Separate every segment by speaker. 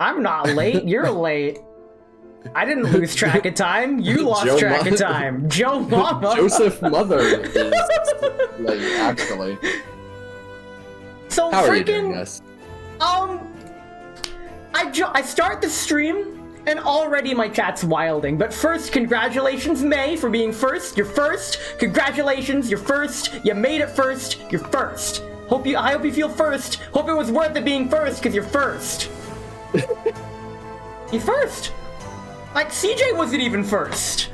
Speaker 1: I'm not late. You're late. I didn't lose track of time. You lost
Speaker 2: Joe
Speaker 1: track of
Speaker 2: Mama.
Speaker 1: time. Joe Mama.
Speaker 2: Joseph Mother is, like, actually.
Speaker 1: So
Speaker 2: How are you
Speaker 1: freaking.
Speaker 2: doing this?
Speaker 1: I start the stream and already my chat's wilding. But first, congratulations, May, for being first. You're first. Congratulations, you're first. You made it first. You're first. I hope you feel first. Hope it was worth it being first, because you're first. You first. Like, CJ wasn't even first.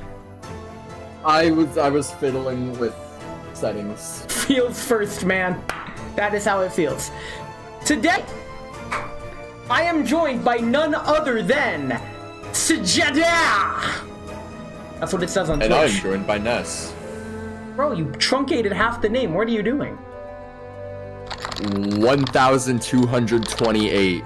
Speaker 2: I was fiddling with settings.
Speaker 1: Feels first, man. That is how it feels. Today, I am joined by none other than Sajada. That's what it says on Twitch.
Speaker 2: And I'm joined by Ness.
Speaker 1: Bro, you truncated half the name. What are you doing?
Speaker 2: 1,228.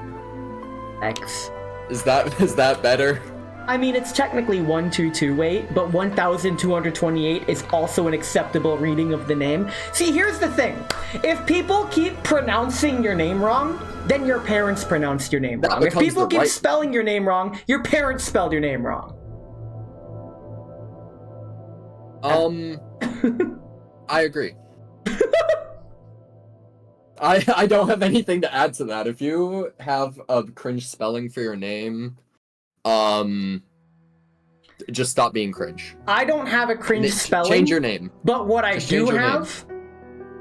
Speaker 1: X.
Speaker 2: Is that better?
Speaker 1: I mean, it's technically 1228, but 1228 is also an acceptable reading of the name. See, here's the thing. If people keep pronouncing your name wrong, then your parents pronounced your name wrong. If people keep spelling your name wrong, your parents spelled your name wrong.
Speaker 2: I agree. I don't have anything to add to that. If you have a cringe spelling for your name, just stop being cringe.
Speaker 1: I don't have a cringe spelling.
Speaker 2: Change your name.
Speaker 1: But what I do have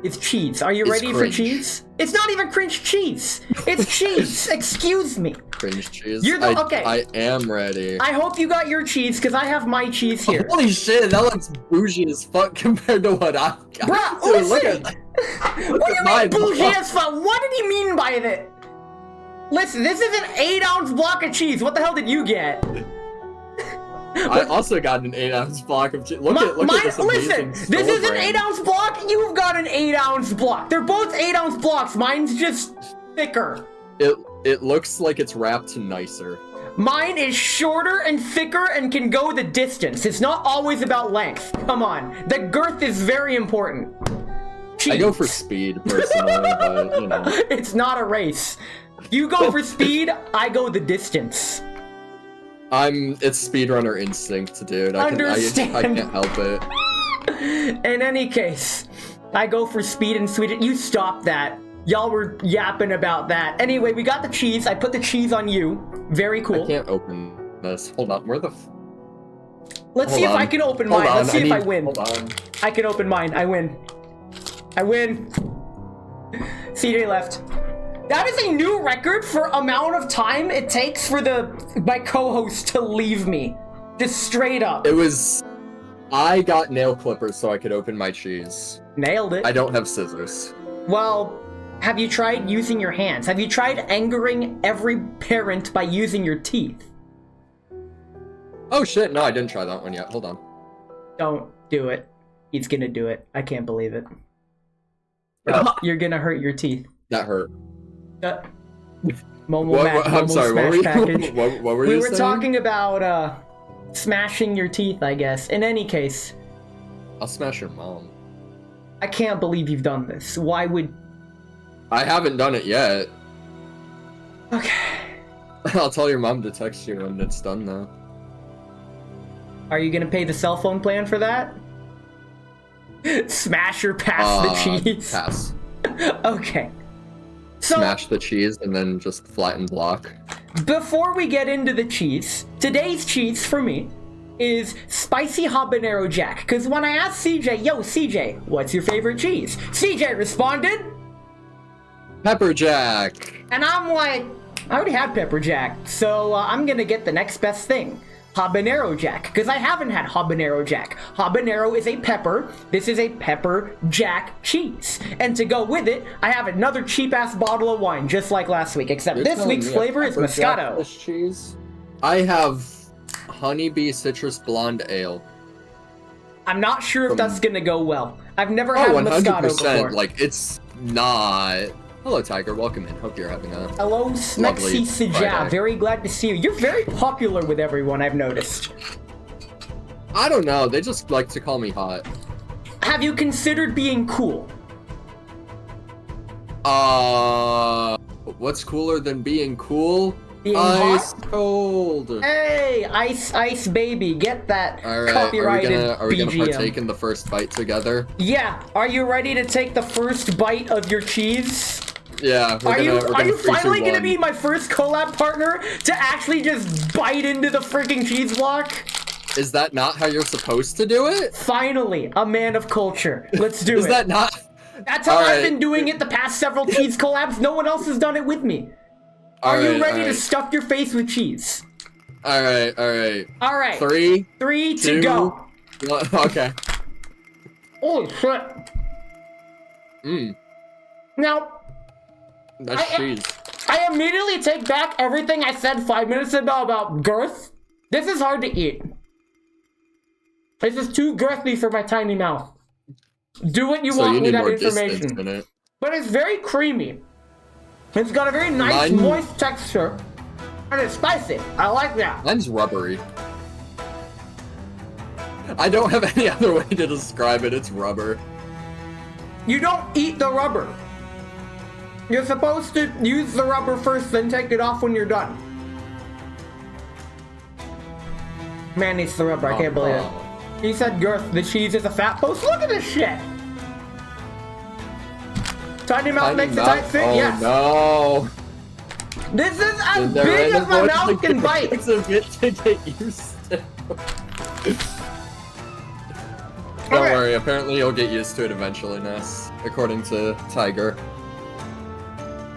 Speaker 1: is cheese. Are you ready for cheese? It's not even cringe cheese. It's cheese. Excuse me.
Speaker 2: Cringe cheese.
Speaker 1: Okay.
Speaker 2: I am ready.
Speaker 1: I hope you got your cheese, because I have my cheese here.
Speaker 2: Holy shit, that looks bougie as fuck compared to what I got.
Speaker 1: Bruh,
Speaker 2: Dude,
Speaker 1: listen! What do you mean bougie
Speaker 2: block.
Speaker 1: as fuck? What did he mean by that? Listen, this is an 8-ounce block of cheese. What the hell did you get?
Speaker 2: I also got an 8-ounce block of cheese. Look at this amazing
Speaker 1: Listen, this is an
Speaker 2: brand.
Speaker 1: 8-ounce block. You've got an 8-ounce block. They're both 8-ounce blocks. Mine's just thicker.
Speaker 2: It looks like it's wrapped nicer.
Speaker 1: Mine is shorter and thicker and can go the distance. It's not always about length. Come on. The girth is very important. Cheese.
Speaker 2: I go for speed, personally, but, you know.
Speaker 1: It's not a race. You go for speed, I go the distance.
Speaker 2: It's speedrunner instinct, dude. I can't help it.
Speaker 1: In any case, I go for speed and sweet. You stop that. Y'all were yapping about that. Anyway, we got the cheese. I put the cheese on you. Very cool.
Speaker 2: I can't open this. Hold on. Where the
Speaker 1: Let's see if I can open mine. Let's see if I win.
Speaker 2: Hold on.
Speaker 1: I can open mine. I win. I win. CJ left. That is a new record for amount of time it takes for my co-host to leave me. Just straight up.
Speaker 2: I got nail clippers so I could open my cheese.
Speaker 1: Nailed it.
Speaker 2: I don't have scissors.
Speaker 1: Well, have you tried using your hands? Have you tried angering every parent by using your teeth?
Speaker 2: Oh shit, no, I didn't try that one yet. Hold on.
Speaker 1: Don't do it. He's gonna do it. I can't believe it. Bro, you're gonna hurt your teeth.
Speaker 2: That hurt.
Speaker 1: I'm sorry,
Speaker 2: what were you
Speaker 1: We were
Speaker 2: saying?
Speaker 1: talking about smashing your teeth, I guess. In any case,
Speaker 2: I'll smash your mom.
Speaker 1: I can't believe you've done this. Why would...
Speaker 2: I haven't done it yet.
Speaker 1: Okay.
Speaker 2: I'll tell your mom to text you when it's done, though.
Speaker 1: Are you gonna pay the cell phone plan for that? Smash or pass the cheese?
Speaker 2: Pass.
Speaker 1: Okay. So,
Speaker 2: smash the cheese and then just flatten block.
Speaker 1: Before we get into the cheese, today's cheese for me is spicy habanero jack. Because when I asked CJ, yo, CJ, what's your favorite cheese? CJ responded,
Speaker 2: Pepper jack.
Speaker 1: and I'm like, I already had pepper jack, so I'm gonna get the next best thing. Habanero Jack, because I haven't had Habanero Jack. Habanero is a pepper. This is a pepper jack cheese. And to go with it, I have another cheap-ass bottle of wine, just like last week, except this week's flavor is Moscato.
Speaker 2: Cheese? I have Honeybee Citrus Blonde Ale.
Speaker 1: I'm not sure if that's gonna go well. I've never had Moscato before.
Speaker 2: Like, it's not... Hello, Tiger. Welcome in. Hope you're having a
Speaker 1: Hello, Smexy Sija. Very glad to see you. You're very popular with everyone, I've noticed.
Speaker 2: I don't know. They just like to call me hot.
Speaker 1: Have you considered being cool?
Speaker 2: What's cooler than being cool?
Speaker 1: Being
Speaker 2: ice
Speaker 1: hot?
Speaker 2: cold.
Speaker 1: Hey, ice baby, get that
Speaker 2: All right,
Speaker 1: copyrighted
Speaker 2: are we gonna
Speaker 1: BGM.
Speaker 2: partake in the first bite together?
Speaker 1: Yeah. Are you ready to take the first bite of your cheese?
Speaker 2: Yeah.
Speaker 1: Are you
Speaker 2: three,
Speaker 1: finally
Speaker 2: two,
Speaker 1: gonna
Speaker 2: one.
Speaker 1: be my first collab partner to actually just bite into the freaking cheese block?
Speaker 2: Is that not how you're supposed to do it?
Speaker 1: Finally, a man of culture. Let's do it.
Speaker 2: Is that not?
Speaker 1: That's how I've been doing it the past several cheese collabs. No one else has done it with me. Are you ready to stuff your face with cheese?
Speaker 2: All right.
Speaker 1: All right.
Speaker 2: Three,
Speaker 1: to
Speaker 2: two,
Speaker 1: go.
Speaker 2: One. Okay.
Speaker 1: Holy shit. Now,
Speaker 2: That's cheese.
Speaker 1: I immediately take back everything I said 5 minutes ago about girth. This is hard to eat. This is too girthy for my tiny mouth. Do what you want with that information. But it's very creamy. It's got a very nice, moist texture. And it's spicy. I like that.
Speaker 2: Mine's rubbery. I don't have any other way to describe it. It's rubber.
Speaker 1: You don't eat the rubber. You're supposed to use the rubber first, then take it off when you're done. Man eats the rubber, I can't believe it. He said girth, the cheese is a fat post. Look at this shit! Tiny mouth makes a tight fit, yes.
Speaker 2: No.
Speaker 1: This is as big as my mouth can bite.
Speaker 2: It's a bit to get used to. Don't worry, apparently you'll get used to it eventually, Ness. According to Tiger.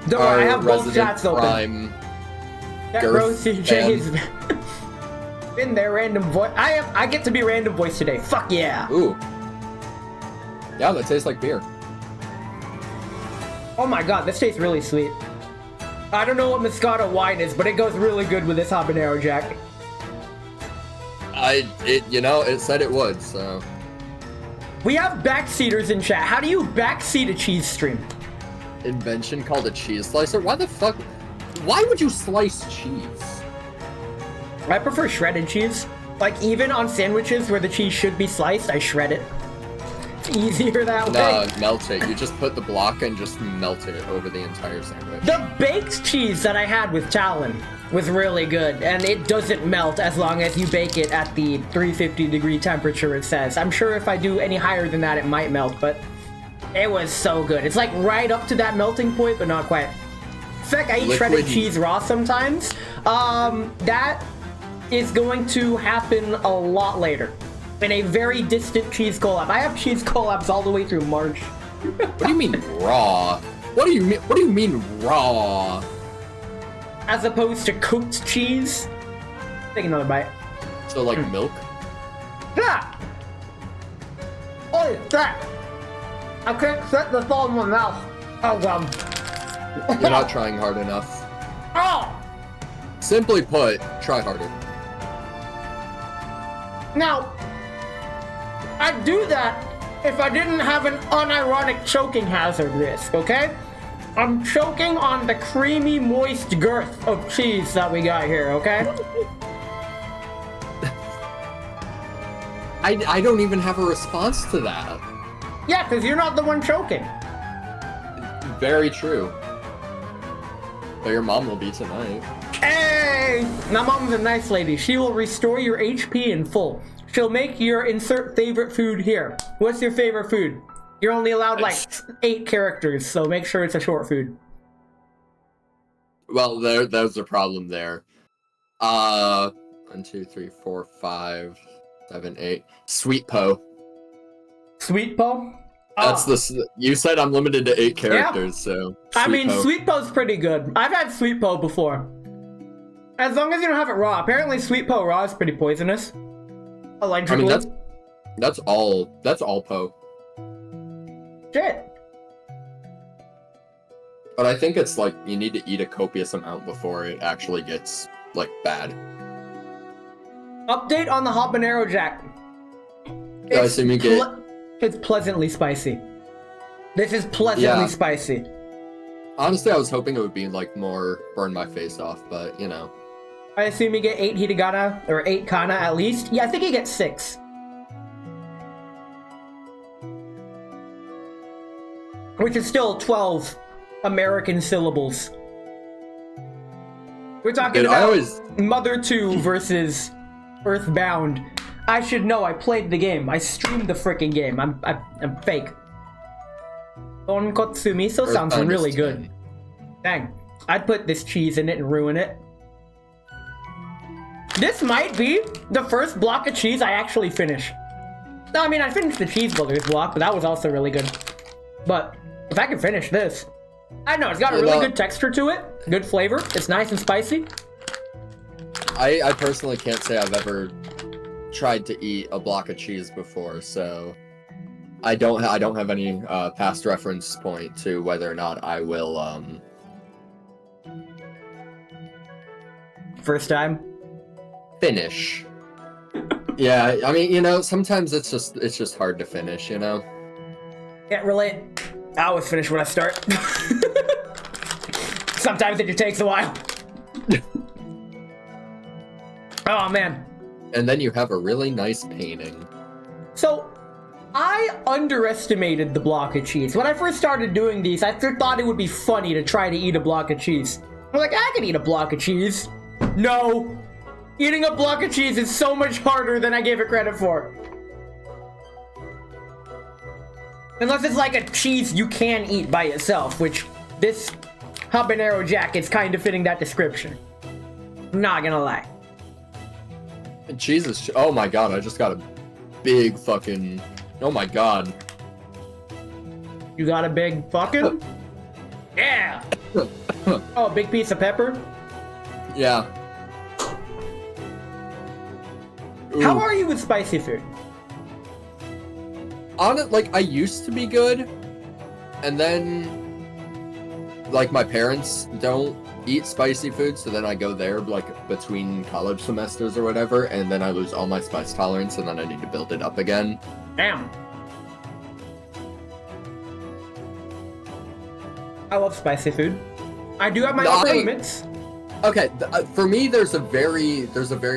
Speaker 1: Don't worry, I have both shots open. That Rosie J's been there, random voice. I get to be random voice today. Fuck yeah.
Speaker 2: Ooh. Yeah, that tastes like beer.
Speaker 1: Oh my god, this tastes really sweet. I don't know what Moscato wine is, but it goes really good with this Habanero Jack.
Speaker 2: It said it would, so.
Speaker 1: We have backseaters in chat. How do you backseat a cheese stream?
Speaker 2: Invention called a cheese slicer? Why the fuck? Why would you slice cheese?
Speaker 1: I prefer shredded cheese. Like, even on sandwiches where the cheese should be sliced, I shred it. It's easier that way.
Speaker 2: No, melt it. You just put the block and just melt it over the entire sandwich.
Speaker 1: The baked cheese that I had with Talon was really good, and it doesn't melt as long as you bake it at the 350-degree temperature it says. I'm sure if I do any higher than that, it might melt, but it was so good. It's like right up to that melting point, but not quite. In fact, I eat shredded cheese raw sometimes. That is going to happen a lot later. In a very distant cheese collab. I have cheese collabs all the way through March.
Speaker 2: What do you mean raw? What do you mean raw?
Speaker 1: As opposed to cooked cheese. Take another bite.
Speaker 2: So like milk?
Speaker 1: Yeah. Holy shit. I can't set the thought in my mouth. Oh god.
Speaker 2: You're not trying hard enough.
Speaker 1: Oh!
Speaker 2: Simply put, try harder.
Speaker 1: Now, I'd do that if I didn't have an unironic choking hazard risk, okay? I'm choking on the creamy, moist girth of cheese that we got here, okay?
Speaker 2: I don't even have a response to that.
Speaker 1: Yeah, because you're not the one choking.
Speaker 2: Very true. But your mom will be tonight.
Speaker 1: Hey! My mom's a nice lady. She will restore your HP in full. She'll make your insert favorite food here. What's your favorite food? You're only allowed like 8 characters, so make sure it's a short food.
Speaker 2: Well, there's a problem there. 1, 2, 3, 4, 5, 7, 8. Sweet Po.
Speaker 1: Sweet Po?
Speaker 2: That's you said I'm limited to 8 characters, so.
Speaker 1: I mean, Sweet Po's pretty good. I've had Sweet Po before. As long as you don't have it raw. Apparently Sweet Po raw is pretty poisonous. Allegedly.
Speaker 2: I mean, that's all Po.
Speaker 1: Shit.
Speaker 2: But I think it's like you need to eat a copious amount before it actually gets like bad.
Speaker 1: Update on the habanero jack.
Speaker 2: Yeah, so you get...
Speaker 1: It's pleasantly spicy. This is pleasantly spicy.
Speaker 2: Honestly, I was hoping it would be like more burn my face off, but you know.
Speaker 1: I assume you get 8 hiragana, or 8 kana at least. Yeah, I think you get 6. Which is still 12 American syllables. We're talking about Mother 2 versus Earthbound. I should know, I played the game. I streamed the freaking game. I'm fake. Tonkotsu miso sounds really good. Dang. I'd put this cheese in it and ruin it. This might be the first block of cheese I actually finish. No, I mean, I finished the cheeseburgers block, but that was also really good. But if I can finish this, I know, it's got a really good texture to it. Good flavor. It's nice and spicy.
Speaker 2: I personally can't say I've ever tried to eat a block of cheese before, so I don't have any past reference point to whether or not I will
Speaker 1: first time
Speaker 2: finish. Yeah, I mean, you know, sometimes it's just hard to finish, you know.
Speaker 1: Can't relate. I always finish when I start. Sometimes it just takes a while. Oh man.
Speaker 2: And then you have a really nice painting.
Speaker 1: So, I underestimated the block of cheese. When I first started doing these, I thought it would be funny to try to eat a block of cheese. I'm like, I can eat a block of cheese. No. Eating a block of cheese is so much harder than I gave it credit for. Unless it's like a cheese you can eat by itself, which this habanero jack is kind of fitting that description. Not gonna lie.
Speaker 2: Jesus, oh my god, I just got a big fucking... Oh my god.
Speaker 1: You got a big fucking? Yeah! Oh, a big piece of pepper?
Speaker 2: Yeah. Ooh.
Speaker 1: How are you with spicy food?
Speaker 2: On it, like, I used to be good, and then, like, my parents don't eat spicy food, so then I go there, like, between college semesters or whatever, and then I lose all my spice tolerance, and then I need to build it up again.
Speaker 1: Damn. I love spicy food. I do have my upper limits.
Speaker 2: Okay, for me, there's a very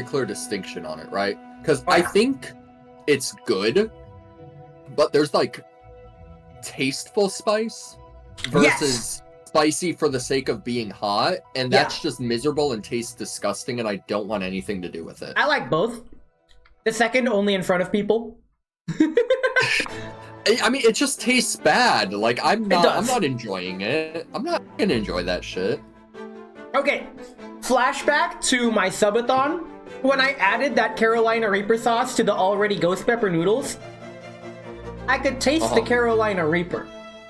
Speaker 2: clear distinction on it, right? Because I think it's good, but there's like tasteful spice versus spicy for the sake of being hot, and that's just miserable and tastes disgusting, and I don't want anything to do with it.
Speaker 1: I like both. The second only in front of people.
Speaker 2: I mean, it just tastes bad. Like I'm not enjoying it. I'm not gonna enjoy that shit.
Speaker 1: Okay, flashback to my subathon. When I added that Carolina Reaper sauce to the already ghost pepper noodles, I could taste the Carolina Reaper.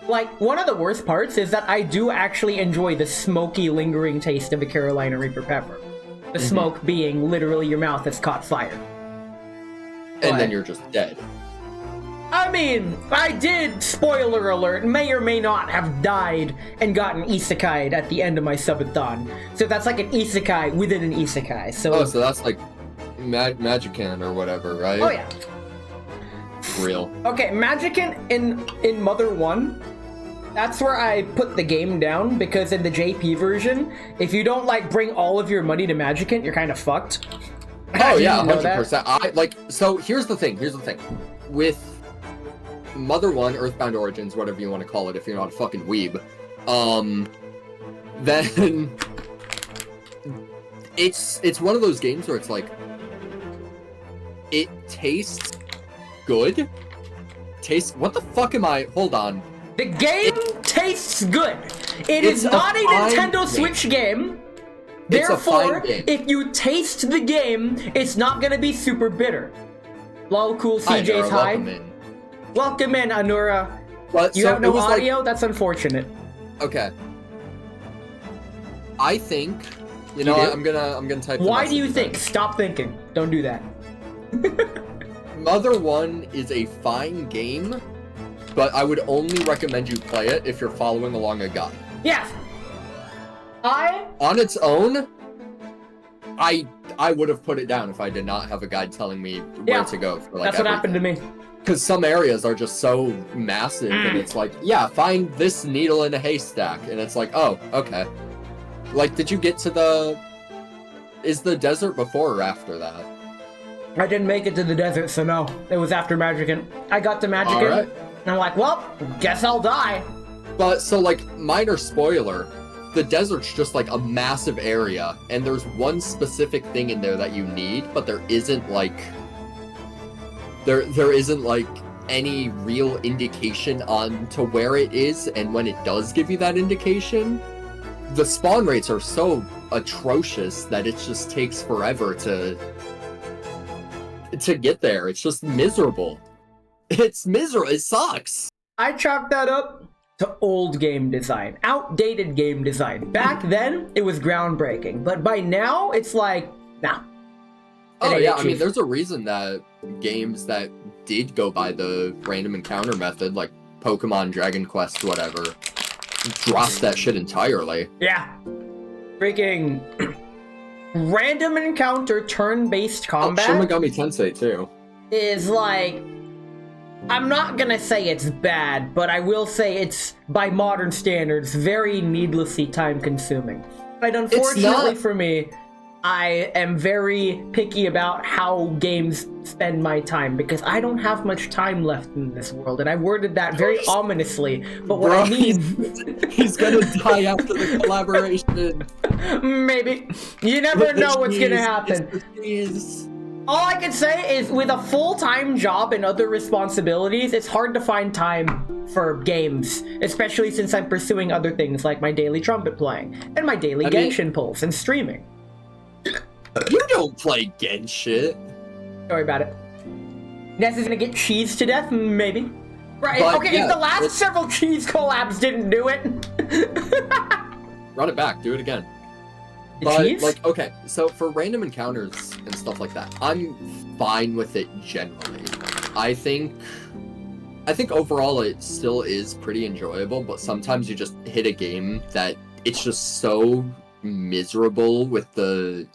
Speaker 1: Like, one of the worst parts is that I do actually enjoy the smoky, lingering taste of the Carolina Reaper pepper. The smoke being literally your mouth that's caught fire.
Speaker 2: And then you're just dead.
Speaker 1: I mean, I did, spoiler alert, may or may not have died and gotten isekai'd at the end of my subathon. So that's like an isekai within an isekai. So
Speaker 2: so that's like Magican or whatever, right?
Speaker 1: Oh yeah.
Speaker 2: Real.
Speaker 1: Okay, Magican in Mother 1, that's where I put the game down, because in the JP version, if you don't like bring all of your money to Magican, you're kind of fucked.
Speaker 2: Oh yeah, 100%. So here's the thing. With Mother 1, Earthbound Origins, whatever you want to call it if you're not a fucking weeb, then it's one of those games where it's like, it tastes good? What the fuck am I? Hold on.
Speaker 1: The game tastes good. It is not a Nintendo Switch game. Therefore, if you taste the game, it's not gonna be super bitter. Lol, cool, CJ's hi. Welcome in, Anura. You have no audio? That's unfortunate.
Speaker 2: Okay. I think You know
Speaker 1: do?
Speaker 2: what? I'm gonna type. the
Speaker 1: Why do you
Speaker 2: message
Speaker 1: think?
Speaker 2: then.
Speaker 1: Stop thinking. Don't do that.
Speaker 2: Mother 1 is a fine game, but I would only recommend you play it if you're following along a guide.
Speaker 1: Yes.
Speaker 2: On its own, I would have put it down if I did not have a guide telling me where to go for like
Speaker 1: That's what happened to me.
Speaker 2: Because some areas are just so massive, and it's like, yeah, find this needle in a haystack, and it's like, oh, okay. Like, did you get to the? Is the desert before or after that?
Speaker 1: I didn't make it to the desert, so no. It was after Magicant. I got to Magicant,
Speaker 2: Alright.
Speaker 1: and I'm like, well, guess I'll die.
Speaker 2: But so like, minor spoiler, the desert's just like a massive area, and there's one specific thing in there that you need, but there isn't like there isn't like any real indication on to where it is, and when it does give you that indication, the spawn rates are so atrocious that it just takes forever to get there. It's just miserable. It's miserable. It sucks.
Speaker 1: I chalked that up to old game design, outdated game design. Back then, it was groundbreaking, but by now, it's like, nah.
Speaker 2: Oh yeah, I mean, there's a reason that games that did go by the random encounter method, like Pokemon, Dragon Quest, whatever, dropped that shit entirely.
Speaker 1: Yeah. Freaking random encounter turn-based combat
Speaker 2: Shin Megami Tensei too.
Speaker 1: is like, I'm not gonna say it's bad, but I will say it's, by modern standards, very needlessly time-consuming. But unfortunately for me, I am very picky about how games spend my time, because I don't have much time left in this world, and I worded that very ominously, but what I mean...
Speaker 2: He's gonna die after the collaboration.
Speaker 1: Maybe. You never know what's gonna happen. All I can say is, with a full-time job and other responsibilities, it's hard to find time for games, especially since I'm pursuing other things like my daily trumpet playing, and my daily Genshin pulls, and streaming.
Speaker 2: You don't play Genshin.
Speaker 1: Don't worry about it. Ness is gonna get cheesed to death? Maybe. Right,
Speaker 2: But,
Speaker 1: okay,
Speaker 2: yeah,
Speaker 1: if the last several cheese collabs didn't do it...
Speaker 2: Run it back, do it again.
Speaker 1: The
Speaker 2: But,
Speaker 1: cheese?
Speaker 2: like, okay, so for random encounters and stuff like that, I'm fine with it generally. I think overall it still is pretty enjoyable, but sometimes you just hit a game that it's just so miserable with the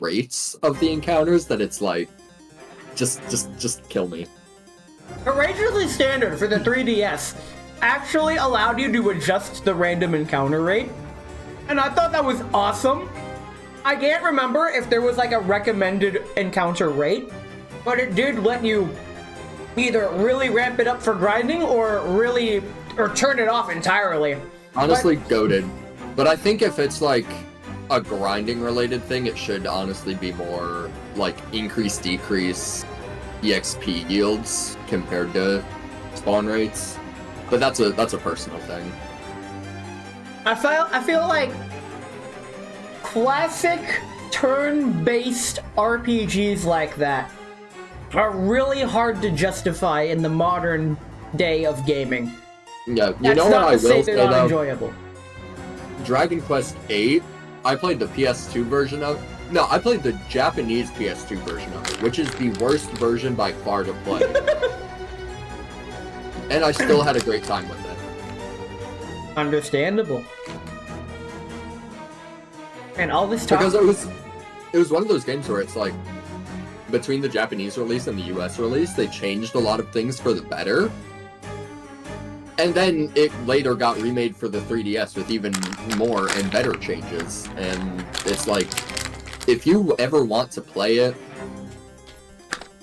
Speaker 2: rates of the encounters that it's like, just kill me.
Speaker 1: Originally standard for the 3DS actually allowed you to adjust the random encounter rate, and I thought that was awesome. I can't remember if there was like a recommended encounter rate, but it did let you either really ramp it up for grinding or turn it off entirely.
Speaker 2: Honestly, goated. But I think if it's like a grinding related thing, it should honestly be more like increase decrease EXP yields compared to spawn rates. But that's a personal thing.
Speaker 1: I feel like classic turn-based RPGs like that are really hard to justify in the modern day of gaming.
Speaker 2: Yeah,
Speaker 1: That's
Speaker 2: know
Speaker 1: not
Speaker 2: what I
Speaker 1: to say
Speaker 2: will
Speaker 1: they're
Speaker 2: say
Speaker 1: not
Speaker 2: though?
Speaker 1: enjoyable.
Speaker 2: Dragon Quest VIII, I played the PS2 version of. No, I played the Japanese PS2 version of it, which is the worst version by far to play. And I still had a great time with it.
Speaker 1: Understandable. And all this talk...
Speaker 2: Because it was one of those games where it's like, between the Japanese release and the US release, they changed a lot of things for the better. And then it later got remade for the 3DS with even more and better changes. And it's like, if you ever want to play it,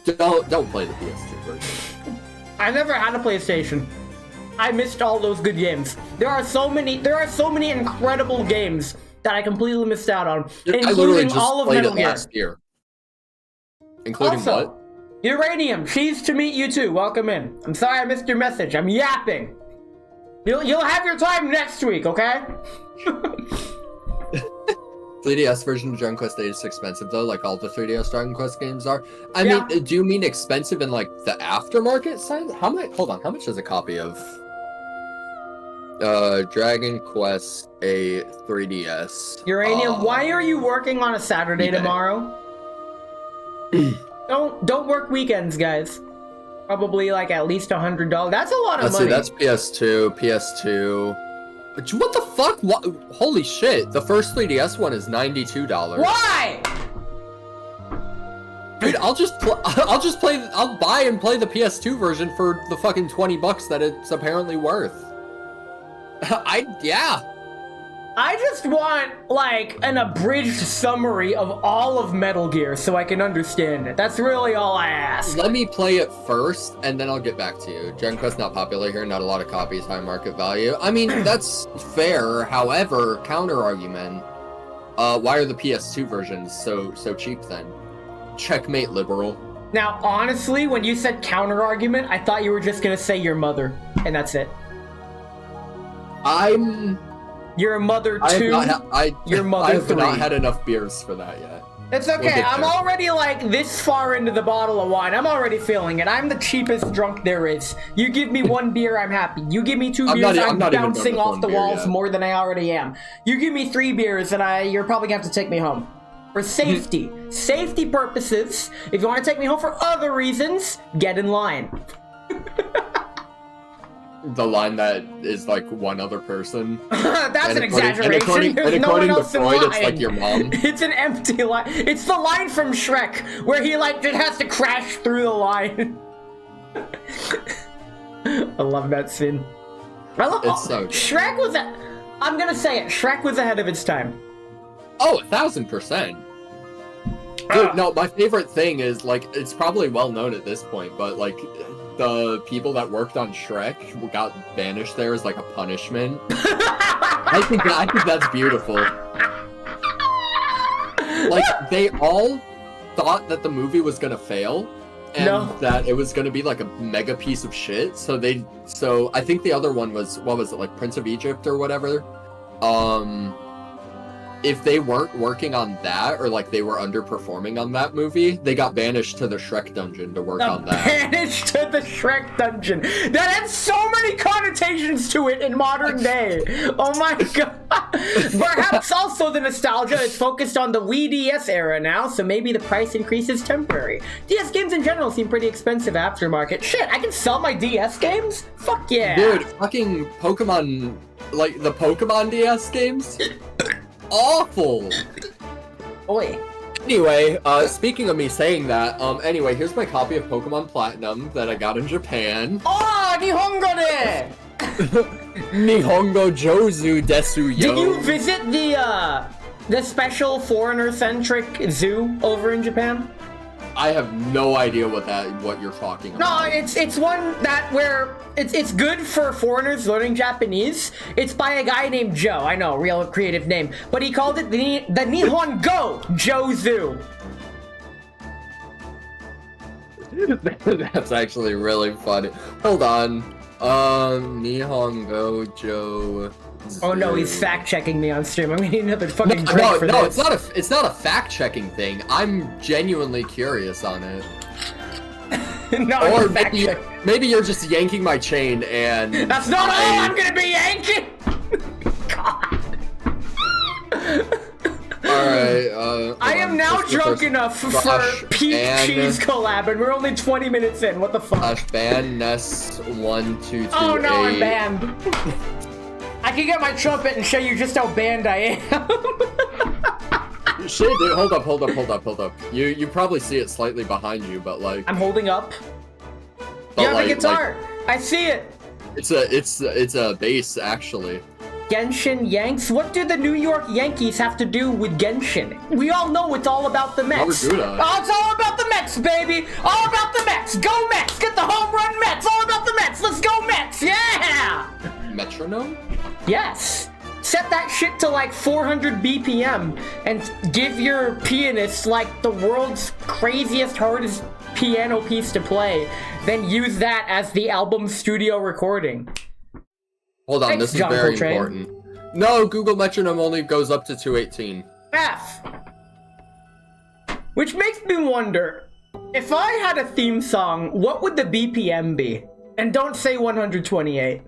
Speaker 2: don't play the PS2 version.
Speaker 1: I never had a PlayStation. I missed all those good games. There are so many incredible games that I completely missed out on,
Speaker 2: I literally
Speaker 1: including
Speaker 2: just
Speaker 1: all of
Speaker 2: played
Speaker 1: Metal
Speaker 2: it
Speaker 1: Gear.
Speaker 2: last year. Including
Speaker 1: Also,
Speaker 2: what?
Speaker 1: Uranium, pleased to meet you too. Welcome in. I'm sorry I missed your message. I'm yapping. You'll have your time next week, okay?
Speaker 2: 3DS version of Dragon Quest VIII is expensive though, like all the 3DS Dragon Quest games are. I
Speaker 1: Yeah.
Speaker 2: mean, do you mean expensive in like the aftermarket side? How much? Hold on, how much is a copy of Dragon Quest a 3DS.
Speaker 1: Uranium, why are you working on a Saturday tomorrow? Don't work weekends, guys. Probably like at least $100. That's a lot of money.
Speaker 2: Let's see, that's PS2. What the fuck? What? Holy shit! The first 3DS one is $92.
Speaker 1: Why?
Speaker 2: Dude, I'll buy and play the PS2 version for the fucking $20 that it's apparently worth. Yeah.
Speaker 1: I just want, like, an abridged summary of all of Metal Gear so I can understand it. That's really all I ask.
Speaker 2: Let me play it first, and then I'll get back to you. Dragon Quest not popular here, not a lot of copies, high market value. I mean, that's fair. However, counter-argument, why are the PS2 versions so cheap then? Checkmate, liberal.
Speaker 1: Now, honestly, when you said counter-argument, I thought you were just gonna say your mother, and that's it. You're a mother too. You're mother
Speaker 2: I have
Speaker 1: 3.
Speaker 2: not had enough beers for that yet.
Speaker 1: It's okay. I'm already like this far into the bottle of wine. I'm already feeling it. I'm the cheapest drunk there is. You give me 1 beer, I'm happy. You give me 2 beers, I'm bouncing off the walls more than I already am. You give me 3 beers, and you're probably gonna have to take me home. For safety. Safety purposes. If you want to take me home for other reasons, get in line.
Speaker 2: The line that is like one other person.
Speaker 1: That's an exaggeration. There's no one else in line.
Speaker 2: It's like your mom.
Speaker 1: It's an empty line. It's the line from Shrek where he like just has to crash through the line. I love that scene.
Speaker 2: It's so good.
Speaker 1: Shrek was I'm gonna say it. Shrek was ahead of its time.
Speaker 2: Oh, 1000%. Dude, no, my favorite thing is like it's probably well known at this point, but like the people that worked on Shrek got banished there as like a punishment. I think that's beautiful. Like they all thought that the movie was gonna fail and that it was gonna be like a mega piece of shit. So I think the other one was, what was it, like Prince of Egypt or whatever? If they weren't working on that, or like they were underperforming on that movie, they got banished to the Shrek dungeon to work on that.
Speaker 1: Banished to the Shrek dungeon. That had so many connotations to it in modern day. Oh my god. Perhaps also the nostalgia is focused on the Wii DS era now, so maybe the price increase is temporary. DS games in general seem pretty expensive aftermarket. Shit, I can sell my DS games? Fuck yeah.
Speaker 2: Dude, fucking Pokemon, like the Pokemon DS games? Awful.
Speaker 1: Oi.
Speaker 2: Anyway, speaking of me saying that, anyway, here's my copy of Pokemon Platinum that I got in Japan.
Speaker 1: Oh, Nihongo de!
Speaker 2: Nihongo Jozu Desu Yo.
Speaker 1: Did you visit the special foreigner-centric zoo over in Japan?
Speaker 2: I have no idea what you're talking about.
Speaker 1: No, it's one that where it's good for foreigners learning Japanese. It's by a guy named Joe. I know, real creative name, but he called it the Nihongo Jozu.
Speaker 2: That's actually really funny. Hold on. Nihongo Joe.
Speaker 1: Oh no, he's fact-checking me on stream. I'm gonna need another fucking drink for this.
Speaker 2: No, it's not a fact-checking thing. I'm genuinely curious on it.
Speaker 1: No,
Speaker 2: or maybe you're just yanking my chain and...
Speaker 1: That's not all I'm gonna be yanking! God.
Speaker 2: Alright,
Speaker 1: I am now drunk enough for peak cheese collab, and we're only 20 minutes in. What the fuck?
Speaker 2: Ban Ness 122.
Speaker 1: Oh no, I'm banned. I can get my trumpet and show you just how banned I am.
Speaker 2: Shit, dude, hold up. You probably see it slightly behind you, but like...
Speaker 1: I'm holding up. You have a guitar! I see it!
Speaker 2: It's a bass, actually.
Speaker 1: Genshin Yanks? What do the New York Yankees have to do with Genshin? We all know it's all about the Mets. Oh, it's all about the Mets, baby! All about the Mets! Go Mets! Get the home run Mets! All about the Mets! Let's go Mets! Yeah!
Speaker 2: Metronome?
Speaker 1: Yes! Set that shit to like 400 BPM and give your pianist like the world's craziest, hardest piano piece to play. Then use that as the album studio recording.
Speaker 2: Hold on, this is very important. No, Google Metronome only goes up to 218.
Speaker 1: F! Which makes me wonder, if I had a theme song, what would the BPM be? And don't say 128.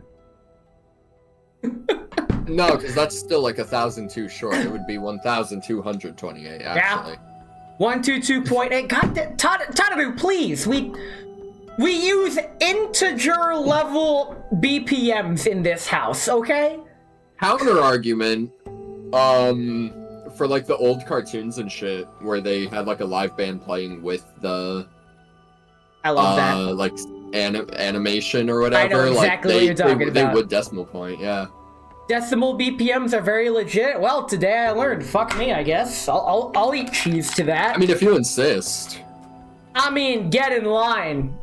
Speaker 2: No, because that's still like 1,000 too short. It would be 1,228 actually.
Speaker 1: 122.8. God, Tadaru, please. We use integer level BPMs in this house, okay?
Speaker 2: Counter argument, for like the old cartoons and shit, where they had like a live band playing with the
Speaker 1: I love that.
Speaker 2: like animation or whatever.
Speaker 1: I know exactly what you're talking about.
Speaker 2: They would decimal point, yeah.
Speaker 1: Decimal BPMs are very legit. Well, today I learned. Fuck me, I guess. I'll eat cheese to that.
Speaker 2: I mean, if you insist.
Speaker 1: I mean, get in line.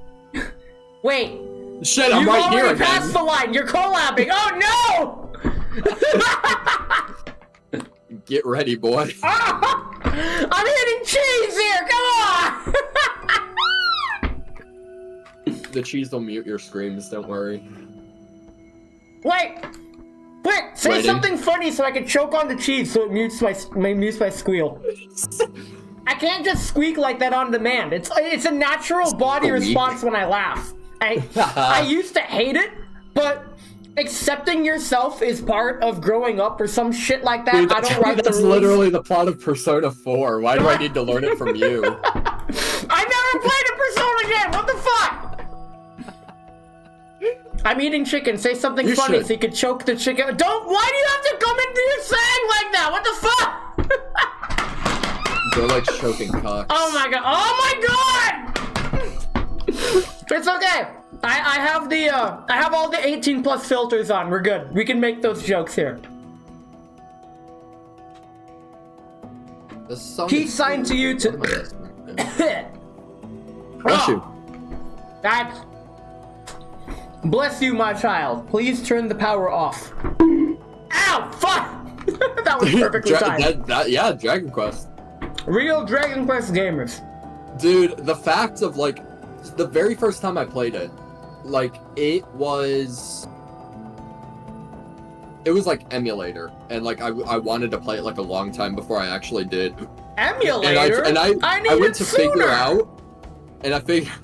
Speaker 1: Wait.
Speaker 2: Shit, I'm
Speaker 1: You've
Speaker 2: right here
Speaker 1: already
Speaker 2: again.
Speaker 1: passed the line. You're collabing. Oh no!
Speaker 2: Get ready, boy.
Speaker 1: I'm hitting cheese here. Come on.
Speaker 2: The cheese will mute your screams. Don't worry.
Speaker 1: Wait. Say
Speaker 2: Waiting.
Speaker 1: something funny so I can choke on the cheese so it mutes my squeal. I can't just squeak like that on demand. It's a natural body response when I laugh. I used to hate it, but accepting yourself is part of growing up or some shit like that.
Speaker 2: Dude,
Speaker 1: I don't write the
Speaker 2: that's
Speaker 1: rules.
Speaker 2: literally the plot of Persona 4. Why do I need to learn it from you?
Speaker 1: I never played a Persona game. What the fuck? I'm eating chicken. Say something funny so you can choke the chicken. Why do you have to come into your saying like that? What the fuck?
Speaker 2: They're like choking cocks.
Speaker 1: Oh my god. It's okay. I have all the 18 plus filters on. We're good. We can make those jokes here. Peace sign to you to.
Speaker 2: Bless you.
Speaker 1: That's. Bless you, my child. Please turn the power off. Ow! Fuck! That was perfectly timed.
Speaker 2: Yeah, Dragon Quest.
Speaker 1: Real Dragon Quest gamers.
Speaker 2: Dude, the fact of like the very first time I played it, like it was like emulator, and like I wanted to play it like a long time before I actually did.
Speaker 1: Emulator?
Speaker 2: And I went to
Speaker 1: sooner.
Speaker 2: figure out, and I figured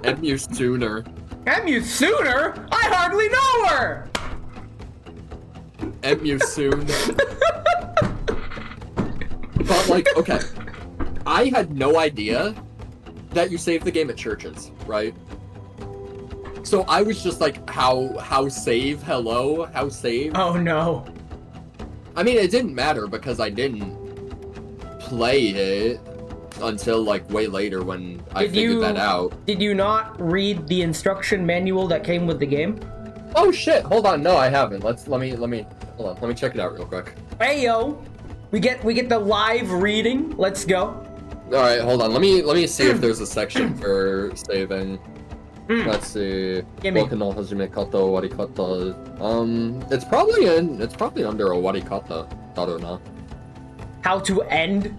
Speaker 2: Emu sooner.
Speaker 1: Emu sooner? I hardly know her.
Speaker 2: Emu soon. But like, okay, I had no idea that you save the game at churches, right? So I was just like, how save? Hello, how save?
Speaker 1: Oh no.
Speaker 2: I mean, it didn't matter because I didn't play it until like way later when I figured that out.
Speaker 1: Did you not read the instruction manual that came with the game?
Speaker 2: Oh shit! Hold on, no, I haven't. Let me hold on. Let me check it out real quick.
Speaker 1: Hey yo, we get the live reading. Let's go.
Speaker 2: All right, hold on. Let me see if there's a section for saving. Let's see.
Speaker 1: Gimme.
Speaker 2: Boku no hajime kata owarikata. It's probably under owarikata. Daruna.
Speaker 1: How to end?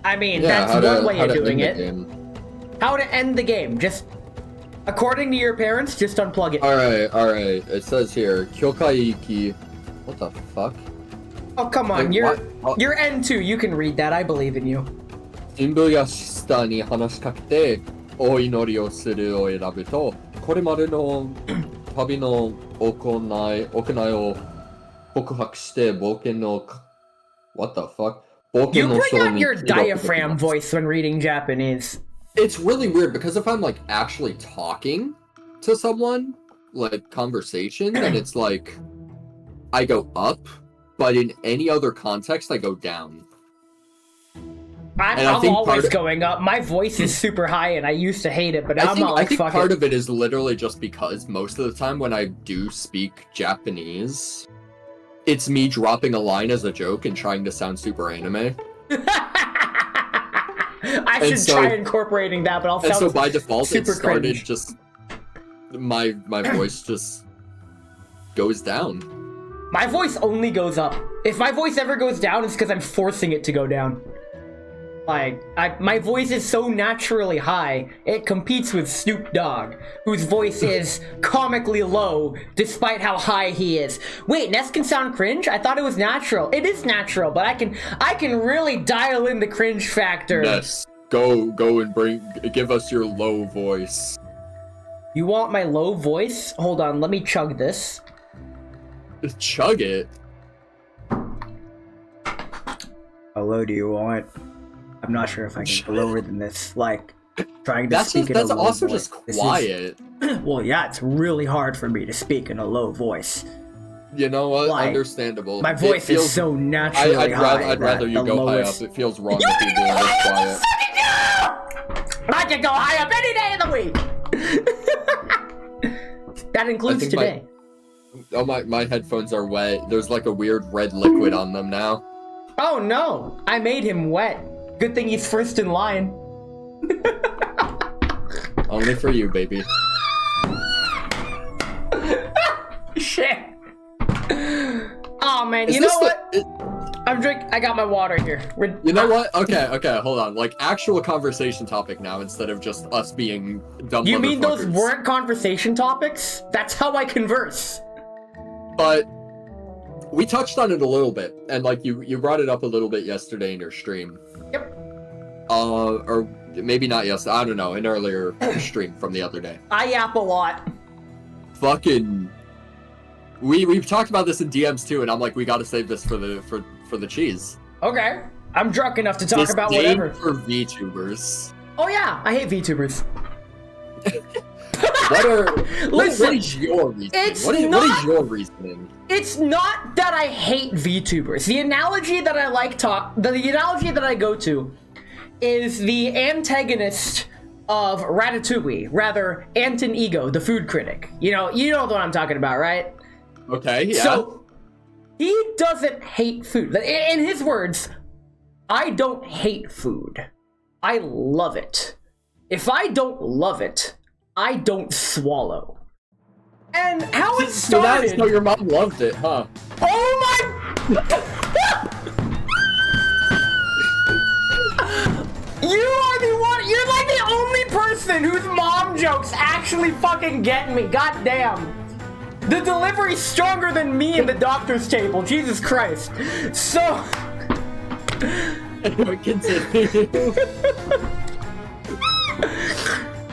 Speaker 1: I mean,
Speaker 2: Yeah,
Speaker 1: that's one way
Speaker 2: how
Speaker 1: of
Speaker 2: to
Speaker 1: doing
Speaker 2: end the
Speaker 1: it.
Speaker 2: game.
Speaker 1: How to end the game? Just according to your parents, just unplug it.
Speaker 2: All right. It says here, Kyokai-iki. What the fuck?
Speaker 1: Oh come on,
Speaker 2: Wait,
Speaker 1: you're
Speaker 2: what? Oh.
Speaker 1: you're N2. You can read that. I believe in you.
Speaker 2: 新聞や下に話しかけてお祈りをするを選ぶと、これまでの旅の行いを告白して冒険の What the fuck?
Speaker 1: You bring out your diaphragm voice when reading Japanese.
Speaker 2: It's really weird because if I'm like actually talking to someone, like conversation, then it's like I go up, but in any other context I go down.
Speaker 1: I'm always going up. My voice is super high, and I used to hate it, but I'm all like,
Speaker 2: I think
Speaker 1: fuck
Speaker 2: part
Speaker 1: it.
Speaker 2: of it is literally just because most of the time when I do speak Japanese, it's me dropping a line as a joke and trying to sound super anime.
Speaker 1: I should try incorporating that, but I'll sound
Speaker 2: And so by default,
Speaker 1: super
Speaker 2: it started
Speaker 1: cringe.
Speaker 2: just my voice just goes down.
Speaker 1: My voice only goes up. If my voice ever goes down, it's because I'm forcing it to go down. Like, my voice is so naturally high, it competes with Snoop Dogg, whose voice is comically low, despite how high he is. Wait, Ness can sound cringe? I thought it was natural. It is natural, but I can really dial in the cringe factor.
Speaker 2: Yes, go and give us your low voice.
Speaker 1: You want my low voice? Hold on, let me chug this.
Speaker 2: Chug it.
Speaker 3: How low do you want? I'm not sure if I can go lower than this. Like, trying to speak in a
Speaker 2: That's
Speaker 3: low
Speaker 2: also
Speaker 3: voice.
Speaker 2: just
Speaker 3: This is-
Speaker 2: quiet.
Speaker 3: well, yeah, it's really hard for me to speak in a low voice.
Speaker 2: You know what?
Speaker 3: Like,
Speaker 2: understandable.
Speaker 3: My voice
Speaker 2: It feels,
Speaker 3: is so naturally
Speaker 2: I'd
Speaker 3: high.
Speaker 2: rather you
Speaker 3: that the
Speaker 2: go
Speaker 3: lowest...
Speaker 2: high up. It feels wrong if you're doing this quiet.
Speaker 1: I can go high up any day of the week. That includes
Speaker 2: think
Speaker 1: today.
Speaker 2: Oh, my headphones are wet. There's like a weird red liquid on them now.
Speaker 1: Oh no, I made him wet. Good thing he's first in line.
Speaker 2: Only for you, baby.
Speaker 1: Shit. Oh man,
Speaker 2: Is
Speaker 1: you know
Speaker 2: this
Speaker 1: what?
Speaker 2: the-
Speaker 1: I got my water here.
Speaker 2: You know what? Okay, hold on. Like, actual conversation topic now instead of just us being dumb
Speaker 1: You mean those
Speaker 2: motherfuckers.
Speaker 1: weren't conversation topics? That's how I converse.
Speaker 2: But we touched on it a little bit, and like you brought it up a little bit yesterday in your stream.
Speaker 1: Yep.
Speaker 2: Or maybe not yesterday. I don't know. An earlier stream from the other day.
Speaker 1: I yap a lot.
Speaker 2: Fucking. We've talked about this in DMs too, and I'm like, we got to save this for the cheese.
Speaker 1: Okay. I'm drunk enough to talk
Speaker 2: Disdain
Speaker 1: about whatever.
Speaker 2: for VTubers.
Speaker 1: Oh yeah, I hate VTubers.
Speaker 2: What
Speaker 1: Listen,
Speaker 2: is your reasoning?
Speaker 1: it's
Speaker 2: What is
Speaker 1: not-
Speaker 2: your reasoning?
Speaker 1: It's not that I hate VTubers. The analogy that I the analogy that I go to is the antagonist of Ratatouille, rather Anton Ego, the food critic. You know what I'm talking about, right?
Speaker 2: Okay, yeah.
Speaker 1: So he doesn't hate food. In his words, I don't hate food. I love it. If I don't love it, I don't swallow. And how it started...
Speaker 2: So your mom loved it, huh?
Speaker 1: Oh my... You are the one... You're like the only person whose mom jokes actually fucking get me. God damn. The delivery's stronger than me in the doctor's table. Jesus Christ. So...
Speaker 2: Continue.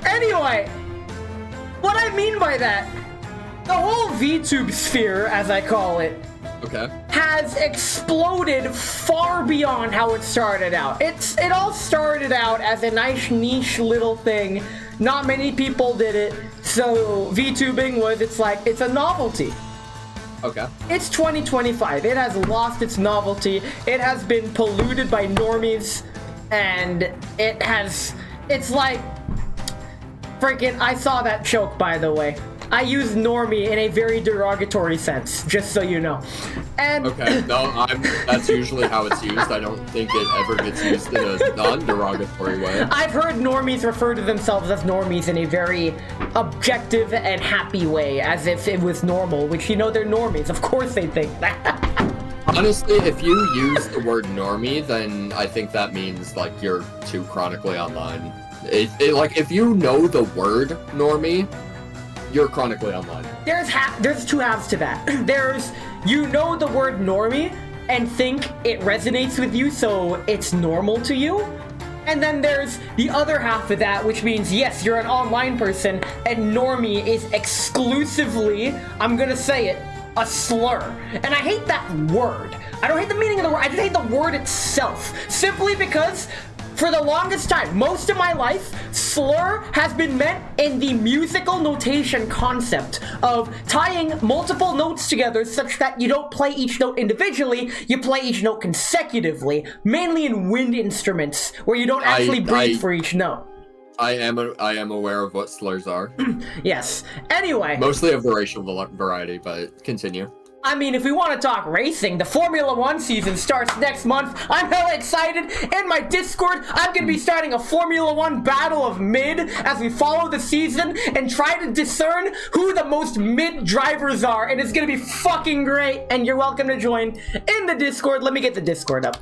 Speaker 1: Anyway, what I mean by that, the whole VTube sphere, as I call it,
Speaker 2: Okay.
Speaker 1: has exploded far beyond how it started out. It all started out as a nice niche little thing. Not many people did it, so VTubing it's a novelty.
Speaker 2: Okay.
Speaker 1: It's 2025. It has lost its novelty. It has been polluted by normies, and it's like freaking, I saw that joke, by the way. I use normie in a very derogatory sense, just so you know. And
Speaker 2: Okay. No, that's usually how it's used. I don't think it ever gets used in a non-derogatory way.
Speaker 1: I've heard normies refer to themselves as normies in a very objective and happy way, as if it was normal, which, they're normies. Of course they think that.
Speaker 2: Honestly, if you use the word normie, then I think that means, like, you're too chronically online. Like, if you know the word normie, you're chronically online.
Speaker 1: There's two halves to that. There's, the word normie and think it resonates with you, so it's normal to you. And then there's the other half of that, which means, yes, you're an online person, and normie is exclusively, I'm gonna say it, a slur. And I hate that word. I don't hate the meaning of the word, I just hate the word itself. Simply because, for the longest time, most of my life, slur has been meant in the musical notation concept of tying multiple notes together such that you don't play each note individually, you play each note consecutively, mainly in wind instruments, where you don't actually breathe for each note.
Speaker 2: I am aware of what slurs are.
Speaker 1: Yes. Anyway.
Speaker 2: Mostly of the racial variety, but continue.
Speaker 1: I mean, if we want to talk racing, the Formula One season starts next month. I'm hella excited. In my Discord, I'm going to be starting a Formula One battle of mid as we follow the season and try to discern who the most mid drivers are. And it's going to be fucking great. And you're welcome to join in the Discord. Let me get the Discord up.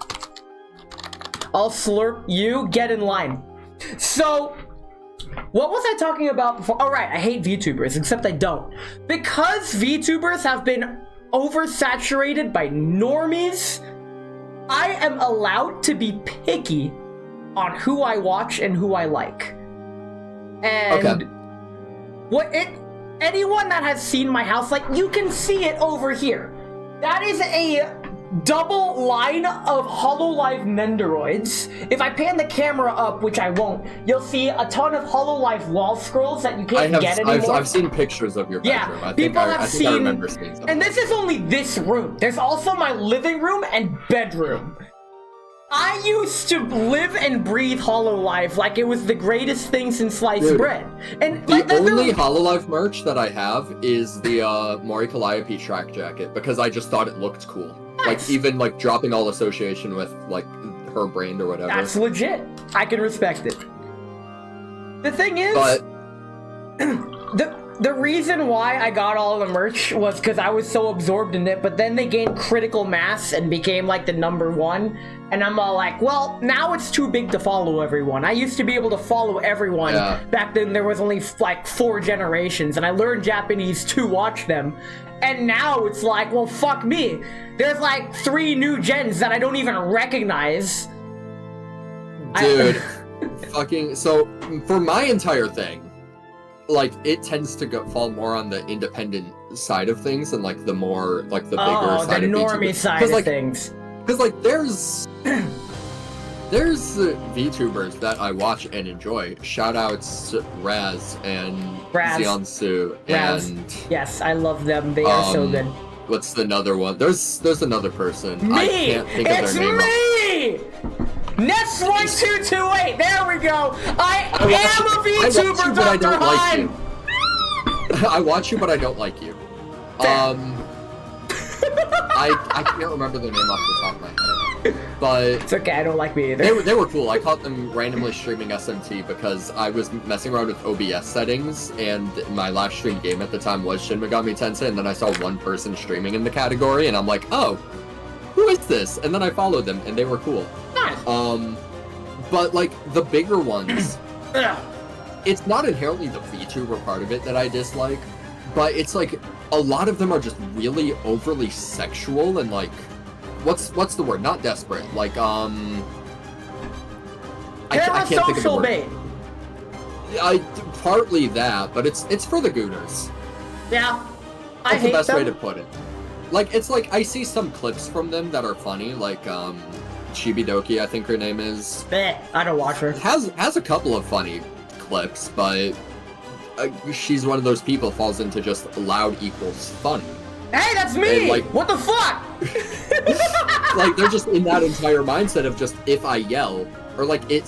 Speaker 1: I'll slurp you. Get in line. So, what was I talking about before? Oh, right. I hate VTubers, except I don't. Because VTubers have been oversaturated by normies, I am allowed to be picky on who I watch and who I like. And anyone that has seen my house, like, you can see it over here. That is a double line of HoloLive Nendoroids. If I pan the camera up, which I won't, you'll see a ton of HoloLive wall scrolls that you can't get anymore.
Speaker 2: I've seen pictures of your bedroom.
Speaker 1: Yeah,
Speaker 2: I think I remember seeing some.
Speaker 1: And this is only this room. There's also my living room and bedroom. I used to live and breathe HoloLive like it was the greatest thing since sliced bread. And
Speaker 2: the only HoloLive merch that I have is the Mori Calliope track jacket because I just thought it looked cool.
Speaker 1: Nice.
Speaker 2: Like even like dropping all association with like her brand or whatever.
Speaker 1: That's legit. I can respect it. The thing is,
Speaker 2: but
Speaker 1: the reason why I got all the merch was because I was so absorbed in it, but then they gained critical mass and became like the #1, and I'm all like, well, now it's too big to follow everyone. I used to be able to follow everyone.
Speaker 2: Yeah.
Speaker 1: Back then there was only like 4 generations, and I learned Japanese to watch them. And now it's like, well, fuck me. There's like 3 new gens that I don't even recognize.
Speaker 2: dude, fucking, so for my entire thing, like it tends to fall more on the independent side of things and like the more like the bigger side
Speaker 1: the
Speaker 2: of
Speaker 1: normie
Speaker 2: VTubers.
Speaker 1: side of
Speaker 2: like,
Speaker 1: things.
Speaker 2: Because like there's VTubers that I watch and enjoy. Shout outs to Raz and Xiansu and
Speaker 1: Yes, I love them. They are so good.
Speaker 2: What's another one? There's another person.
Speaker 1: Me!
Speaker 2: I can't think of their name.
Speaker 1: It's me! Ness1228, there we go! I am a VTuber, Dr. Hein!
Speaker 2: I watch you, but I don't like you. I can't remember their name off the top of my head, but
Speaker 1: it's okay. I don't like me either.
Speaker 2: They were cool. I caught them randomly streaming SMT because I was messing around with OBS settings, and my last stream game at the time was Shin Megami Tensei, and then I saw one person streaming in the category, and I'm like, oh, who is this? And then I followed them, and they were cool.
Speaker 1: Nice.
Speaker 2: But like the bigger ones, it's not inherently the VTuber part of it that I dislike, but it's like a lot of them are just really overly sexual and like, what's the word? Not desperate. Like I can't think of the word.
Speaker 1: Bait.
Speaker 2: Partly that, but it's for the gooners.
Speaker 1: Yeah,
Speaker 2: That's the best way to put it. Like it's like I see some clips from them that are funny, like Chibidoki, I think her name is.
Speaker 1: I don't watch her.
Speaker 2: Has a couple of funny clips, but she's one of those people falls into just loud equals funny.
Speaker 1: Hey, that's me!
Speaker 2: And, like,
Speaker 1: what the fuck?
Speaker 2: Like they're just in that entire mindset of just if I yell, or like it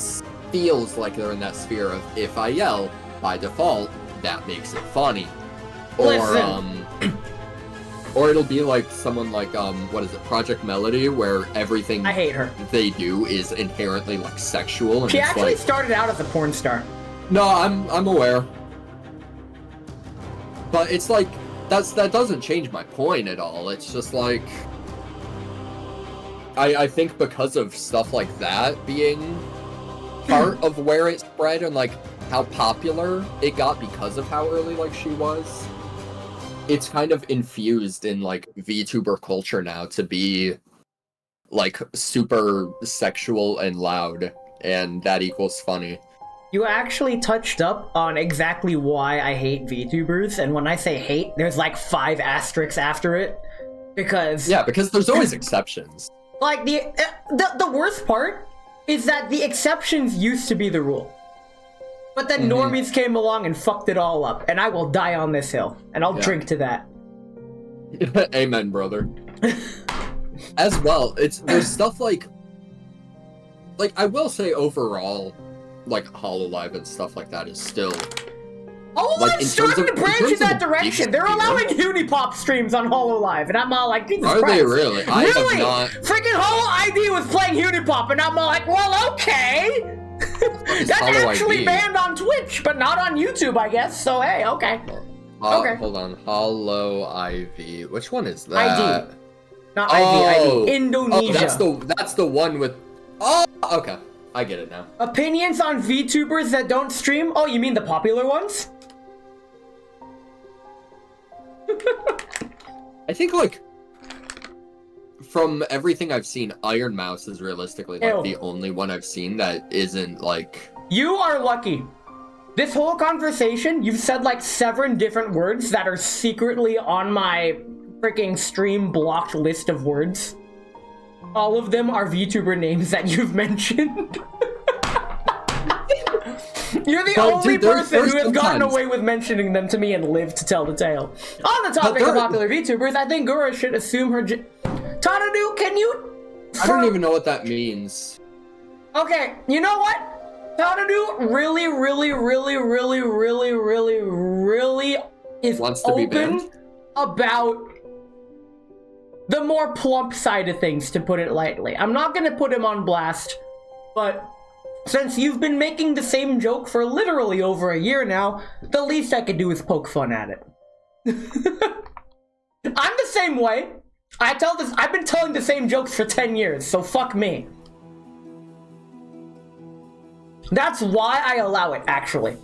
Speaker 2: feels like they're in that sphere of if I yell, by default, that makes it funny.
Speaker 1: Listen.
Speaker 2: Or it'll be like someone like what is it, Project Melody, where everything
Speaker 1: I hate her.
Speaker 2: they do is inherently like sexual. And
Speaker 1: She
Speaker 2: it's
Speaker 1: actually
Speaker 2: like,
Speaker 1: started out as a porn star.
Speaker 2: no, I'm aware, but it's like that doesn't change my point at all. It's just like I think because of stuff like that being part of where it spread and like how popular it got because of how early like she was, it's kind of infused in like VTuber culture now to be like super sexual and loud, and that equals funny.
Speaker 1: You actually touched up on exactly why I hate VTubers, and when I say hate, there's like 5 asterisks after it, because
Speaker 2: because there's always exceptions.
Speaker 1: like the worst part is that the exceptions used to be the rule. But then normies came along and fucked it all up, and I will die on this hill, and I'll drink to that.
Speaker 2: Amen, brother. As well, there's stuff like I will say overall, like HoloLive and stuff like that is still
Speaker 1: HoloLive's starting to branch in that direction. They're
Speaker 2: sphere.
Speaker 1: allowing Unipop streams on HoloLive, and I'm all like, Jesus
Speaker 2: Are
Speaker 1: Christ.
Speaker 2: they really? I
Speaker 1: Really?
Speaker 2: have not.
Speaker 1: Freaking HoloID was playing Unipop, and I'm all like, well, okay. That's
Speaker 2: Holo
Speaker 1: actually
Speaker 2: ID?
Speaker 1: banned on Twitch, but not on YouTube, I guess. So hey, okay. Okay.
Speaker 2: Hold on, Holo IV. Which one is that?
Speaker 1: ID. Not ID. Indonesia.
Speaker 2: Oh, that's the one with. Oh, okay, I get it now.
Speaker 1: Opinions on VTubers that don't stream? Oh, you mean the popular ones?
Speaker 2: I think like from everything I've seen, Iron Mouse is realistically like
Speaker 1: Ew.
Speaker 2: the only one I've seen that isn't like.
Speaker 1: You are lucky. This whole conversation, you've said like 7 different words that are secretly on my freaking stream blocked list of words. All of them are VTuber names that you've mentioned. You're the only person who has gotten away with mentioning them to me and lived to tell the tale. On the topic of popular VTubers, I think Gura should assume her Tadadu, can you...
Speaker 2: I don't even know what that means.
Speaker 1: Okay, you know what? Tadadu really is
Speaker 2: wants to be
Speaker 1: open
Speaker 2: banned?
Speaker 1: about the more plump side of things, to put it lightly. I'm not gonna put him on blast, but since you've been making the same joke for literally over a year now, the least I could do is poke fun at it. I'm the same way. I've been telling the same jokes for 10 years, so fuck me. That's why I allow it, actually.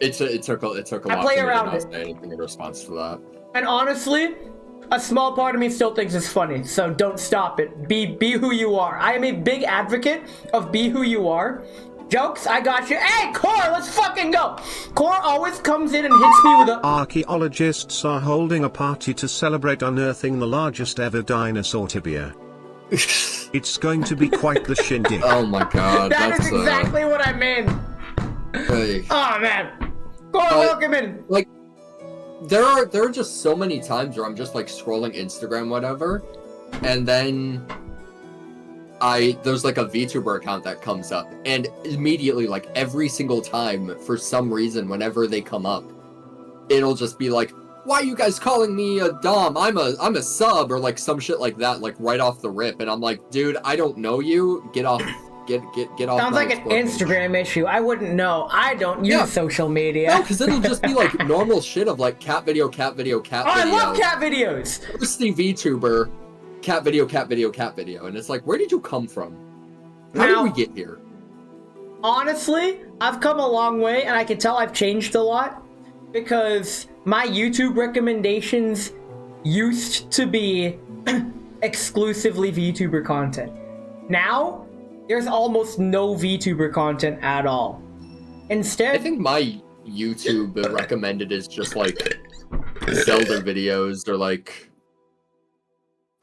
Speaker 2: It took a lot
Speaker 1: I play
Speaker 2: for me
Speaker 1: around
Speaker 2: to not
Speaker 1: it.
Speaker 2: say anything in response to that.
Speaker 1: And honestly, a small part of me still thinks it's funny, so don't stop it. Be who you are. I am a big advocate of be who you are. Jokes, I got you. Hey, Core, let's fucking go. Core always comes in and hits me with a...
Speaker 4: Archaeologists are holding a party to celebrate unearthing the largest ever dinosaur tibia. It's going to be quite the shindig.
Speaker 2: Oh my god,
Speaker 1: That
Speaker 2: that's
Speaker 1: is exactly what I mean.
Speaker 2: Hey.
Speaker 1: Oh, man. Core, welcome in.
Speaker 2: Like, there are just so many times where I'm just like scrolling Instagram, whatever, and then there's like a VTuber account that comes up, and immediately, like every single time, for some reason, whenever they come up, it'll just be like, why are you guys calling me a dom? I'm a sub, or like some shit like that, like right off the rip, and I'm like, dude, I don't know you. Get off. Get off.
Speaker 1: Sounds like an Instagram issue. I wouldn't know. I don't use social media.
Speaker 2: No, because it'll just be like normal shit of like cat video, cat video, cat
Speaker 1: Oh,
Speaker 2: video.
Speaker 1: I love cat videos.
Speaker 2: Thirsty VTuber, cat video, cat video, cat video, and it's like, where did you come from? How
Speaker 1: Now-
Speaker 2: did we get here?
Speaker 1: Honestly, I've come a long way, and I can tell I've changed a lot, because my YouTube recommendations used to be exclusively VTuber content. Now, there's almost no VTuber content at all. Instead,
Speaker 2: I think my YouTube recommended is just like Zelda videos or like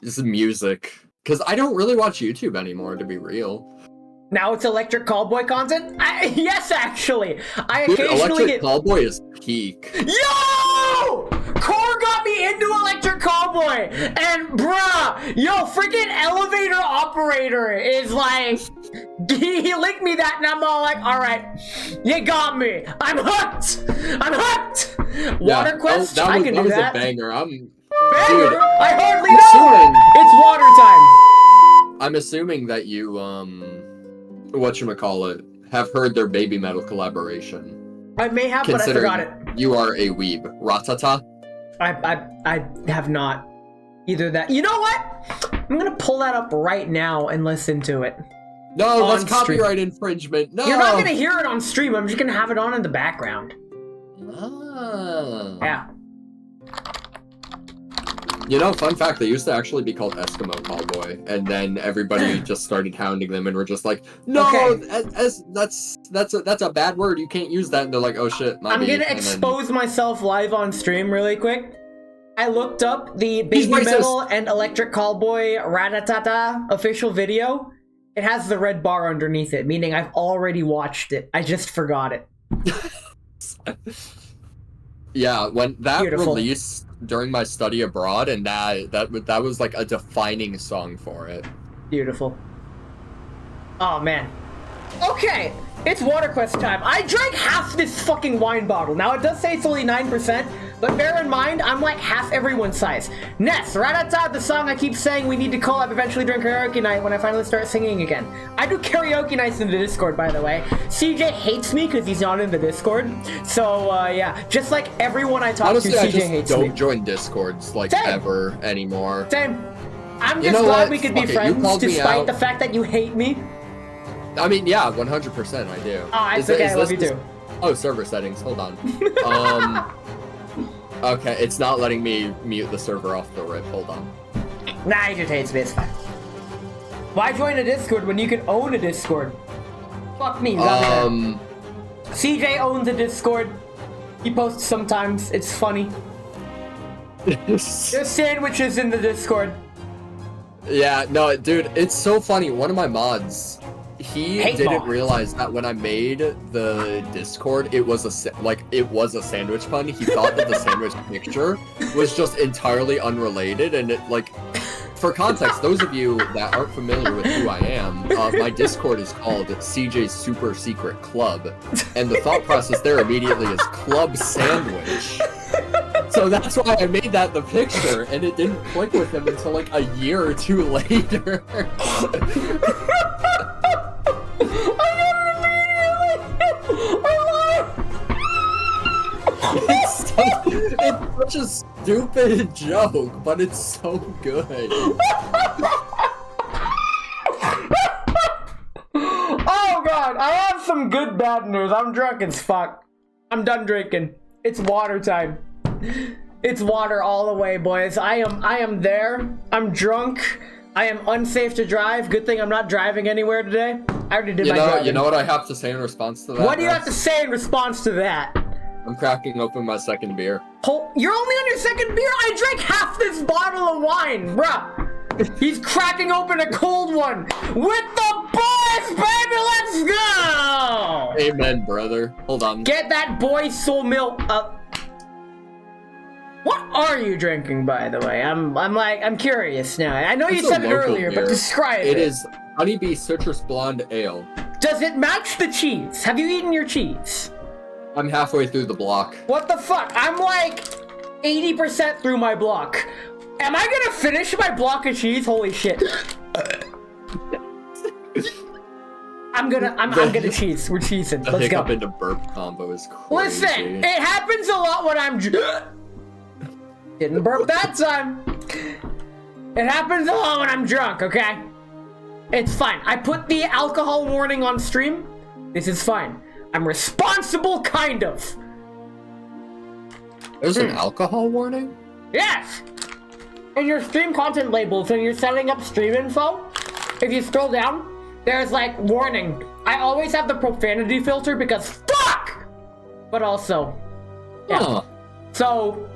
Speaker 2: just music, because I don't really watch YouTube anymore, to be real.
Speaker 1: now it's Electric Callboy content? Yes, actually! I
Speaker 2: Dude,
Speaker 1: occasionally
Speaker 2: Electric
Speaker 1: get...
Speaker 2: Callboy is peak.
Speaker 1: Yo! Core got me into Electric Callboy! And bruh, yo, freaking elevator operator is like... He linked me that and I'm all like, alright, you got me. I'm hooked! I'm hooked! Water Quest, I can do that.
Speaker 2: That was a banger.
Speaker 1: Banger?
Speaker 2: Dude,
Speaker 1: I hardly
Speaker 2: assuming-
Speaker 1: know! It's water time!
Speaker 2: I'm assuming that you, whatchamacallit, have heard their Baby Metal collaboration.
Speaker 1: I may have, but I forgot it.
Speaker 2: You are a weeb. Ratata?
Speaker 1: I have not. Either that. You know what? I'm gonna pull that up right now and listen to it.
Speaker 2: No,
Speaker 1: On
Speaker 2: that's
Speaker 1: stream.
Speaker 2: copyright infringement. No!
Speaker 1: You're not gonna hear it on stream, I'm just gonna have it on in the background.
Speaker 2: Ah.
Speaker 1: Yeah.
Speaker 2: You know, fun fact, they used to actually be called Eskimo Callboy, and then everybody just started hounding them and were just like, no,
Speaker 1: Okay.
Speaker 2: that's a bad word, you can't use that, and they're like, oh shit, my
Speaker 1: I'm
Speaker 2: bad.
Speaker 1: gonna
Speaker 2: And then-
Speaker 1: expose myself live on stream really quick. I looked up the
Speaker 2: He's
Speaker 1: Baby
Speaker 2: racist.
Speaker 1: Metal and Electric Callboy Ratatata official video. It has the red bar underneath it, meaning I've already watched it. I just forgot it.
Speaker 2: Yeah, when that
Speaker 1: Beautiful.
Speaker 2: released during my study abroad, and that was like a defining song for it.
Speaker 1: Beautiful. Oh man. Okay, it's Water Quest time. I drank half this fucking wine bottle. Now it does say it's only 9%, but bear in mind, I'm like half everyone's size. Ness, right outside the song I keep saying we need to collab eventually during karaoke night when I finally start singing again. I do karaoke nights in the Discord, by the way. CJ hates me because he's not in the Discord. So, yeah, just like everyone I talk
Speaker 2: Honestly,
Speaker 1: to,
Speaker 2: I
Speaker 1: CJ
Speaker 2: just
Speaker 1: hates
Speaker 2: don't
Speaker 1: me.
Speaker 2: join Discords, like,
Speaker 1: Same.
Speaker 2: ever anymore.
Speaker 1: Same. I'm
Speaker 2: You
Speaker 1: just
Speaker 2: know
Speaker 1: glad
Speaker 2: what?
Speaker 1: we could be
Speaker 2: Fuck it, you
Speaker 1: friends
Speaker 2: called me
Speaker 1: despite
Speaker 2: out.
Speaker 1: the fact that you hate me.
Speaker 2: I mean, yeah, 100% I do.
Speaker 1: Ah, it's
Speaker 2: Is it-
Speaker 1: okay,
Speaker 2: is
Speaker 1: I love
Speaker 2: this-
Speaker 1: you too.
Speaker 2: Oh, server settings, hold on. Okay, it's not letting me mute the server off the rip, hold on.
Speaker 1: Nah, he just hates me, it's fine. Why join a Discord when you can own a Discord? Fuck me, CJ owns a Discord. He posts sometimes, it's funny. There's sandwiches in the Discord.
Speaker 2: Yeah, no, dude, it's so funny. One of my mods, he
Speaker 1: Hate
Speaker 2: didn't
Speaker 1: mods.
Speaker 2: realize that when I made the Discord, it was a sandwich pun. He thought that the sandwich picture was just entirely unrelated, and it like, for context, those of you that aren't familiar with who I am, my Discord is called CJ's Super Secret Club, and the thought process there immediately is club sandwich. So that's why I made that the picture, and it didn't click with him until like a year or two later. It's such a stupid joke, but it's so good.
Speaker 1: Oh god, I have some good bad news. I'm drunk as fuck. I'm done drinking. It's water time. It's water all the way, boys. I am there. I'm drunk. I am unsafe to drive. Good thing I'm not driving anywhere today. I already did my driving.
Speaker 2: You know what I have to say in response to that?
Speaker 1: What do you have to say in response to that?
Speaker 2: I'm cracking open my second beer.
Speaker 1: You're only on your second beer? I drank half this bottle of wine, bruh. He's cracking open a cold one. With the boys, baby, let's go!
Speaker 2: Amen, brother. Hold on.
Speaker 1: Get that boy soul milk up. What are you drinking, by the way? I'm curious now. I know you
Speaker 2: It's
Speaker 1: said
Speaker 2: a
Speaker 1: it
Speaker 2: local
Speaker 1: earlier, but
Speaker 2: beer.
Speaker 1: describe it.
Speaker 2: It is Honeybee Citrus Blonde Ale.
Speaker 1: Does it match the cheese? Have you eaten your cheese?
Speaker 2: I'm halfway through the block.
Speaker 1: What the fuck? I'm like 80% through my block. Am I gonna finish my block of cheese? Holy shit. I'm gonna cheese. We're cheesing.
Speaker 2: The
Speaker 1: Let's
Speaker 2: hiccup
Speaker 1: go.
Speaker 2: into burp combo is crazy.
Speaker 1: Listen, it happens a lot when I'm didn't burp that time. It happens a lot when I'm drunk, okay? It's fine. I put the alcohol warning on stream. This is fine. I'm responsible, kind of.
Speaker 2: There's an alcohol warning?
Speaker 1: Yes! In your stream content labels, when you're setting up stream info, if you scroll down, there's like, warning. I always have the profanity filter because fuck! But also, yeah.
Speaker 2: Huh.
Speaker 1: So,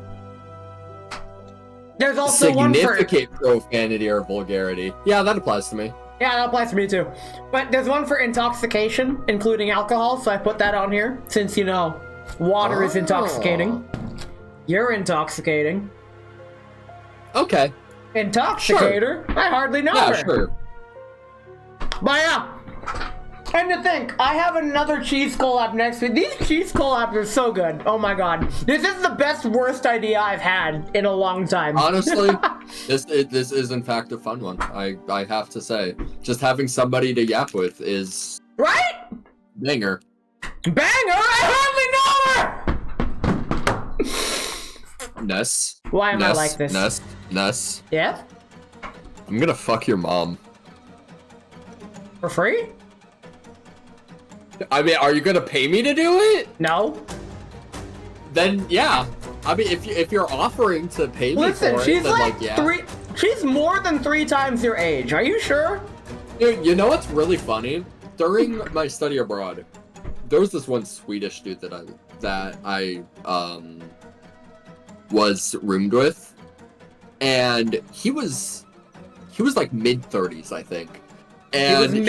Speaker 1: there's also one for...
Speaker 2: Significant profanity or vulgarity. Yeah, that applies to me.
Speaker 1: Yeah, that applies to me too. But there's one for intoxication, including alcohol, so I put that on here, since, you know, water is intoxicating. You're intoxicating.
Speaker 2: Okay.
Speaker 1: Intoxicator? Sure. I hardly know her.
Speaker 2: Yeah, sure.
Speaker 1: But yeah. And to think, I have another cheese collab next week. These cheese collabs are so good. Oh my god. This is the best, worst idea I've had in a long time.
Speaker 2: Honestly, this is in fact a fun one. I have to say. Just having somebody to yap with is...
Speaker 1: Right?
Speaker 2: Banger.
Speaker 1: Banger! I hardly know her!
Speaker 2: Ness.
Speaker 1: Why am I like this?
Speaker 2: Ness.
Speaker 1: Yeah?
Speaker 2: I'm gonna fuck your mom.
Speaker 1: For free?
Speaker 2: I mean, are you gonna pay me to do it?
Speaker 1: No.
Speaker 2: Then yeah. I mean, if you're offering to pay me
Speaker 1: Listen,
Speaker 2: for
Speaker 1: she's
Speaker 2: it, then
Speaker 1: like
Speaker 2: yeah.
Speaker 1: She's more than 3 times your age. Are you sure?
Speaker 2: Dude, you know what's really funny? During my study abroad, there was this one Swedish dude that I was roomed with, and he was like mid-30s, I think. And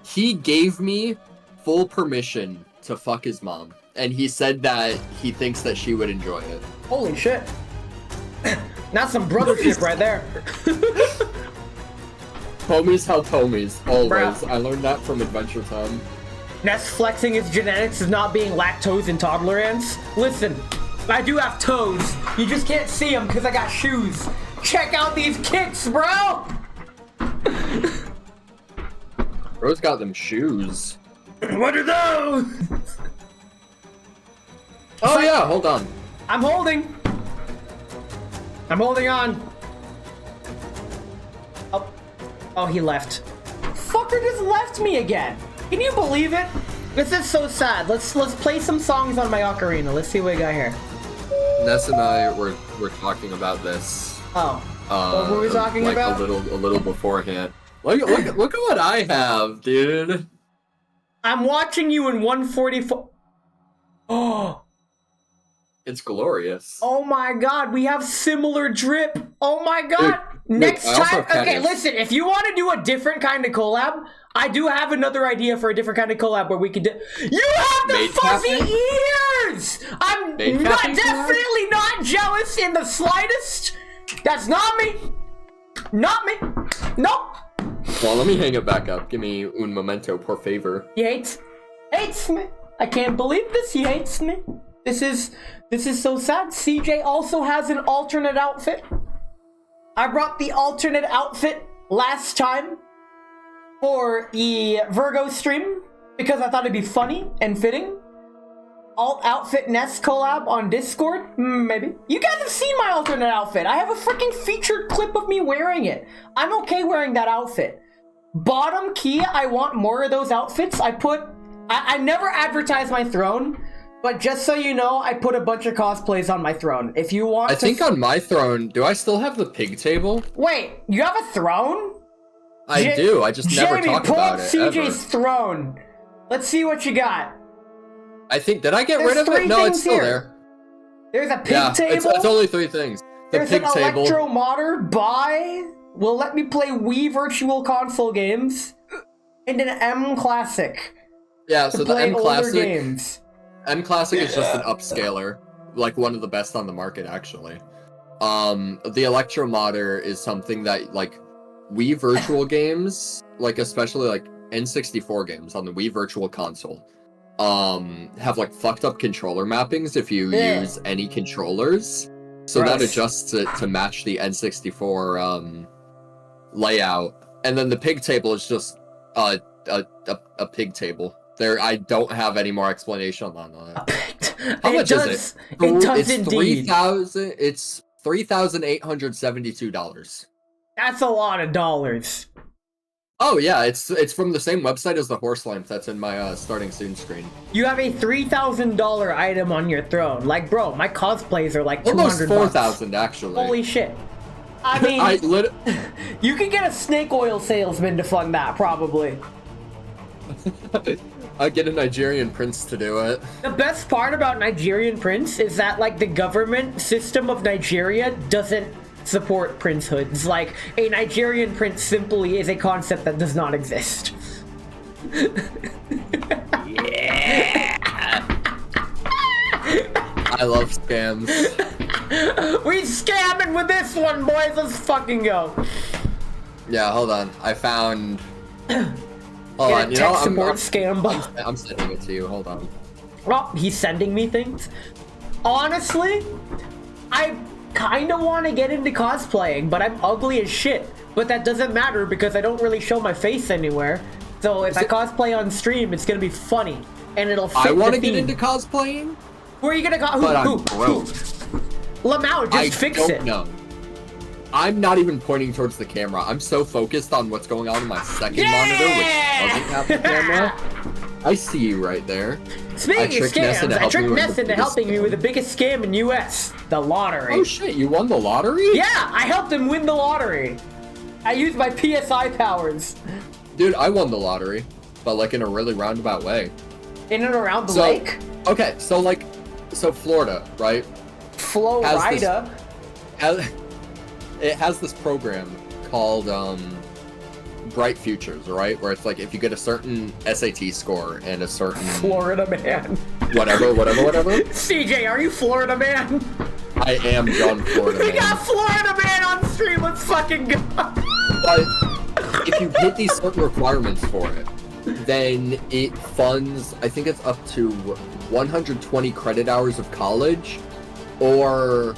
Speaker 2: he gave me full permission to fuck his mom, and he said that he thinks that she would enjoy it.
Speaker 1: Holy shit. That's some brothership right there.
Speaker 2: Homies help homies, always.
Speaker 1: Bruh.
Speaker 2: I learned that from Adventure Time.
Speaker 1: Ness flexing his genetics as not being lactose intolerant. Listen, I do have toes. You just can't see them because I got shoes. Check out these kicks, bro!
Speaker 2: Bro's got them shoes.
Speaker 1: What are those?
Speaker 2: Oh yeah, hold on.
Speaker 1: I'm holding. I'm holding on. Oh, he left. Fucker just left me again. Can you believe it? This is so sad. Let's play some songs on my ocarina. Let's see what we got here.
Speaker 2: Ness and I were talking about this.
Speaker 1: Oh. What were we talking
Speaker 2: like
Speaker 1: about?
Speaker 2: A little beforehand. Look at what I have, dude.
Speaker 1: I'm watching you in 144. Oh.
Speaker 2: It's glorious.
Speaker 1: Oh my god, we have similar drip. Oh my god. Next
Speaker 2: I also
Speaker 1: time,
Speaker 2: have
Speaker 1: okay,
Speaker 2: tennis.
Speaker 1: listen, if you want to do a different kind of collab, I do have another idea for a different kind of collab where we could do. You have the
Speaker 2: Maid
Speaker 1: fuzzy
Speaker 2: cafe?
Speaker 1: ears! I'm
Speaker 2: Maid
Speaker 1: not
Speaker 2: cafe collab?
Speaker 1: definitely not jealous in the slightest. That's not me. Not me. Nope.
Speaker 2: Well, let me hang it back up. Give me un momento, por favor.
Speaker 1: He hates me. I can't believe this. He hates me. This is so sad. CJ also has an alternate outfit. I brought the alternate outfit last time for the Virgo stream because I thought it'd be funny and fitting. Alt outfit Nest collab on Discord? Maybe. You guys have seen my alternate outfit. I have a freaking featured clip of me wearing it. I'm okay wearing that outfit. Bottom key, I want more of those outfits. I never advertise my throne, but just so you know, I put a bunch of cosplays on my throne. If you want
Speaker 2: I think on my throne, do I still have the pig table?
Speaker 1: Wait, you have a throne?
Speaker 2: I do. I just never
Speaker 1: Jamie,
Speaker 2: talk
Speaker 1: pull
Speaker 2: about
Speaker 1: up
Speaker 2: it.
Speaker 1: CJ's
Speaker 2: Ever.
Speaker 1: throne. Let's see what you got.
Speaker 2: I think. Did I get
Speaker 1: There's
Speaker 2: rid of
Speaker 1: three
Speaker 2: it? No, it's
Speaker 1: things
Speaker 2: still
Speaker 1: here.
Speaker 2: there.
Speaker 1: There's a pig
Speaker 2: Yeah,
Speaker 1: table.
Speaker 2: it's only 3 things. The
Speaker 1: There's
Speaker 2: pig
Speaker 1: an
Speaker 2: table.
Speaker 1: electromotor buy. Will let me play Wii Virtual Console games. And an M Classic.
Speaker 2: Yeah,
Speaker 1: To
Speaker 2: so the
Speaker 1: play
Speaker 2: M
Speaker 1: older
Speaker 2: Classic.
Speaker 1: games.
Speaker 2: M Classic is just an upscaler, like one of the best on the market, actually. The Electromotor is something that, like, Wii Virtual games, like especially like N64 games on the Wii Virtual Console, have like fucked up controller mappings if you
Speaker 1: Yeah.
Speaker 2: use any controllers. So that
Speaker 1: Gross.
Speaker 2: adjusts it to match the N64 layout, and then the pig table is just a pig table. There, I don't have any more explanation on that. How much is it?
Speaker 1: It does
Speaker 2: It's
Speaker 1: indeed.
Speaker 2: $3,000. It's $3,872.
Speaker 1: That's a lot of dollars.
Speaker 2: Oh yeah, it's from the same website as the horse lamp that's in my starting soon screen.
Speaker 1: You have a $3,000 item on your throne. Like, bro, my cosplays are like
Speaker 2: Almost
Speaker 1: $200.
Speaker 2: $4,000 actually.
Speaker 1: Holy shit. I mean, you could get a snake oil salesman to fund that, probably.
Speaker 2: I get a Nigerian prince to do it.
Speaker 1: The best part about Nigerian prince is that, like, the government system of Nigeria doesn't support princehoods. Like, a Nigerian prince simply is a concept that does not exist.
Speaker 2: I love scams.
Speaker 1: We scamming with this one, boys. Let's fucking go.
Speaker 2: Yeah, hold on. I found. Hold
Speaker 1: Get
Speaker 2: on.
Speaker 1: a
Speaker 2: You
Speaker 1: tech
Speaker 2: know,
Speaker 1: support scam bot.
Speaker 2: I'm sending it to you. Hold on.
Speaker 1: Oh, he's sending me things. Honestly, I kind of want to get into cosplaying, but I'm ugly as shit. But that doesn't matter because I don't really show my face anywhere. So if I cosplay on stream, it's gonna be funny, and it'll fit
Speaker 2: I want
Speaker 1: the
Speaker 2: to get
Speaker 1: theme.
Speaker 2: into cosplaying,
Speaker 1: Who are you gonna
Speaker 2: but I'm
Speaker 1: who?
Speaker 2: broke.
Speaker 1: Lamau, just
Speaker 2: I
Speaker 1: fix
Speaker 2: don't
Speaker 1: it.
Speaker 2: know. I'm not even pointing towards the camera. I'm so focused on what's going on in my second monitor, which doesn't have the camera. I see you right there.
Speaker 1: Speaking of
Speaker 2: tricked Ness
Speaker 1: scams,
Speaker 2: into
Speaker 1: I
Speaker 2: helping
Speaker 1: tricked
Speaker 2: me with
Speaker 1: Ness
Speaker 2: the
Speaker 1: into
Speaker 2: biggest
Speaker 1: helping me
Speaker 2: scam.
Speaker 1: with the biggest scam in US, the lottery.
Speaker 2: Oh shit, you won the lottery?
Speaker 1: Yeah, I helped him win the lottery. I used my PSI powers.
Speaker 2: Dude, I won the lottery, but like in a really roundabout way.
Speaker 1: In and around the
Speaker 2: So,
Speaker 1: lake.
Speaker 2: okay, so Florida, right?
Speaker 1: Florida.
Speaker 2: It has this program called Bright Futures, right? Where it's like if you get a certain SAT score and a certain
Speaker 1: Florida man.
Speaker 2: whatever.
Speaker 1: CJ, are you Florida man?
Speaker 2: I am John Florida.
Speaker 1: We
Speaker 2: Man.
Speaker 1: got Florida man on stream. Let's fucking go.
Speaker 2: But if you hit these certain requirements for it, then it funds, I think it's up to 120 credit hours of college or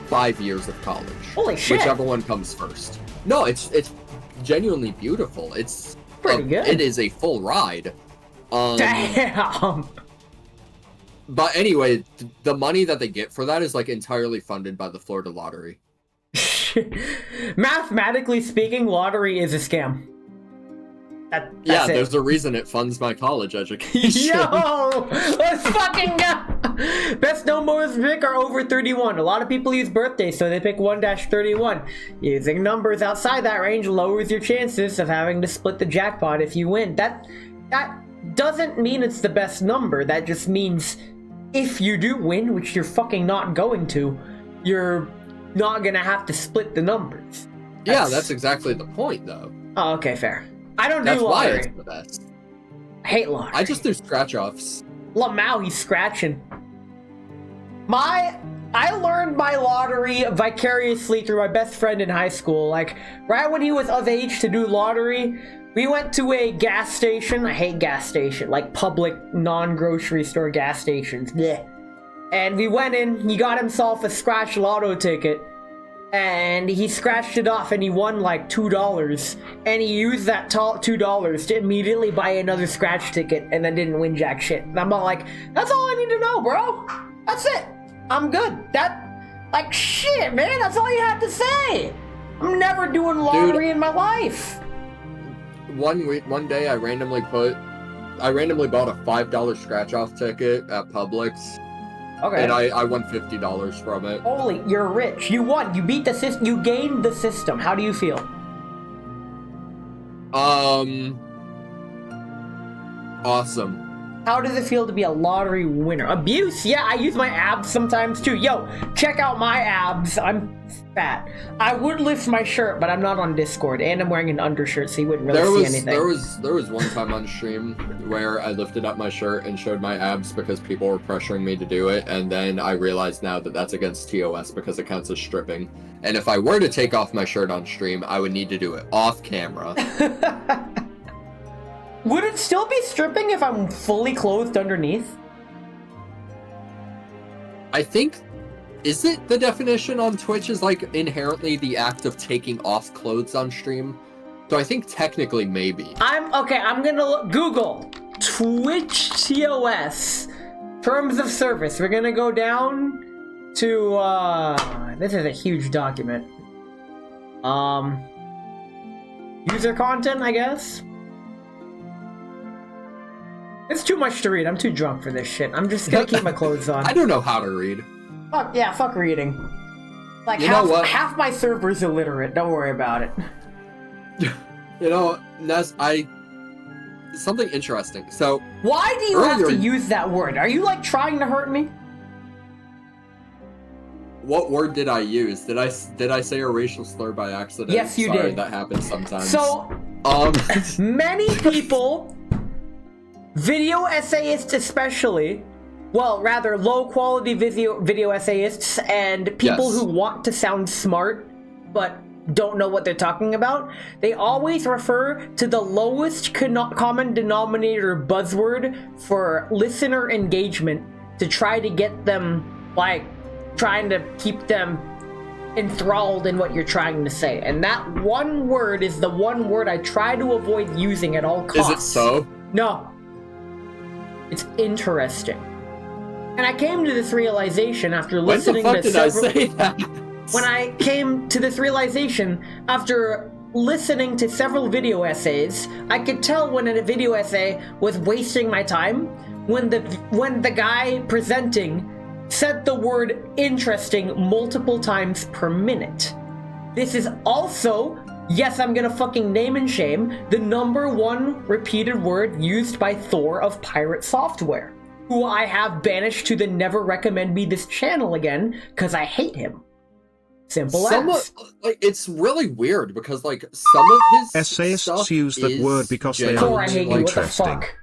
Speaker 2: 5 years of college.
Speaker 1: Holy shit.
Speaker 2: Whichever one comes first. No, it's genuinely beautiful. It's
Speaker 1: Pretty good.
Speaker 2: It is a full ride.
Speaker 1: Damn.
Speaker 2: But anyway, the money that they get for that is like entirely funded by the Florida lottery.
Speaker 1: Mathematically speaking, lottery is a scam. That's
Speaker 2: Yeah,
Speaker 1: it.
Speaker 2: there's a reason it funds my college education.
Speaker 1: Yo! Let's fucking go! Best numbers pick are over 31. A lot of people use birthdays, so they pick 1-31. Using numbers outside that range lowers your chances of having to split the jackpot if you win. That doesn't mean it's the best number. That just means if you do win, which you're fucking not going to, you're not gonna have to split the numbers.
Speaker 2: Yeah, that's exactly the point, though.
Speaker 1: Oh, okay, fair. I don't
Speaker 2: That's
Speaker 1: do
Speaker 2: why
Speaker 1: lottery.
Speaker 2: it's the best.
Speaker 1: I hate lottery.
Speaker 2: I just do scratch-offs.
Speaker 1: Lamau, he's scratching. I learned my lottery vicariously through my best friend in high school. Like, right when he was of age to do lottery, we went to a gas station. I hate gas station, like public non-grocery store gas stations. Blech. And we went in, he got himself a scratch lotto ticket, and he scratched it off and he won like $2. And he used that $2 to immediately buy another scratch ticket and then didn't win jack shit. And I'm all like, that's all I need to know, bro. That's it. I'm good. Like, shit, man, that's all you had to say. I'm never doing lottery in my life.
Speaker 2: One day I randomly bought a $5 scratch-off ticket at Publix.
Speaker 1: Okay.
Speaker 2: And I won $50 from it.
Speaker 1: Holy, you're rich. You won. You beat the system. You gained the system. How do you feel?
Speaker 2: Awesome.
Speaker 1: How does it feel to be a lottery winner? Abuse? Yeah, I use my abs sometimes too. Yo, check out my abs. I'm fat. I would lift my shirt, but I'm not on Discord, and I'm wearing an undershirt, so you wouldn't really see anything.
Speaker 2: There was one time on stream where I lifted up my shirt and showed my abs because people were pressuring me to do it, and then I realized now that that's against TOS because it counts as stripping. And if I were to take off my shirt on stream, I would need to do it off camera.
Speaker 1: Would it still be stripping if I'm fully clothed underneath?
Speaker 2: I think, is it the definition on Twitch is like inherently the act of taking off clothes on stream? So I think technically maybe.
Speaker 1: I'm gonna Google Twitch TOS terms of service. We're gonna go down to this is a huge document. User content, I guess. It's too much to read. I'm too drunk for this shit. I'm just gonna keep my clothes on.
Speaker 2: I don't know how to read.
Speaker 1: Fuck reading. Like, half my server's illiterate. Don't worry about it.
Speaker 2: You know, Ness, something interesting. So,
Speaker 1: why do you have to use that word? Are you, like, trying to hurt me?
Speaker 2: What word did I use? Did I say a racial slur by accident?
Speaker 1: Yes, you
Speaker 2: Sorry,
Speaker 1: did.
Speaker 2: That happens sometimes.
Speaker 1: So, many people, video essayists especially, well, rather low-quality video essayists and people who want to sound smart but don't know what they're talking about, they always refer to the lowest common denominator buzzword for listener engagement to try to get them, like, trying to keep them enthralled in what you're trying to say. And that one word is the one word I try to avoid using at all costs.
Speaker 2: Is it so?
Speaker 1: No. It's interesting. And I came to this realization after listening to several...
Speaker 2: When the fuck did I say that?
Speaker 1: When I came to this realization after listening to several video essays, I could tell when a video essay was wasting my time when the guy presenting said the word interesting multiple times per minute. This is also, yes, I'm gonna fucking name and shame, the #1 repeated word used by Thor of Pirate Software, who I have banished to the never recommend me this channel again, because I hate him. Simple as.
Speaker 2: Like, it's really weird because, like, some of his
Speaker 4: essayists use that word because they
Speaker 1: Thor,
Speaker 4: are
Speaker 1: I hate you. What the fuck?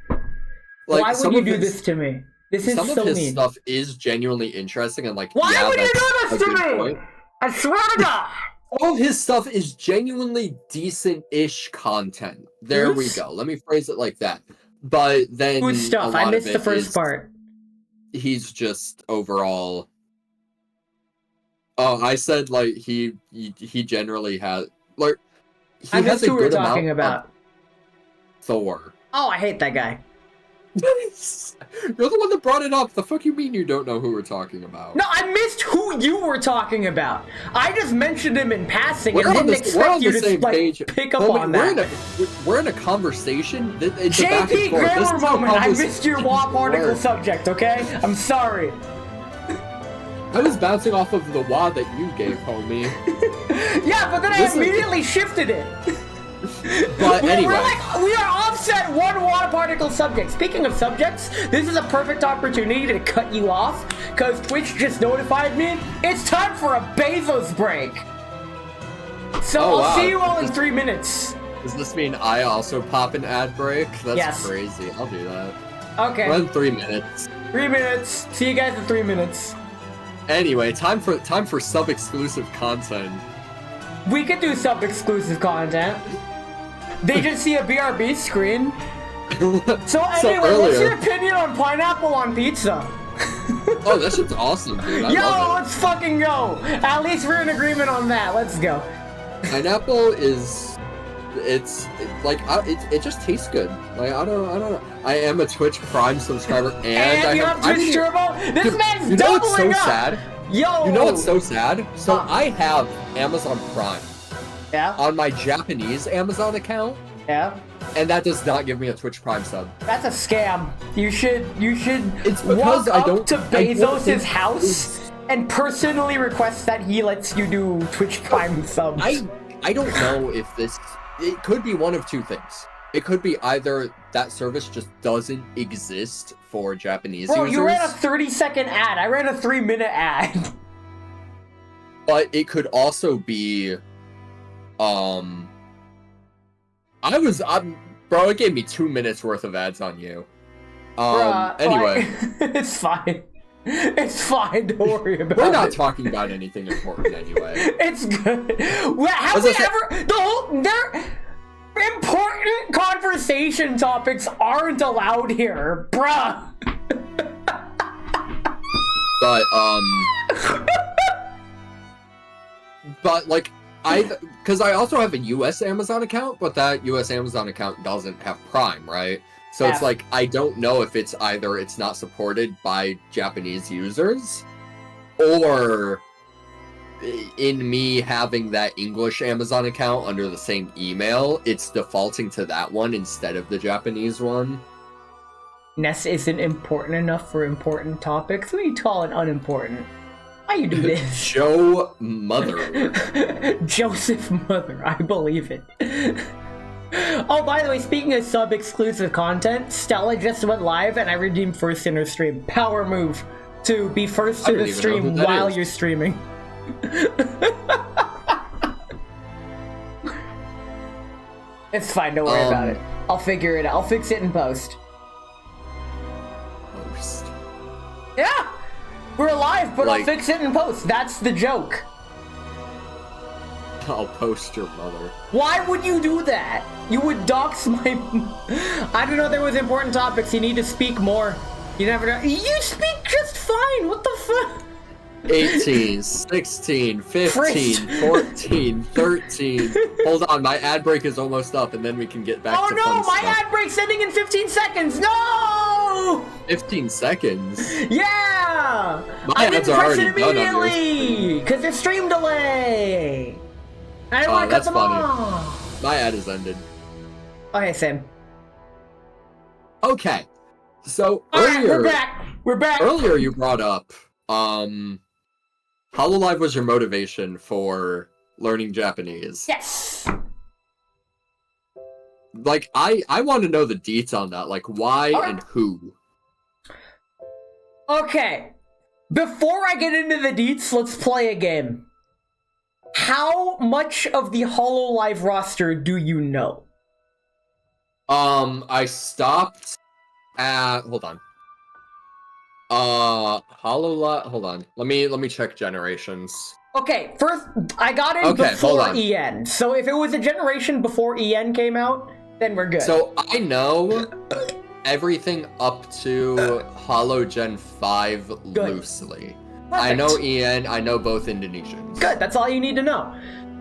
Speaker 2: Like,
Speaker 1: why would you do this to me? This is so mean.
Speaker 2: Some of his stuff is genuinely interesting and, like,
Speaker 1: why would you do this to me?
Speaker 2: Point.
Speaker 1: I swear to God.
Speaker 2: All of his stuff is genuinely decent-ish content. There we go. Let me phrase it like that. But then
Speaker 1: whose stuff? I missed the first part.
Speaker 2: He's just overall. Oh, I said like he generally has like
Speaker 1: I missed who we were talking about.
Speaker 2: Thor.
Speaker 1: Oh, I hate that guy.
Speaker 2: You're the one that brought it up. The fuck you mean you don't know who we're talking about?
Speaker 1: No, I missed who you were talking about. I just mentioned him in passing and didn't expect you to like, pick up on that.
Speaker 2: We're in a conversation. It's
Speaker 1: JP grammar moment. I missed your WAP article subject, okay? I'm sorry.
Speaker 2: I was bouncing off of the WA that you gave, homie.
Speaker 1: Yeah, but then I immediately shifted it.
Speaker 2: But anyway.
Speaker 1: We are offset 1 water particle subject. Speaking of subjects, this is a perfect opportunity to cut you off because Twitch just notified me it's time for a Bezos break. So I'll see you all in 3 minutes.
Speaker 2: Does this mean I also pop an ad break? That's
Speaker 1: Yes.
Speaker 2: crazy. I'll do that.
Speaker 1: Okay.
Speaker 2: Run 3 minutes.
Speaker 1: 3 minutes. See you guys in 3 minutes.
Speaker 2: Anyway, time for sub-exclusive content.
Speaker 1: We could do sub-exclusive content. They just see a BRB screen. So anyway, what's your opinion on pineapple on pizza?
Speaker 2: Oh, that shit's awesome, dude. I
Speaker 1: Yo,
Speaker 2: love it.
Speaker 1: let's fucking go. At least we're in agreement on that. Let's go.
Speaker 2: Pineapple is, it just tastes good. Like I don't know. I am a Twitch Prime subscriber, and I
Speaker 1: you have Twitch Turbo. This
Speaker 2: Dude,
Speaker 1: man's
Speaker 2: you know what's so
Speaker 1: doubling up.
Speaker 2: sad?
Speaker 1: Yo.
Speaker 2: You know what's so sad? So
Speaker 1: Huh.
Speaker 2: I have Amazon Prime
Speaker 1: Yeah.
Speaker 2: on my Japanese Amazon account,
Speaker 1: Yeah.
Speaker 2: and that does not give me a Twitch Prime sub.
Speaker 1: That's a scam. You should
Speaker 2: It's
Speaker 1: walk
Speaker 2: because I
Speaker 1: up
Speaker 2: don't-
Speaker 1: to
Speaker 2: I don't
Speaker 1: Bezos'
Speaker 2: think
Speaker 1: house and personally request that he lets you do Twitch Prime subs.
Speaker 2: I don't know if this. It could be one of two things. It could be either that service just doesn't exist for Japanese
Speaker 1: Bro,
Speaker 2: users.
Speaker 1: you ran a 30-second ad. I ran a 3-minute ad.
Speaker 2: But it could also be, bro, it gave me 2 minutes worth of ads on you.
Speaker 1: Bruh,
Speaker 2: Anyway,
Speaker 1: like, it's fine. It's fine. Don't worry about it.
Speaker 2: we're not talking about anything important anyway.
Speaker 1: It's good. Well, have
Speaker 2: As
Speaker 1: we
Speaker 2: I said-
Speaker 1: ever? They're important conversation topics aren't allowed here, bruh.
Speaker 2: But but like because I also have a U.S. Amazon account, but that U.S. Amazon account doesn't have Prime, right? So it's
Speaker 1: Yeah.
Speaker 2: like I don't know if it's either it's not supported by Japanese users, or in me having that English Amazon account under the same email, it's defaulting to that one instead of the Japanese one.
Speaker 1: Ness isn't important enough for important topics. What do you call it unimportant? How you do this?
Speaker 2: Joe Mother.
Speaker 1: Joseph Mother, I believe it. Oh, by the way, speaking of sub-exclusive content, Stella just went live and I redeemed first in her stream. Power move to be first to
Speaker 2: I don't
Speaker 1: the
Speaker 2: even know who
Speaker 1: stream
Speaker 2: that
Speaker 1: while
Speaker 2: is.
Speaker 1: you're streaming. It's fine, don't worry about it. I'll figure it out. I'll fix it in post.
Speaker 2: Post.
Speaker 1: Yeah! We're live, but I'll
Speaker 2: Like-
Speaker 1: fix it in post. That's the joke.
Speaker 2: I'll post your mother.
Speaker 1: Why would you do that? You would dox my... I don't know, there was important topics. You need to speak more. You never know. You speak just fine. What the fuck?
Speaker 2: 18, 16, 15,
Speaker 1: Christ.
Speaker 2: 14, 13. Hold on, my ad break is almost up, and then we can get back
Speaker 1: Oh
Speaker 2: to
Speaker 1: no,
Speaker 2: fun
Speaker 1: my
Speaker 2: stuff.
Speaker 1: ad break's ending in 15 seconds. No!
Speaker 2: 15 seconds?
Speaker 1: Yeah!
Speaker 2: My
Speaker 1: I
Speaker 2: ads
Speaker 1: didn't
Speaker 2: are
Speaker 1: press
Speaker 2: already
Speaker 1: it
Speaker 2: done on yours.
Speaker 1: immediately because there's stream delay. I didn't
Speaker 2: Oh,
Speaker 1: want to cut
Speaker 2: that's
Speaker 1: them
Speaker 2: funny.
Speaker 1: off.
Speaker 2: My ad is ended.
Speaker 1: Okay, same.
Speaker 2: Okay, so
Speaker 1: Alright,
Speaker 2: earlier,
Speaker 1: we're back. We're back.
Speaker 2: earlier you brought up, HoloLive was your motivation for learning Japanese.
Speaker 1: Yes.
Speaker 2: Like, I want to know the deets on that, like why
Speaker 1: Alright.
Speaker 2: and who.
Speaker 1: Okay. Before I get into the deets, let's play a game. How much of the HoloLive roster do you know?
Speaker 2: I stopped at, hold on. HoloLive, hold on. Let me check generations.
Speaker 1: Okay, first, I got in
Speaker 2: Okay, hold
Speaker 1: before
Speaker 2: on.
Speaker 1: EN. So if it was a generation before EN came out, then we're good.
Speaker 2: So I know everything up to Holo Gen 5 loosely. I know
Speaker 1: Perfect.
Speaker 2: EN, I know both Indonesians.
Speaker 1: Good, that's all you need to know.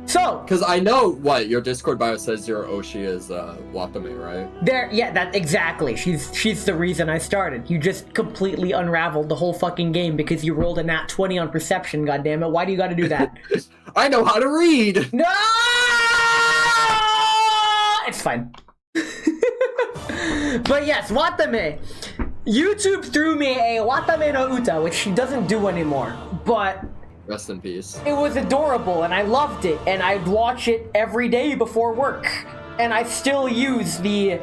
Speaker 1: So,
Speaker 2: Because I know, what, your Discord bio says your Oshi is Watame, right?
Speaker 1: there, yeah, that exactly. She's the reason I started. You just completely unraveled the whole fucking game because you rolled a nat 20 on perception, goddammit. Why do you gotta do that?
Speaker 2: I know how to read!
Speaker 1: No! It's fine. But yes, Watame. YouTube threw me a Watame no Uta, which she doesn't do anymore. But
Speaker 2: Rest in peace.
Speaker 1: it was adorable and I loved it and I'd watch it every day before work. and I still use the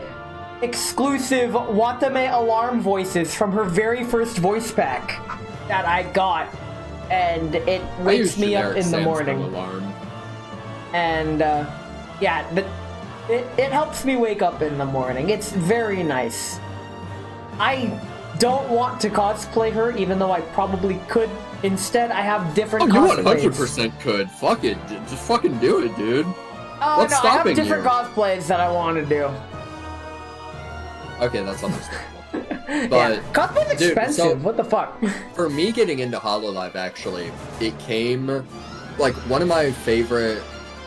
Speaker 1: exclusive Watame alarm voices from her very first voice pack that I got, and it wakes me up in the morning.
Speaker 2: Alarm.
Speaker 1: And it helps me wake up in the morning. It's very nice. I don't want to cosplay her, even though I probably could. Instead, I have different cosplays.
Speaker 2: You 100% could. Fuck it. Just fucking do it, dude.
Speaker 1: Oh,
Speaker 2: What's
Speaker 1: no, I have
Speaker 2: stopping
Speaker 1: different
Speaker 2: you?
Speaker 1: cosplays that I want to do.
Speaker 2: Okay, that's understandable.
Speaker 1: Yeah,
Speaker 2: But
Speaker 1: cosplay's
Speaker 2: dude,
Speaker 1: expensive.
Speaker 2: so-
Speaker 1: What the fuck?
Speaker 2: for me getting into HoloLive, actually, it came... Like, one of my favorite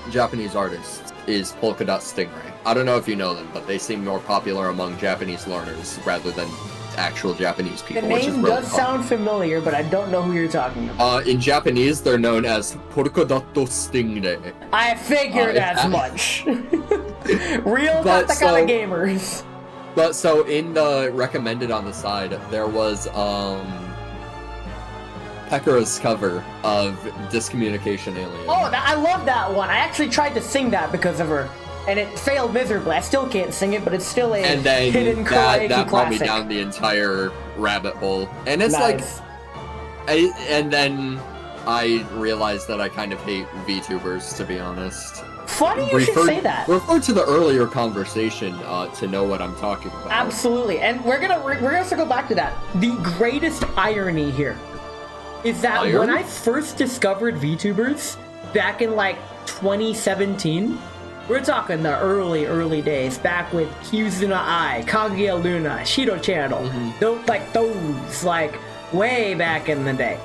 Speaker 2: Japanese artists is Polka Dot Stingray. I don't know if you know them, but they seem more popular among Japanese learners rather than actual Japanese
Speaker 1: The
Speaker 2: people, which is
Speaker 1: name
Speaker 2: really
Speaker 1: does
Speaker 2: common.
Speaker 1: sound familiar, but I don't know who you're talking about.
Speaker 2: In Japanese, they're known as Polka Dot Stingray.
Speaker 1: I figured as much. Real
Speaker 2: But
Speaker 1: katakana
Speaker 2: so-
Speaker 1: gamers.
Speaker 2: But so in the recommended on the side, there was Pekara's cover of Discommunication Alien.
Speaker 1: Oh, I love that one. I actually tried to sing that because of her, and it failed miserably. I still can't sing it, but it's still a
Speaker 2: and then
Speaker 1: hidden
Speaker 2: that
Speaker 1: karaoke
Speaker 2: brought me
Speaker 1: classic.
Speaker 2: down the entire rabbit hole. And it's
Speaker 1: Nice.
Speaker 2: and then I realized that I kind of hate VTubers, to be honest.
Speaker 1: Funny you should say that.
Speaker 2: Refer to the earlier conversation to know what I'm talking about.
Speaker 1: Absolutely, and we're gonna circle back to that. The greatest irony here is that when I first discovered VTubers back in like 2017, we're talking the early days, back with Kizuna Ai, Kaguya Luna, Shiro Channel, those way back in the day.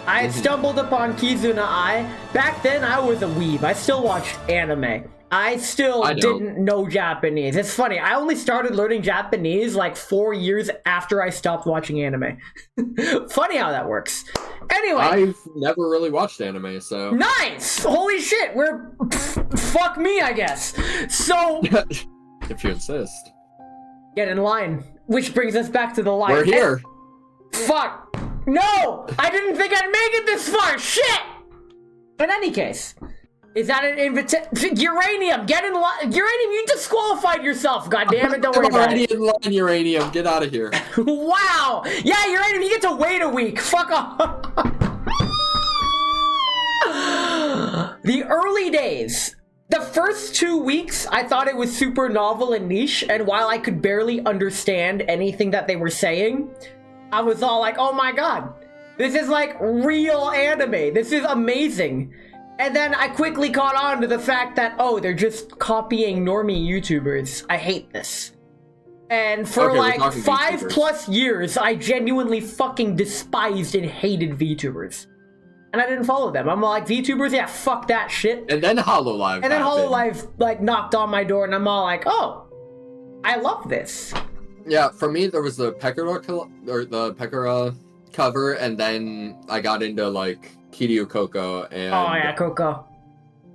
Speaker 1: I stumbled upon Kizuna Ai. Back then, I was a weeb. I still watched anime. I still didn't know Japanese. It's funny, I only started learning Japanese like 4 years after I stopped watching anime. Funny how that works. Anyway.
Speaker 2: I've never really watched anime, so...
Speaker 1: Nice! Holy shit, fuck me, I guess. So...
Speaker 2: if you insist.
Speaker 1: Get in line. Which brings us back to the line.
Speaker 2: We're here!
Speaker 1: Fuck! No! I didn't think I'd make it this far! Shit! In any case, is that an invitation? Uranium, get in line. Uranium, you disqualified yourself. God damn it! Don't worry
Speaker 2: I'm
Speaker 1: about
Speaker 2: already
Speaker 1: it.
Speaker 2: in line, Uranium. Get out of here.
Speaker 1: Wow! Yeah, Uranium, you get to wait a week. Fuck off. The early days. The first 2 weeks, I thought it was super novel and niche, and while I could barely understand anything that they were saying, I was all like, oh my god, this is like real anime. This is amazing. And then I quickly caught on to the fact that, oh, they're just copying normie YouTubers. I hate this. And for
Speaker 2: Okay, we're
Speaker 1: like
Speaker 2: talking
Speaker 1: 5+ years, I genuinely fucking despised and hated VTubers. And I didn't follow them. I'm like, VTubers, yeah, fuck that shit.
Speaker 2: And then HoloLive
Speaker 1: And then
Speaker 2: happened.
Speaker 1: HoloLive like knocked on my door, and I'm all like, oh, I love this.
Speaker 2: Yeah, for me, there was the Pekara cover, and then I got into, like, Kiryu Coco, and...
Speaker 1: Oh yeah, Coco.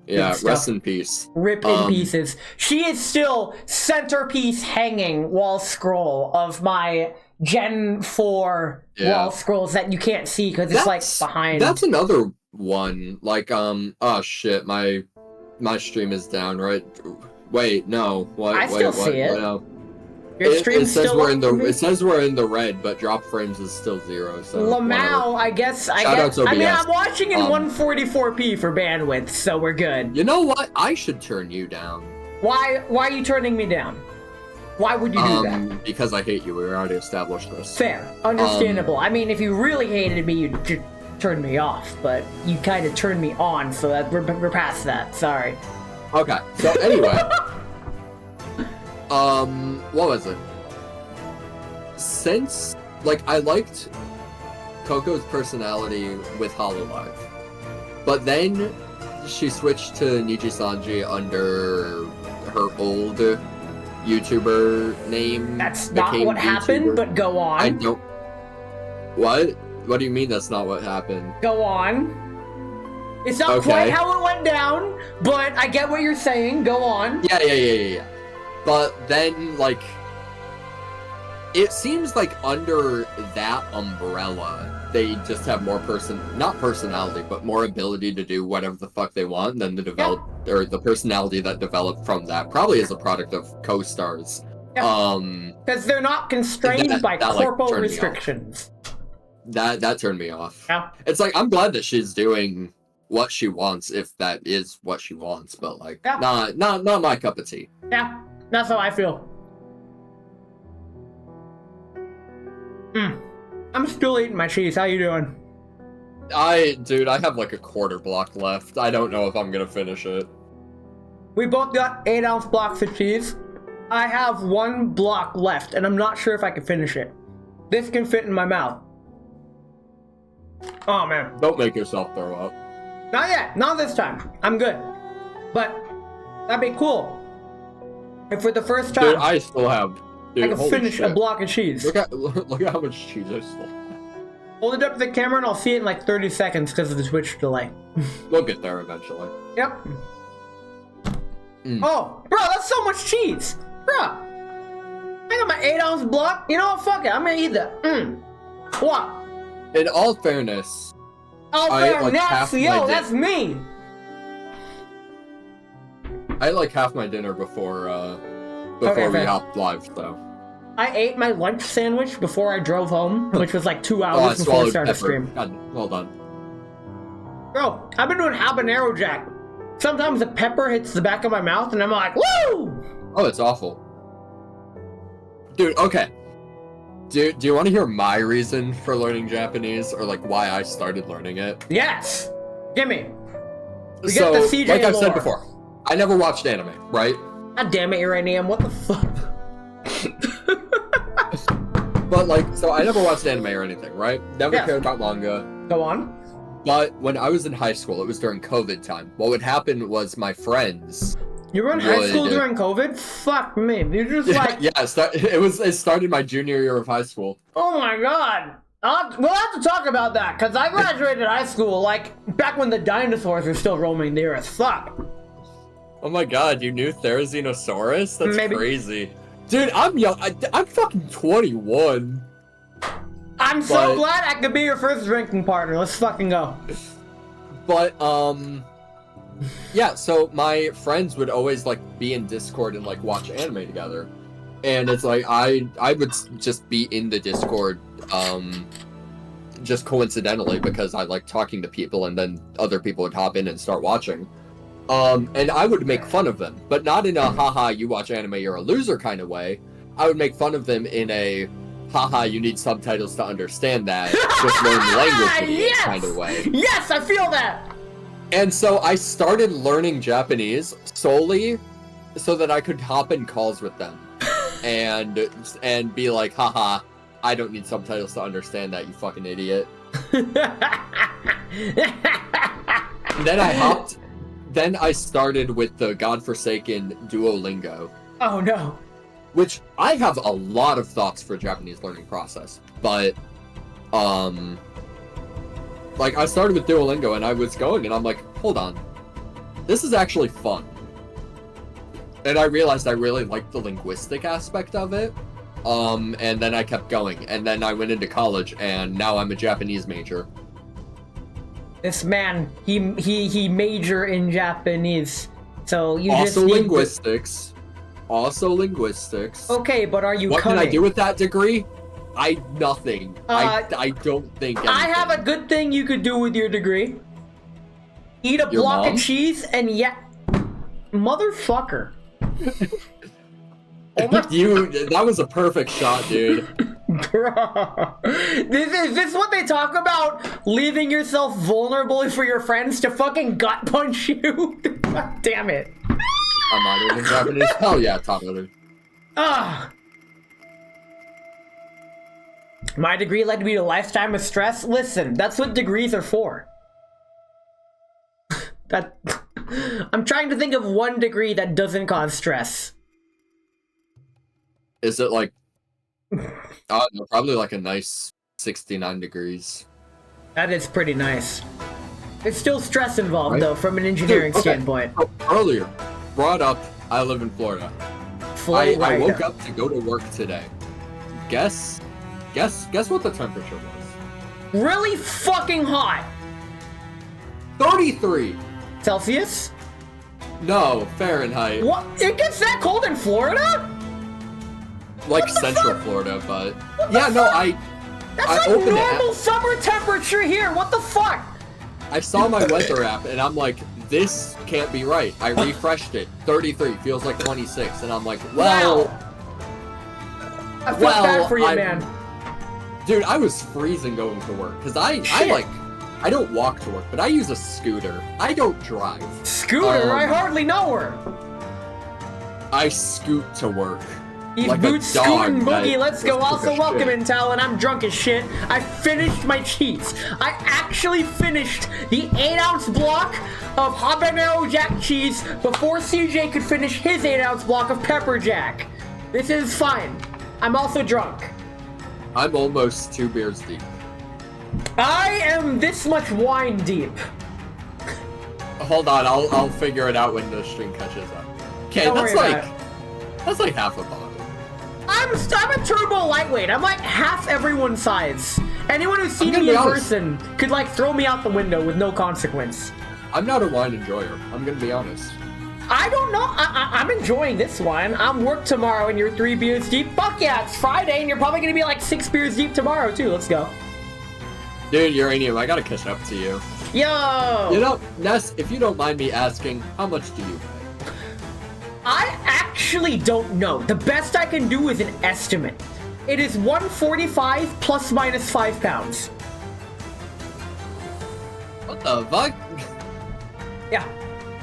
Speaker 2: yeah,
Speaker 1: good stuff.
Speaker 2: rest in peace.
Speaker 1: Rip in pieces. She is still centerpiece hanging wall scroll of my Gen 4 wall scrolls that you can't see because it's like behind.
Speaker 2: That's another one. Like, oh shit, my stream is down, right? Wait, no. What?
Speaker 1: I still see it.
Speaker 2: No.
Speaker 1: Your
Speaker 2: It
Speaker 1: stream's
Speaker 2: says
Speaker 1: still
Speaker 2: we're
Speaker 1: up
Speaker 2: in
Speaker 1: for me?
Speaker 2: it says we're in the red, but drop frames is still 0. So
Speaker 1: Lamau, I guess.
Speaker 2: Shout out to
Speaker 1: I mean,
Speaker 2: OBS.
Speaker 1: I'm watching in 144p for bandwidth, so we're good.
Speaker 2: You know what? I should turn you down.
Speaker 1: Why are you turning me down? Why would you do that?
Speaker 2: Because I hate you. We already established this.
Speaker 1: Fair. Understandable. I mean, if you really hated me, you'd just turn me off, but you kind of turned me on, so that we're past that. Sorry.
Speaker 2: Okay. So anyway, what was it? Since I liked Coco's personality with HoloLive, but then she switched to Nijisanji under her old YouTuber name.
Speaker 1: That's not
Speaker 2: became
Speaker 1: what happened,
Speaker 2: VTuber.
Speaker 1: but go on.
Speaker 2: I don't. What? What do you mean that's not what happened?
Speaker 1: Go on. It's not quite how it went down, but I get what you're saying. Go on.
Speaker 2: Yeah. But then, it seems like under that umbrella, they just have more not personality, but more ability to do whatever the fuck they want than or the personality that developed from that probably is a product of co-stars.
Speaker 1: Because they're not constrained by corporal restrictions.
Speaker 2: That turned me off.
Speaker 1: Yeah.
Speaker 2: It's like, I'm glad that she's doing what she wants, if that is what she wants, but like, not my cup of tea.
Speaker 1: Yeah, that's how I feel. I'm still eating my cheese. How you doing?
Speaker 2: Dude, I have like a quarter block left. I don't know if I'm gonna finish it.
Speaker 1: We both got 8-ounce blocks of cheese. I have 1 block left, and I'm not sure if I can finish it. This can fit in my mouth. Oh, man.
Speaker 2: Don't make yourself throw up.
Speaker 1: Not yet. Not this time. I'm good. But that'd be cool. If for the first time,
Speaker 2: Dude, I still have... Dude,
Speaker 1: I can finish a block of cheese.
Speaker 2: Look at how much cheese I still have.
Speaker 1: Hold it up to the camera and I'll see it in like 30 seconds because of the Twitch delay.
Speaker 2: We'll get there eventually.
Speaker 1: Yep. Oh, bro, that's so much cheese. Bro. I got my 8-ounce block. You know what? Fuck it. I'm gonna eat that. What?
Speaker 2: In all fairness...
Speaker 1: That's me.
Speaker 2: I ate like half my dinner before we hopped live, though.
Speaker 1: I ate my lunch sandwich before I drove home, which was like 2 hours before I started stream.
Speaker 2: God, well done.
Speaker 1: Bro, I've been doing habanero jack. Sometimes the pepper hits the back of my mouth and I'm like, woo!
Speaker 2: Oh, it's awful. Dude, okay. Do you want to hear my reason for learning Japanese, or like why I started learning it?
Speaker 1: Yes! Gimme! We
Speaker 2: So,
Speaker 1: get the CJ
Speaker 2: like I've
Speaker 1: lore.
Speaker 2: said before, I never watched anime, right?
Speaker 1: God damn it, Uranium, what the fuck?
Speaker 2: But like, so I never watched anime or anything, right? Never
Speaker 1: Yeah.
Speaker 2: cared about manga.
Speaker 1: Go on.
Speaker 2: But when I was in high school, it was during COVID time. What would happen was my friends...
Speaker 1: You were in high school during COVID? Fuck me. You're just like...
Speaker 2: Yeah, it started my junior year of high school.
Speaker 1: Oh my god. We'll have to talk about that, because I graduated high school, like, back when the dinosaurs were still roaming the earth. Fuck.
Speaker 2: Oh my god, you knew Therizinosaurus? That's
Speaker 1: Maybe.
Speaker 2: crazy. Dude, I'm young. I'm fucking 21.
Speaker 1: I'm so glad I could be your first drinking partner. Let's fucking go.
Speaker 2: But, yeah, so my friends would always, like, be in Discord and, like, watch anime together. And it's like, I would just be in the Discord, just coincidentally, because I like talking to people, and then other people would hop in and start watching. And I would make fun of them, but not in a haha, you watch anime, you're a loser kind of way. I would make fun of them in a haha, you need subtitles to understand that, just learn the language
Speaker 1: Yes!
Speaker 2: kind of way.
Speaker 1: Yes, I feel that!
Speaker 2: And so I started learning Japanese solely so that I could hop in calls with them and be like, haha, I don't need subtitles to understand that, you fucking idiot. And then I started with the godforsaken Duolingo.
Speaker 1: Oh no.
Speaker 2: Which I have a lot of thoughts for Japanese learning process, but like I started with Duolingo and I was going and I'm like, hold on, this is actually fun. And I realized I really liked the linguistic aspect of it. And then I kept going, and then I went into college, and now I'm a Japanese major.
Speaker 1: This man, he major in Japanese, so you
Speaker 2: also
Speaker 1: just need
Speaker 2: linguistics. Also linguistics.
Speaker 1: Okay, but are you
Speaker 2: What
Speaker 1: cunning?
Speaker 2: can I do with that degree? Nothing. I don't think anything.
Speaker 1: I have a good thing you could do with your degree. Eat a
Speaker 2: Your
Speaker 1: block
Speaker 2: mom?
Speaker 1: of cheese and motherfucker.
Speaker 2: That was a perfect shot, dude.
Speaker 1: Bro, is this what they talk about? Leaving yourself vulnerable for your friends to fucking gut punch you? God damn it.
Speaker 2: I'm not even Japanese. Hell yeah, Tamaru.
Speaker 1: Ah. My degree led me to a lifetime of stress. Listen, that's what degrees are for. I'm trying to think of one degree that doesn't cause stress.
Speaker 2: Is it like, probably like a nice 69 degrees.
Speaker 1: That is pretty nice. There's still stress involved,
Speaker 2: Right?
Speaker 1: though, from an engineering
Speaker 2: Dude, okay.
Speaker 1: standpoint.
Speaker 2: Oh, earlier, brought up, I live in Florida. I woke up to go to work today. guess what the temperature was.
Speaker 1: Really fucking hot.
Speaker 2: 33.
Speaker 1: Celsius?
Speaker 2: No, Fahrenheit.
Speaker 1: What? It gets that cold in Florida?
Speaker 2: Like Central Florida, but yeah, no,
Speaker 1: That's
Speaker 2: I
Speaker 1: like
Speaker 2: opened
Speaker 1: normal
Speaker 2: it.
Speaker 1: summer temperature here. What the fuck?
Speaker 2: I saw my weather app and I'm like, this can't be right. I refreshed it. 33 feels like 26, and I'm like, well,
Speaker 1: I feel bad for you, man.
Speaker 2: Dude, I was freezing going to work because I don't walk to work, but I use a scooter. I don't drive.
Speaker 1: Scooter? I hardly know her.
Speaker 2: I scoot to work.
Speaker 1: He's
Speaker 2: like
Speaker 1: boot
Speaker 2: a dog
Speaker 1: scooting boogie.
Speaker 2: that
Speaker 1: Let's go.
Speaker 2: just took
Speaker 1: Also,
Speaker 2: a
Speaker 1: welcome
Speaker 2: shit.
Speaker 1: in, Talon. I'm drunk as shit. I finished my cheese. I actually finished the 8-ounce block of habanero jack cheese before CJ could finish his 8-ounce block of pepper jack. This is fine. I'm also drunk.
Speaker 2: I'm almost 2 beers deep.
Speaker 1: I am this much wine deep.
Speaker 2: Hold on, I'll figure it out when the stream catches up. Okay,
Speaker 1: Don't
Speaker 2: that's
Speaker 1: worry
Speaker 2: like
Speaker 1: about
Speaker 2: that's like half a bottle.
Speaker 1: I'm a turbo lightweight. I'm like half everyone's size. Anyone who's seen
Speaker 2: gonna
Speaker 1: me
Speaker 2: be
Speaker 1: in
Speaker 2: honest.
Speaker 1: person could like throw me out the window with no consequence.
Speaker 2: I'm not a wine enjoyer. I'm gonna be honest.
Speaker 1: I don't know. I'm enjoying this wine. I'm work tomorrow and you're 3 beers deep. Fuck yeah, it's Friday and you're probably gonna be like 6 beers deep tomorrow too. Let's go.
Speaker 2: Dude, Uranium, I gotta catch up to you.
Speaker 1: Yo!
Speaker 2: You know, Ness, if you don't mind me asking, how much do you pay?
Speaker 1: I actually don't know. The best I can do is an estimate. It is 145 plus minus 5 pounds.
Speaker 2: What the fuck?
Speaker 1: Yeah.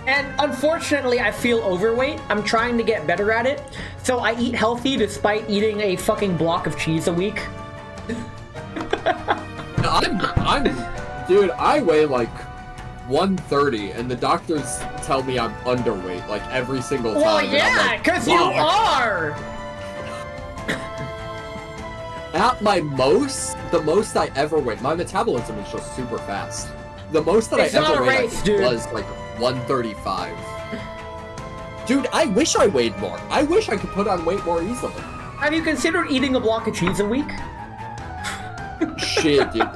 Speaker 1: And unfortunately, I feel overweight. I'm trying to get better at it. So I eat healthy despite eating a fucking block of cheese a week.
Speaker 2: Dude, I weigh like 130, and the doctors tell me I'm underweight like every single time.
Speaker 1: Well,
Speaker 2: and I'm
Speaker 1: yeah,
Speaker 2: like,
Speaker 1: because you
Speaker 2: "Fuck."
Speaker 1: are!
Speaker 2: At my most, the most I ever weighed, my metabolism is just super fast. The most that
Speaker 1: It's
Speaker 2: I
Speaker 1: not
Speaker 2: ever
Speaker 1: a
Speaker 2: weighed
Speaker 1: race, dude.
Speaker 2: was like 135. Dude, I wish I weighed more. I wish I could put on weight more easily.
Speaker 1: Have you considered eating a block of cheese a week?
Speaker 2: Shit, dude.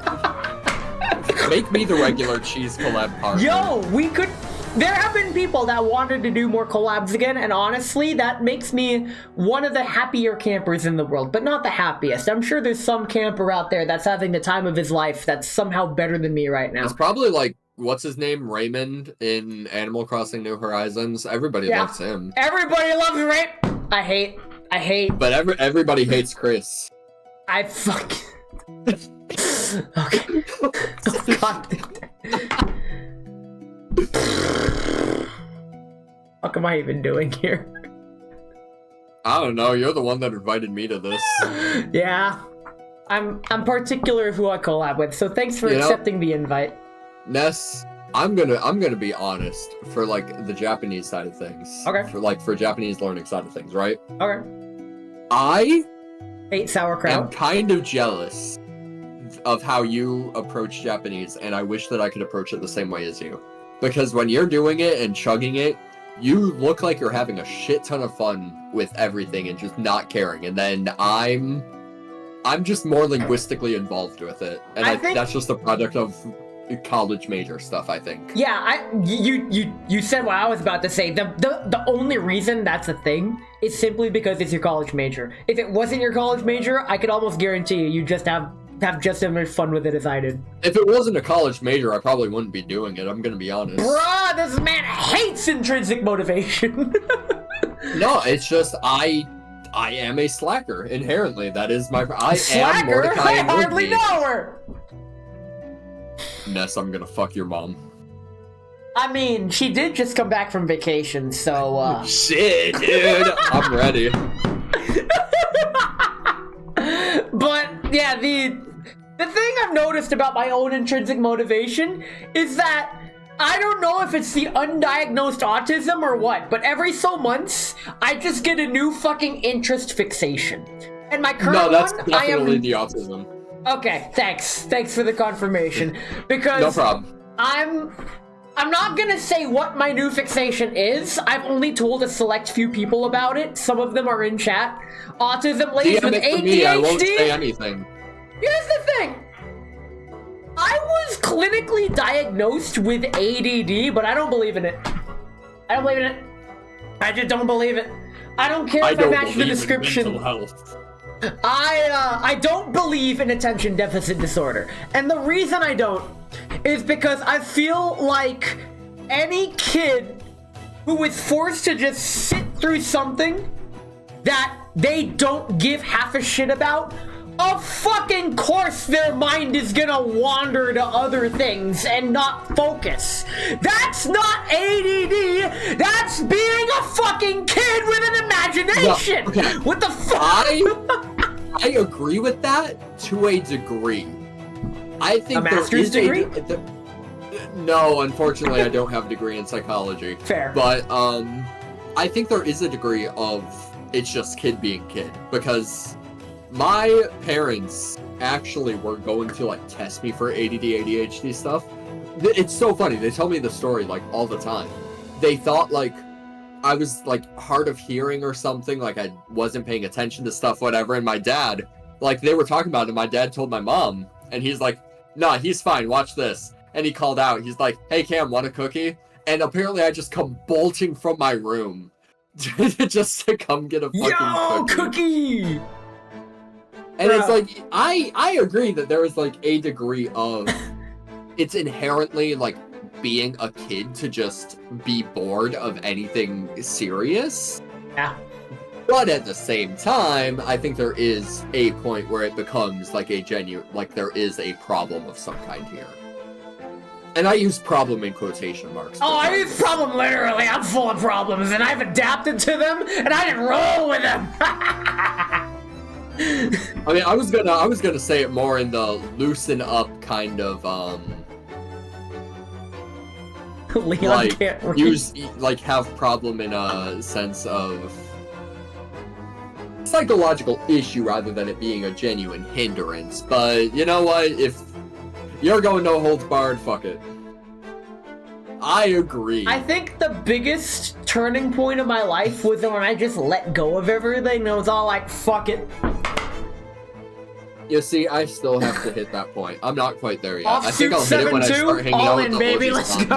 Speaker 2: Make me the regular cheese collab partner.
Speaker 1: Yo, we could... There have been people that wanted to do more collabs again, and honestly, that makes me one of the happier campers in the world, but not the happiest. I'm sure there's some camper out there that's having the time of his life that's somehow better than me right now.
Speaker 2: It's probably like, what's his name? Raymond in Animal Crossing New Horizons. Everybody
Speaker 1: Yeah.
Speaker 2: loves him.
Speaker 1: Everybody loves rape. I hate.
Speaker 2: But everybody hates Chris.
Speaker 1: I fuck. Okay. Oh, God. What am I even doing here?
Speaker 2: I don't know, you're the one that invited me to this.
Speaker 1: Yeah. I'm particular who I collab with, so thanks for
Speaker 2: You know-
Speaker 1: accepting the invite.
Speaker 2: Ness, I'm gonna be honest for like the Japanese side of things.
Speaker 1: Okay.
Speaker 2: For Japanese learning side of things, right?
Speaker 1: Okay.
Speaker 2: I
Speaker 1: Hate
Speaker 2: am
Speaker 1: sauerkraut.
Speaker 2: kind of jealous of how you approach Japanese, and I wish that I could approach it the same way as you. Because when you're doing it and chugging it, you look like you're having a shit ton of fun with everything and just not caring. And then I'm just more linguistically involved with it, and
Speaker 1: I think-
Speaker 2: that's just a product of college major stuff, I think.
Speaker 1: Yeah, you said what I was about to say. The only reason that's a thing is simply because it's your college major. If it wasn't your college major, I could almost guarantee you just have just as much fun with it as I did.
Speaker 2: If it wasn't a college major, I probably wouldn't be doing it. I'm gonna be honest.
Speaker 1: Bruh, this man hates intrinsic motivation.
Speaker 2: No, it's just I am a slacker inherently. That is my. I am
Speaker 1: Slacker?
Speaker 2: Mordecai
Speaker 1: I
Speaker 2: and
Speaker 1: hardly
Speaker 2: Woodby.
Speaker 1: know her.
Speaker 2: Ness, I'm gonna fuck your mom.
Speaker 1: I mean, she did just come back from vacation, so
Speaker 2: Shit, dude. I'm ready.
Speaker 1: But yeah, the thing I've noticed about my own intrinsic motivation is that I don't know if it's the undiagnosed autism or what, but every so months I just get a new fucking interest fixation. And my current
Speaker 2: No, that's
Speaker 1: one, I
Speaker 2: definitely
Speaker 1: am
Speaker 2: the autism.
Speaker 1: okay. Thanks for the confirmation, because
Speaker 2: No problem.
Speaker 1: I'm not gonna say what my new fixation is. I've only told a select few people about it. Some of them are in chat. autism ladies
Speaker 2: DM
Speaker 1: with
Speaker 2: it to me, I won't say
Speaker 1: ADHD.
Speaker 2: anything.
Speaker 1: Here's the thing. I was clinically diagnosed with ADD, but I don't believe in it. I don't believe in it. I just don't believe it. I don't care if I match the description. I don't believe in attention deficit disorder. And the reason I don't is because I feel like any kid who is forced to just sit through something that they don't give half a shit about, of fucking course their mind is gonna wander to other things and not focus. That's not ADD, that's being a fucking kid with an imagination!
Speaker 2: No, okay.
Speaker 1: What the fuck?
Speaker 2: I agree with that to a degree. I think
Speaker 1: A master's degree?
Speaker 2: No, unfortunately I don't have a degree in psychology.
Speaker 1: Fair.
Speaker 2: But I think there is a degree of it's just kid being kid, because my parents actually were going to like test me for ADD, ADHD stuff. It's so funny. They tell me the story like all the time. They thought like I was like hard of hearing or something, like I wasn't paying attention to stuff, whatever. And my dad, like they were talking about it, and my dad told my mom, and he's like, nah, he's fine, watch this. And he called out, he's like, hey Cam, want a cookie? And apparently I just come bolting from my room just to come get a fucking cookie. And it's like, I agree that there is like a degree of, it's inherently like being a kid to just be bored of anything serious.
Speaker 1: Yeah.
Speaker 2: But at the same time, I think there is a point where it becomes like a genuine, like there is a problem of some kind here. And I use problem in quotation marks.
Speaker 1: Oh, I use problem literally. I'm full of problems, and I've adapted to them, and I didn't roll with them.
Speaker 2: I mean, I was gonna say it more in the loosen up kind of
Speaker 1: Leon
Speaker 2: like
Speaker 1: can't read.
Speaker 2: use like have problem in a sense of psychological issue rather than it being a genuine hindrance. But you know what? If you're going no holds barred, fuck it. I agree.
Speaker 1: I think the biggest turning point of my life was when I just let go of everything and I was all like, fuck it.
Speaker 2: You see, I still have to hit that point. I'm not quite there yet. I think
Speaker 1: Offsuit
Speaker 2: I'll hit it when I
Speaker 1: 7-2,
Speaker 2: start hanging
Speaker 1: all
Speaker 2: out with
Speaker 1: in,
Speaker 2: the
Speaker 1: baby,
Speaker 2: OG
Speaker 1: let's
Speaker 2: sons
Speaker 1: go.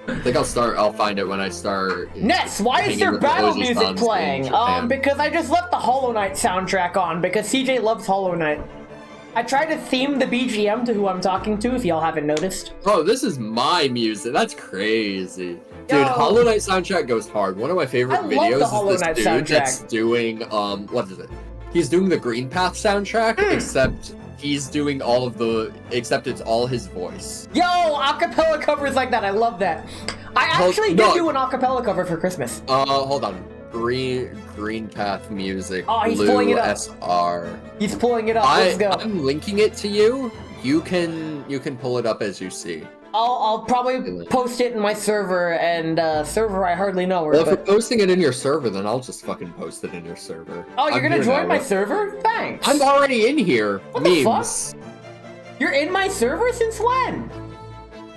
Speaker 2: I think I'll find it when I start.
Speaker 1: Ness, why is
Speaker 2: hanging
Speaker 1: there
Speaker 2: with the
Speaker 1: battle
Speaker 2: OG
Speaker 1: music
Speaker 2: sons in
Speaker 1: playing?
Speaker 2: Japan.
Speaker 1: Because I just left the Hollow Knight soundtrack on because CJ loves Hollow Knight. I tried to theme the BGM to who I'm talking to, if y'all haven't noticed.
Speaker 2: Oh, this is my music. That's crazy. Dude,
Speaker 1: Yo.
Speaker 2: Hollow Knight soundtrack goes hard. One of my favorite
Speaker 1: I love
Speaker 2: videos
Speaker 1: the Hollow
Speaker 2: is
Speaker 1: Knight
Speaker 2: this dude
Speaker 1: soundtrack.
Speaker 2: that's doing, what is it? He's doing the Green Path soundtrack, except he's doing all of the, except it's all his voice.
Speaker 1: Yo, acapella covers like that, I love that. I actually did do an acapella cover for Christmas.
Speaker 2: Hold on. Green Path music.
Speaker 1: Oh, he's
Speaker 2: Blue
Speaker 1: pulling it up.
Speaker 2: SR.
Speaker 1: He's pulling it up, let's go.
Speaker 2: I'm linking it to you. You can pull it up as you see.
Speaker 1: I'll probably post it in my server, and server I hardly know her,
Speaker 2: Well, if you're
Speaker 1: but...
Speaker 2: posting it in your server, then I'll just fucking post it in your server.
Speaker 1: Oh, you're
Speaker 2: I'm
Speaker 1: gonna
Speaker 2: here
Speaker 1: join
Speaker 2: now.
Speaker 1: my server? Thanks.
Speaker 2: I'm already in here.
Speaker 1: What the
Speaker 2: Memes.
Speaker 1: You're in my server since when?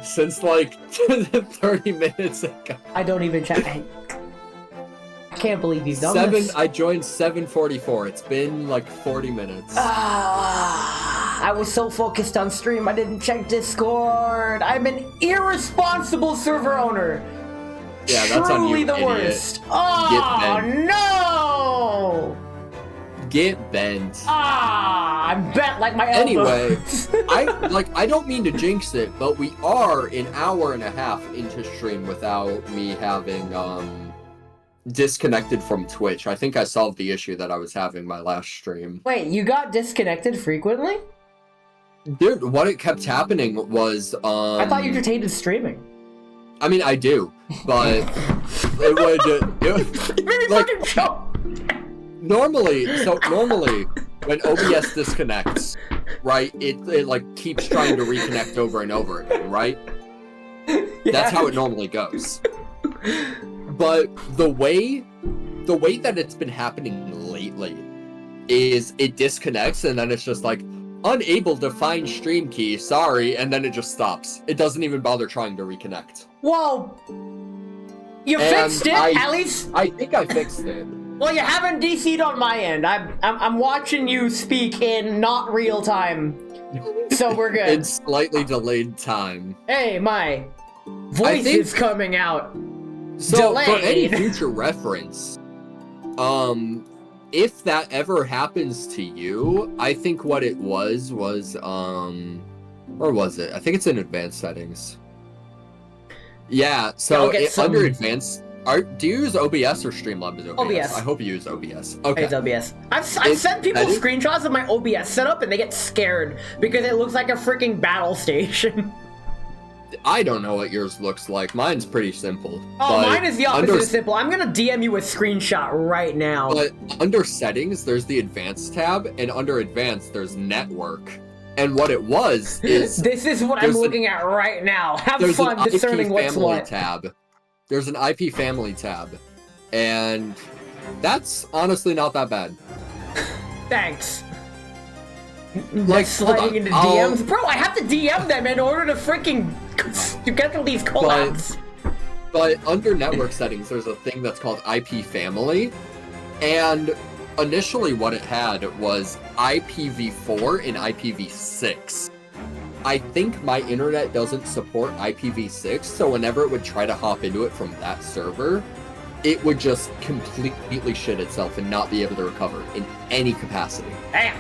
Speaker 2: Since like 30 minutes ago.
Speaker 1: I don't even check. I can't believe you've done this.
Speaker 2: I joined 7:44. It's been like 40 minutes.
Speaker 1: I was so focused on stream, I didn't check Discord. I'm an irresponsible server owner.
Speaker 2: Yeah, that's on
Speaker 1: Truly
Speaker 2: you,
Speaker 1: the
Speaker 2: idiot.
Speaker 1: worst. Oh
Speaker 2: bent.
Speaker 1: no!
Speaker 2: Get bent.
Speaker 1: I'm bent like my
Speaker 2: Anyway,
Speaker 1: elbows.
Speaker 2: I don't mean to jinx it, but we are an hour and a half into stream without me having disconnected from Twitch. I think I solved the issue that I was having my last stream.
Speaker 1: Wait, you got disconnected frequently?
Speaker 2: Dude, what it kept happening was
Speaker 1: I thought you just hated streaming.
Speaker 2: I mean, I do, but it would
Speaker 1: You made me
Speaker 2: like,
Speaker 1: fucking choke.
Speaker 2: normally when OBS disconnects, right, it like keeps trying to reconnect over and over again, right? That's how it normally goes. But the way that it's been happening lately is it disconnects and then it's just like unable to find stream key, sorry, and then it just stops. It doesn't even bother trying to reconnect.
Speaker 1: Whoa! You
Speaker 2: And
Speaker 1: fixed it, at least?
Speaker 2: I think I fixed it.
Speaker 1: Well, you haven't DC'd on my end. I'm watching you speak in not real time, so we're good.
Speaker 2: In slightly delayed time.
Speaker 1: Hey, my voice
Speaker 2: think-
Speaker 1: is coming out.
Speaker 2: So, for any
Speaker 1: Delayed.
Speaker 2: future reference, if that ever happens to you, I think what it was, where was it? I think it's in advanced settings. Yeah, so
Speaker 1: I'll get some-
Speaker 2: under advanced, do you use OBS or Streamlabs OBS?
Speaker 1: OBS.
Speaker 2: I hope you use OBS. Okay.
Speaker 1: It's OBS. I've sent people
Speaker 2: edit?
Speaker 1: screenshots of my OBS setup and they get scared because it looks like a freaking battle station.
Speaker 2: I don't know what yours looks like. Mine's pretty simple.
Speaker 1: Oh,
Speaker 2: but
Speaker 1: mine is the opposite
Speaker 2: under-
Speaker 1: of simple. I'm gonna DM you a screenshot right now.
Speaker 2: But under settings, there's the advanced tab, and under advanced, there's network. And what it was is
Speaker 1: This is what I'm
Speaker 2: there's
Speaker 1: looking at right now. Have
Speaker 2: there's
Speaker 1: fun
Speaker 2: an
Speaker 1: discerning
Speaker 2: IP
Speaker 1: what's
Speaker 2: family
Speaker 1: what.
Speaker 2: tab. There's an IP family tab, and that's honestly not that bad.
Speaker 1: Thanks.
Speaker 2: Like,
Speaker 1: Sliding
Speaker 2: hold on,
Speaker 1: into
Speaker 2: I'll-
Speaker 1: DMs, bro. I have to DM them in order to freaking to get to these collabs.
Speaker 2: But under network settings, there's a thing that's called IP family, and initially what it had was IPv4 and IPv6. I think my internet doesn't support IPv6, so whenever it would try to hop into it from that server, it would just completely shit itself and not be able to recover in any capacity.
Speaker 1: Damn.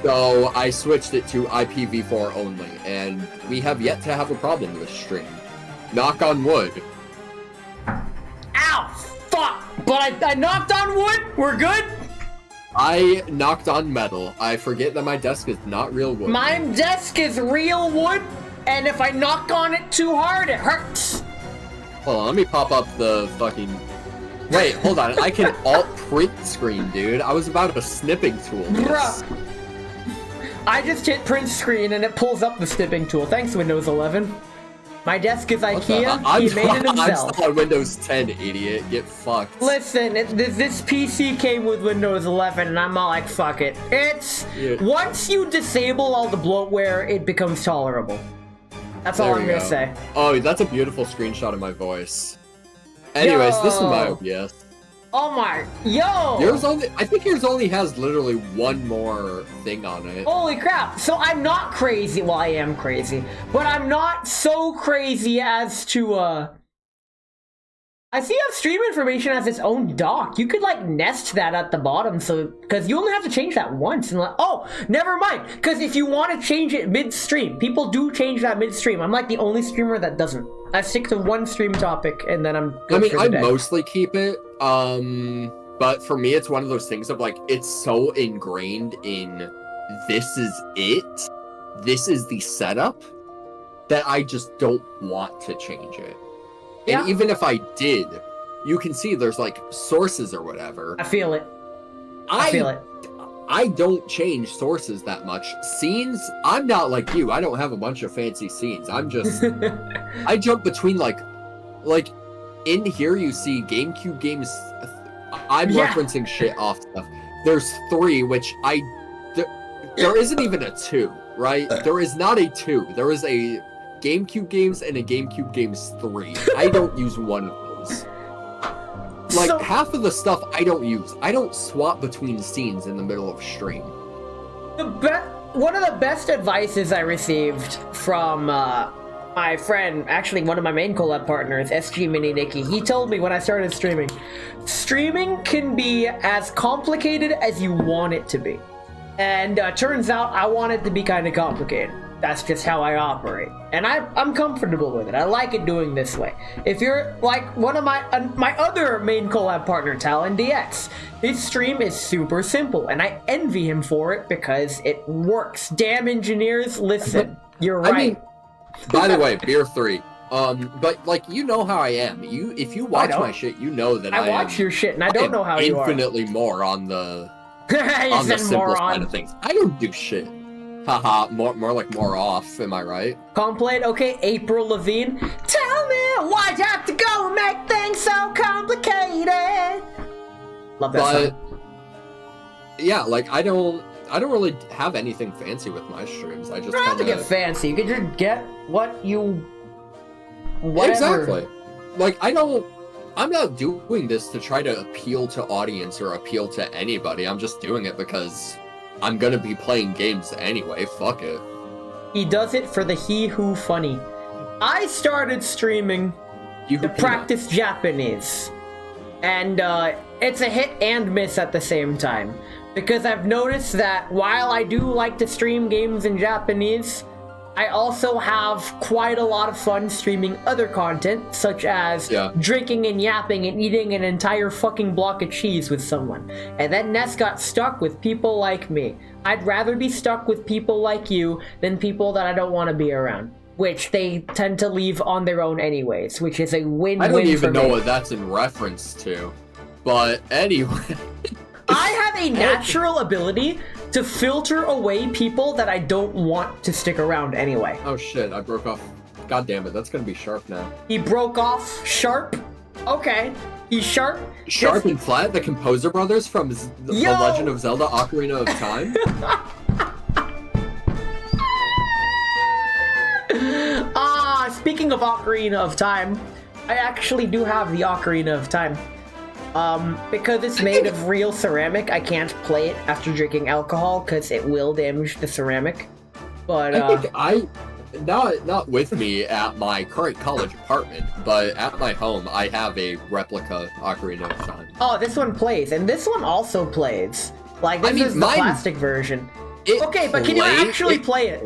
Speaker 2: So I switched it to IPv4 only, and we have yet to have a problem with this stream. Knock on wood.
Speaker 1: Ow! Fuck! But I knocked on wood. We're good.
Speaker 2: I knocked on metal. I forget that my desk is not real wood.
Speaker 1: My desk is real wood, and if I knock on it too hard, it hurts.
Speaker 2: Hold on, let me pop up the fucking... Wait, hold on. I can alt print screen, dude. I was about a snipping tool.
Speaker 1: Bruh. I just hit print screen and it pulls up the snipping tool. Thanks, Windows 11. My desk is IKEA. He made it
Speaker 2: I'm
Speaker 1: himself.
Speaker 2: still on Windows 10, idiot. Get fucked.
Speaker 1: Listen, this PC came with Windows 11, and I'm all like, fuck it. It's
Speaker 2: Yeah.
Speaker 1: once you disable all the bloatware, it becomes tolerable. That's all
Speaker 2: There
Speaker 1: I'm
Speaker 2: we
Speaker 1: gonna
Speaker 2: go.
Speaker 1: say.
Speaker 2: Oh, that's a beautiful screenshot of my voice. Anyways, this is my
Speaker 1: Yo.
Speaker 2: OBS.
Speaker 1: Oh my, yo!
Speaker 2: I think yours only has literally one more thing on it.
Speaker 1: Holy crap! So I'm not crazy. Well, I am crazy, but I'm not so crazy as to I see how stream information has its own dock. You could like nest that at the bottom, so because you only have to change that once. And like, oh, never mind. Because if you want to change it midstream, people do change that midstream. I'm like the only streamer that doesn't. I stick to one stream topic, and then I'm good
Speaker 2: I mean,
Speaker 1: for the
Speaker 2: I
Speaker 1: day.
Speaker 2: mostly keep it, but for me, it's one of those things of like, it's so ingrained in this is it, this is the setup, that I just don't want to change it.
Speaker 1: Yeah.
Speaker 2: And even if I did, you can see there's like sources or whatever.
Speaker 1: I feel it. I feel it.
Speaker 2: I don't change sources that much. Scenes, I'm not like you. I don't have a bunch of fancy scenes. I'm just, I jump between like in here you see GameCube games. I'm
Speaker 1: Yeah.
Speaker 2: referencing shit off stuff. There's 3, which there isn't even a 2, right? There is not a 2. There is a GameCube games and a GameCube games 3. I don't use one of those. Like,
Speaker 1: So-
Speaker 2: half of the stuff I don't use. I don't swap between scenes in the middle of stream.
Speaker 1: One of the best advices I received from my friend, actually one of my main collab partners, SG Mini Nikki, he told me when I started streaming can be as complicated as you want it to be. And turns out I want it to be kind of complicated. That's just how I operate. And I'm comfortable with it. I like it doing this way. If you're like one of my other main collab partner, Talon DX, his stream is super simple, and I envy him for it because it works. Damn engineers, listen, you're right.
Speaker 2: I mean, by the way, Beer 3. But like, you know how I am. If you watch
Speaker 1: know.
Speaker 2: my shit, you know that
Speaker 1: I watch your shit, and I don't know how you are.
Speaker 2: Infinitely more on the
Speaker 1: You
Speaker 2: on the
Speaker 1: said
Speaker 2: simple side
Speaker 1: moron.
Speaker 2: of things. I don't do shit. Haha, more like more off, am I right?
Speaker 1: Complete, okay, April Levine. Tell me why'd you have to go and make things so complicated? Love that
Speaker 2: But
Speaker 1: song.
Speaker 2: yeah, like I don't really have anything fancy with my streams. I just
Speaker 1: You don't have to
Speaker 2: kinda...
Speaker 1: get fancy. You can just get what you... Whatever.
Speaker 2: Exactly. Like I don't I'm not doing this to try to appeal to audience or appeal to anybody. I'm just doing it because I'm gonna be playing games anyway. Fuck it.
Speaker 1: He does it for the he who funny. I started streaming to practice Japanese. And it's a hit and miss at the same time. Because I've noticed that while I do like to stream games in Japanese, I also have quite a lot of fun streaming other content, such as drinking and yapping and eating an entire fucking block of cheese with someone. And then Ness got stuck with people like me. I'd rather be stuck with people like you than people that I don't want to be around. Which they tend to leave on their own anyways, which is a win-win for me.
Speaker 2: I don't even know what that's in reference to. But anyway...
Speaker 1: I have a natural ability to filter away people that I don't want to stick around anyway.
Speaker 2: Oh shit, I broke off. God damn it, that's gonna be Sharp now.
Speaker 1: He broke off Sharp? Okay. He's Sharp?
Speaker 2: Sharp and Flat, the Composer Brothers from The Legend of Zelda Ocarina of Time?
Speaker 1: Speaking of Ocarina of Time, I actually do have the Ocarina of Time. Because it's made of real ceramic, I can't play it after drinking alcohol because it will damage the ceramic. But
Speaker 2: I think not with me at my current college apartment, but at my home I have a replica Ocarina of Time.
Speaker 1: Oh, this one plays, and this one also plays. Like this is the plastic version. Okay, but can you actually play it?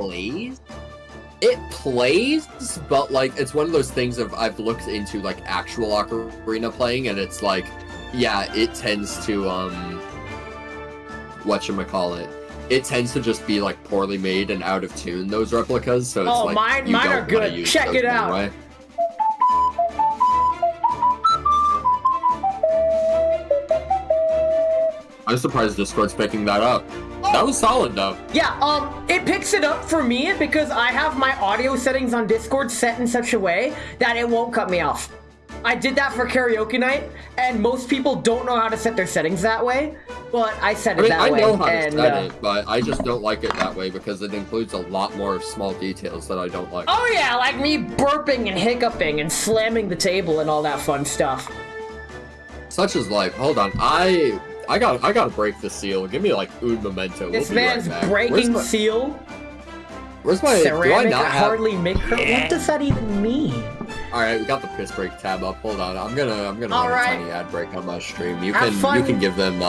Speaker 2: It plays, but like it's one of those things of I've looked into like actual Ocarina playing, and it's like, yeah, it tends to whatchamacallit. It tends to just be like poorly made and out of tune, those replicas, so it's like
Speaker 1: mine are good. Check it out.
Speaker 2: Anyway. I'm surprised Discord's picking that up. That was solid though.
Speaker 1: Yeah, it picks it up for me because I have my audio settings on Discord set in such a way that it won't cut me off. I did that for karaoke night, and most people don't know how to set their settings that way, but I set it that way.
Speaker 2: I know how to set it, but I just don't like it that way because it includes a lot more small details that I don't like.
Speaker 1: Oh yeah, like me burping and hiccuping and slamming the table and all that fun stuff.
Speaker 2: Such is life. Hold on, I gotta break the seal. Give me like un momento.
Speaker 1: This man's breaking seal.
Speaker 2: Where's my
Speaker 1: ceramic? I hardly make her. What does that even mean?
Speaker 2: All right, we got the piss break tab up. Hold on, I'm gonna run a tiny ad break on my stream. You can give them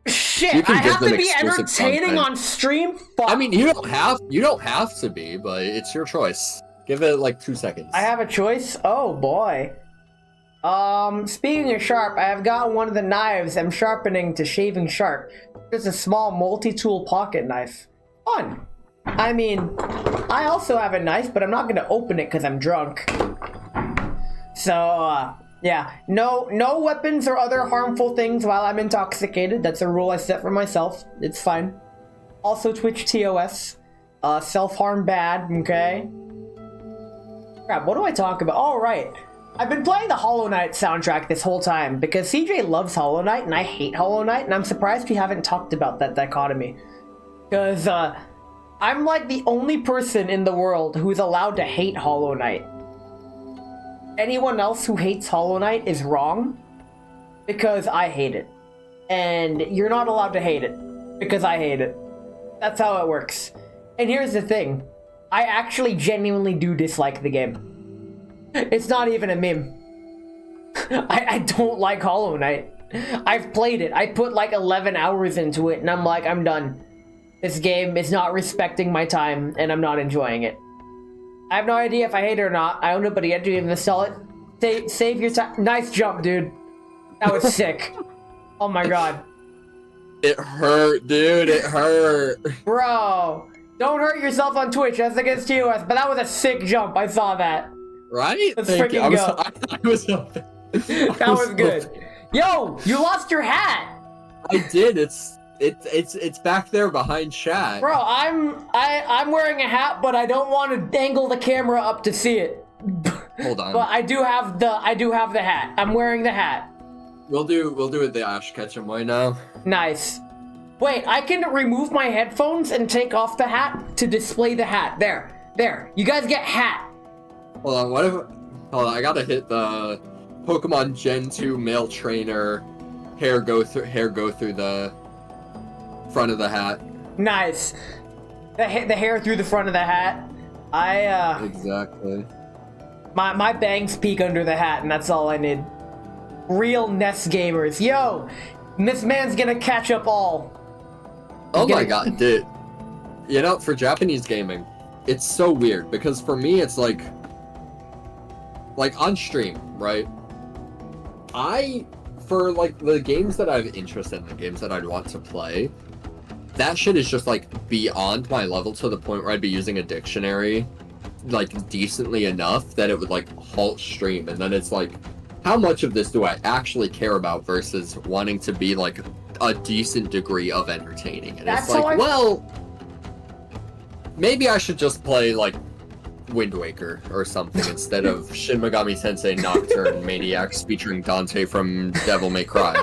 Speaker 1: Shit, I have to be entertaining on stream. Fuck.
Speaker 2: I mean, you don't have to be, but it's your choice. Give it like 2 seconds.
Speaker 1: I have a choice. Oh boy. Speaking of sharp, I have got one of the knives I'm sharpening to shaving sharp. It's a small multi-tool pocket knife. Fun. I mean, I also have a knife, but I'm not gonna open it because I'm drunk. So, yeah. No weapons or other harmful things while I'm intoxicated. That's a rule I set for myself. It's fine. Also Twitch TOS. Self-harm bad, okay? Crap, what do I talk about? All right. I've been playing the Hollow Knight soundtrack this whole time because CJ loves Hollow Knight and I hate Hollow Knight, and I'm surprised we haven't talked about that dichotomy. Because, I'm like the only person in the world who's allowed to hate Hollow Knight. Anyone else who hates Hollow Knight is wrong because I hate it. And you're not allowed to hate it because I hate it. That's how it works. And here's the thing. I actually genuinely do dislike the game. It's not even a meme. I don't like Hollow Knight. I've played it. I put like 11 hours into it and I'm like, I'm done. This game is not respecting my time and I'm not enjoying it. I have no idea if I hate it or not. I own it, but I didn't even install it. Save your time. Nice jump, dude. That was sick. Oh my god.
Speaker 2: It hurt, dude. It hurt.
Speaker 1: Bro, don't hurt yourself on Twitch. That's against TOS, but that was a sick jump. I saw that.
Speaker 2: Right?
Speaker 1: Let's freaking go. That was good. Yo, you lost your hat.
Speaker 2: I did. It's back there behind chat.
Speaker 1: Bro, I'm wearing a hat, but I don't want to dangle the camera up to see it.
Speaker 2: Hold on.
Speaker 1: But I do have the hat. I'm wearing the hat.
Speaker 2: We'll do it the Ash Ketchum way now. Nice.
Speaker 1: Wait, I can remove my headphones and take off the hat to display the hat. There. You guys get hat.
Speaker 2: Hold on, hold on, I gotta hit the Pokemon Gen 2 male trainer, hair go through the front of the hat.
Speaker 1: Nice. The hair through the front of the hat.
Speaker 2: Exactly.
Speaker 1: My bangs peek under the hat, and that's all I need. Real NES gamers. Yo! This man's gonna catch up all.
Speaker 2: Oh my god, dude. You know, for Japanese gaming, it's so weird, because for me, it's like on stream, right? For like the games that I have interest in, the games that I'd want to play, that shit is just like beyond my level to the point where I'd be using a dictionary like decently enough that it would like halt stream. And then it's like, how much of this do I actually care about versus wanting to be like a decent degree of entertaining? And
Speaker 1: That's
Speaker 2: it's like,
Speaker 1: how I-
Speaker 2: well, maybe I should just play like Wind Waker or something instead of Shin Megami Tensei Nocturne Maniacs featuring Dante from Devil May Cry.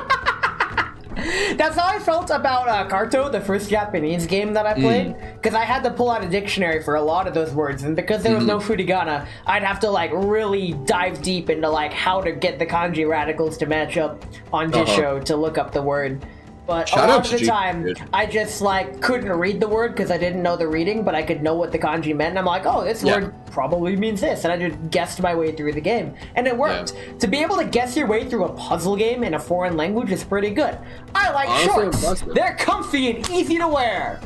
Speaker 1: That's how I felt about Karto, the first Japanese game that I played, because I had to pull out a dictionary for a lot of those words, and because there was no furigana, I'd have to like really dive deep into like how to get the kanji radicals to match up on Jisho to look up the word. But
Speaker 2: Shout
Speaker 1: a lot
Speaker 2: out
Speaker 1: of
Speaker 2: to
Speaker 1: the time,
Speaker 2: dude.
Speaker 1: I just like couldn't read the word because I didn't know the reading, but I could know what the kanji meant, and I'm like, oh, this word probably means this, and I just guessed my way through the game, and it worked. To be able to guess your way through a puzzle game in a foreign language is pretty good. I like
Speaker 2: Honestly,
Speaker 1: shorts.
Speaker 2: impressive.
Speaker 1: They're comfy and easy to wear.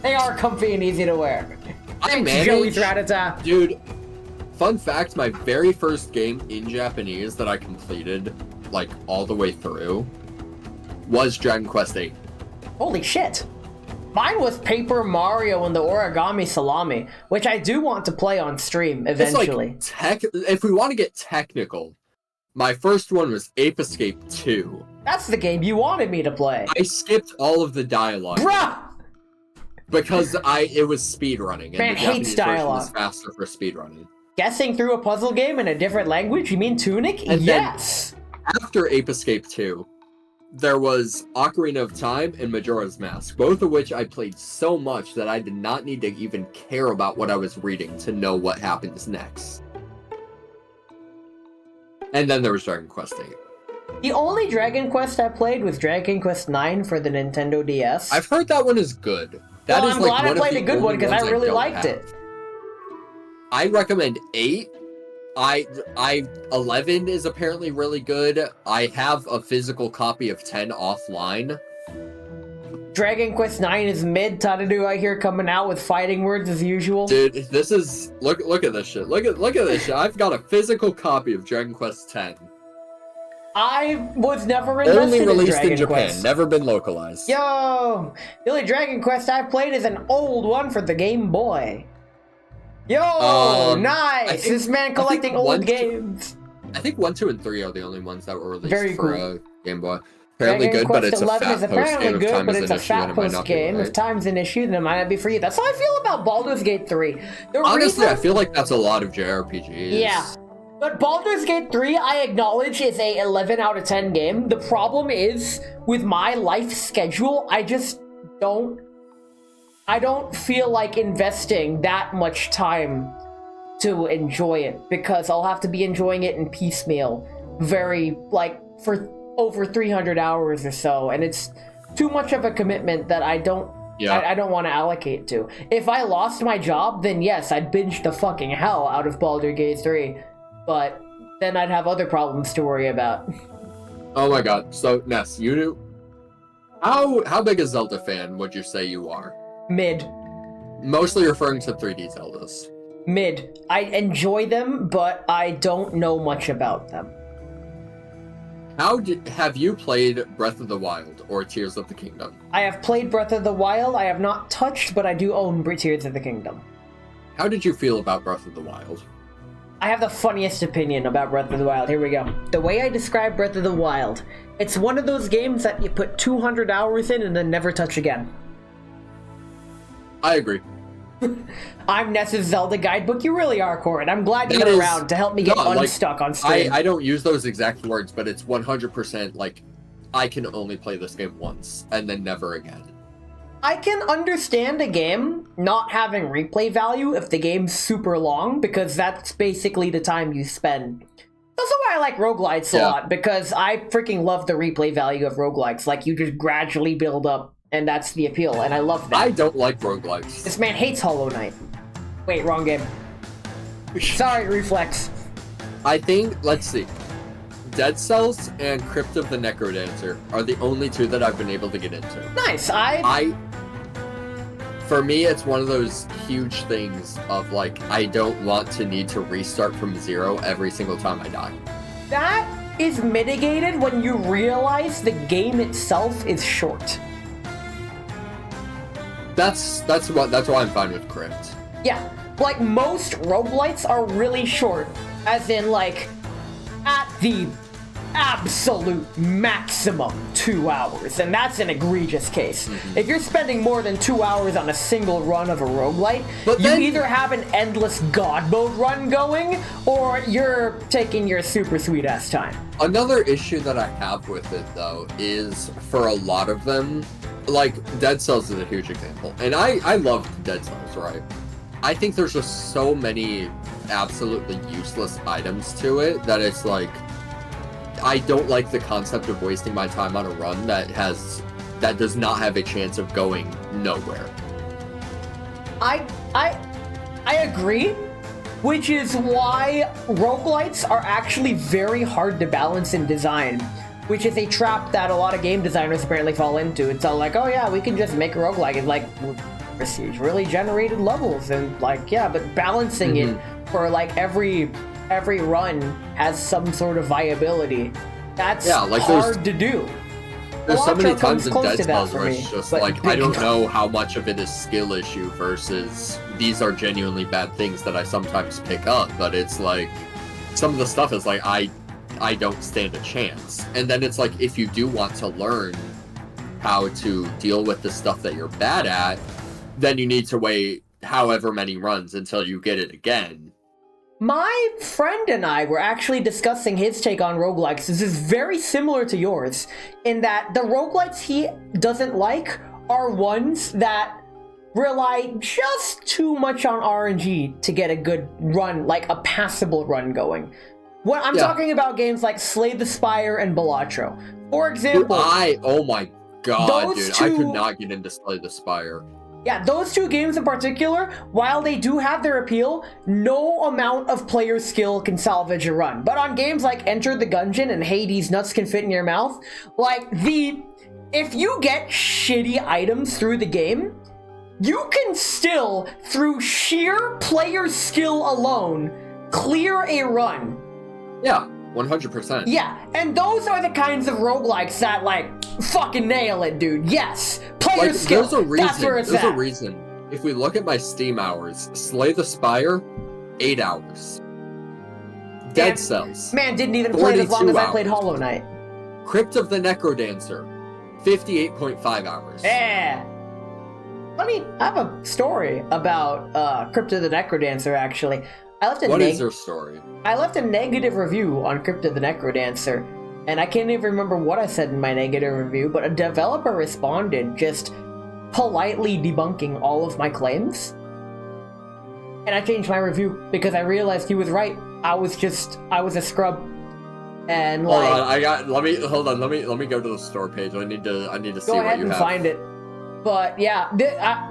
Speaker 1: They are comfy and easy to wear. Thanks, Joey
Speaker 2: managed-
Speaker 1: Thradata.
Speaker 2: Dude, fun fact, my very first game in Japanese that I completed, like, all the way through, was Dragon Quest VIII.
Speaker 1: Holy shit. Mine was Paper Mario and the Origami Salami, which I do want to play on stream eventually.
Speaker 2: It's like, if we want to get technical, my first one was Ape Escape 2.
Speaker 1: That's the game you wanted me to play.
Speaker 2: I skipped all of the dialogue
Speaker 1: Bruh!
Speaker 2: because it was speedrunning, and
Speaker 1: Man
Speaker 2: the
Speaker 1: hates
Speaker 2: Japanese version
Speaker 1: dialogue.
Speaker 2: is faster for speedrunning.
Speaker 1: Guessing through a puzzle game in a different language? You mean Tunic?
Speaker 2: And then-
Speaker 1: Yes!
Speaker 2: After Ape Escape 2, there was Ocarina of Time and Majora's Mask, both of which I played so much that I did not need to even care about what I was reading to know what happens next. And then there was Dragon Quest VIII.
Speaker 1: The only Dragon Quest I played was Dragon Quest IX for the Nintendo DS.
Speaker 2: I've heard that one is good. That
Speaker 1: well,
Speaker 2: is
Speaker 1: I'm
Speaker 2: like
Speaker 1: glad
Speaker 2: one
Speaker 1: I
Speaker 2: of
Speaker 1: played
Speaker 2: the
Speaker 1: a good one
Speaker 2: only
Speaker 1: because I
Speaker 2: ones
Speaker 1: really
Speaker 2: don't
Speaker 1: liked
Speaker 2: have.
Speaker 1: it.
Speaker 2: I recommend 8. 11 is apparently really good. I have a physical copy of 10 offline.
Speaker 1: Dragon Quest IX is mid. Tadadu, I hear, coming out with fighting words as usual.
Speaker 2: Dude, this is look at this shit. Look at this shit. I've got a physical copy of Dragon Quest 10.
Speaker 1: I was never invested
Speaker 2: Only
Speaker 1: in
Speaker 2: released
Speaker 1: Dragon
Speaker 2: in Japan,
Speaker 1: Quest.
Speaker 2: never been localized.
Speaker 1: Yo! The only Dragon Quest I played is an old one for the Game Boy. Yo! Nice!
Speaker 2: think-
Speaker 1: This man
Speaker 2: I think
Speaker 1: collecting old
Speaker 2: one-
Speaker 1: games.
Speaker 2: I think 1, 2, and 3 are the only ones that were released
Speaker 1: Very
Speaker 2: for
Speaker 1: cool.
Speaker 2: Game Boy. Apparently
Speaker 1: Dragon
Speaker 2: good, but
Speaker 1: Quest
Speaker 2: it's a
Speaker 1: 11
Speaker 2: fat
Speaker 1: is
Speaker 2: post
Speaker 1: apparently
Speaker 2: game. If
Speaker 1: good,
Speaker 2: time
Speaker 1: but
Speaker 2: is
Speaker 1: it's
Speaker 2: an
Speaker 1: a
Speaker 2: issue, then
Speaker 1: fat
Speaker 2: it might
Speaker 1: post
Speaker 2: not be
Speaker 1: game.
Speaker 2: right.
Speaker 1: If time's an issue, then it might not be for you. That's how I feel about Baldur's Gate 3. The
Speaker 2: Honestly,
Speaker 1: reason-
Speaker 2: I feel like that's a lot of JRPGs.
Speaker 1: Yeah. But Baldur's Gate 3, I acknowledge, is a 11 out of 10 game. The problem is, with my life schedule, I don't feel like investing that much time to enjoy it, because I'll have to be enjoying it in piecemeal, for over 300 hours or so, and it's too much of a commitment that I don't want to allocate to. If I lost my job, then yes, I'd binge the fucking hell out of Baldur's Gate 3, but then I'd have other problems to worry about.
Speaker 2: Oh my god. So, Ness, how big a Zelda fan would you say you are?
Speaker 1: Mid.
Speaker 2: Mostly referring to 3D Zeldas.
Speaker 1: Mid. I enjoy them, but I don't know much about them.
Speaker 2: Have you played Breath of the Wild or Tears of the Kingdom?
Speaker 1: I have played Breath of the Wild, I have not touched, but I do own Tears of the Kingdom.
Speaker 2: How did you feel about Breath of the Wild?
Speaker 1: I have the funniest opinion about Breath of the Wild. Here we go. The way I describe Breath of the Wild, it's one of those games that you put 200 hours in and then never touch again.
Speaker 2: I agree.
Speaker 1: I'm Ness's Zelda guidebook. You really are, Corin. I'm glad
Speaker 2: That
Speaker 1: you're
Speaker 2: is-
Speaker 1: around to help me get
Speaker 2: no, like,
Speaker 1: unstuck on stream.
Speaker 2: I don't use those exact words, but it's 100% like, I can only play this game once, and then never again.
Speaker 1: I can understand a game not having replay value if the game's super long, because that's basically the time you spend That's why I like roguelites a
Speaker 2: Yeah.
Speaker 1: lot, because I freaking love the replay value of roguelikes. Like, you just gradually build up, and that's the appeal, and I love that.
Speaker 2: I don't like roguelikes.
Speaker 1: This man hates Hollow Knight. Wait, wrong game. Sorry, Reflex.
Speaker 2: I think, let's see. Dead Cells and Crypt of the Necrodancer are the only two that I've been able to get into.
Speaker 1: Nice.
Speaker 2: For me, it's one of those huge things of like, I don't want to need to restart from zero every single time I die.
Speaker 1: That is mitigated when you realize the game itself is short.
Speaker 2: That's why I'm fine with Crypt.
Speaker 1: Yeah, like most roguelites are really short, as in like at the absolute maximum 2 hours, and that's an egregious case. If you're spending more than 2 hours on a single run of a roguelite,
Speaker 2: But
Speaker 1: you
Speaker 2: then-
Speaker 1: either have an endless god mode run going, or you're taking your super sweet ass time.
Speaker 2: Another issue that I have with it, though, is for a lot of them, like, Dead Cells is a huge example. And I love Dead Cells, right? I think there's just so many absolutely useless items to it that it's like, I don't like the concept of wasting my time on a run that does not have a chance of going nowhere.
Speaker 1: I agree, which is why roguelites are actually very hard to balance in design, which is a trap that a lot of game designers apparently fall into. It's all like, oh yeah, we can just make a roguelike and like procedurally generated levels, and like, yeah, but balancing it for like every run has some sort of viability. That's
Speaker 2: like
Speaker 1: hard to do.
Speaker 2: There's so many
Speaker 1: Electro
Speaker 2: times
Speaker 1: comes
Speaker 2: in
Speaker 1: close
Speaker 2: Dead
Speaker 1: to that
Speaker 2: Cells
Speaker 1: for
Speaker 2: where
Speaker 1: me,
Speaker 2: it's just
Speaker 1: but
Speaker 2: like, I don't know how much of it is skill issue versus these are genuinely bad things that I sometimes pick up, but it's like, some of the stuff is like, I don't stand a chance. And then it's like, if you do want to learn how to deal with the stuff that you're bad at, then you need to wait however many runs until you get it again.
Speaker 1: My friend and I were actually discussing his take on roguelikes. This is very similar to yours, in that the roguelikes he doesn't like are ones that rely just too much on RNG to get a good run, like a passable run going. When I'm talking about games like Slay the Spire and Balatro. For example,
Speaker 2: Oh my god,
Speaker 1: Those
Speaker 2: dude, I
Speaker 1: two-
Speaker 2: could not get into Slay the Spire.
Speaker 1: yeah, those two games in particular, while they do have their appeal, no amount of player skill can salvage a run. But on games like Enter the Gungeon and Hades Nuts Can Fit in Your Mouth, like if you get shitty items through the game, you can still, through sheer player skill alone, clear a run.
Speaker 2: Yeah, 100%.
Speaker 1: Yeah, and those are the kinds of roguelikes that, like, fucking nail it, dude. Yes, player
Speaker 2: Like,
Speaker 1: skill,
Speaker 2: there's a reason.
Speaker 1: that's where it's
Speaker 2: There's
Speaker 1: at.
Speaker 2: a reason. If we look at my Steam hours, Slay the Spire, 8 hours. Dead Cells,
Speaker 1: Man, didn't even play it as long as
Speaker 2: 42
Speaker 1: I played
Speaker 2: hours.
Speaker 1: Hollow Knight.
Speaker 2: Crypt of the Necrodancer, 58.5 hours.
Speaker 1: Yeah. I have a story about Crypt of the Necrodancer, actually.
Speaker 2: What is your story?
Speaker 1: I left a negative review on Crypt of the Necrodancer, and I can't even remember what I said in my negative review, but a developer responded just politely debunking all of my claims. And I changed my review because I realized he was right. I was a scrub. And
Speaker 2: Hold
Speaker 1: like,
Speaker 2: on, let me go to the store page. I need to see
Speaker 1: go
Speaker 2: what
Speaker 1: ahead
Speaker 2: you
Speaker 1: and
Speaker 2: have.
Speaker 1: find it. But yeah,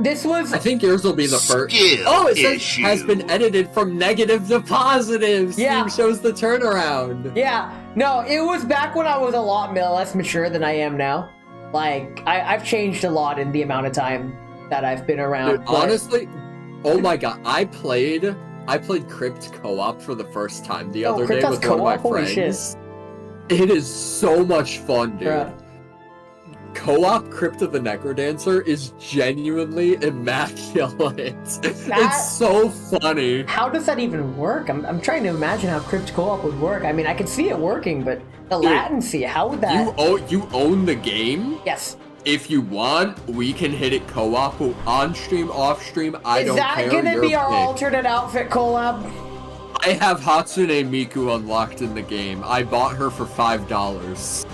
Speaker 1: this was...
Speaker 2: I think yours will be the first.
Speaker 5: Skill
Speaker 2: Oh, it says
Speaker 5: issue.
Speaker 2: has been edited from negative to positive.
Speaker 1: Yeah.
Speaker 2: Steam shows the turnaround.
Speaker 1: Yeah, no, it was back when I was a lot less mature than I am now. Like, I've changed a lot in the amount of time that I've been around.
Speaker 2: Dude,
Speaker 1: but-
Speaker 2: honestly, oh my god, I played Crypt co-op for the first time the other
Speaker 1: Crypt
Speaker 2: day
Speaker 1: has
Speaker 2: with one of my
Speaker 1: co-op? Holy
Speaker 2: friends. It is so much fun, dude.
Speaker 1: Bruh.
Speaker 2: Co-op Crypt of the Necrodancer is genuinely immaculate. It's so funny.
Speaker 1: How does that even work? I'm trying to imagine how Crypt co-op would work. I mean, I can see it working, but the latency, how would that...
Speaker 2: You own the game.
Speaker 1: Yes.
Speaker 2: If you want, we can hit it co-op on stream, off stream. I
Speaker 1: Is
Speaker 2: don't
Speaker 1: that
Speaker 2: care.
Speaker 1: gonna
Speaker 2: Your
Speaker 1: be our
Speaker 2: pick.
Speaker 1: alternate outfit collab?
Speaker 2: I have Hatsune Miku unlocked in the game. I bought her for $5.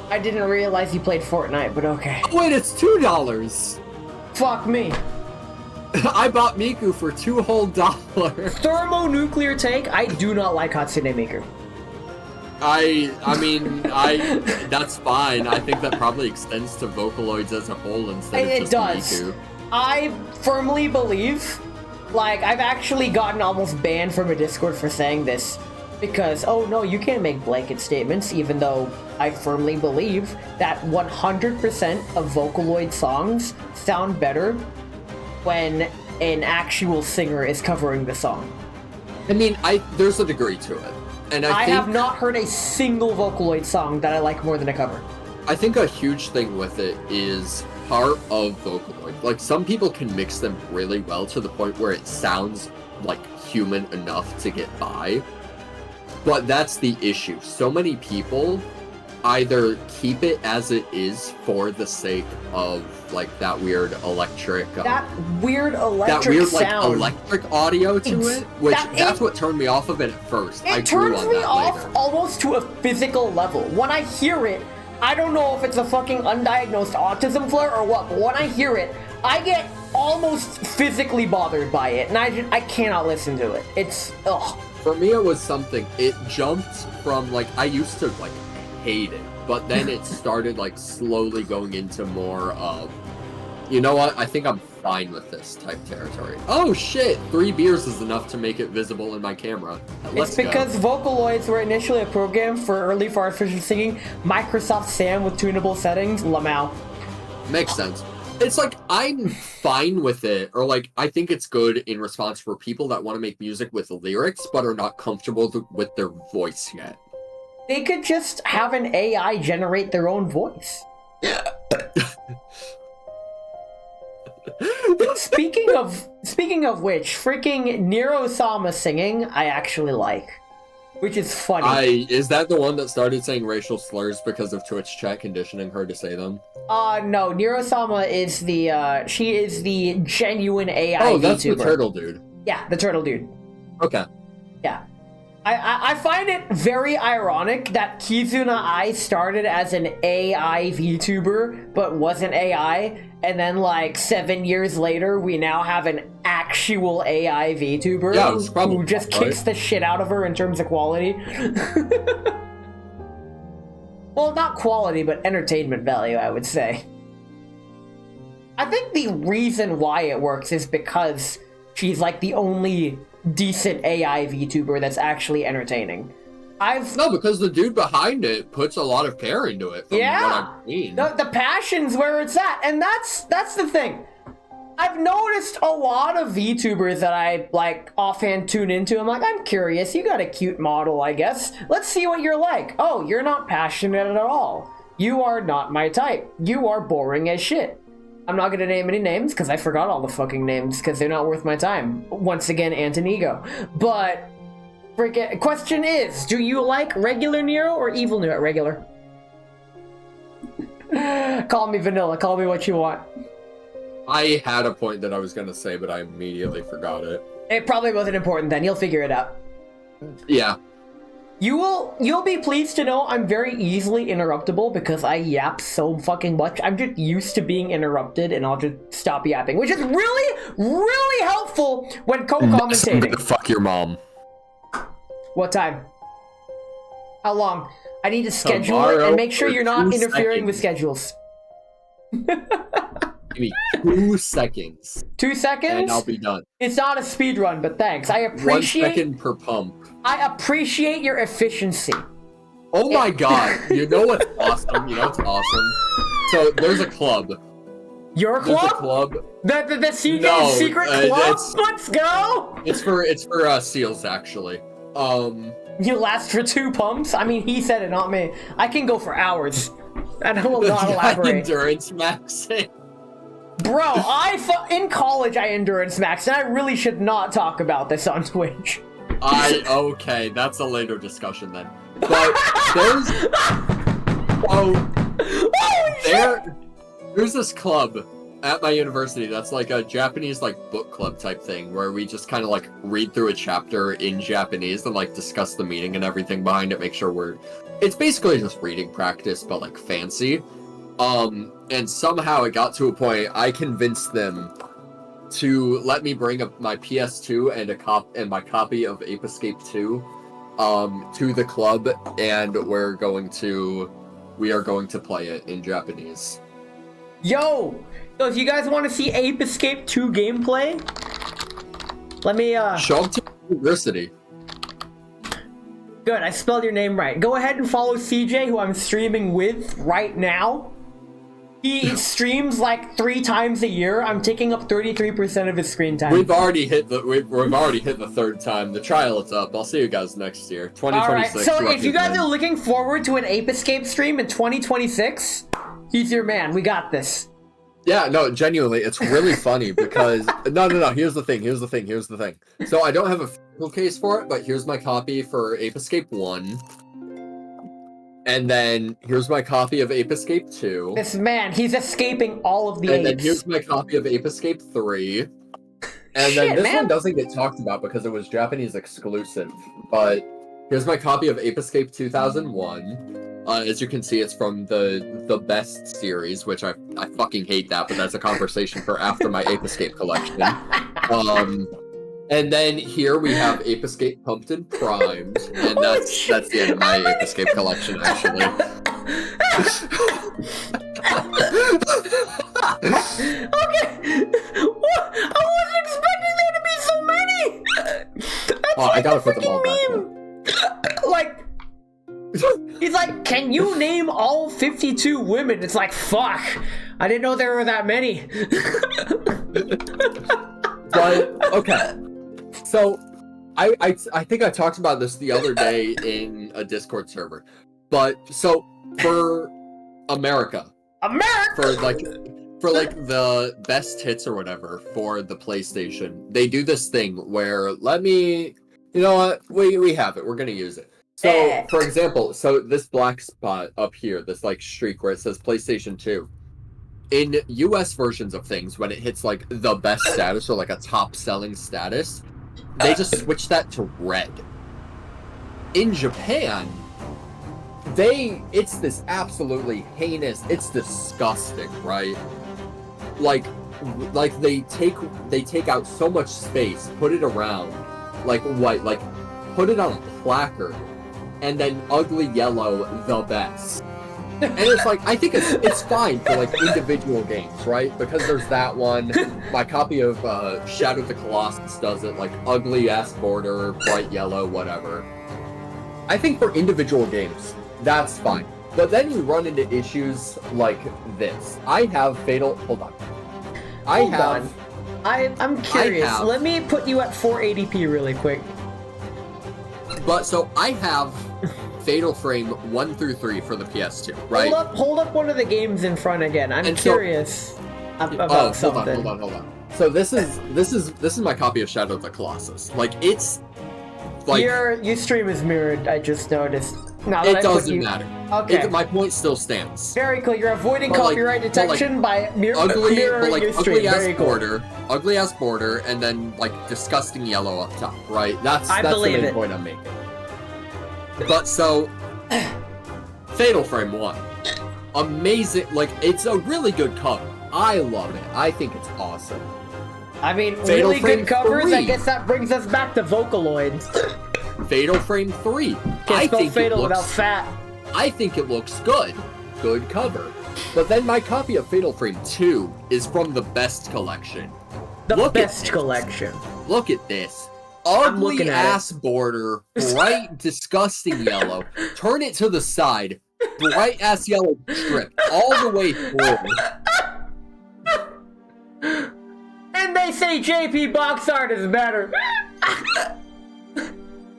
Speaker 1: I didn't realize you played Fortnite, but okay.
Speaker 2: Oh, wait, it's $2.
Speaker 1: Fuck me.
Speaker 2: I bought Miku for $2 whole.
Speaker 1: Thermonuclear take, I do not like Hatsune Miku.
Speaker 2: That's fine. I think that probably extends to Vocaloids as a whole instead of
Speaker 1: It
Speaker 2: just
Speaker 1: does.
Speaker 2: Miku.
Speaker 1: I firmly believe, like, I've actually gotten almost banned from a Discord for saying this. Because, oh no, you can't make blanket statements, even though I firmly believe that 100% of Vocaloid songs sound better when an actual singer is covering the song.
Speaker 2: I mean, there's a degree to it. And I think,
Speaker 1: have not heard a single Vocaloid song that I like more than a cover.
Speaker 2: I think a huge thing with it is part of Vocaloid. Like, some people can mix them really well to the point where it sounds like human enough to get by. But that's the issue. So many people either keep it as it is for the sake of, like, that weird electric...
Speaker 1: that weird
Speaker 2: sound. Like, electric audio to it, which that's what turned me off of it at first.
Speaker 1: It turns me off almost to a physical level. When I hear it, I don't know if it's a fucking undiagnosed autism flare or what, but when I hear it, I get almost physically bothered by it, and I cannot listen to it. It's, ugh.
Speaker 2: For me, it was something, it jumped from, like, I used to, like, hate it, but then it started, like, slowly going into more of, you know what, I think I'm fine with this type territory. Oh shit, 3 beers is enough to make it visible in my camera.
Speaker 1: It's because Vocaloids were initially a program for artificial singing, Microsoft Sam with tunable settings, Lamau.
Speaker 2: Makes sense. It's like, I'm fine with it, or like, I think it's good in response for people that want to make music with lyrics, but are not comfortable with their voice yet.
Speaker 1: They could just have an AI generate their own voice. Speaking of which, freaking Nero-sama singing, I actually like. Which is funny.
Speaker 2: Is that the one that started saying racial slurs because of Twitch chat conditioning her to say them?
Speaker 1: No, Nero-sama is she is the genuine AI VTuber.
Speaker 2: Oh, that's the turtle dude.
Speaker 1: Yeah, the turtle dude.
Speaker 2: Okay.
Speaker 1: Yeah. I find it very ironic that Kizuna Ai started as an AI VTuber, but wasn't AI, and then like 7 years later, we now have an actual AI VTuber who just kicks the shit out of her in terms of quality. Well, not quality, but entertainment value, I would say. I think the reason why it works is because she's like the only decent AI VTuber that's actually entertaining. No,
Speaker 2: because the dude behind it puts a lot of care into it. From what I've seen.
Speaker 1: The passion's where it's at, and that's the thing. I've noticed a lot of VTubers that I like offhand tune into. I'm like, I'm curious. You got a cute model, I guess. Let's see what you're like. Oh, you're not passionate at all. You are not my type. You are boring as shit. I'm not gonna name any names because I forgot all the fucking names because they're not worth my time. Once again, Antonigo. But freaking question is, do you like regular Nero or evil Nero? Regular. Call me vanilla. Call me what you want.
Speaker 2: I had a point that I was gonna say, but I immediately forgot it.
Speaker 1: It probably wasn't important then. You'll figure it out.
Speaker 2: Yeah.
Speaker 1: You'll be pleased to know I'm very easily interruptible because I yap so fucking much. I'm just used to being interrupted and I'll just stop yapping, which is really, really helpful when co-commentating.
Speaker 2: Fuck your mom.
Speaker 1: What time? How long? I need to schedule it and make sure you're not interfering with schedules.
Speaker 2: Give me 2 seconds.
Speaker 1: 2 seconds?
Speaker 2: And I'll be done.
Speaker 1: It's not a speed run, but thanks. I appreciate
Speaker 2: 1 second per pump.
Speaker 1: I appreciate your efficiency.
Speaker 2: Oh my god. You know what's awesome? You know what's awesome? So there's a club.
Speaker 1: Your club?
Speaker 2: There's a club.
Speaker 1: The CJ's secret club? Let's go!
Speaker 2: It's for seals actually.
Speaker 1: You last for 2 pumps? I mean, he said it, not me. I can go for hours. And I will not elaborate.
Speaker 2: Endurance maxing.
Speaker 1: Bro, in college I endurance maxed, and I really should not talk about this on Twitch.
Speaker 2: Okay, that's a later discussion then. But there's this club at my university that's like a Japanese like book club type thing where we just kind of like read through a chapter in Japanese and like discuss the meaning and everything behind it, make sure it's basically just reading practice but like fancy. And somehow it got to a point I convinced them to let me bring up my PS2 and my copy of Ape Escape 2 to the club, and we are going to play it in Japanese.
Speaker 1: Yo! So if you guys want to see Ape Escape 2 gameplay, let me
Speaker 2: show up to university.
Speaker 1: Good, I spelled your name right. Go ahead and follow CJ, who I'm streaming with right now. He streams like 3 times a year. I'm taking up 33% of his screen time.
Speaker 2: We've already hit the 3rd time. The trial is up. I'll see you guys next year, 2026.
Speaker 1: Alright, so if you guys are looking forward to an Ape Escape stream in 2026, he's your man. We got this.
Speaker 2: Yeah, no, genuinely, it's really funny because no. Here's the thing. So I don't have a physical case for it, but here's my copy for Ape Escape 1. And then here's my copy of Ape Escape 2.
Speaker 1: This man, he's escaping all of the apes.
Speaker 2: And then here's my copy of Ape Escape 3. And then this one doesn't get talked about because it was Japanese exclusive. But here's my copy of Ape Escape 2001. As you can see, it's from the best series, which I fucking hate that, but that's a conversation for after my Ape Escape collection. And then here we have Ape Escape Pumped and Primed, and that's the end of my Ape Escape collection, actually.
Speaker 1: Okay, I wasn't expecting there to be so many. That's
Speaker 2: I gotta put them all back.
Speaker 1: Like, he's like, can you name all 52 women? It's like, fuck, I didn't know there were that many.
Speaker 2: But okay, so I think I talked about this the other day in a Discord server. But so for America, for the best hits or whatever for the PlayStation, they do this thing where you know what, we have it, we're gonna use it. So for example, so this black spot up here, this like streak where it says PlayStation 2. In US versions of things, when it hits like the best status or like a top selling status, they just switch that to red. In Japan, it's this absolutely heinous, it's disgusting, right? Like they take out so much space, put it around like white, like put it on a placard, and then ugly yellow, the best. And it's like, I think it's fine for like individual games, right? Because there's that one. My copy of Shadow of the Colossus does it, like ugly ass border, bright yellow, whatever. I think for individual games, that's fine. But then you run into issues like this. I have Fatal. Hold on.
Speaker 1: I'm curious. Let me put you at 480p really quick.
Speaker 2: But so I have Fatal Frame 1 through 3 for the PS2, right?
Speaker 1: Hold up one of the games in front again. I'm curious about something.
Speaker 2: Hold on. So this is my copy of Shadow of the Colossus. Like, it's like
Speaker 1: your stream is mirrored. I just noticed.
Speaker 2: It doesn't matter.
Speaker 1: Okay.
Speaker 2: My point still stands.
Speaker 1: Very cool. You're avoiding copyright detection by mirroring your stream. Very cool.
Speaker 2: Ugly ass border, and then like disgusting yellow up top. Right. That's the main point I'm making. But so, Fatal Frame 1. Amazing, like, it's a really good cover. I love it. I think it's awesome.
Speaker 1: I mean,
Speaker 2: Fatal
Speaker 1: really
Speaker 2: Frame
Speaker 1: good covers,
Speaker 2: 3.
Speaker 1: I guess that brings us back to Vocaloid.
Speaker 2: Fatal Frame 3.
Speaker 1: Can't spell Fatal without fat.
Speaker 2: I think it looks good. Good cover. But then my copy of Fatal Frame 2 is from the Best Collection.
Speaker 1: The Best Collection.
Speaker 2: Look at this. Ugly ass border, bright, disgusting yellow. Turn it to the side, bright ass yellow strip all the way through.
Speaker 1: And they say JP box art is better.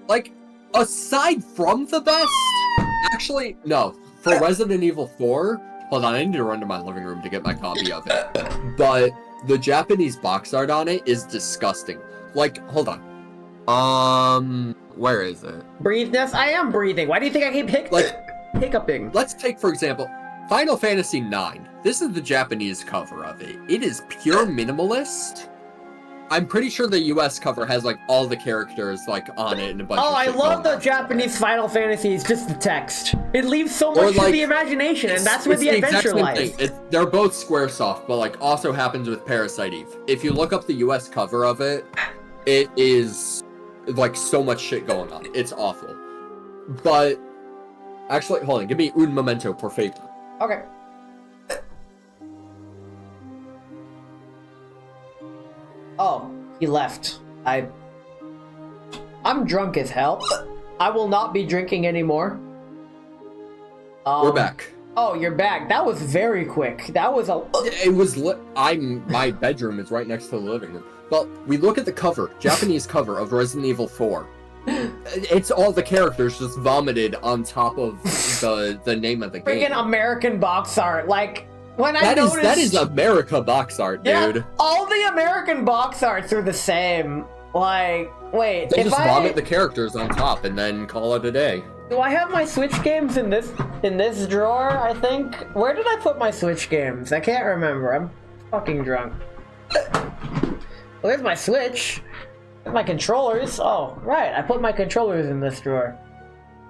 Speaker 2: Like, aside from the best, actually, no. For Resident Evil 4, hold on, I need to run to my living room to get my copy of it. But the Japanese box art on it is disgusting. Like, hold on. Where is it?
Speaker 1: Breathe, Ness? I am breathing. Why do you think I keep hiccuping?
Speaker 2: Let's take, for example, Final Fantasy IX. This is the Japanese cover of it. It is pure minimalist. I'm pretty sure the US cover has like all the characters like on it and a bunch of shit.
Speaker 1: I love the Japanese Final Fantasy. It's just the text. It leaves so much to the imagination, and that's where the adventure lies.
Speaker 2: They're both Squaresoft, but like also happens with Parasite Eve. If you look up the US cover of it, it is like so much shit going on. It's awful. But actually, hold on. Give me un momento, por favor.
Speaker 1: Okay. Oh, he left. I'm drunk as hell. I will not be drinking anymore.
Speaker 2: We're back.
Speaker 1: Oh, you're back. That was very quick. That was a...
Speaker 2: It was my bedroom is right next to the living room. But we look at the cover, Japanese cover of Resident Evil 4. It's all the characters just vomited on top of the name of the game.
Speaker 1: Freaking American box art. Like, when I noticed...
Speaker 2: That is America box art, dude.
Speaker 1: Yeah, all the American box arts are the same. Like, wait,
Speaker 2: They just vomit the characters on top and then call it a day.
Speaker 1: Do I have my Switch games in this drawer, I think? Where did I put my Switch games? I can't remember. I'm fucking drunk. Where's my Switch? My controllers? Oh, right. I put my controllers in this drawer.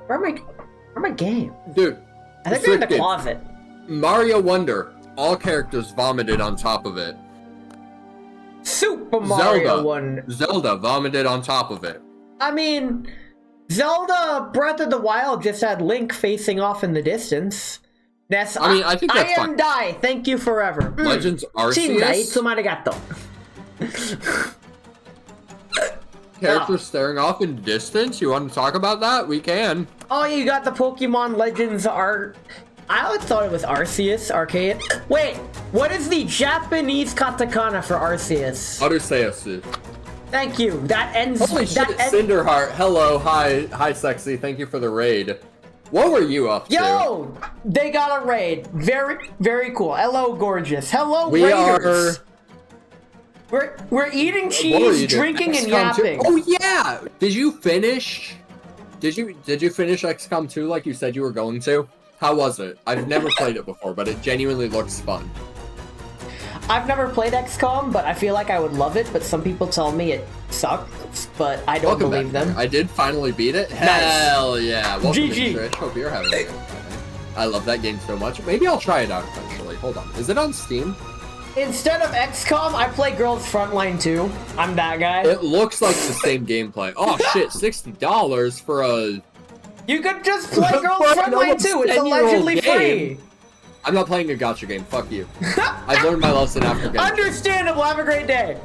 Speaker 1: Where are my games?
Speaker 2: Dude.
Speaker 1: I think they're in the closet.
Speaker 2: Mario Wonder. All characters vomited on top of it.
Speaker 1: Super Mario Wonder.
Speaker 2: Zelda vomited on top of it.
Speaker 1: I mean, Zelda Breath of the Wild just had Link facing off in the distance. Ness,
Speaker 2: I think that's fine.
Speaker 1: Die, thank you forever.
Speaker 2: Legends Arceus.
Speaker 1: Arigato.
Speaker 2: Characters staring off in distance? You want to talk about that? We can.
Speaker 1: Oh, you got the Pokemon Legends art. I always thought it was Arceus, Arcade. Wait, what is the Japanese katakana for Arceus?
Speaker 2: Arceus.
Speaker 1: Thank you. That ends...
Speaker 2: Holy shit, Cinderheart. Hello, hi, sexy. Thank you for the raid. What were you up to?
Speaker 1: Yo! They got a raid. Very, very cool. Hello, gorgeous. Hello, Raiders. We're eating cheese, drinking, and yapping.
Speaker 2: Oh yeah! Did you finish XCOM 2 like you said you were going to? How was it? I've never played it before, but it genuinely looks fun.
Speaker 1: I've never played XCOM, but I feel like I would love it, but some people tell me it sucks, but I don't believe them.
Speaker 2: I did finally beat it.
Speaker 1: Nice.
Speaker 2: Hell yeah. Welcome
Speaker 1: GG.
Speaker 2: in, Trish. Hope you're having a good time. I love that game so much. Maybe I'll try it out eventually. Hold on. Is it on Steam?
Speaker 1: Instead of XCOM, I play Girls Frontline 2. I'm that guy.
Speaker 2: It looks like the same gameplay. Oh shit, $60 for a...
Speaker 1: You could just play Girls Frontline 2. It's allegedly free.
Speaker 2: I'm not playing a gacha game. Fuck you. I've learned my lesson after Genshin.
Speaker 1: Understandable. Have a great day.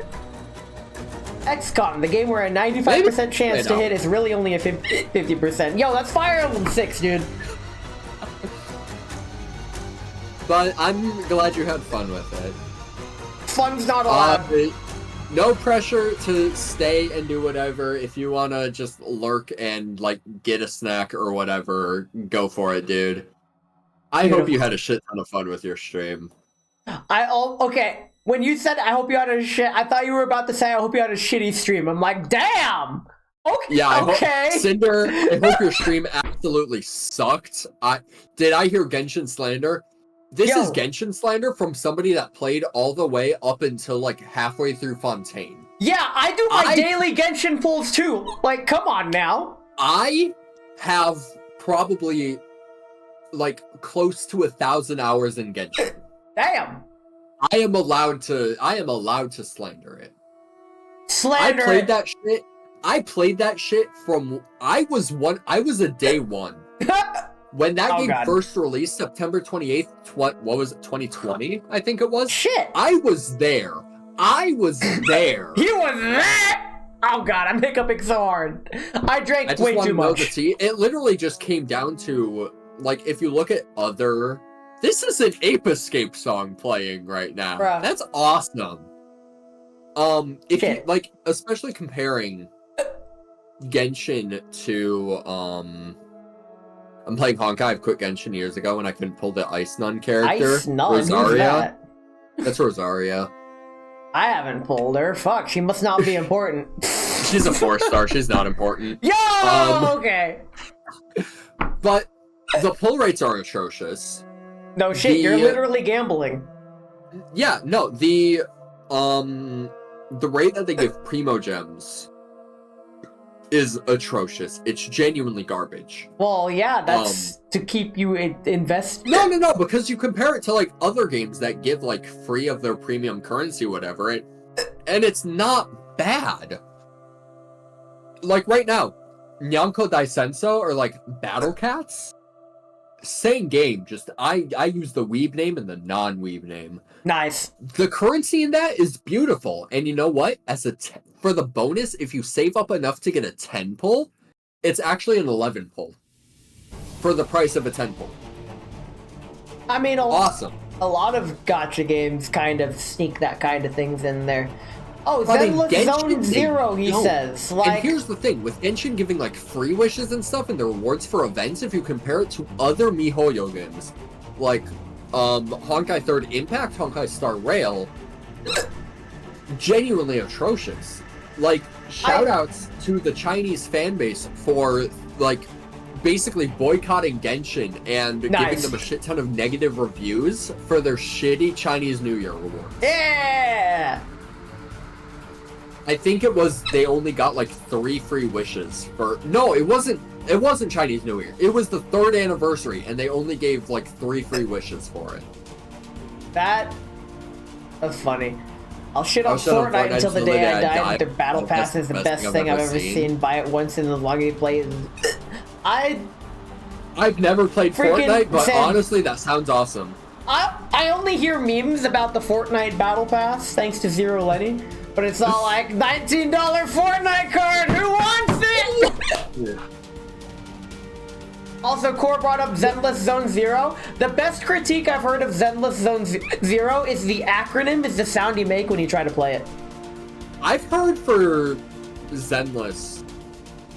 Speaker 1: XCOM, the game where a 95% chance to hit is really only a 50%. Yo, that's Fire Emblem 6, dude.
Speaker 2: But I'm glad you had fun with it.
Speaker 1: Fun's not allowed.
Speaker 2: No pressure to stay and do whatever. If you want to just lurk and, like, get a snack or whatever, go for it, dude. I hope you had a shit ton of fun with your stream.
Speaker 1: Okay. When you said I hope you had I thought you were about to say I hope you had a shitty stream. I'm like, damn. Okay.
Speaker 2: Yeah.
Speaker 1: Okay.
Speaker 2: Cinder, I hope your stream absolutely sucked. Did I hear Genshin slander? This is Genshin slander from somebody that played all the way up until like halfway through Fontaine.
Speaker 1: Yeah, I do my daily Genshin pulls too. Like, come on now. I
Speaker 2: have probably like close to 1,000 hours in Genshin.
Speaker 1: Damn.
Speaker 2: I am allowed to slander it.
Speaker 1: Slander.
Speaker 2: I played that shit from I was a day one. When that game first released, September 28th, what was it, 2020? I think it was.
Speaker 1: Shit.
Speaker 2: I was there.
Speaker 1: You was there? Oh god, I'm hiccuping so hard. I drank way too much.
Speaker 2: It literally just came down to, like, if you look at other... This is an Ape Escape song playing right now. Bruh. That's awesome. If you, like, especially comparing Genshin to, I'm playing Honkai. I've quit Genshin years ago when I couldn't pull the Ice Nun character.
Speaker 1: Ice Nun?
Speaker 2: Rosaria. That's Rosaria.
Speaker 1: I haven't pulled her. Fuck, she must not be important.
Speaker 2: She's a 4-star. She's not important.
Speaker 1: Yo, okay.
Speaker 2: But the pull rates are atrocious.
Speaker 1: No shit, you're literally gambling.
Speaker 2: Yeah, no, the rate that they give Primogems is atrocious. It's genuinely garbage.
Speaker 1: Well, yeah, that's to keep you invested.
Speaker 2: No, because you compare it to, like, other games that give, like, free of their premium currency, whatever, and it's not bad. Like, right now, Nyanko Daisenso or like Battle Cats. Same game, just I use the weeb name and the non-weeb name.
Speaker 1: Nice.
Speaker 2: The currency in that is beautiful, and you know what? For the bonus, if you save up enough to get a 10 pull, it's actually an 11 pull for the price of a 10 pull.
Speaker 1: I mean,
Speaker 2: Awesome.
Speaker 1: a lot of gacha games kind of sneak that kind of things in there. Oh,
Speaker 2: But in
Speaker 1: Zenless
Speaker 2: Genshin,
Speaker 1: Zone
Speaker 2: they
Speaker 1: Zero, he
Speaker 2: don't.
Speaker 1: says.
Speaker 2: And
Speaker 1: Like,
Speaker 2: here's the thing, with Genshin giving like free wishes and stuff and the rewards for events, if you compare it to other MiHoYo games, like Honkai 3rd Impact, Honkai Star Rail, genuinely atrocious. Like, shoutouts to the Chinese fan base for like basically boycotting Genshin and giving
Speaker 1: Nice.
Speaker 2: them a shit ton of negative reviews for their shitty Chinese New Year rewards.
Speaker 1: yeah!
Speaker 2: I think it was they only got like 3 free wishes for. No, it wasn't Chinese New Year. It was the 3rd anniversary, and they only gave like 3 free wishes for it.
Speaker 1: That's funny. I'll shit
Speaker 2: I'll
Speaker 1: on
Speaker 2: shit on
Speaker 1: Fortnite until the day I die. Their
Speaker 2: Oh,
Speaker 1: battle pass is the best thing I've ever seen. Buy it once in the long game play.
Speaker 2: I've never played
Speaker 1: Freaking
Speaker 2: Fortnite, but
Speaker 1: Sam.
Speaker 2: honestly, that sounds awesome.
Speaker 1: I only hear memes about the Fortnite battle pass, thanks to Zero Lenny. But it's all like, $19 Fortnite card, who wants it? Also, Core brought up Zenless Zone Zero. The best critique I've heard of Zenless Zone Zero is the acronym is the sound you make when you try to play it.
Speaker 2: I've heard for Zenless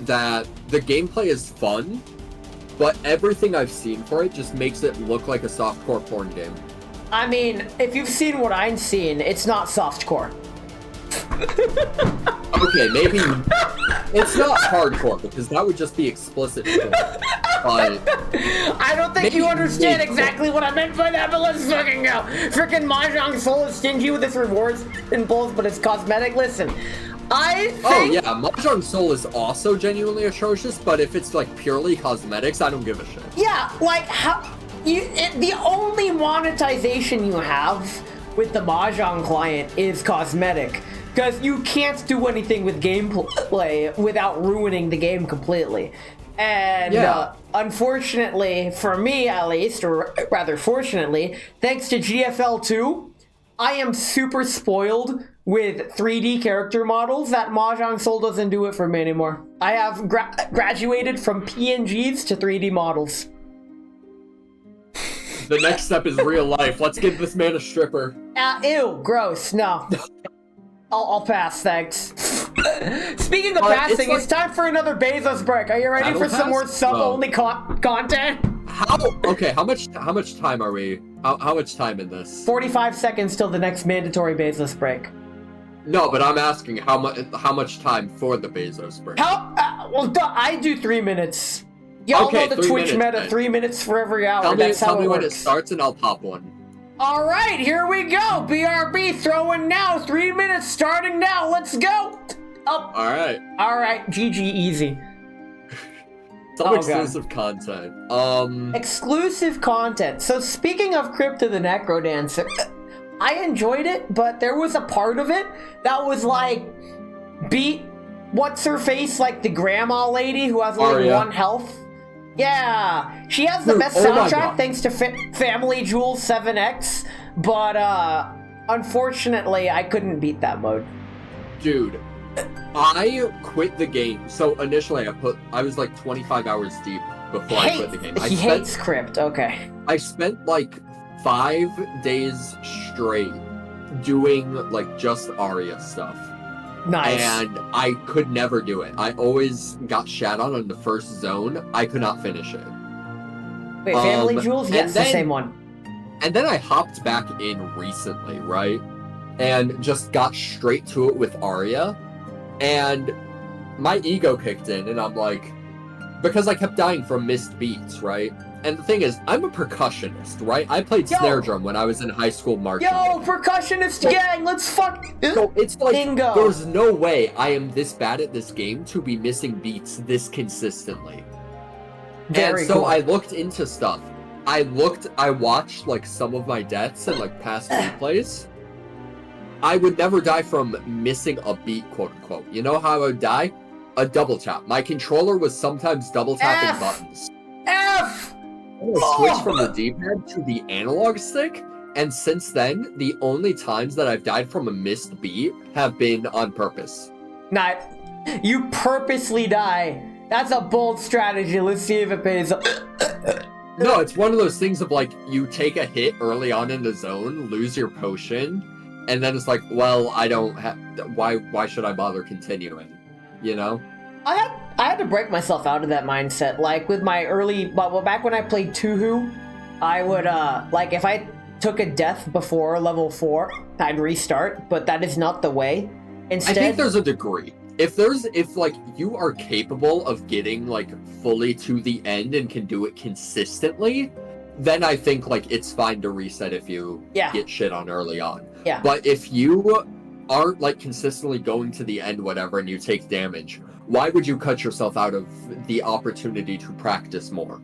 Speaker 2: that the gameplay is fun, but everything I've seen for it just makes it look like a softcore porn game.
Speaker 1: I mean, if you've seen what I've seen, it's not softcore.
Speaker 2: Okay, maybe it's not hardcore because that would just be explicit porn. But
Speaker 1: I don't think
Speaker 2: maybe
Speaker 1: you understand
Speaker 2: mid-core.
Speaker 1: exactly what I meant by that, but let's fucking go. Freaking Mahjong Soul is stingy with its rewards and pulls, but it's cosmetic. Listen, I think...
Speaker 2: Oh yeah, Mahjong Soul is also genuinely atrocious, but if it's like purely cosmetics, I don't give a shit.
Speaker 1: Yeah, like the only monetization you have with the Mahjong client is cosmetic. Because you can't do anything with gameplay without ruining the game completely. And
Speaker 2: Yeah.
Speaker 1: Unfortunately, for me at least, or rather fortunately, thanks to GFL 2, I am super spoiled with 3D character models that Mahjong Soul doesn't do it for me anymore. I have graduated from PNGs to 3D models.
Speaker 2: The next step is real life. Let's give this man a stripper.
Speaker 1: Ew, gross, no. I'll pass, thanks. Speaking of passing, it's time for another Bezos break. Are you ready
Speaker 2: Battle
Speaker 1: for some more
Speaker 2: pass?
Speaker 1: sub-only content?
Speaker 2: Okay, how much time are we? How much time in this?
Speaker 1: 45 seconds till the next mandatory Bezos break.
Speaker 2: No, but I'm asking how much time for the Bezos break?
Speaker 1: I do 3 minutes. Y'all
Speaker 2: Okay,
Speaker 1: know the
Speaker 2: 3
Speaker 1: Twitch
Speaker 2: minutes,
Speaker 1: meta,
Speaker 2: then.
Speaker 1: 3 minutes for every hour.
Speaker 2: Tell
Speaker 1: That's how
Speaker 2: me
Speaker 1: it
Speaker 2: when it
Speaker 1: works.
Speaker 2: starts and I'll pop one.
Speaker 1: All right, here we go. BRB throwing now. 3 minutes starting now. Let's go. Oh,
Speaker 2: All right.
Speaker 1: all right. GG easy.
Speaker 2: Some
Speaker 1: Oh,
Speaker 2: exclusive content.
Speaker 1: Exclusive content. So speaking of Crypto the Necrodancer, I enjoyed it, but there was a part of it that was like, beat what's her face, like the grandma lady who has only
Speaker 2: Arya.
Speaker 1: 1 health. Yeah, she has the
Speaker 2: Dude,
Speaker 1: best
Speaker 2: oh my
Speaker 1: soundtrack
Speaker 2: God.
Speaker 1: thanks to Family Jewel 7X, but unfortunately I couldn't beat that mode.
Speaker 2: Dude, I quit the game. So initially I was like 25 hours deep before I quit the game.
Speaker 1: He hates Crypt. Okay.
Speaker 2: I spent like 5 days straight doing like just Arya stuff.
Speaker 1: Nice.
Speaker 2: And I could never do it. I always got shat on the first zone. I could not finish it.
Speaker 1: Wait, Family
Speaker 2: and
Speaker 1: Jewels? Yes, the
Speaker 2: then-
Speaker 1: same one.
Speaker 2: And then I hopped back in recently, right? And just got straight to it with Arya. And my ego kicked in, and I'm like, because I kept dying from missed beats, right? And the thing is, I'm a percussionist, right? I played
Speaker 1: Yo!
Speaker 2: snare drum when I was in high school marching.
Speaker 1: Yo,
Speaker 2: band.
Speaker 1: percussionist gang, let's fuck.
Speaker 2: So it's like,
Speaker 1: Bingo.
Speaker 2: there's no way I am this bad at this game to be missing beats this consistently.
Speaker 1: Very
Speaker 2: and so
Speaker 1: cool.
Speaker 2: I looked into stuff. I watched like some of my deaths and like past replays. I would never die from missing a beat, quote unquote. You know how I would die? a double tap. My controller was sometimes double tapping
Speaker 1: F.
Speaker 2: buttons.
Speaker 1: F!
Speaker 2: I switched from the D-pad to the analog stick, and since then, the only times that I've died from a missed beat have been on purpose.
Speaker 1: Nah, you purposely die. That's a bold strategy. Let's see if it pays off.
Speaker 2: No, it's one of those things of like, you take a hit early on in the zone, lose your potion, and then it's like, well, I don't have... Why should I bother continuing? You know?
Speaker 1: I had to break myself out of that mindset. Like, with my early... Well, back when I played Tuhu, I would, like, if I took a death before level 4, I'd restart, but that is not the way. Instead...
Speaker 2: I think there's a degree. If like, you are capable of getting, like, fully to the end and can do it consistently, then I think, like, it's fine to reset if you get shit on early on.
Speaker 1: Yeah.
Speaker 2: But if you aren't, like, consistently going to the end, whatever, and you take damage, why would you cut yourself out of the opportunity to practice more?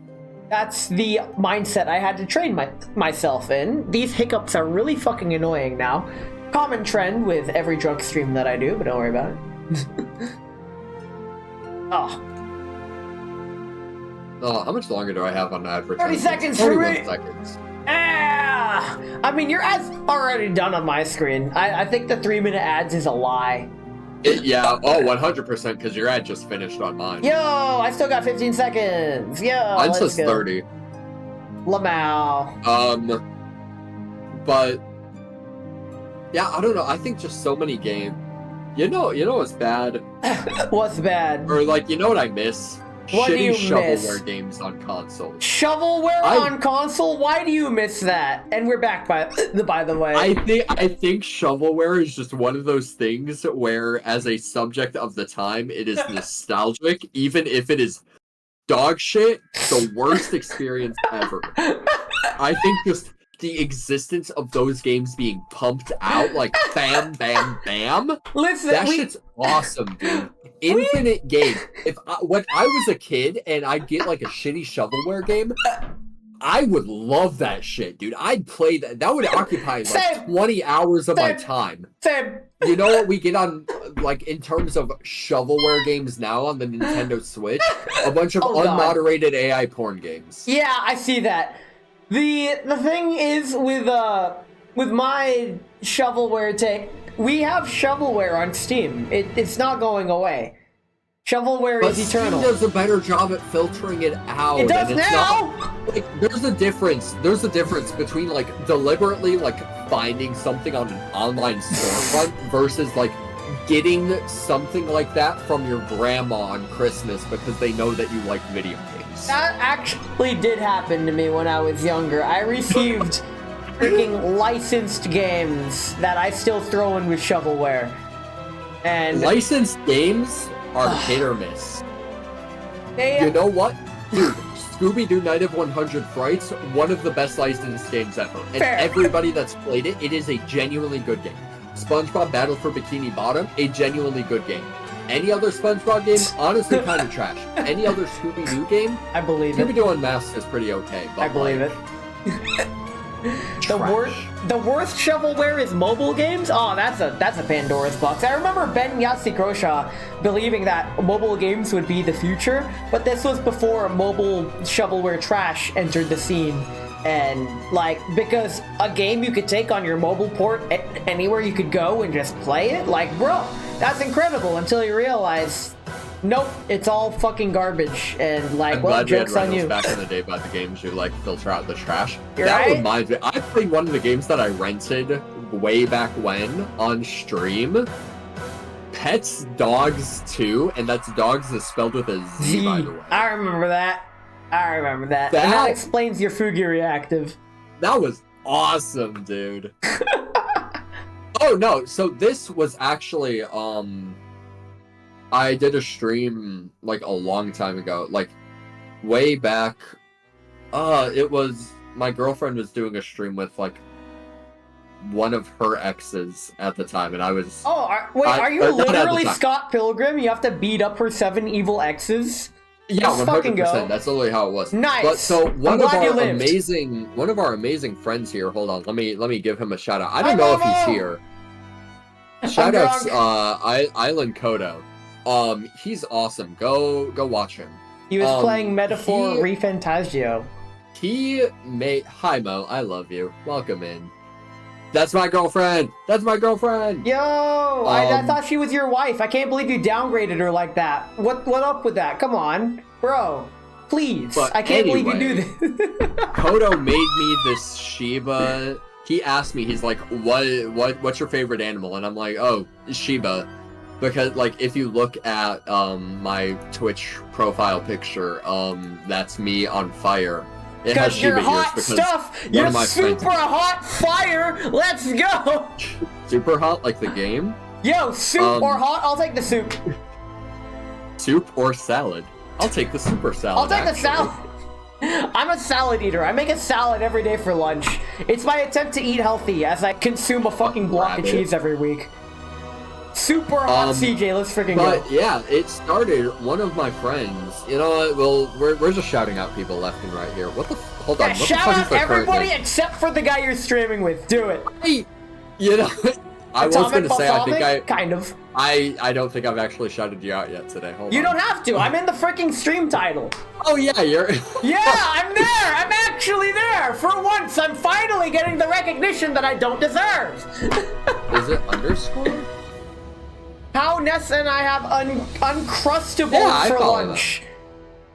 Speaker 1: That's the mindset I had to train myself in. These hiccups are really fucking annoying now. Common trend with every drug stream that I do, but don't worry about it. Oh.
Speaker 2: Oh, how much longer do I have on average?
Speaker 1: 30 seconds for me!
Speaker 2: 41 seconds.
Speaker 1: Ah! I mean, your ad's already done on my screen. I think the 3-minute ads is a lie.
Speaker 2: Yeah, oh, 100%, because your ad just finished on mine.
Speaker 1: Yo, I still got 15 seconds. Yo,
Speaker 2: mine
Speaker 1: let's
Speaker 2: says
Speaker 1: go.
Speaker 2: 30.
Speaker 1: Lamau.
Speaker 2: But yeah, I don't know. I think just so many games. You know what's bad?
Speaker 1: What's bad?
Speaker 2: Or like, you know what I miss?
Speaker 1: What do you
Speaker 2: Shitty shovelware
Speaker 1: miss?
Speaker 2: Games on console.
Speaker 1: Shovelware on console? Why do you miss that? And we're back by the way.
Speaker 2: I think shovelware is just one of those things where, as a subject of the time, it is nostalgic, even if it is dog shit, the worst experience ever. I think just the existence of those games being pumped out, like bam, bam, bam.
Speaker 1: Listen,
Speaker 2: that shit's awesome, dude. Infinite game. When I was a kid and I'd get like a shitty shovelware game, I would love that shit, dude. I'd play that. That would occupy like 20 hours of my time.
Speaker 1: Same.
Speaker 2: You know what we get on, like, in terms of shovelware games now on the Nintendo Switch? A bunch of unmoderated AI porn games.
Speaker 1: Yeah, I see that. The thing is with my shovelware take, we have shovelware on Steam. It's not going away. Shovelware is eternal.
Speaker 2: Steam does a better job at filtering it out.
Speaker 1: It does
Speaker 2: and it's
Speaker 1: now.
Speaker 2: Not, like, there's a difference. There's a difference between like deliberately like finding something on an online storefront versus like getting something like that from your grandma on Christmas because they know that you like video games.
Speaker 1: That actually did happen to me when I was younger. I received freaking licensed games that I still throw in with shovelware. And
Speaker 2: licensed games are hit or miss. You know what? Dude, Scooby-Doo Night of 100 Frights, one of the best licensed games ever. And everybody that's played it, it is a genuinely good game. SpongeBob Battle for Bikini Bottom, a genuinely good game. Any other SpongeBob game, honestly kind of trash. Any other Scooby-Doo game,
Speaker 1: I believe it.
Speaker 2: Scooby-Doo Unmasked is pretty okay. But
Speaker 1: I believe it. The worst shovelware is mobile games? Oh, that's a Pandora's box. I remember Ben Yahtzee Croshaw believing that mobile games would be the future, but this was before mobile shovelware trash entered the scene. And, like, because a game you could take on your mobile port anywhere you could go and just play it, like, bro, that's incredible until you realize, nope, it's all fucking garbage. And, like, well, joke's on you.
Speaker 2: Back in the day about the games you, like, filter out the trash.
Speaker 1: You're
Speaker 2: that
Speaker 1: right?
Speaker 2: reminds me, I played one of the games that I rented way back when on stream. Pets Dogs 2, and that's dogs is spelled with a Z, by the way.
Speaker 1: I remember that. And that explains your Fugi reactive.
Speaker 2: That was awesome, dude. Oh no, so this was actually I did a stream like a long time ago, like way back. It was my girlfriend was doing a stream with like one of her exes at the time, and I was
Speaker 1: are you literally Scott Pilgrim? You have to beat up her 7 evil exes?
Speaker 2: Yeah,
Speaker 1: Let's
Speaker 2: 100%. That's literally how it was.
Speaker 1: Nice.
Speaker 2: But so one of our amazing friends here. Hold on, let me give him a shout out. I don't know if he's here. Shout outs, Island Kodo. He's awesome. Go watch him.
Speaker 1: He was playing
Speaker 2: he-
Speaker 1: Metaphor Refantasio.
Speaker 2: Hi Mo, I love you. Welcome in. That's my girlfriend. That's my girlfriend.
Speaker 1: Yo, I
Speaker 2: Um,
Speaker 1: thought she was your wife. I can't believe you downgraded her like that. What up with that? Come on, bro. Please.
Speaker 2: But
Speaker 1: I can't believe you
Speaker 2: anyway,
Speaker 1: do this.
Speaker 2: Kodo made me this Shiba. He asked me, he's like, what's your favorite animal? And I'm like, oh, Shiba. Because like if you look at my Twitch profile picture, that's me on fire. It has
Speaker 1: Because you're
Speaker 2: Shiba ears
Speaker 1: hot
Speaker 2: because
Speaker 1: stuff.
Speaker 2: one
Speaker 1: You're
Speaker 2: of my
Speaker 1: super
Speaker 2: friends-
Speaker 1: hot fire. Let's go.
Speaker 2: Super hot like the game?
Speaker 1: Yo, soup or
Speaker 2: Um,
Speaker 1: hot? I'll take the soup.
Speaker 2: Soup or salad? I'll take the super salad.
Speaker 1: I'll take the
Speaker 2: actually.
Speaker 1: salad. I'm a salad eater. I make a salad every day for lunch. It's my attempt to eat healthy as I consume a fucking block of
Speaker 2: rabbit.
Speaker 1: cheese every week. Super hot CJ, let's freaking go.
Speaker 2: But yeah, it started. One of my friends. You know what? Well, we're just shouting out people left and right here. What the? Hold on.
Speaker 1: Yeah,
Speaker 2: What the
Speaker 1: shout
Speaker 2: fuck is
Speaker 1: out
Speaker 2: the current
Speaker 1: everybody
Speaker 2: name?
Speaker 1: except for the guy you're streaming with. Do it.
Speaker 2: You know, I was
Speaker 1: Atomic
Speaker 2: gonna say. I think
Speaker 1: Balsamic? Kind of.
Speaker 2: I don't think I've actually shouted you out yet today. Hold
Speaker 1: You
Speaker 2: on.
Speaker 1: don't have to. I'm in the freaking stream title.
Speaker 2: Oh yeah, you're.
Speaker 1: Yeah, I'm there. I'm actually there. For once, I'm finally getting the recognition that I don't deserve.
Speaker 2: Is it underscore?
Speaker 1: How Ness and I have Uncrustable
Speaker 2: Yeah, I
Speaker 1: for
Speaker 2: follow
Speaker 1: lunch.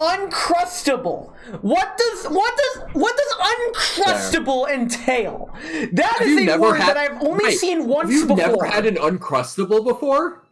Speaker 1: Uncrustable. What does Uncrustable entail? That
Speaker 2: Have
Speaker 1: is
Speaker 2: you
Speaker 1: a
Speaker 2: never
Speaker 1: word
Speaker 2: had-
Speaker 1: that I've only
Speaker 2: Wait,
Speaker 1: seen once
Speaker 2: Have you
Speaker 1: before.
Speaker 2: never had an Uncrustable before?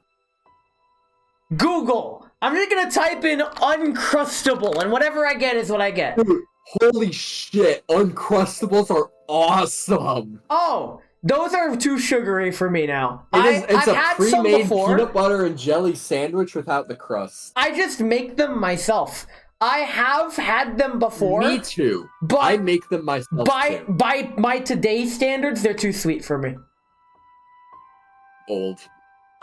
Speaker 1: Google. I'm just gonna type in Uncrustable, and whatever I get is what I get.
Speaker 2: Dude, holy shit! Uncrustables are awesome.
Speaker 1: Oh, those are too sugary for me now.
Speaker 2: It's
Speaker 1: I've
Speaker 2: a
Speaker 1: had some
Speaker 2: pre-made
Speaker 1: before.
Speaker 2: peanut butter and jelly sandwich without the crust.
Speaker 1: I just make them myself. I have had them before.
Speaker 2: Me too.
Speaker 1: But
Speaker 2: I make them myself too.
Speaker 1: by my today's standards, they're too sweet for me.
Speaker 2: Old.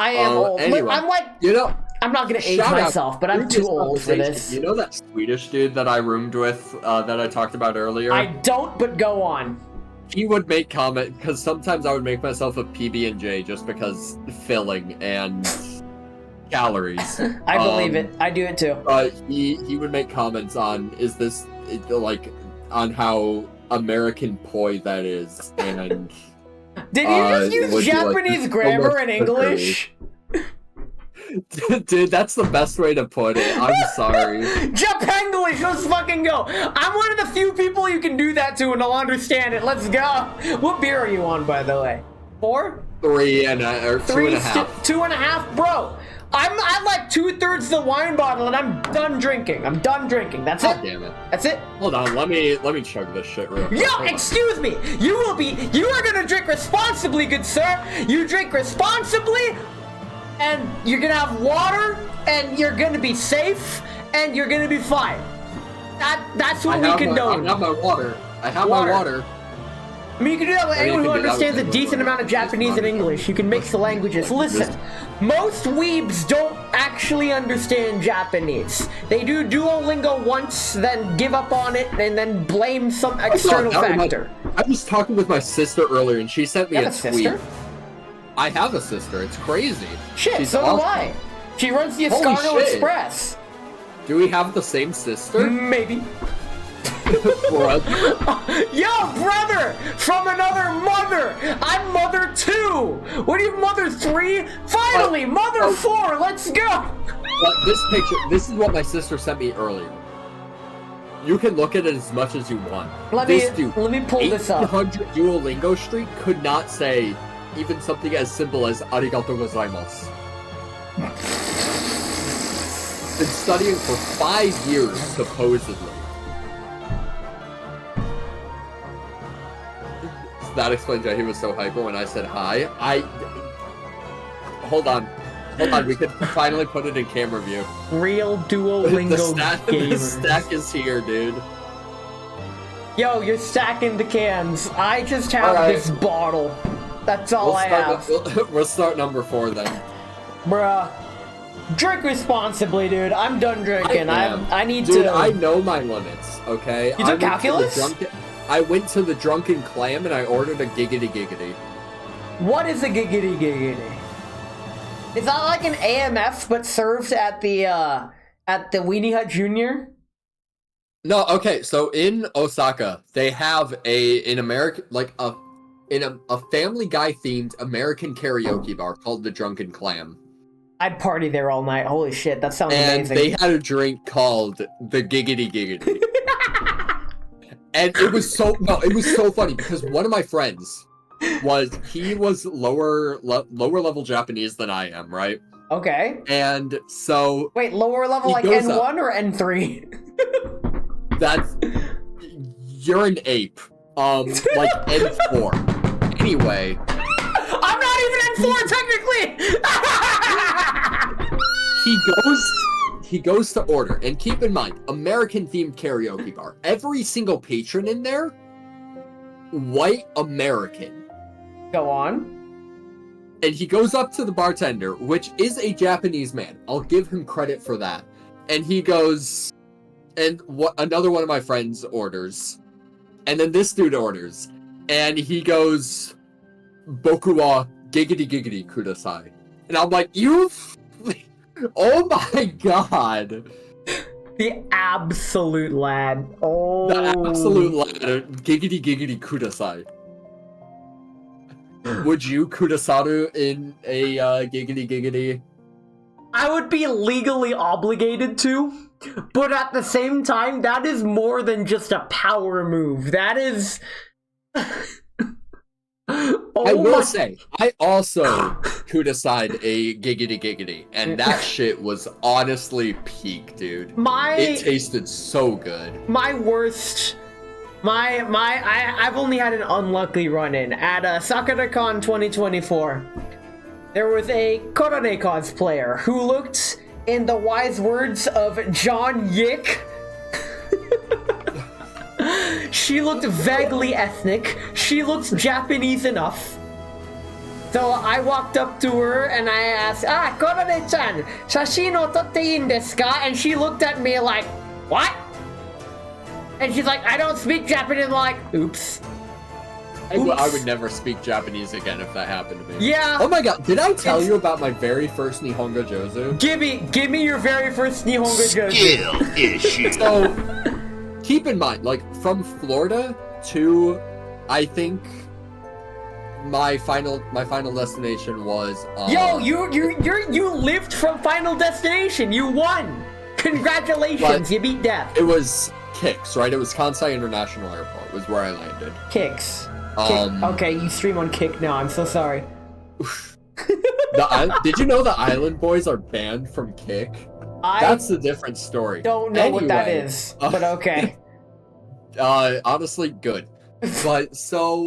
Speaker 1: I am old.
Speaker 2: Anyway,
Speaker 1: I'm like,
Speaker 2: you know,
Speaker 1: I'm not gonna age
Speaker 2: shout out-
Speaker 1: myself, but I'm
Speaker 2: through
Speaker 1: too
Speaker 2: this
Speaker 1: old for
Speaker 2: conversation,
Speaker 1: this.
Speaker 2: You know that Swedish dude that I roomed with that I talked about earlier?
Speaker 1: I don't, but go on.
Speaker 2: He would make comment because sometimes I would make myself a PB&J just because filling and calories.
Speaker 1: I believe it. I do it too.
Speaker 2: He would make comments on on how American poi that is, and
Speaker 1: Did you just
Speaker 2: would
Speaker 1: use
Speaker 2: be like,
Speaker 1: Japanese
Speaker 2: "This
Speaker 1: grammar
Speaker 2: almost
Speaker 1: in English?
Speaker 2: dude, that's the best way to put it. I'm sorry.
Speaker 1: Japanglish, let's fucking go. I'm one of the few people you can do that to and I'll understand it. Let's go. What beer are you on, by the way? 4?
Speaker 2: 3 and or 2.5.
Speaker 1: 2.5, bro. I'm at like 2/3 the wine bottle and I'm done drinking. I'm done drinking. That's
Speaker 2: God
Speaker 1: it.
Speaker 2: damn it.
Speaker 1: That's it.
Speaker 2: Hold on, let me chug this shit real quick.
Speaker 1: Yo,
Speaker 2: Hold on.
Speaker 1: excuse me. You are gonna drink responsibly, good sir. You drink responsibly, and you're gonna have water, and you're gonna be safe, and you're gonna be fine. That's what we condone.
Speaker 2: I have my water. I have
Speaker 1: Water.
Speaker 2: my water.
Speaker 1: I mean, you can do that with
Speaker 2: I mean,
Speaker 1: anyone
Speaker 2: you
Speaker 1: who
Speaker 2: can do that with
Speaker 1: understands a
Speaker 2: anyone
Speaker 1: decent
Speaker 2: who
Speaker 1: amount of Japanese and
Speaker 2: understands
Speaker 1: English. You can mix the languages. Listen, most weebs don't actually understand Japanese. They do Duolingo once, then give up on it, and then blame some external factor.
Speaker 2: I was talking with my sister earlier, and she sent me
Speaker 1: You
Speaker 2: a
Speaker 1: have a
Speaker 2: tweet.
Speaker 1: sister?
Speaker 2: I have a sister. It's crazy.
Speaker 1: Shit,
Speaker 2: She's
Speaker 1: so
Speaker 2: awesome.
Speaker 1: do I. She runs the
Speaker 2: Holy
Speaker 1: Escarno
Speaker 2: shit.
Speaker 1: Express.
Speaker 2: Do we have the same sister?
Speaker 1: Maybe.
Speaker 2: Brother?
Speaker 1: Yo, brother! From another mother! I'm mother 2! What are you, mother 3? Finally, mother 4! Let's go!
Speaker 2: But this picture, this is what my sister sent me earlier. You can look at it as much as you want.
Speaker 1: Let
Speaker 2: This
Speaker 1: me
Speaker 2: dude,
Speaker 1: pull this up.
Speaker 2: 800 Duolingo Street could not say even something as simple as arigato gozaimasu. Been studying for 5 years, supposedly. So that explains why he was so hyper when I said hi. Hold on, we could finally put it in camera view.
Speaker 1: Real Duolingo
Speaker 2: the
Speaker 1: gamers.
Speaker 2: stack is here, dude.
Speaker 1: Yo, you're stacking the cans. I just have
Speaker 2: Alright.
Speaker 1: this bottle. That's all I have.
Speaker 2: We'll start number 4 then.
Speaker 1: Bruh. Drink responsibly, dude. I'm done drinking. I need
Speaker 2: Dude,
Speaker 1: to...
Speaker 2: I know my limits, okay?
Speaker 1: You took calculus?
Speaker 2: I went to the Drunken Clam and I ordered a giggity giggity.
Speaker 1: What is a giggity giggity? Is that like an AMF but served at the Weenie Hut Junior?
Speaker 2: No, okay, so in Osaka, they have an American, like a Family Guy themed American karaoke bar called the Drunken Clam.
Speaker 1: I'd party there all night. Holy shit, that sounds
Speaker 2: And
Speaker 1: amazing.
Speaker 2: they had a drink called the Giggity Giggity. And it was so funny because one of my friends was lower level Japanese than I am, right?
Speaker 1: Okay.
Speaker 2: And so
Speaker 1: Wait, lower level
Speaker 2: he
Speaker 1: like
Speaker 2: goes
Speaker 1: N1
Speaker 2: up.
Speaker 1: or N3?
Speaker 2: You're an ape. Like N4. Anyway.
Speaker 1: I'm not even N4 technically!
Speaker 2: He goes to order, and keep in mind, American-themed karaoke bar. Every single patron in there, white American.
Speaker 1: Go on.
Speaker 2: And he goes up to the bartender, which is a Japanese man. I'll give him credit for that. And he goes, and another one of my friends orders. And then this dude orders. And he goes, Boku wa giggity giggity kudasai. And I'm like, oh my god.
Speaker 1: The absolute lad. Oh.
Speaker 2: The absolute lad. Giggity giggity kudasai. Would you kudasaru in a giggity giggity?
Speaker 1: I would be legally obligated to, but at the same time, that is more than just a power move. That is...
Speaker 2: I will say, I also kudasai'd a giggity giggity, and that shit was honestly peak, dude. It tasted so good.
Speaker 1: My worst... I've only had an unlucky run-in. At SakuraCon 2024, there was a Korone cosplayer who looked, in the wise words of John Yick, she looked vaguely ethnic. She looked Japanese enough. So I walked up to her and I asked, Korone-chan, shashin o totte ii desu ka? And she looked at me like, what? And she's like, I don't speak Japanese. I'm like, oops.
Speaker 2: I would never speak Japanese again if that happened to me.
Speaker 1: Yeah.
Speaker 2: Oh my god, did I tell you about my very first Nihongo Jozu?
Speaker 1: Give me your very first Nihongo Jozu.
Speaker 5: Skill issue.
Speaker 2: So, keep in mind, like, from Florida to, I think, my final destination was,
Speaker 1: Yo, you lived from Final Destination. You won. Congratulations, you beat death.
Speaker 2: It was Kicks, right? It was Kansai International Airport was where I landed.
Speaker 1: Kicks.
Speaker 2: Um,
Speaker 1: Okay, you stream on Kick now. I'm so sorry.
Speaker 2: Did you know the Island Boys are banned from Kick? That's a different story.
Speaker 1: Don't know what that
Speaker 2: Anyway,
Speaker 1: is, but okay.
Speaker 2: Honestly, good. But so,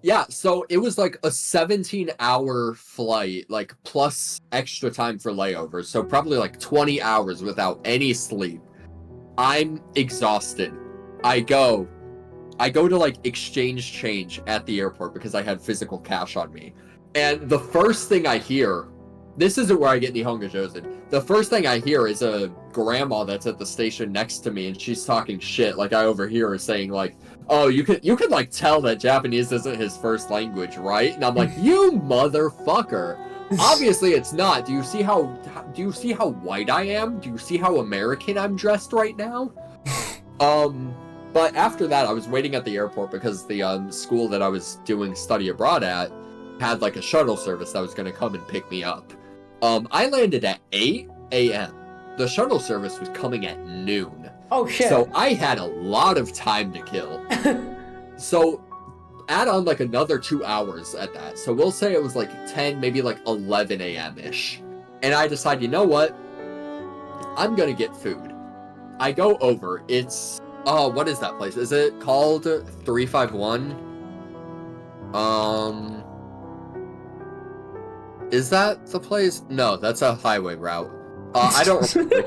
Speaker 2: yeah, so it was like a 17-hour flight, like plus extra time for layovers, so probably like 20 hours without any sleep. I'm exhausted. I go to like exchange change at the airport because I had physical cash on me. And the first thing I hear, this isn't where I get Nihongo Josen. The first thing I hear is a grandma that's at the station next to me, and she's talking shit. Like, I overhear her saying like, oh, you could like tell that Japanese isn't his first language, right? And I'm like, you motherfucker. Obviously it's not. Do you see how white I am? Do you see how American I'm dressed right now? But after that, I was waiting at the airport because the school that I was doing study abroad at had like a shuttle service that was going to come and pick me up. I landed at 8 a.m. The shuttle service was coming at noon.
Speaker 1: Oh shit.
Speaker 2: So I had a lot of time to kill. So add on like another 2 hours at that. So we'll say it was like 10, maybe like 11 a.m.-ish. And I decide, you know what? I'm going to get food. I go over. It's... Oh, what is that place? Is it called 351? Is that the place? No, that's a highway route. I don't remember.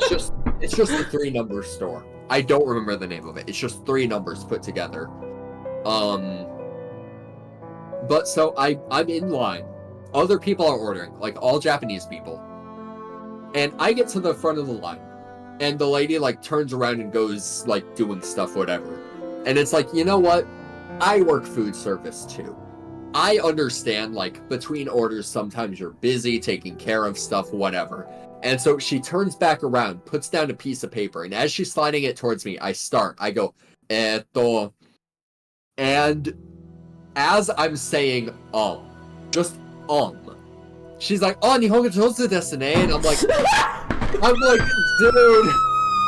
Speaker 2: It's just a 3-number store. I don't remember the name of it. It's just 3 numbers put together. But so I'm in line. Other people are ordering, like all Japanese people. And I get to the front of the line. And the lady like turns around and goes like doing stuff, whatever. And it's like, you know what? I work food service too. I understand, like, between orders, sometimes you're busy taking care of stuff, whatever. And so she turns back around, puts down a piece of paper, and as she's sliding it towards me, I go, eto. And as I'm saying, just, she's like, oh, Nihongo jouzu desu ne, and I'm like, dude,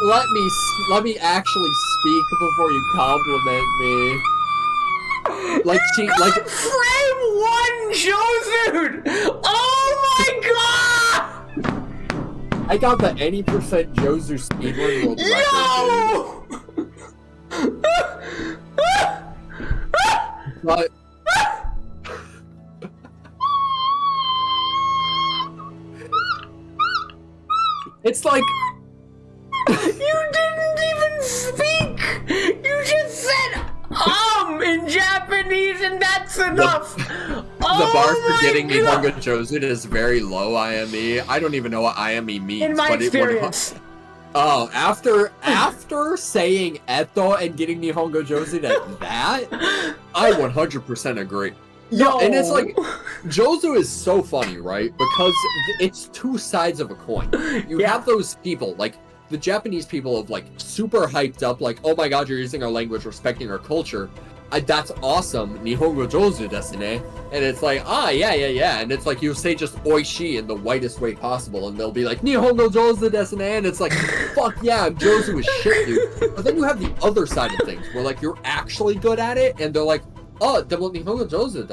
Speaker 2: let me actually speak before you compliment me. Like, she, like,
Speaker 1: frame 1 Jozu! Oh my god!
Speaker 2: I got the 80% Jozu speedrun world record, dude. But it's like
Speaker 1: you didn't even speak! You just said in Japanese and that's enough!
Speaker 2: The bar for getting Nihongo Jozu is very low IME. I don't even know what IME means.
Speaker 1: In my experience.
Speaker 2: After saying eto and getting Nihongo Jozu that, I 100% agree.
Speaker 1: Yo.
Speaker 2: And it's like, Jozu is so funny, right? Because it's two sides of a coin. You have those people, like, the Japanese people of, like, super hyped up, like, oh my god, you're using our language, respecting our culture. That's awesome. Nihongo Jozu desu ne. And it's like, yeah. And it's like, you say just oishi in the whitest way possible, and they'll be like, Nihongo Jozu desu ne. And it's like, fuck yeah, Jozu is shit, dude. But then you have the other side of things, where, like, you're actually good at it, and they're like, oh, demo Nihongo Jozu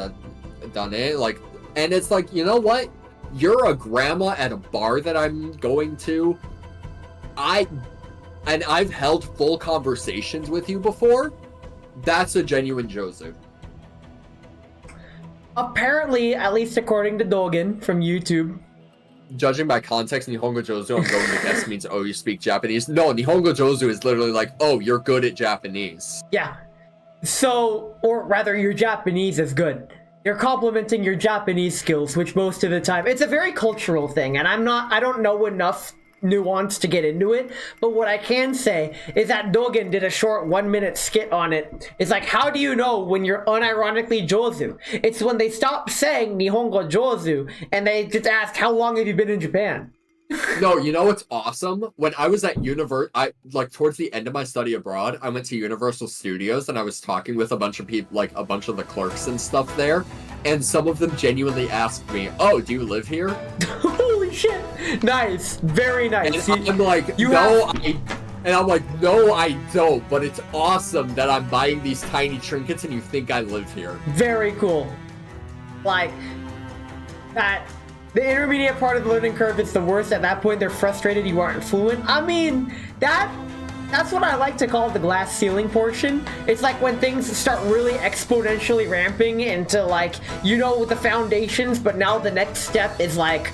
Speaker 2: da ne. Like, and it's like, you know what? You're a grandma at a bar that I'm going to. I've held full conversations with you before. That's a genuine Jozu.
Speaker 1: Apparently, at least according to Dogen from YouTube.
Speaker 2: Judging by context, Nihongo Jozu, I'm going to guess means, oh, you speak Japanese. No, Nihongo Jozu is literally like, oh, you're good at Japanese.
Speaker 1: Yeah. So, or rather, your Japanese is good. You're complimenting your Japanese skills, which most of the time, it's a very cultural thing, and I don't know enough nuance to get into it, but what I can say is that Dogen did a short 1-minute skit on it. It's like, how do you know when you're unironically Jozu? It's when they stop saying Nihongo Jozu and they just ask, how long have you been in Japan?
Speaker 2: No, you know what's awesome? When I was at towards the end of my study abroad, I went to Universal Studios and I was talking with a bunch of people, like a bunch of the clerks and stuff there, and some of them genuinely asked me, oh, do you live here?
Speaker 1: Holy shit! Nice. Very nice.
Speaker 2: And I'm like, I'm like, no, I don't, but it's awesome that I'm buying these tiny trinkets and you think I live here.
Speaker 1: Very cool. Like, that... The intermediate part of the learning curve is the worst. At that point, they're frustrated you aren't fluent. I mean, that's what I like to call the glass ceiling portion. It's like when things start really exponentially ramping into, like, you know, the foundations, but now the next step is, like,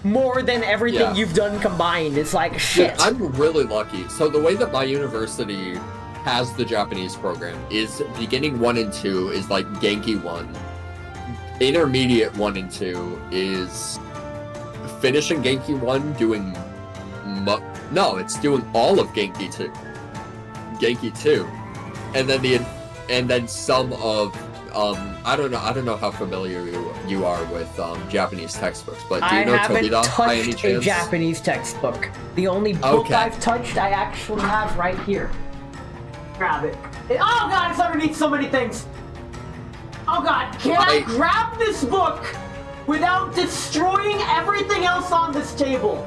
Speaker 1: more than everything you've done combined. It's like, shit.
Speaker 2: Yeah, I'm really lucky. So the way that my university has the Japanese program is beginning 1 and 2 is, like, Genki 1. Intermediate 1 and 2 is finishing Genki 1, doing it's doing all of Genki 2. Genki 2. And then some of I don't know how familiar you are with Japanese textbooks, but do you know Tobida by any chance? I haven't touched
Speaker 1: a Japanese textbook. The only book I've touched I actually have right here. Grab it. Oh god, it's underneath so many things. Oh god, can I grab this book without destroying everything else on this table?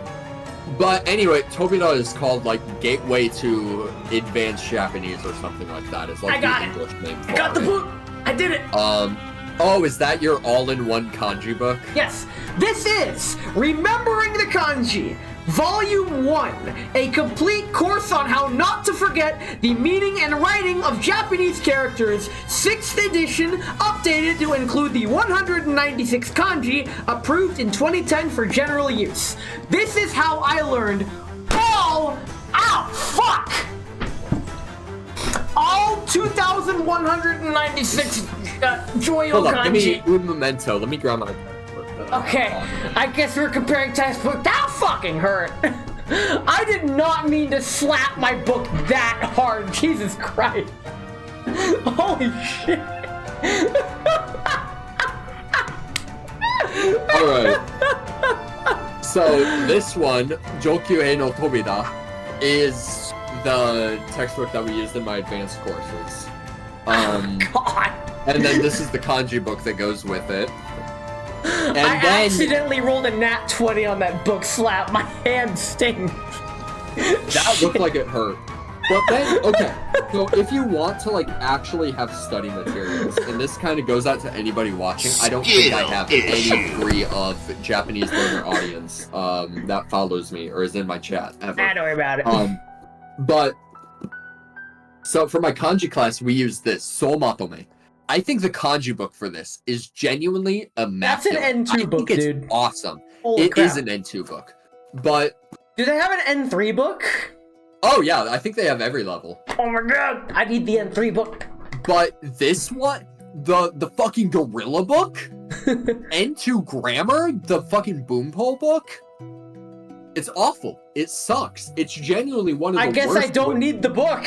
Speaker 2: But anyway, Tobida is called, like, Gateway to Advanced Japanese or something like that. It's like the English name for it.
Speaker 1: I got the book! I did it!
Speaker 2: Oh, is that your all-in-one kanji book?
Speaker 1: Yes. This is Remembering the Kanji, Volume 1, a complete course on how not to forget the meaning and writing of Japanese characters, 6th edition, updated to include the 196 kanji approved in 2010 for general use. This is how I learned all 2,196 Joyo
Speaker 2: Hold up,
Speaker 1: kanji.
Speaker 2: give me un momento. Let me grab my...
Speaker 1: Okay, I guess we're comparing textbook. That fucking hurt. I did not mean to slap my book that hard. Jesus Christ. Holy shit.
Speaker 2: Alright. So this one, Jokyuhei no Tobida, is the textbook that we used in my advanced courses.
Speaker 1: God.
Speaker 2: And then this is the kanji book that goes with it. And
Speaker 1: I
Speaker 2: then
Speaker 1: accidentally rolled a nat 20 on that book slap. My hand stings.
Speaker 2: that looked like it hurt. But then, okay, so if you want to like actually have study materials, and this kind of goes out to anybody watching, I don't think I have any degree of Japanese learner audience that follows me or is in my chat ever.
Speaker 1: Don't worry about it.
Speaker 2: But so for my kanji class, we use this Soumatome. I think the kanji book for this is genuinely immaculate.
Speaker 1: That's an N2
Speaker 2: I
Speaker 1: book,
Speaker 2: think it's
Speaker 1: dude.
Speaker 2: awesome.
Speaker 1: Holy
Speaker 2: It
Speaker 1: crap.
Speaker 2: is an N2 book, but
Speaker 1: Do they have an N3 book?
Speaker 2: oh yeah, I think they have every level.
Speaker 1: Oh my god, I need the N3 book.
Speaker 2: But this one, the fucking gorilla book, N2 grammar, the fucking Boompole book, it's awful. It sucks. It's genuinely one of the
Speaker 1: I guess
Speaker 2: worst
Speaker 1: I don't
Speaker 2: books.
Speaker 1: need the book.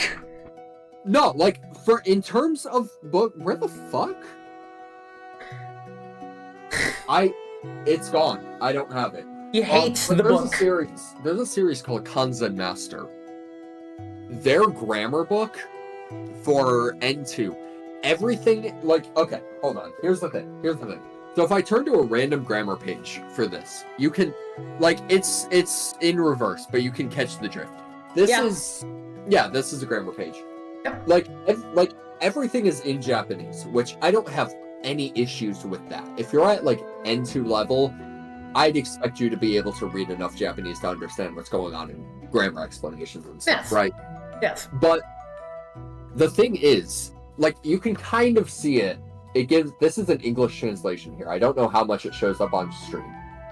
Speaker 2: No, like in terms of book, where the fuck? It's gone. I don't have it.
Speaker 1: He hates
Speaker 2: But
Speaker 1: the
Speaker 2: there's
Speaker 1: book.
Speaker 2: There's a series called Kanzen Master. Their grammar book for N2, everything like okay, hold on. Here's the thing. So if I turn to a random grammar page for this, you can like it's in reverse, but you can catch the drift. This is a grammar page.
Speaker 1: Yep.
Speaker 2: Like everything is in Japanese, which I don't have any issues with that. If you're at like N2 level, I'd expect you to be able to read enough Japanese to understand what's going on in grammar explanations and stuff,
Speaker 1: Yes.
Speaker 2: right?
Speaker 1: Yes.
Speaker 2: But the thing is, like, you can kind of see it. This is an English translation here. I don't know how much it shows up on stream,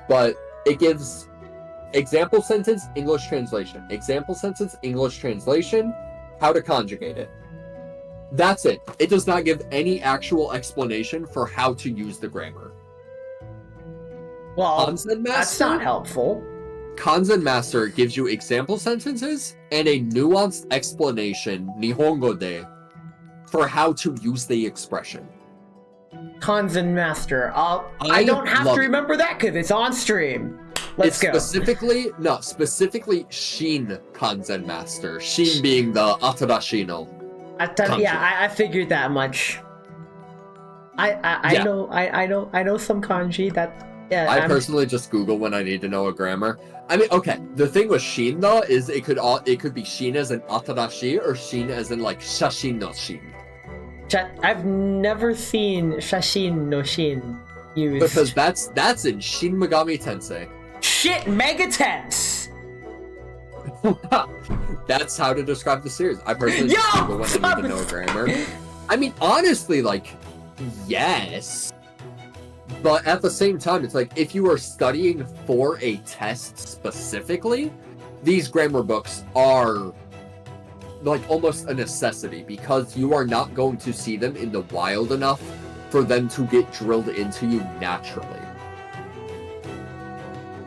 Speaker 2: but it gives example sentence, English translation, example sentence, English translation, how to conjugate it. That's it. It does not give any actual explanation for how to use the grammar.
Speaker 1: Well,
Speaker 2: Kanzen Master,
Speaker 1: that's not helpful.
Speaker 2: Kanzen Master gives you example sentences and a nuanced explanation, Nihongo de, for how to use the expression.
Speaker 1: Kanzen Master. I
Speaker 2: I
Speaker 1: don't have
Speaker 2: love
Speaker 1: to
Speaker 2: it.
Speaker 1: remember that because it's on stream. Let's go.
Speaker 2: Specifically Shin Kanzen Master. Shin being the Atarashino. Kanji.
Speaker 1: I figured that much. I
Speaker 2: Yeah.
Speaker 1: know some kanji that. Yeah,
Speaker 2: I personally just Google when I need to know a grammar. I mean, okay, the thing with Shin though is it could be Shin as in Atarashi or Shin as in like Shashin no Shin.
Speaker 1: I've never seen Shashin no Shin used.
Speaker 2: Because that's in Shin Megami Tensei.
Speaker 1: Shit, Mega Tense!
Speaker 2: That's how to describe the series. I personally
Speaker 1: Yo!
Speaker 2: just Google when I need to know a grammar. I mean, honestly, like, yes. But at the same time, it's like, if you are studying for a test specifically, these grammar books are, like, almost a necessity, because you are not going to see them in the wild enough for them to get drilled into you naturally.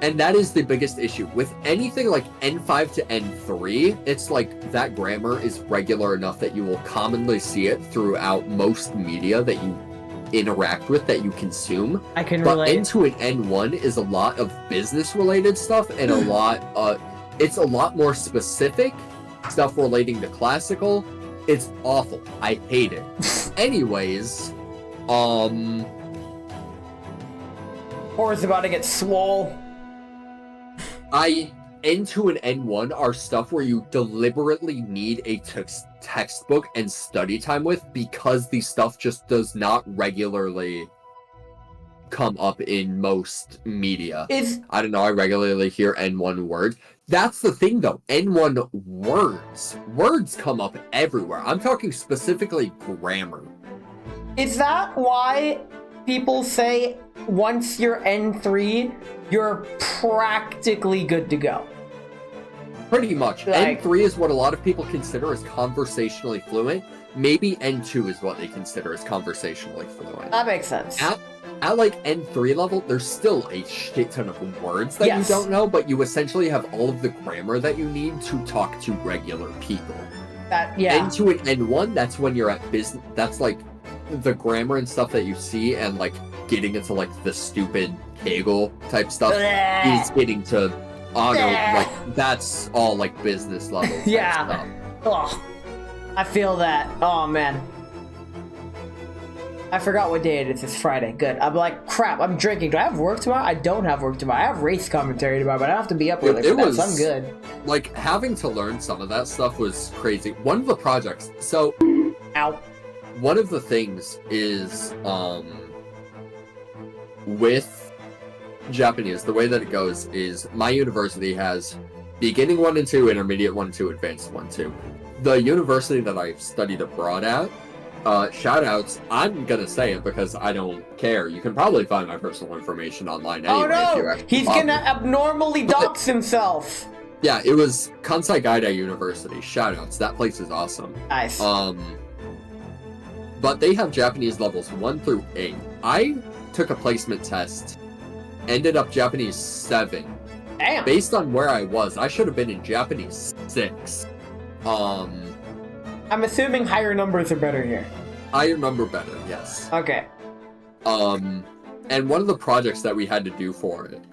Speaker 2: And that is the biggest issue. With anything like N5 to N3, it's like that grammar is regular enough that you will commonly see it throughout most media that you interact with, that you consume.
Speaker 1: I can
Speaker 2: But
Speaker 1: relate.
Speaker 2: into an N1 is a lot of business-related stuff and it's a lot more specific stuff relating to classical. It's awful. I hate it. Anyways,
Speaker 1: Horror's about to get swole.
Speaker 2: N2 and N1 are stuff where you deliberately need a textbook and study time with, because the stuff just does not regularly come up in most media. I don't know, I regularly hear N1 word. That's the thing though, N1 words come up everywhere. I'm talking specifically grammar.
Speaker 1: Is that why people say once you're N3, you're practically good to go?
Speaker 2: Pretty much.
Speaker 1: Like-
Speaker 2: N3 is what a lot of people consider as conversationally fluent. Maybe N2 is what they consider as conversationally fluent.
Speaker 1: That makes sense.
Speaker 2: At like N3 level, there's still a shit ton of words that
Speaker 1: Yes.
Speaker 2: you don't know, but you essentially have all of the grammar that you need to talk to regular people.
Speaker 1: That, yeah.
Speaker 2: N2 and N1, that's when you're at business. That's like the grammar and stuff that you see, and like getting into like the stupid Kegel type stuff is getting to honor like that's all like business level type
Speaker 1: Yeah.
Speaker 2: stuff.
Speaker 1: Oh, I feel that. Oh man. I forgot what day it is. It's Friday. Good. I'm like, crap, I'm drinking. Do I have work tomorrow? I don't have work tomorrow. I have race commentary tomorrow, but I don't have to be up early for that, so I'm good.
Speaker 2: Like, having to learn some of that stuff was crazy. One of the projects, so,
Speaker 1: Ow.
Speaker 2: one of the things is, with Japanese, the way that it goes is my university has beginning 1 and 2, intermediate 1 and 2, advanced 1 and 2. The university that I studied abroad at, shout outs, I'm gonna say it because I don't care. You can probably find my personal information online anyway.
Speaker 1: Oh
Speaker 2: if you
Speaker 1: no!
Speaker 2: actually
Speaker 1: He's
Speaker 2: bother.
Speaker 1: gonna abnormally dox himself!
Speaker 2: Yeah, it was Kansai Gaida University. Shout outs. That place is awesome.
Speaker 1: Nice.
Speaker 2: But they have Japanese levels 1 through 8. I took a placement test, ended up Japanese 7.
Speaker 1: Damn!
Speaker 2: Based on where I was, I should have been in Japanese 6.
Speaker 1: I'm assuming higher numbers are better here.
Speaker 2: I remember better, yes.
Speaker 1: Okay.
Speaker 2: And one of the projects that we had to do for it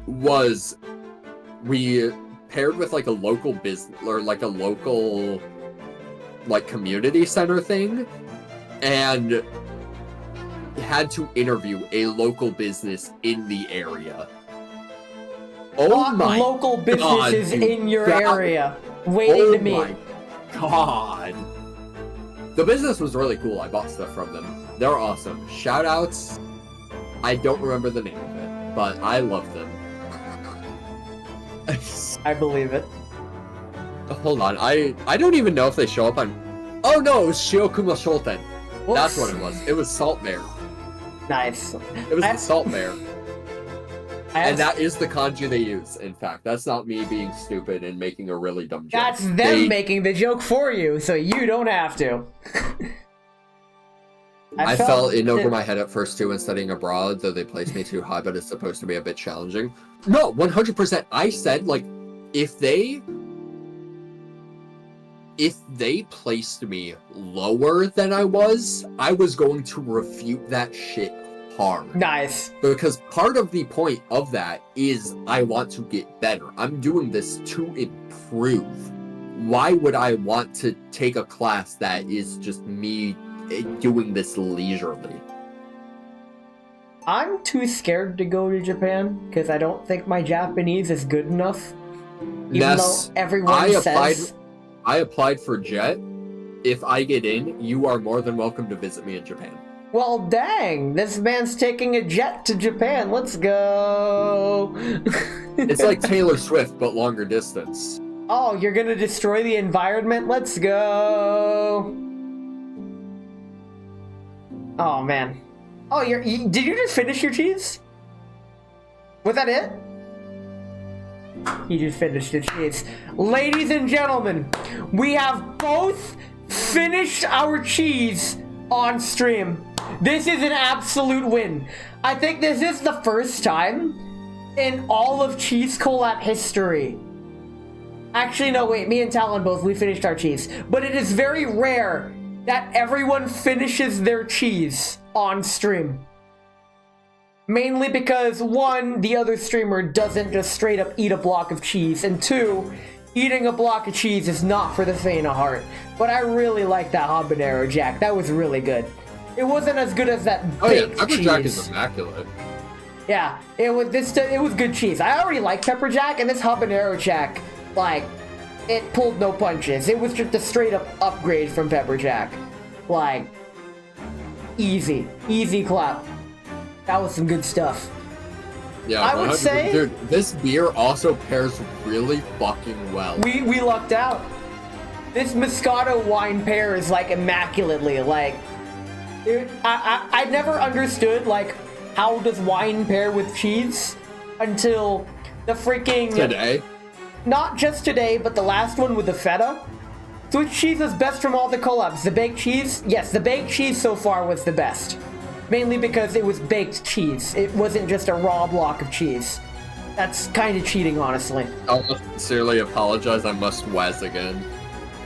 Speaker 2: was we paired with like a local business or like a local like community center thing and had to interview a local business in the area. Oh my
Speaker 1: local businesses
Speaker 2: dude.
Speaker 1: in your
Speaker 2: That-
Speaker 1: area waiting to meet.
Speaker 2: my god. The business was really cool. I bought stuff from them. They're awesome. Shout outs. I don't remember the name of it, but I love them.
Speaker 1: I believe it.
Speaker 2: Hold on. I don't even know if they show up on. Oh no, it was Shiokuma Shoten. That's what it was. It was Salt Bear.
Speaker 1: Nice.
Speaker 2: It was the Salt Bear. And that is the kanji they use, in fact. That's not me being stupid and making a really dumb joke.
Speaker 1: That's them making the joke for you, so you don't have to.
Speaker 2: I fell in over my head at first too when studying abroad, though they placed me too high, but it's supposed to be a bit challenging. No, 100%. I said, like, if they placed me lower than I was going to refute that shit hard.
Speaker 1: Nice.
Speaker 2: Because part of the point of that is I want to get better. I'm doing this to improve. Why would I want to take a class that is just me doing this leisurely?
Speaker 1: I'm too scared to go to Japan because I don't think my Japanese is good enough. Even though everyone says...
Speaker 2: I applied for JET. If I get in, you are more than welcome to visit me in Japan.
Speaker 1: Well, dang, this man's taking a jet to Japan. Let's go.
Speaker 2: It's like Taylor Swift, but longer distance.
Speaker 1: Oh, you're gonna destroy the environment? Let's go. Oh, man. Oh, did you just finish your cheese? Was that it? He just finished the cheese. Ladies and gentlemen, we have both finished our cheese on stream. This is an absolute win. I think this is the first time in all of Cheese Collab history. Actually, no, wait, me and Talon both, we finished our cheese. But it is very rare that everyone finishes their cheese on stream. Mainly because, one, the other streamer doesn't just straight up eat a block of cheese, and two, eating a block of cheese is not for the faint of heart. But I really like that habanero jack. That was really good. It wasn't as good as that baked
Speaker 2: Pepper
Speaker 1: cheese.
Speaker 2: Jack is immaculate.
Speaker 1: Yeah, it was good cheese. I already like pepper jack, and this habanero jack, like, it pulled no punches. It was just a straight up upgrade from pepper jack. Like, easy clap. That was some good stuff.
Speaker 2: Yeah,
Speaker 1: I would
Speaker 2: 100%.
Speaker 1: say-
Speaker 2: Dude, this beer also pairs really fucking well.
Speaker 1: We lucked out. This Moscato wine pairs like immaculately. Like, I never understood like how does wine pair with cheese until the freaking
Speaker 2: Today?
Speaker 1: Not just today, but the last one with the feta. So which cheese is best from all the collabs? The baked cheese? Yes, the baked cheese so far was the best. Mainly because it was baked cheese. It wasn't just a raw block of cheese. That's kind of cheating, honestly.
Speaker 2: I must sincerely apologize. I must waz again.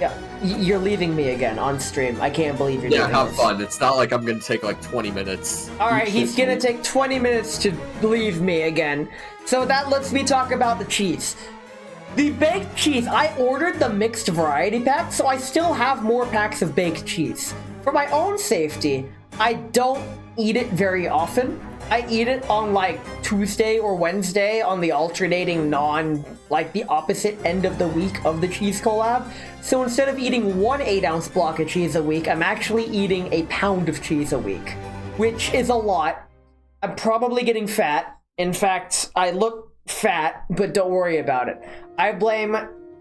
Speaker 1: Yeah, you're leaving me again on stream. I can't believe you're doing
Speaker 2: Yeah, have
Speaker 1: this.
Speaker 2: fun. It's not like I'm gonna take like 20 minutes.
Speaker 1: Alright, he's gonna take 20 minutes to leave me again. So that lets me talk about the cheese. The baked cheese, I ordered the mixed variety pack, so I still have more packs of baked cheese. For my own safety, I don't eat it very often. I eat it on like Tuesday or Wednesday on the alternating like the opposite end of the week of the cheese collab. So instead of eating 1 8-ounce block of cheese a week, I'm actually eating a pound of cheese a week, which is a lot. I'm probably getting fat. In fact, I look fat, but don't worry about it. I blame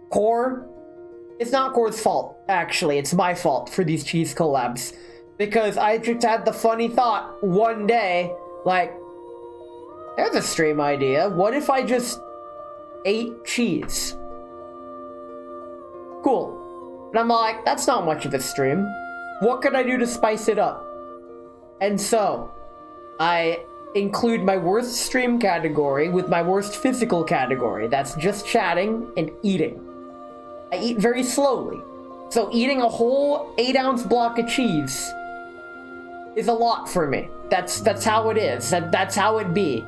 Speaker 1: Core. It's not Core's fault, actually. It's my fault for these cheese collabs. Because I just had the funny thought one day, like, there's a stream idea. What if I just ate cheese? Cool. And I'm like, that's not much of a stream. What could I do to spice it up? And so, I include my worst stream category with my worst physical category. That's just chatting and eating. I eat very slowly. So eating a whole 8-ounce block of cheese is a lot for me. That's how it is. That's how it be.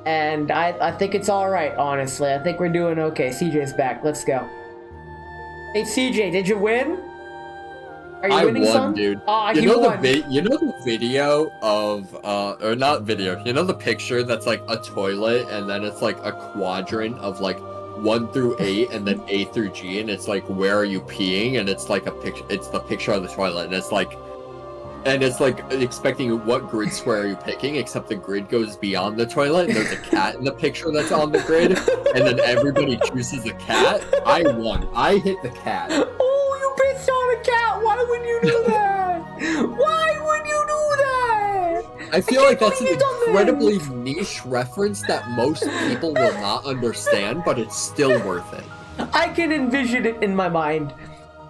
Speaker 1: And I think it's alright, honestly. I think we're doing okay. CJ's back. Let's go. Hey CJ, did you win? Are you winning,
Speaker 2: won,
Speaker 1: son?
Speaker 2: dude.
Speaker 1: Aw,
Speaker 2: you
Speaker 1: you
Speaker 2: know
Speaker 1: won.
Speaker 2: you know the video of or not video. You know the picture that's like a toilet and then it's like a quadrant of like 1 through 8 and then A through G and it's like where are you peeing and it's like a picture. It's the picture of the toilet and it's like expecting what grid square are you picking, except the grid goes beyond the toilet and there's a cat in the picture that's on the grid and then everybody chooses a cat. I won. I hit the cat.
Speaker 1: Oh, you pissed on a cat! Why would you do that? Why would you do that?
Speaker 2: I feel like that's an
Speaker 1: believe you done
Speaker 2: incredibly niche reference that most people will not understand, but it's still worth it.
Speaker 1: I can envision it in my mind.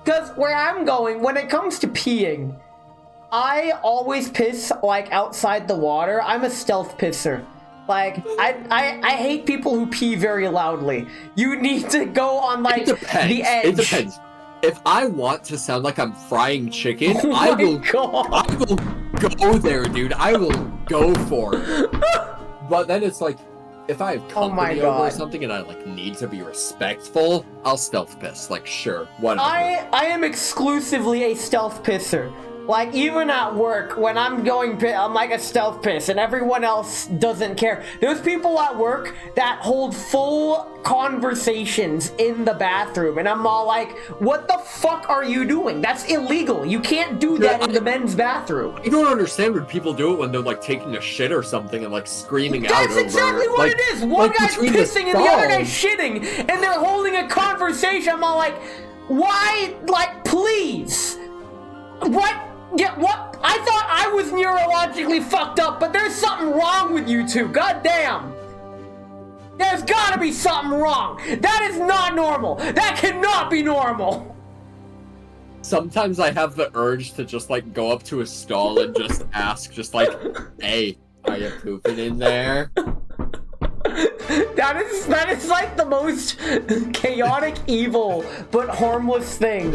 Speaker 1: Because where I'm going, when it comes to peeing, I always piss, like, outside the water. I'm a stealth pisser. Like, I hate people who pee very loudly. You need to go on, like,
Speaker 2: It depends.
Speaker 1: the edge.
Speaker 2: It depends. If I want to sound like I'm frying chicken,
Speaker 1: Oh
Speaker 2: I
Speaker 1: my
Speaker 2: will
Speaker 1: God.
Speaker 2: go there, dude. I will go for it. But then it's like, if I have
Speaker 1: Oh my
Speaker 2: company over or
Speaker 1: God.
Speaker 2: something and I like need to be respectful, I'll stealth piss. Like, sure, whatever.
Speaker 1: I am exclusively a stealth pisser. Like, even at work, when I'm going I'm like a stealth piss, and everyone else doesn't care. There's people at work that hold full conversations in the bathroom, and I'm all like, what the fuck are you doing? That's illegal. You can't do that in the men's bathroom.
Speaker 2: I don't understand when people do it when they're like taking a shit or something and like screaming out
Speaker 1: That's
Speaker 2: over
Speaker 1: exactly what
Speaker 2: like,
Speaker 1: it is. One
Speaker 2: like
Speaker 1: guy's
Speaker 2: between
Speaker 1: pissing and the other guy's
Speaker 2: stalls.
Speaker 1: shitting, and they're holding a conversation. I'm all like, why? Like, please. What? Yeah, what? I thought I was neurologically fucked up, but there's something wrong with you two. God damn. There's gotta be something wrong. That is not normal. That cannot be normal.
Speaker 2: Sometimes I have the urge to just like go up to a stall and just ask, just like, hey, are you pooping in there?
Speaker 1: That is like the most chaotic, evil, but harmless thing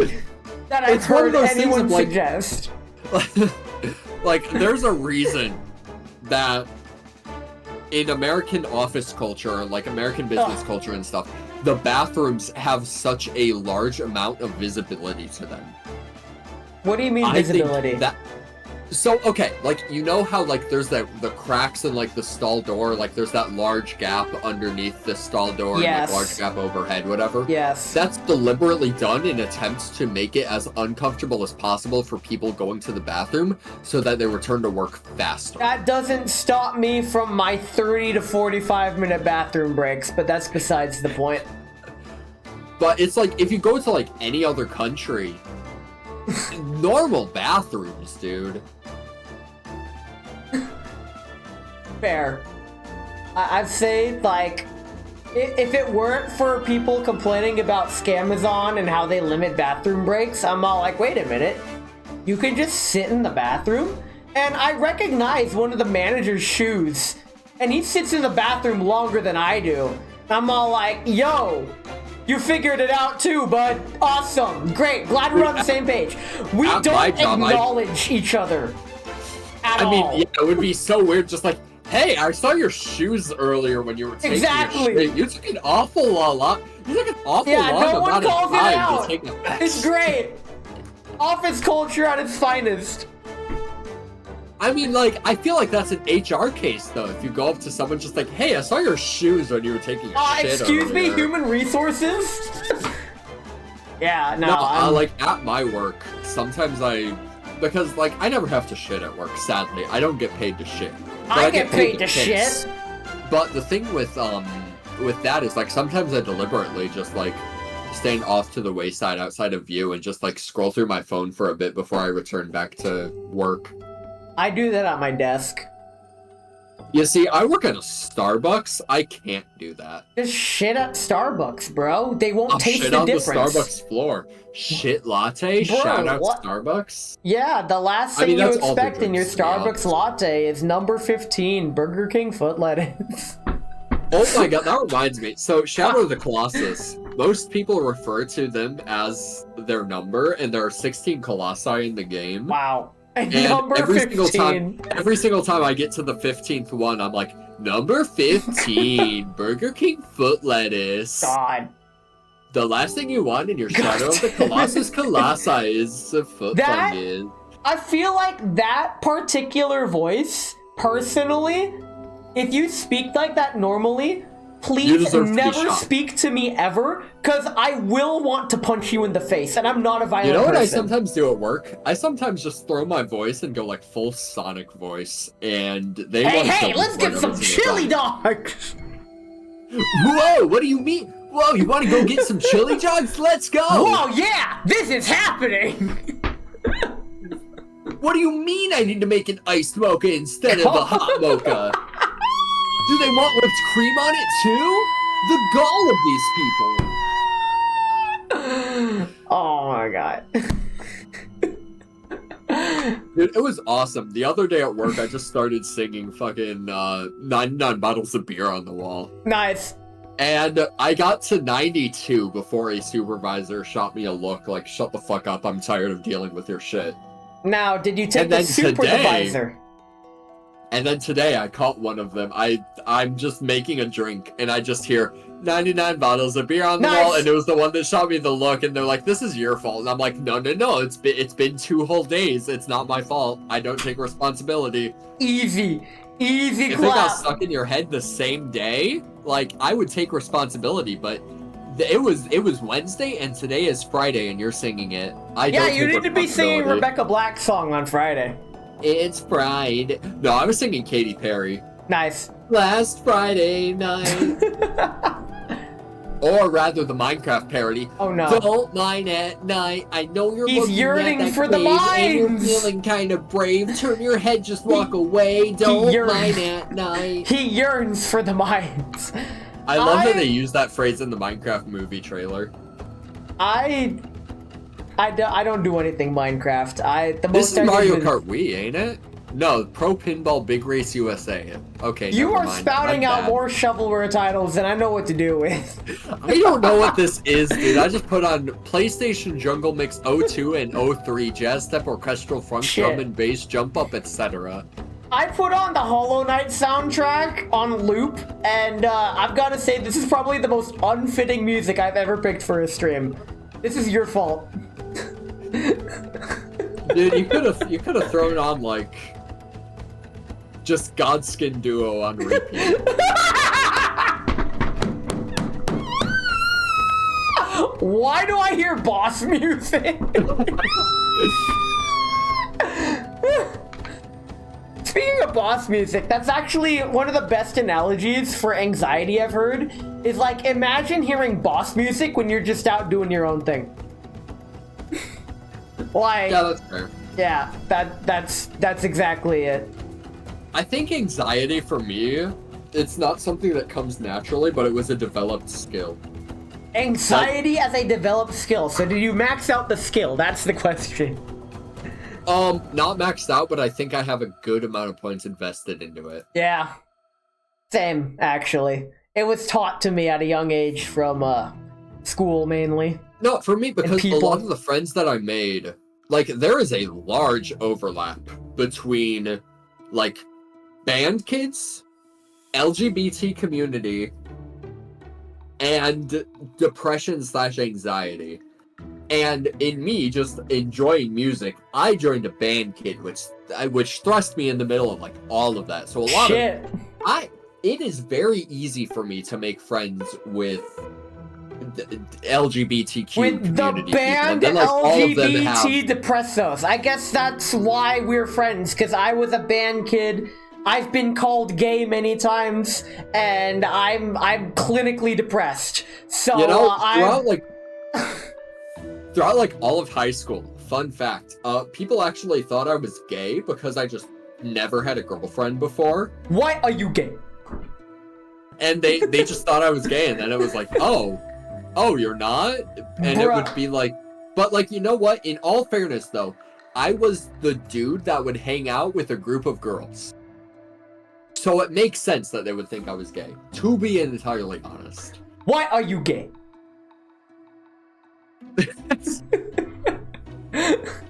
Speaker 1: that I've
Speaker 2: It's one of
Speaker 1: heard
Speaker 2: those things
Speaker 1: anyone
Speaker 2: of, like-
Speaker 1: suggest.
Speaker 2: Like, there's a reason that in American office culture, like American business culture and stuff, the bathrooms have such a large amount of visibility to them.
Speaker 1: What do you mean
Speaker 2: I think
Speaker 1: visibility?
Speaker 2: that so okay, like you know how like there's the cracks in like the stall door, like there's that large gap underneath the stall door
Speaker 1: Yes.
Speaker 2: and like large gap overhead, whatever.
Speaker 1: Yes.
Speaker 2: That's deliberately done in attempts to make it as uncomfortable as possible for people going to the bathroom so that they return to work faster.
Speaker 1: That doesn't stop me from my 30 to 45 minute bathroom breaks, but that's besides the point.
Speaker 2: But it's like if you go to like any other country, normal bathrooms, dude.
Speaker 1: Fair. I'd say, like, if it weren't for people complaining about Scamazon and how they limit bathroom breaks, I'm all like, wait a minute. You can just sit in the bathroom? And I recognize one of the manager's shoes, and he sits in the bathroom longer than I do. I'm all like, yo, You figured it out too, bud. Awesome. Great. Glad we're on the same page. We
Speaker 2: At my
Speaker 1: don't
Speaker 2: job,
Speaker 1: acknowledge each other at all.
Speaker 2: I mean, yeah, it would be so weird, just like, hey, I saw your shoes earlier when you were taking
Speaker 1: Exactly.
Speaker 2: your shit. You took an awful lot. You took an awful
Speaker 1: Yeah,
Speaker 2: long
Speaker 1: no one
Speaker 2: amount of
Speaker 1: calls it
Speaker 2: time
Speaker 1: out.
Speaker 2: to take a
Speaker 1: It's great. Office culture at its finest.
Speaker 2: I mean, like, I feel like that's an HR case, though. If you go up to someone just like, hey, I saw your shoes when you were taking your shit
Speaker 1: Excuse me,
Speaker 2: earlier."
Speaker 1: human resources? Yeah, no.
Speaker 2: Like, at my work, sometimes because, like, I never have to shit at work, sadly. I don't get paid to shit. But
Speaker 1: I get paid to
Speaker 2: piss.
Speaker 1: shit.
Speaker 2: But the thing with that is, like, sometimes I deliberately just, like, staying off to the wayside outside of view and just, like, scroll through my phone for a bit before I return back to work.
Speaker 1: I do that at my desk.
Speaker 2: You see, I work at a Starbucks. I can't do that.
Speaker 1: Just shit at Starbucks, bro. They won't
Speaker 2: I'll
Speaker 1: taste
Speaker 2: shit
Speaker 1: the
Speaker 2: on
Speaker 1: difference.
Speaker 2: the Starbucks floor. Shit latte?
Speaker 1: Bro,
Speaker 2: Shout out
Speaker 1: what?
Speaker 2: Starbucks?
Speaker 1: Yeah, the last
Speaker 2: I
Speaker 1: thing
Speaker 2: mean,
Speaker 1: you
Speaker 2: that's all
Speaker 1: expect
Speaker 2: the
Speaker 1: in your
Speaker 2: drinks, to be
Speaker 1: Starbucks
Speaker 2: honest.
Speaker 1: latte is number 15 Burger King foot lettuce.
Speaker 2: Oh my god, that reminds me. So, Shadow of the Colossus, most people refer to them as their number, and there are 16 Colossi in the game.
Speaker 1: Wow.
Speaker 2: And
Speaker 1: Number
Speaker 2: every
Speaker 1: 15.
Speaker 2: single time I get to the 15th one, I'm like, number 15, Burger King foot lettuce.
Speaker 1: God.
Speaker 2: The last thing you want in your Shadow of the Colossus Colossi is a foot
Speaker 1: That-
Speaker 2: fungus.
Speaker 1: I feel like that particular voice, personally, if you speak like that normally,
Speaker 2: You
Speaker 1: please
Speaker 2: deserve to be
Speaker 1: never
Speaker 2: shot.
Speaker 1: speak to me ever, because I will want to punch you in the face, and I'm not a violent
Speaker 2: You know what I
Speaker 1: person.
Speaker 2: sometimes do at work? I sometimes just throw my voice and go like full Sonic voice, and they
Speaker 1: Hey,
Speaker 2: want to
Speaker 1: hey,
Speaker 2: kill me
Speaker 1: let's
Speaker 2: for
Speaker 1: get
Speaker 2: it
Speaker 1: some
Speaker 2: every single
Speaker 1: chili
Speaker 2: time.
Speaker 1: dogs!
Speaker 2: Whoa, what do you mean? Whoa, you want to go get some chili dogs? Let's go!
Speaker 1: Whoa, yeah! This is happening!
Speaker 2: What do you mean I need to make an iced mocha instead of a hot mocha? Do they want whipped cream on it too? The gall of these people!
Speaker 1: Oh my god.
Speaker 2: Dude, it was awesome. The other day at work, I just started singing fucking 99 bottles of beer on the wall.
Speaker 1: Nice.
Speaker 2: And I got to 92 before a supervisor shot me a look like, shut the fuck up, I'm tired of dealing with your shit.
Speaker 1: Now, did you take
Speaker 2: And
Speaker 1: the
Speaker 2: then
Speaker 1: supervisor?
Speaker 2: And then today I caught one of them. I'm just making a drink and I just hear 99 bottles of beer on the
Speaker 1: Nice.
Speaker 2: wall, and it was the one that shot me the look, and they're like, this is your fault. And I'm like, no, it's been 2 whole days. It's not my fault. I don't take responsibility.
Speaker 1: Easy. Easy
Speaker 2: If it got
Speaker 1: clap.
Speaker 2: stuck in your head the same day, like, I would take responsibility, but it was Wednesday and today is Friday and you're singing it. I
Speaker 1: Yeah,
Speaker 2: don't
Speaker 1: you
Speaker 2: take
Speaker 1: need to be singing
Speaker 2: responsibility.
Speaker 1: Rebecca Black's song on Friday.
Speaker 2: It's Friday. No, I was singing Katy Perry.
Speaker 1: Nice.
Speaker 2: Last Friday night. Or rather, the Minecraft parody.
Speaker 1: Oh no.
Speaker 2: Don't mine at night. I know you're
Speaker 1: He's
Speaker 2: looking
Speaker 1: yearning
Speaker 2: at that
Speaker 1: for the
Speaker 2: cave and you're
Speaker 1: mines.
Speaker 2: feeling kind of brave. Turn your head, just walk away. Don't
Speaker 1: yearns.
Speaker 2: mine at night.
Speaker 1: He yearns for the mines.
Speaker 2: I love that they use that phrase in the Minecraft movie trailer.
Speaker 1: I don't do anything Minecraft. The
Speaker 2: This
Speaker 1: most
Speaker 2: is
Speaker 1: I do
Speaker 2: Mario
Speaker 1: is-
Speaker 2: Kart Wii, ain't it? No, Pro Pinball Big Race USA. Okay,
Speaker 1: You
Speaker 2: never
Speaker 1: are
Speaker 2: mind.
Speaker 1: spouting
Speaker 2: My
Speaker 1: out
Speaker 2: bad.
Speaker 1: more shovelware titles than I know what to do with.
Speaker 2: I don't know what this is, dude. I just put on PlayStation Jungle Mix 02 and 03, Jazz Step Orchestral Funk,
Speaker 1: Shit.
Speaker 2: Drum and Bass, Jump Up, etc.
Speaker 1: I put on the Hollow Knight soundtrack on loop, and I've got to say this is probably the most unfitting music I've ever picked for a stream. This is your fault.
Speaker 2: Dude, you could have thrown on like just Godskin Duo on repeat.
Speaker 1: Why do I hear boss music? Speaking of boss music, that's actually one of the best analogies for anxiety I've heard. Is like, imagine hearing boss music when you're just out doing your own thing. Like,
Speaker 2: Yeah, that's fair.
Speaker 1: yeah, that's exactly it.
Speaker 2: I think anxiety for me, it's not something that comes naturally, but it was a developed skill.
Speaker 1: Anxiety as a developed skill. So did you max out the skill? That's the question.
Speaker 2: Not maxed out, but I think I have a good amount of points invested into it.
Speaker 1: Yeah. Same, actually. It was taught to me at a young age from school mainly.
Speaker 2: No, for me, because a
Speaker 1: people.
Speaker 2: lot of the friends that I made, like, there is a large overlap between, like, band kids, LGBT community, and depression/anxiety. And in me just enjoying music, I joined a band kid, which thrust me in the middle of, like, all of that. So a lot
Speaker 1: Shit.
Speaker 2: it is very easy for me to make friends with LGBTQ
Speaker 1: With the
Speaker 2: community
Speaker 1: band
Speaker 2: people. And then, like, all of them
Speaker 1: LGBT Depressos. I guess that's why we're friends, because I was a band kid. I've been called gay many times, and I'm clinically depressed. So
Speaker 2: you know,
Speaker 1: I'm
Speaker 2: throughout like all of high school, fun fact, people actually thought I was gay because I just never had a girlfriend before.
Speaker 1: Why are you gay?
Speaker 2: And they just thought I was gay, and then it was like, oh, you're not? And it would be like, but like, you know what? In all fairness though, I was the dude that would hang out with a group of girls. So it makes sense that they would think I was gay, to be entirely honest.
Speaker 1: Why are you gay?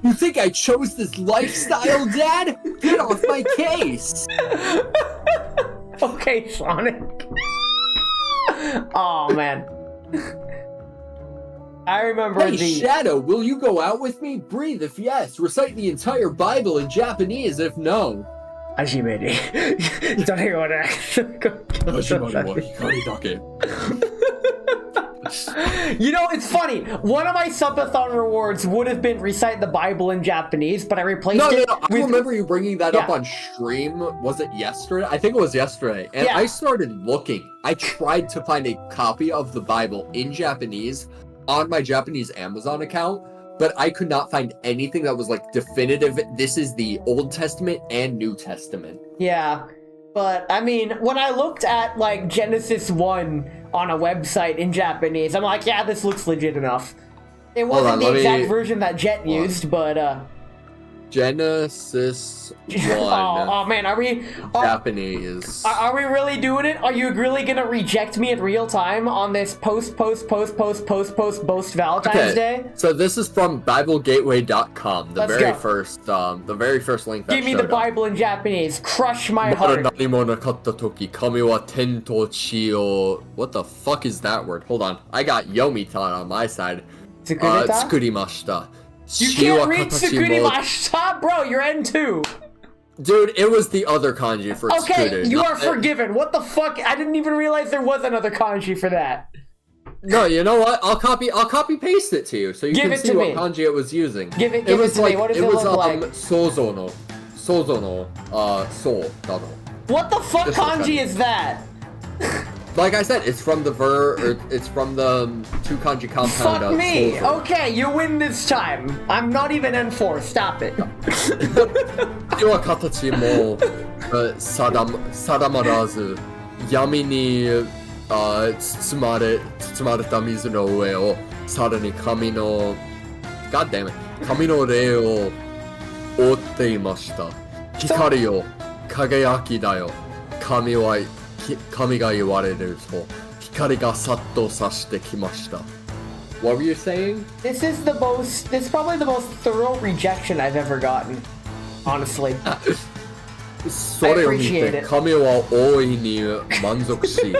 Speaker 2: You think I chose this lifestyle, Dad? Get off my case!
Speaker 1: Okay, Sonic. Oh man. I remember
Speaker 2: Hey, Shadow, will you go out with me? Breathe if yes. Recite the entire Bible in Japanese if no.
Speaker 3: Hajimere.
Speaker 1: You know, it's funny. One of my subathon rewards would have been recite the Bible in Japanese, but I replaced it
Speaker 2: I
Speaker 1: with...
Speaker 2: remember you bringing that up
Speaker 1: Yeah.
Speaker 2: on stream. Was it yesterday? I think it was yesterday. And
Speaker 1: Yeah.
Speaker 2: I started looking. I tried to find a copy of the Bible in Japanese on my Japanese Amazon account, but I could not find anything that was like definitive. This is the Old Testament and New Testament.
Speaker 1: Yeah, but I mean, when I looked at like Genesis 1 on a website in Japanese, I'm like, yeah, this looks legit enough. It wasn't
Speaker 2: on,
Speaker 1: the
Speaker 2: let
Speaker 1: exact
Speaker 2: me-
Speaker 1: version that Jet used, but
Speaker 2: Genesis 1
Speaker 1: oh man, are we
Speaker 2: Japanese.
Speaker 1: are we really doing it? Are you really gonna reject me in real time on this post Valentine's Day?
Speaker 2: So this is from BibleGateway.com, the
Speaker 1: Let's
Speaker 2: very
Speaker 1: go.
Speaker 2: first link that
Speaker 1: Give me the
Speaker 2: showed up.
Speaker 1: Bible in Japanese. Crush my
Speaker 2: まだ
Speaker 1: heart.
Speaker 2: 何もなかった時、神は天と地を What the fuck is that word? Hold on. I got Yomitan on my side.
Speaker 1: Tsukureta?
Speaker 2: 作りました。
Speaker 1: You
Speaker 2: 地は
Speaker 1: can't read
Speaker 2: 形も
Speaker 1: Tsukurimashita, bro. You're N2.
Speaker 2: Dude, it was the other kanji for
Speaker 1: Okay,
Speaker 2: tsukuru,
Speaker 1: you
Speaker 2: not
Speaker 1: are forgiven. What the fuck? I didn't even realize there was another kanji for that.
Speaker 2: No, you know what? I'll copy paste it to you so you
Speaker 1: Give
Speaker 2: can
Speaker 1: it
Speaker 2: see
Speaker 1: to
Speaker 2: what
Speaker 1: me.
Speaker 2: kanji it was using.
Speaker 1: Give it
Speaker 2: it was
Speaker 1: to me. What does it
Speaker 2: was
Speaker 1: look like?
Speaker 2: Sozo no so dano.
Speaker 1: What the fuck
Speaker 2: This is
Speaker 1: kanji
Speaker 2: funny.
Speaker 1: is that?
Speaker 2: Like I said, it's from the it's from the two kanji compound.
Speaker 1: Fuck me.
Speaker 2: Sozo.
Speaker 1: Okay, you win this time. I'm not even N4. Stop it.
Speaker 2: 地は形も定まらず闇に包まれた水の上をさらに神の God damn it 神の霊を覆っていました光よ輝きだよ神が言われると光がさっと差してきました What were you saying?
Speaker 1: This is probably the most thorough rejection I've ever gotten. Honestly.
Speaker 2: それを見
Speaker 1: appreciate
Speaker 2: て
Speaker 1: it.
Speaker 2: 神は大いに満足し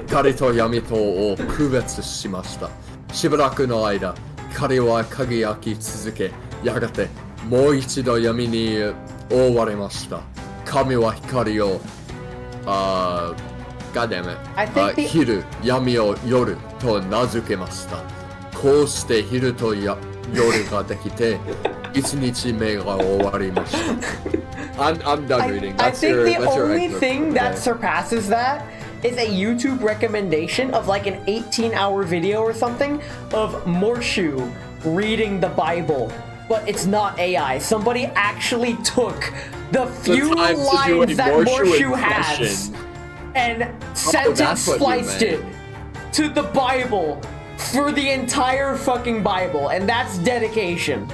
Speaker 2: 光と闇とを区別しましたしばらくの間光は輝き続けやがてもう一度闇に覆われました神は光をGod damn it
Speaker 1: I think the-
Speaker 2: 昼闇を夜と名付けましたこうして昼と夜ができて一日目が終わりました I'm done reading.
Speaker 1: I
Speaker 2: That's
Speaker 1: think
Speaker 2: your,
Speaker 1: the
Speaker 2: that's your
Speaker 1: only
Speaker 2: excerpt
Speaker 1: thing
Speaker 2: for
Speaker 1: that
Speaker 2: today.
Speaker 1: surpasses that is a YouTube recommendation of like an 18-hour video or something of Morshu reading the Bible. But it's not AI. Somebody actually took the few
Speaker 2: time to do a
Speaker 1: lines that
Speaker 2: Morshu
Speaker 1: Morshu has
Speaker 2: impression.
Speaker 1: and sentence
Speaker 2: that's what you
Speaker 1: spliced it
Speaker 2: meant.
Speaker 1: to the Bible for the entire fucking Bible. And that's dedication.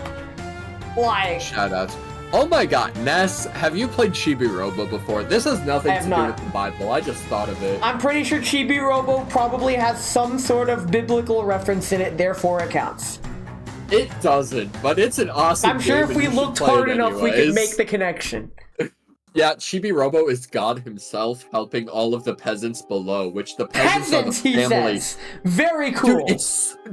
Speaker 1: Like...
Speaker 2: Shout out. Oh my god, Ness, have you played Chibi Robo before? This has nothing to do
Speaker 1: not.
Speaker 2: with the Bible, I just thought of it.
Speaker 1: I'm pretty sure Chibi Robo probably has some sort of biblical reference in it, therefore it counts.
Speaker 2: It doesn't, but it's an awesome
Speaker 1: I'm sure
Speaker 2: game
Speaker 1: if we
Speaker 2: and you should
Speaker 1: looked
Speaker 2: play
Speaker 1: hard
Speaker 2: it
Speaker 1: enough, we could
Speaker 2: anyways.
Speaker 1: make the connection.
Speaker 2: Yeah, Chibi Robo is God himself helping all of the peasants below, which the peasants
Speaker 1: Peasants,
Speaker 2: are the
Speaker 1: he
Speaker 2: family.
Speaker 1: says. Very cool.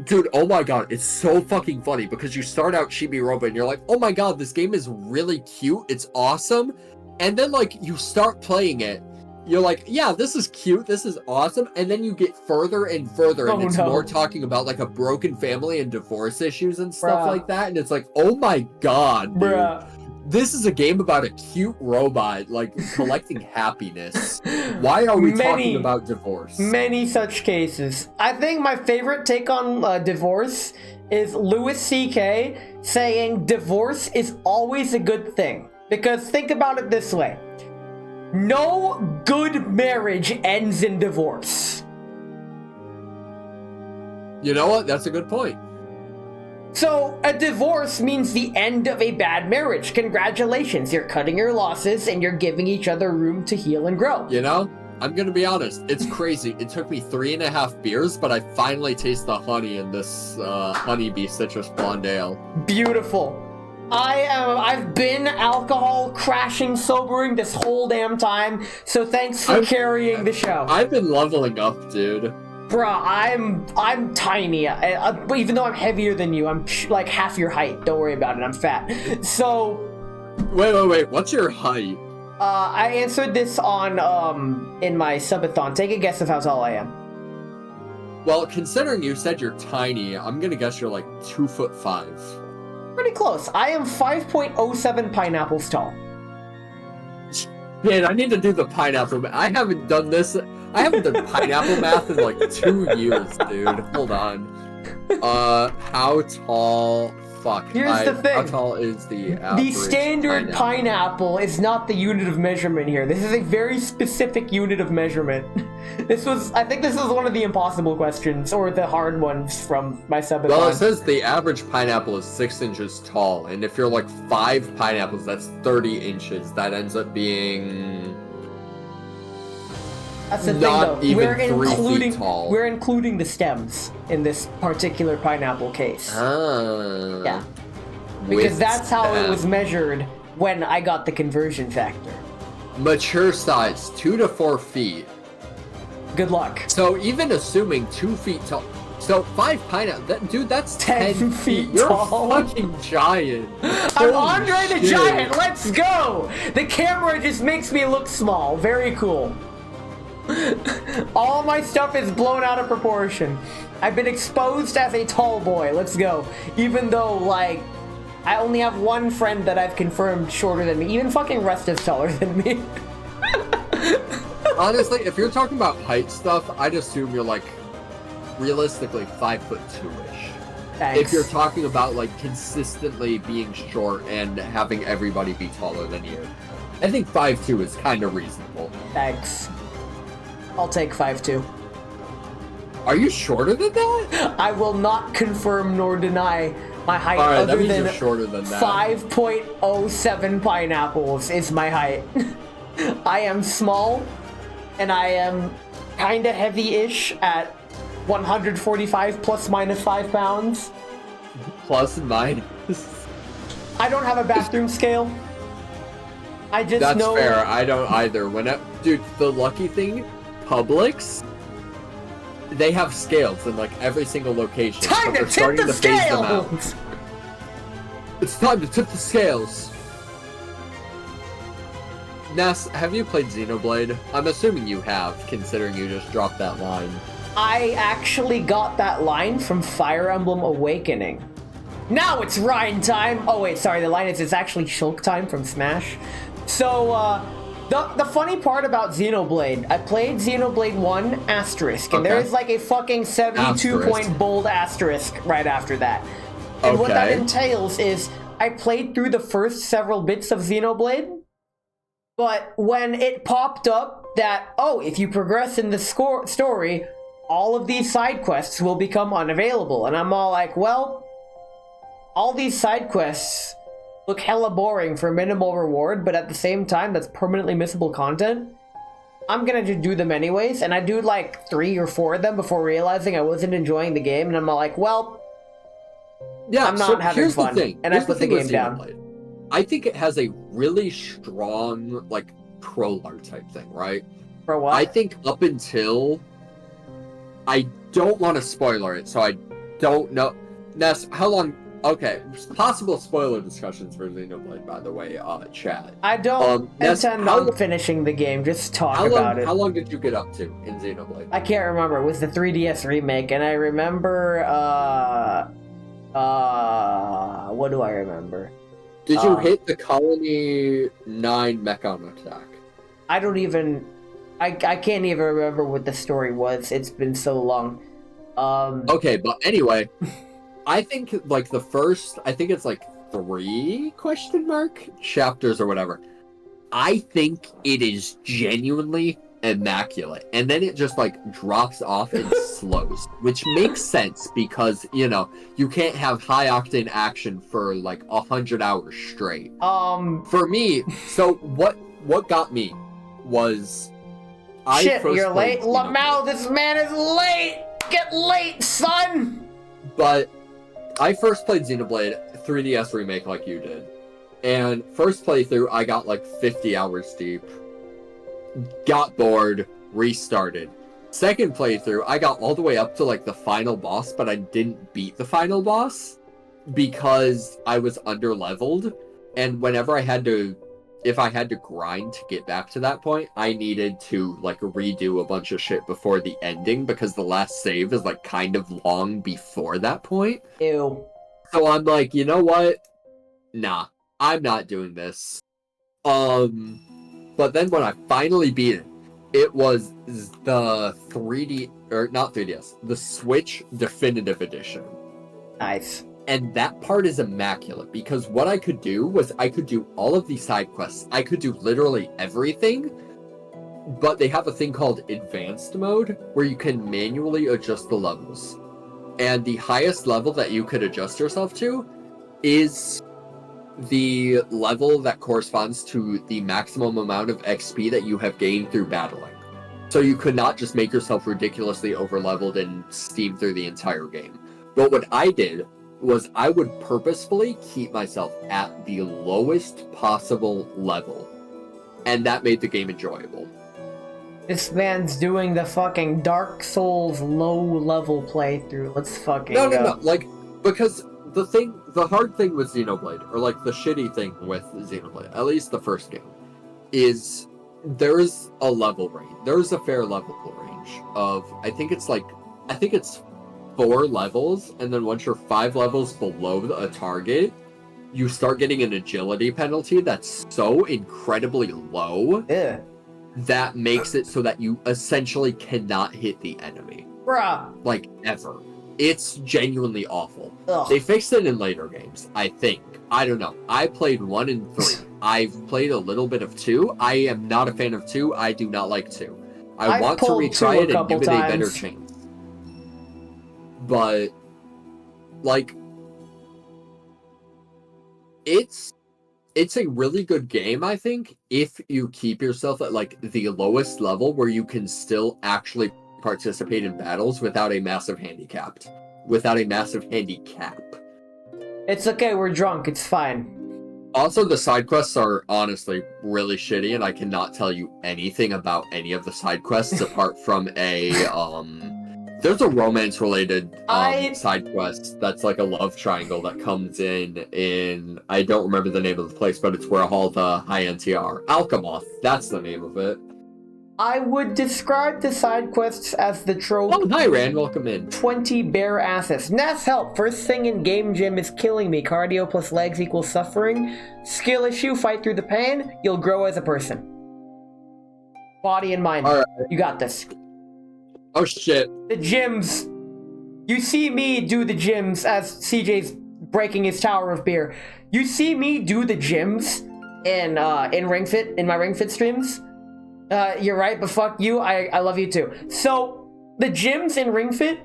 Speaker 2: Dude, oh my god, it's so fucking funny because you start out Chibi Robo and you're like, oh my god, this game is really cute, it's awesome. And then like you start playing it, you're like, yeah, this is cute, this is awesome. And then you get further and further and it's more talking about like a broken family and divorce issues and stuff like that. And it's like, oh my god, dude.
Speaker 1: Bruh.
Speaker 2: This is a game about a cute robot, like, collecting happiness. Why are we talking about divorce?
Speaker 1: Many such cases. I think my favorite take on divorce is Louis C.K. saying divorce is always a good thing. Because think about it this way. No good marriage ends in divorce.
Speaker 2: You know what? That's a good point.
Speaker 1: So, a divorce means the end of a bad marriage. Congratulations, you're cutting your losses and you're giving each other room to heal and grow.
Speaker 2: You know, I'm gonna be honest, it's crazy. It took me 3.5 beers, but I finally taste the honey in this honeybee citrus blonde ale.
Speaker 1: Beautiful. I've been alcohol crashing sobering this whole damn time, so thanks for carrying the show.
Speaker 2: I've been leveling up, dude.
Speaker 1: Bruh, I'm tiny. Even though I'm heavier than you, I'm like half your height. Don't worry about it, I'm fat. So...
Speaker 2: Wait, what's your height?
Speaker 1: I answered this on, in my subathon. Take a guess of how tall I am.
Speaker 2: Well, considering you said you're tiny, I'm gonna guess you're like 2'5".
Speaker 1: Pretty close. I am 5.07 pineapples tall.
Speaker 2: Man, I need to do the pineapple. I haven't done this. I haven't done pineapple math in like 2 years, dude. Hold on. How tall? Fuck.
Speaker 1: Here's the thing.
Speaker 2: How tall is the average
Speaker 1: The standard pineapple is not the unit of measurement here. This is a very specific unit of measurement. I think this was one of the impossible questions, or the hard ones from my subathon.
Speaker 2: Well, it says the average pineapple is 6 inches tall, and if you're like 5 pineapples, that's 30 inches. That ends up being...
Speaker 1: That's the
Speaker 2: not
Speaker 1: thing, though.
Speaker 2: even 3 feet tall.
Speaker 1: We're including the stems in this particular pineapple case.
Speaker 2: Ah.
Speaker 1: Yeah. Because
Speaker 2: With
Speaker 1: that's how it was
Speaker 2: stem.
Speaker 1: measured when I got the conversion factor.
Speaker 2: Mature size, 2 to 4 feet.
Speaker 1: Good luck.
Speaker 2: So even assuming 2 feet tall, so 5 pineapple, dude, that's
Speaker 1: 10
Speaker 2: 10
Speaker 1: feet
Speaker 2: You're
Speaker 1: tall.
Speaker 2: a fucking giant.
Speaker 1: I'm
Speaker 2: Holy
Speaker 1: Andre the
Speaker 2: shit.
Speaker 1: Giant, let's go! The camera just makes me look small. Very cool. All my stuff is blown out of proportion. I've been exposed as a tall boy, let's go. Even though, like, I only have one friend that I've confirmed shorter than me. Even fucking Rust is taller than me.
Speaker 2: Honestly, if you're talking about height stuff, I'd assume you're like, realistically, 5'2"-ish.
Speaker 1: Thanks.
Speaker 2: If you're talking about like consistently being short and having everybody be taller than you, I think 5'2" is kind of reasonable.
Speaker 1: Thanks. I'll take 5'2".
Speaker 2: Are you shorter than that?
Speaker 1: I will not confirm nor deny my height
Speaker 2: Alright, that
Speaker 1: other
Speaker 2: means
Speaker 1: than
Speaker 2: you're shorter than that.
Speaker 1: 5.07 pineapples is my height. I am small, and I am kinda heavy-ish at 145 plus minus 5 pounds.
Speaker 2: Plus and minus.
Speaker 1: I don't have a bathroom scale. I just
Speaker 2: That's
Speaker 1: know...
Speaker 2: fair. I don't either. Dude, the lucky thing, Publix, they have scales in like every single location.
Speaker 1: Time
Speaker 2: but
Speaker 1: to
Speaker 2: they're
Speaker 1: tip
Speaker 2: starting
Speaker 1: the
Speaker 2: to phase them out.
Speaker 1: scales!
Speaker 2: It's time to tip the scales. Ness, have you played Xenoblade? I'm assuming you have, considering you just dropped that line.
Speaker 1: I actually got that line from Fire Emblem Awakening. Now it's Rhine time! Oh wait, sorry, the line is it's actually Shulk time from Smash. So, the funny part about Xenoblade, I played Xenoblade 1 asterisk, and
Speaker 2: Okay.
Speaker 1: there is like a fucking 72-point bold asterisk right after that. And what that
Speaker 2: Okay.
Speaker 1: entails is, I played through the first several bits of Xenoblade, but when it popped up that, oh, if you progress in the story, all of these side quests will become unavailable. And I'm all like, well, all these side quests look hella boring for minimal reward, but at the same time, that's permanently missable content, I'm gonna just do them anyways, and I do like 3 or 4 of them before realizing I wasn't enjoying the game, and I'm like, well,
Speaker 2: Yeah,
Speaker 1: I'm not
Speaker 2: so
Speaker 1: having
Speaker 2: here's
Speaker 1: fun,
Speaker 2: the thing.
Speaker 1: and I
Speaker 2: Here's the
Speaker 1: put the
Speaker 2: thing with
Speaker 1: game down.
Speaker 2: Xenoblade. I think it has a really strong, like, prologue type thing, right?
Speaker 1: For what?
Speaker 2: I think up until... I don't want to spoiler it, so I don't know... Ness, how long... Okay, possible spoiler discussions for Xenoblade, by the way, chat.
Speaker 1: I don't
Speaker 2: Ness,
Speaker 1: intend on finishing the game, just talk
Speaker 2: how
Speaker 1: about it.
Speaker 2: long did you get up to in Xenoblade?
Speaker 1: I can't remember. It was the 3DS remake, and I remember, what do I remember?
Speaker 2: Did you hit the Colony 9 Mechon attack?
Speaker 1: I don't even, I can't even remember what the story was. It's been so long.
Speaker 2: Okay, but anyway, I think like the first, I think it's like 3 question mark chapters or whatever. I think it is genuinely immaculate, and then it just like drops off and slows, which makes sense because you can't have high octane action for like 100 hours straight. For me, so what got me was
Speaker 1: shit, you're late, Lamau. This man is late. Get late, son.
Speaker 2: But I first played Xenoblade 3DS remake like you did. And first playthrough, I got like 50 hours deep. Got bored, restarted. Second playthrough, I got all the way up to like the final boss, but I didn't beat the final boss because I was underleveled. And whenever if I had to grind to get back to that point, I needed to like redo a bunch of shit before the ending because the last save is like kind of long before that point.
Speaker 1: Ew.
Speaker 2: So I'm like, you know what? Nah, I'm not doing this. But then when I finally beat it, it was the 3D, or not 3DS, the Switch Definitive Edition.
Speaker 1: Nice.
Speaker 2: And that part is immaculate because what I could do was I could do all of these side quests. I could do literally everything, but they have a thing called Advanced Mode where you can manually adjust the levels. And the highest level that you could adjust yourself to is the level that corresponds to the maximum amount of XP that you have gained through battling. So you could not just make yourself ridiculously overleveled and steam through the entire game. But what I did was I would purposefully keep myself at the lowest possible level. And that made the game enjoyable.
Speaker 1: This man's doing the fucking Dark Souls low-level playthrough. Let's fucking
Speaker 2: No,
Speaker 1: go.
Speaker 2: like, because the hard thing with Xenoblade, or like the shitty thing with Xenoblade, at least the first game, is there's a level range. There's a fair level range of, I think it's 4 levels, and then once you're 5 levels below a target, you start getting an agility penalty that's so incredibly low
Speaker 1: Yeah.
Speaker 2: that makes it so that you essentially cannot hit the enemy.
Speaker 1: Bruh.
Speaker 2: Like, ever. It's genuinely awful.
Speaker 1: Ugh.
Speaker 2: They fixed it in later games, I think. I don't know. I played 1 and 3. I've played a little bit of 2. I am not a fan of 2. I do not like 2. I want to
Speaker 1: pulled
Speaker 2: retry
Speaker 1: 2
Speaker 2: it and give it a better
Speaker 1: times.
Speaker 2: chance. But, like, it's a really good game, I think, if you keep yourself at, like, the lowest level where you can still actually participate in battles without a massive handicap.
Speaker 1: It's okay, we're drunk, it's fine.
Speaker 2: Also, the side quests are honestly really shitty, and I cannot tell you anything about any of the side quests apart from there's a romance-related side quest that's like a love triangle that comes in I don't remember the name of the place, but it's where all the high NT are. Alchemoth, that's the name of it.
Speaker 1: I would describe the side quests as the trope.
Speaker 2: Oh, hi, Rand, welcome in.
Speaker 1: 20 bare asses. Ness, help! First thing in Game Gym is killing me. Cardio plus legs equals suffering. Skill issue, fight through the pain. You'll grow as a person. Body and mind.
Speaker 2: Alright.
Speaker 1: You got this.
Speaker 2: Oh, shit.
Speaker 1: The gyms. You see me do the gyms as CJ's breaking his tower of beer. You see me do the gyms in Ring Fit, in my Ring Fit streams. You're right, but fuck you, I love you too. So, the gyms in Ring Fit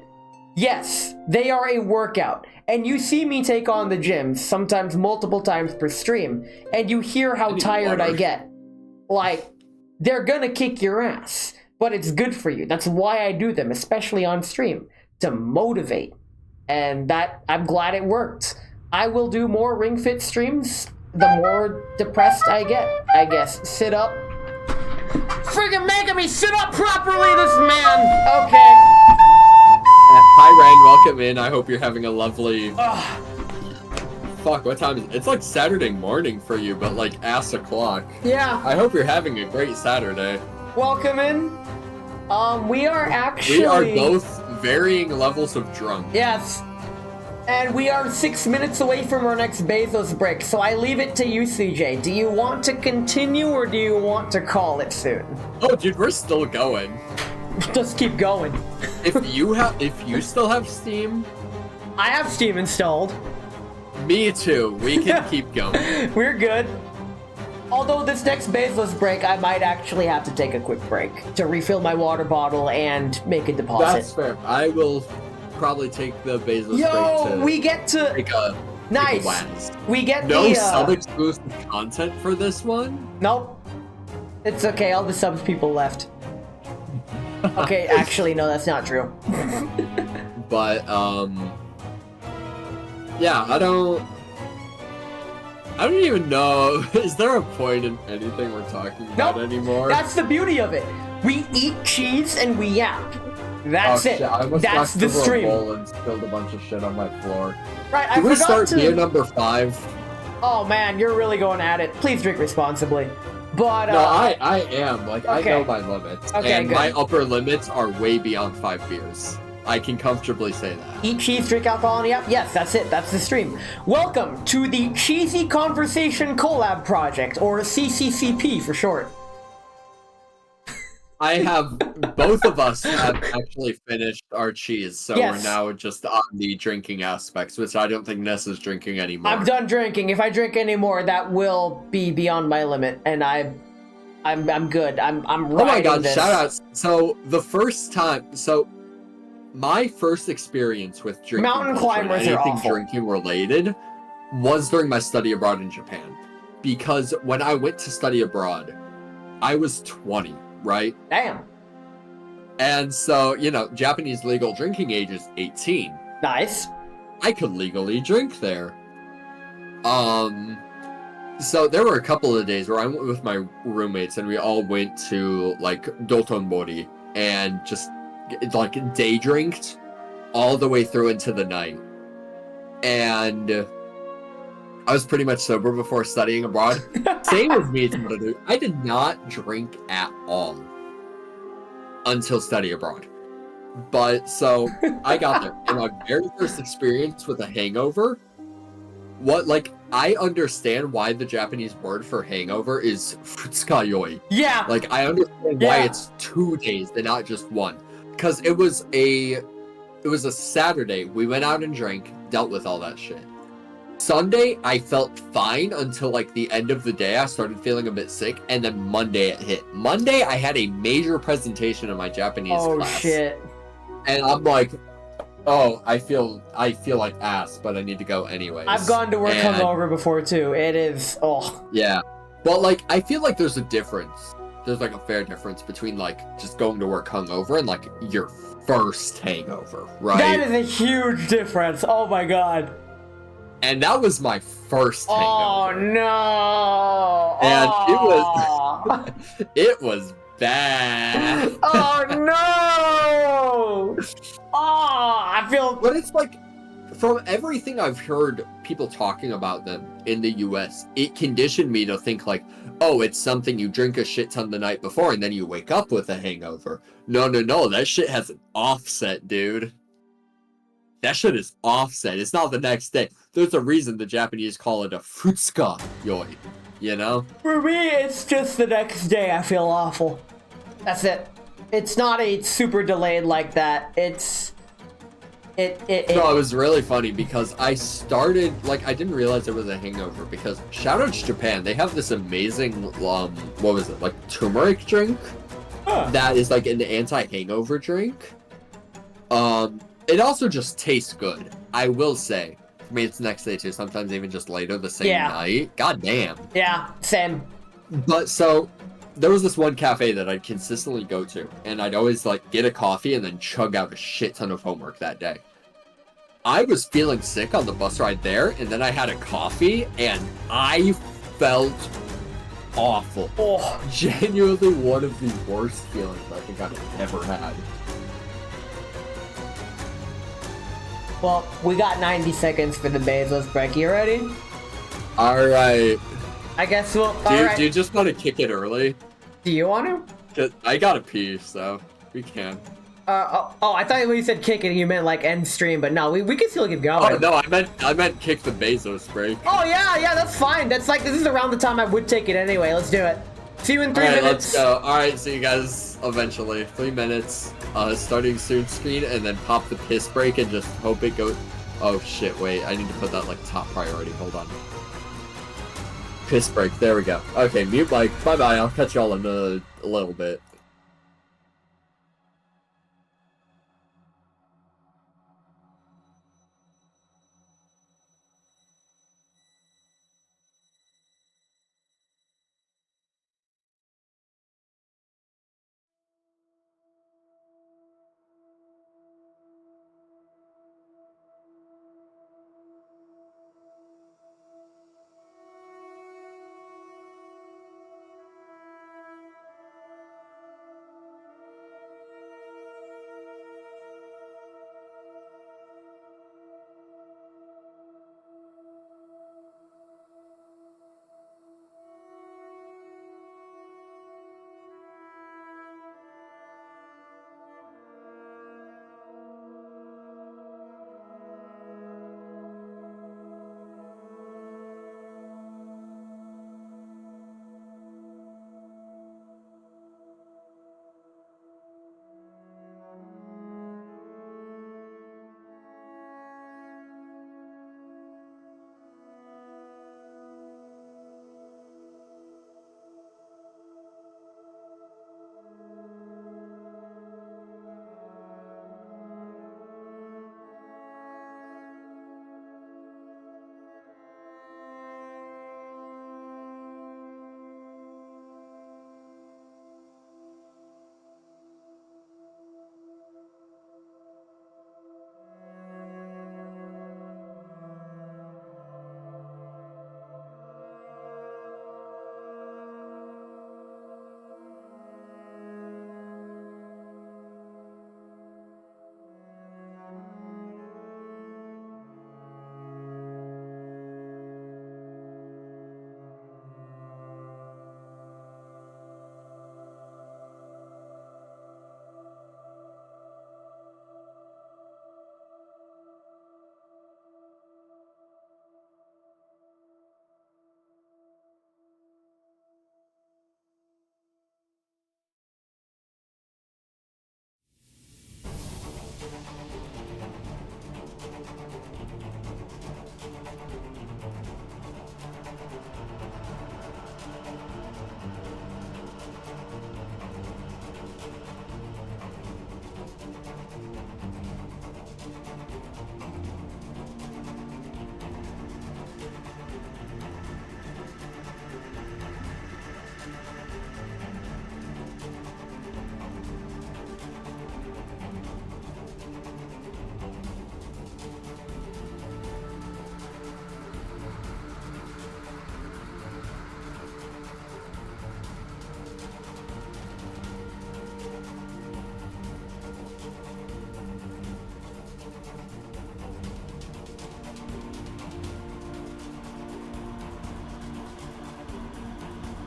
Speaker 1: Yes, they are a workout. And you see me take on the gyms, sometimes multiple times per stream, and you hear how tired I get. Like, they're gonna kick your ass, but it's good for you. That's why I do them, especially on stream, to motivate. And that, I'm glad it worked. I will do more Ring Fit streams the more depressed I get, I guess. Sit up. Friggin' making me sit up properly, this man! Okay.
Speaker 2: Hi, Ryan. Welcome in. I hope you're having a lovely... Fuck, what time is it? It's like Saturday morning for you, but like ass o'clock.
Speaker 1: Yeah.
Speaker 2: I hope you're having a great Saturday.
Speaker 1: Welcome in. We are actually...
Speaker 2: We are both varying levels of drunk.
Speaker 1: Yes. And we are 6 minutes away from our next Bezos break, so I leave it to you, CJ. Do you want to continue, or do you want to call it soon?
Speaker 2: Oh, dude, we're still going.
Speaker 1: Just keep going.
Speaker 2: If you still have Steam,
Speaker 1: I have Steam installed.
Speaker 2: me too. We can keep going.
Speaker 1: We're good. Although this next Bezos break, I might actually have to take a quick break to refill my water bottle and make a deposit.
Speaker 2: That's fair. I will probably take the Bezos break
Speaker 1: Yo,
Speaker 2: to
Speaker 1: we get to...
Speaker 2: take a
Speaker 1: Nice.
Speaker 2: blast.
Speaker 1: We get
Speaker 2: No
Speaker 1: the...
Speaker 2: sub-exclusive content for this one?
Speaker 1: Nope. It's okay, all the subs people left. Okay, actually, no, that's not true.
Speaker 2: But, yeah, I don't even know. Is there a point in anything we're talking about anymore?
Speaker 1: That's the beauty of it. We eat cheese and we yap. That's it.
Speaker 2: Shit, I almost
Speaker 1: That's
Speaker 2: knocked
Speaker 1: the
Speaker 2: over a
Speaker 1: stream.
Speaker 2: bowl and spilled a bunch of shit on my floor.
Speaker 1: Right, I
Speaker 2: Did we
Speaker 1: forgot
Speaker 2: start
Speaker 1: to...
Speaker 2: beer number 5?
Speaker 1: Oh man, you're really going at it. Please drink responsibly. But,
Speaker 2: No, I am. Like, I
Speaker 1: okay.
Speaker 2: know my limits.
Speaker 1: Okay,
Speaker 2: and
Speaker 1: good.
Speaker 2: my upper limits are way beyond 5 beers. I can comfortably say that.
Speaker 1: eat cheese, drink alcohol, and yap. Yes, that's it. That's the stream. Welcome to the Cheesy Conversation Collab Project, or CCCP for short.
Speaker 2: I have, both of us have actually finished our cheese, so
Speaker 1: Yes.
Speaker 2: we're now just on the drinking aspects, which I don't think Ness is drinking anymore.
Speaker 1: I'm done drinking. If I drink any more, that will be beyond my limit, and I'm good. I'm riding
Speaker 2: Oh my god,
Speaker 1: this.
Speaker 2: shout outs. So, the first time, my first experience with drinking
Speaker 1: Mountain
Speaker 2: culture and
Speaker 1: climbers are
Speaker 2: anything
Speaker 1: awful.
Speaker 2: drinking related was during my study abroad in Japan. Because when I went to study abroad, I was 20, right?
Speaker 1: Damn.
Speaker 2: And so, Japanese legal drinking age is 18.
Speaker 1: Nice.
Speaker 2: I could legally drink there. So there were a couple of days where I went with my roommates and we all went to like Dotonbori and just like day drinked all the way through into the night. And I was pretty much sober before studying abroad. Same as me, dude. I did not drink at all until study abroad. But so I got there, and my very first experience with a hangover. I understand why the Japanese word for hangover is futsukayoi.
Speaker 1: Yeah.
Speaker 2: Like, I understand why it's 2 days and not just one. Because it was a Saturday. We went out and drank, dealt with all that shit. Sunday, I felt fine until like the end of the day. I started feeling a bit sick, and then Monday it hit. Monday, I had a major presentation in my Japanese class.
Speaker 1: Oh shit.
Speaker 2: And I'm like, oh, I feel like ass, but I need to go anyways.
Speaker 1: I've gone to work
Speaker 2: And-
Speaker 1: hungover before too. It is
Speaker 2: Yeah. But like, I feel like there's a difference. There's like a fair difference between like just going to work hungover and like your first hangover, right?
Speaker 1: That is a huge difference. Oh my god.
Speaker 2: And that was my first
Speaker 1: Oh
Speaker 2: hangover.
Speaker 1: no.
Speaker 2: And
Speaker 1: Oh.
Speaker 2: it was bad.
Speaker 1: Oh no. Oh, I feel.
Speaker 2: But it's like, from everything I've heard people talking about them in the US, it conditioned me to think like, oh, it's something you drink a shit ton the night before and then you wake up with a hangover. No, that shit has an offset, dude. That shit is offset. It's not the next day. There's a reason the Japanese call it a futsukayoi, you know?
Speaker 1: For me, it's just the next day. I feel awful. That's it. It's not a super delayed like that. It's.
Speaker 2: No, it was really funny because I started, like, I didn't realize there was a hangover because, shout out to Japan, they have this amazing, what was it, like, turmeric drink?
Speaker 1: Huh.
Speaker 2: That is, like, an anti-hangover drink. it also just tastes good. I will say. For me, it's the next day too. Sometimes even just later, the same night. God damn.
Speaker 1: Yeah, same.
Speaker 2: But so there was this one cafe that I'd consistently go to, and I'd always like get a coffee and then chug out a shit ton of homework that day. I was feeling sick on the bus ride there, and then I had a coffee, and I felt awful.
Speaker 1: Oh,
Speaker 2: Genuinely one of the worst feelings I think I've ever had.
Speaker 1: well, we got 90 seconds for the Bezos break. You ready?
Speaker 2: Alright.
Speaker 1: I guess we'll.
Speaker 2: Do you just want to kick it early?
Speaker 1: Do you want to?
Speaker 2: 'Cause I gotta pee, so we can.
Speaker 1: I thought when you said kick it, you meant like end stream, but no, we can still keep going.
Speaker 2: Oh no, I meant kick the Bezos break.
Speaker 1: Oh yeah, that's fine. That's like, this is around the time I would take it anyway. Let's do it. See you in 3
Speaker 2: Alright,
Speaker 1: minutes.
Speaker 2: let's go. Alright, see you guys eventually. 3 minutes. Starting soon screen, and then pop the piss break and just hope it goes. Oh shit, wait, I need to put that like top priority. Hold on. Piss break, there we go. Okay, mute mic. Bye bye, I'll catch y'all in a little bit.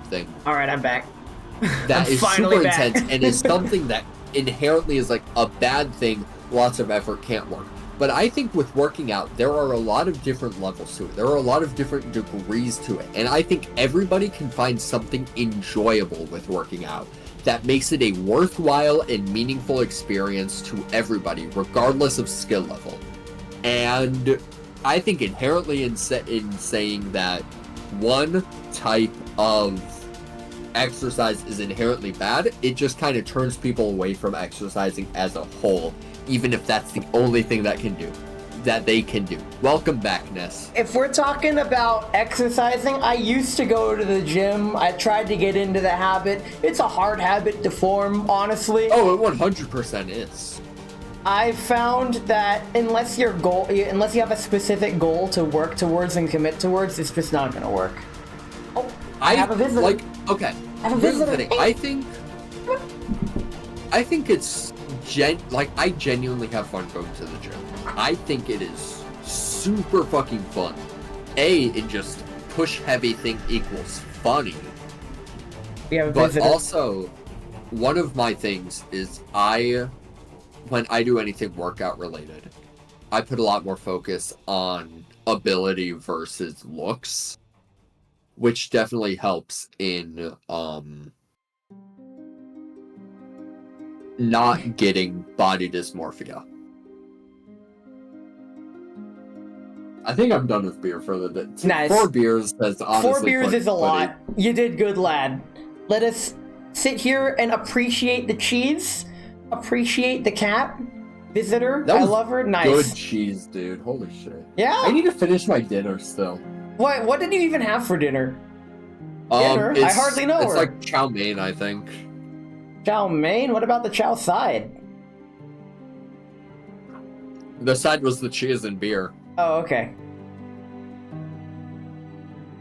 Speaker 2: Thing.
Speaker 1: All right, I'm back.
Speaker 2: That
Speaker 1: I'm
Speaker 2: is
Speaker 1: finally
Speaker 2: super
Speaker 1: back.
Speaker 2: intense and is something that inherently is like a bad thing. Lots of effort can't work. But I think with working out, there are a lot of different levels to it. There are a lot of different degrees to it. And I think everybody can find something enjoyable with working out that makes it a worthwhile and meaningful experience to everybody, regardless of skill level. And I think inherently in saying that one type of exercise is inherently bad, it just kind of turns people away from exercising as a whole even if that's the only thing that they can do. Welcome back, Ness.
Speaker 1: If we're talking about exercising, I used to go to the gym. I tried to get into the habit. It's a hard habit to form, honestly.
Speaker 2: Oh, it 100% is.
Speaker 1: I found that unless you have a specific goal to work towards and commit towards, it's just not gonna work. Oh, I have a visitor.
Speaker 2: Okay.
Speaker 1: I have a
Speaker 2: Here's the
Speaker 1: visitor.
Speaker 2: thing. I think it's I genuinely have fun going to the gym. I think it is super fucking fun. In just push heavy thing equals funny.
Speaker 1: We have a
Speaker 2: But
Speaker 1: visitor.
Speaker 2: also, one of my things is when I do anything workout related, I put a lot more focus on ability versus looks, which definitely helps in not getting body dysmorphia. I think I'm done with beer for the day.
Speaker 1: Nice.
Speaker 2: 4 beers has honestly
Speaker 1: 4 beers
Speaker 2: put-
Speaker 1: is a
Speaker 2: put
Speaker 1: lot. You did good, lad. Let us sit here and appreciate the cheese, appreciate the cat, visitor.
Speaker 2: That
Speaker 1: I
Speaker 2: was
Speaker 1: love her.
Speaker 2: Good
Speaker 1: Nice.
Speaker 2: cheese, dude. Holy shit.
Speaker 1: Yeah.
Speaker 2: I need to finish my dinner still.
Speaker 1: What did you even have for dinner? Dinner? I hardly know
Speaker 2: It's
Speaker 1: her.
Speaker 2: like chow mein, I think.
Speaker 1: Chow mein? What about the chow side?
Speaker 2: The side was the cheese and beer.
Speaker 1: Oh, okay.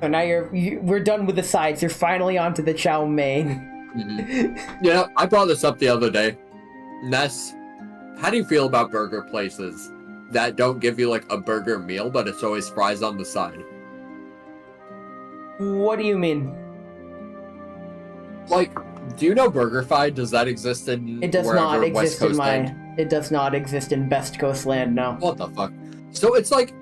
Speaker 1: So now we're done with the sides. You're finally onto the chow mein.
Speaker 2: Yeah, I brought this up the other day. Ness, how do you feel about burger places that don't give you like a burger meal, but it's always fries on the side?
Speaker 1: What do you mean?
Speaker 2: Like, do you know BurgerFi? Does that exist in
Speaker 1: It does
Speaker 2: wherever
Speaker 1: not
Speaker 2: West
Speaker 1: exist in
Speaker 2: Coast
Speaker 1: my.
Speaker 2: land?
Speaker 1: It does not exist in Best Coast land. No.
Speaker 2: What the fuck? So it's like,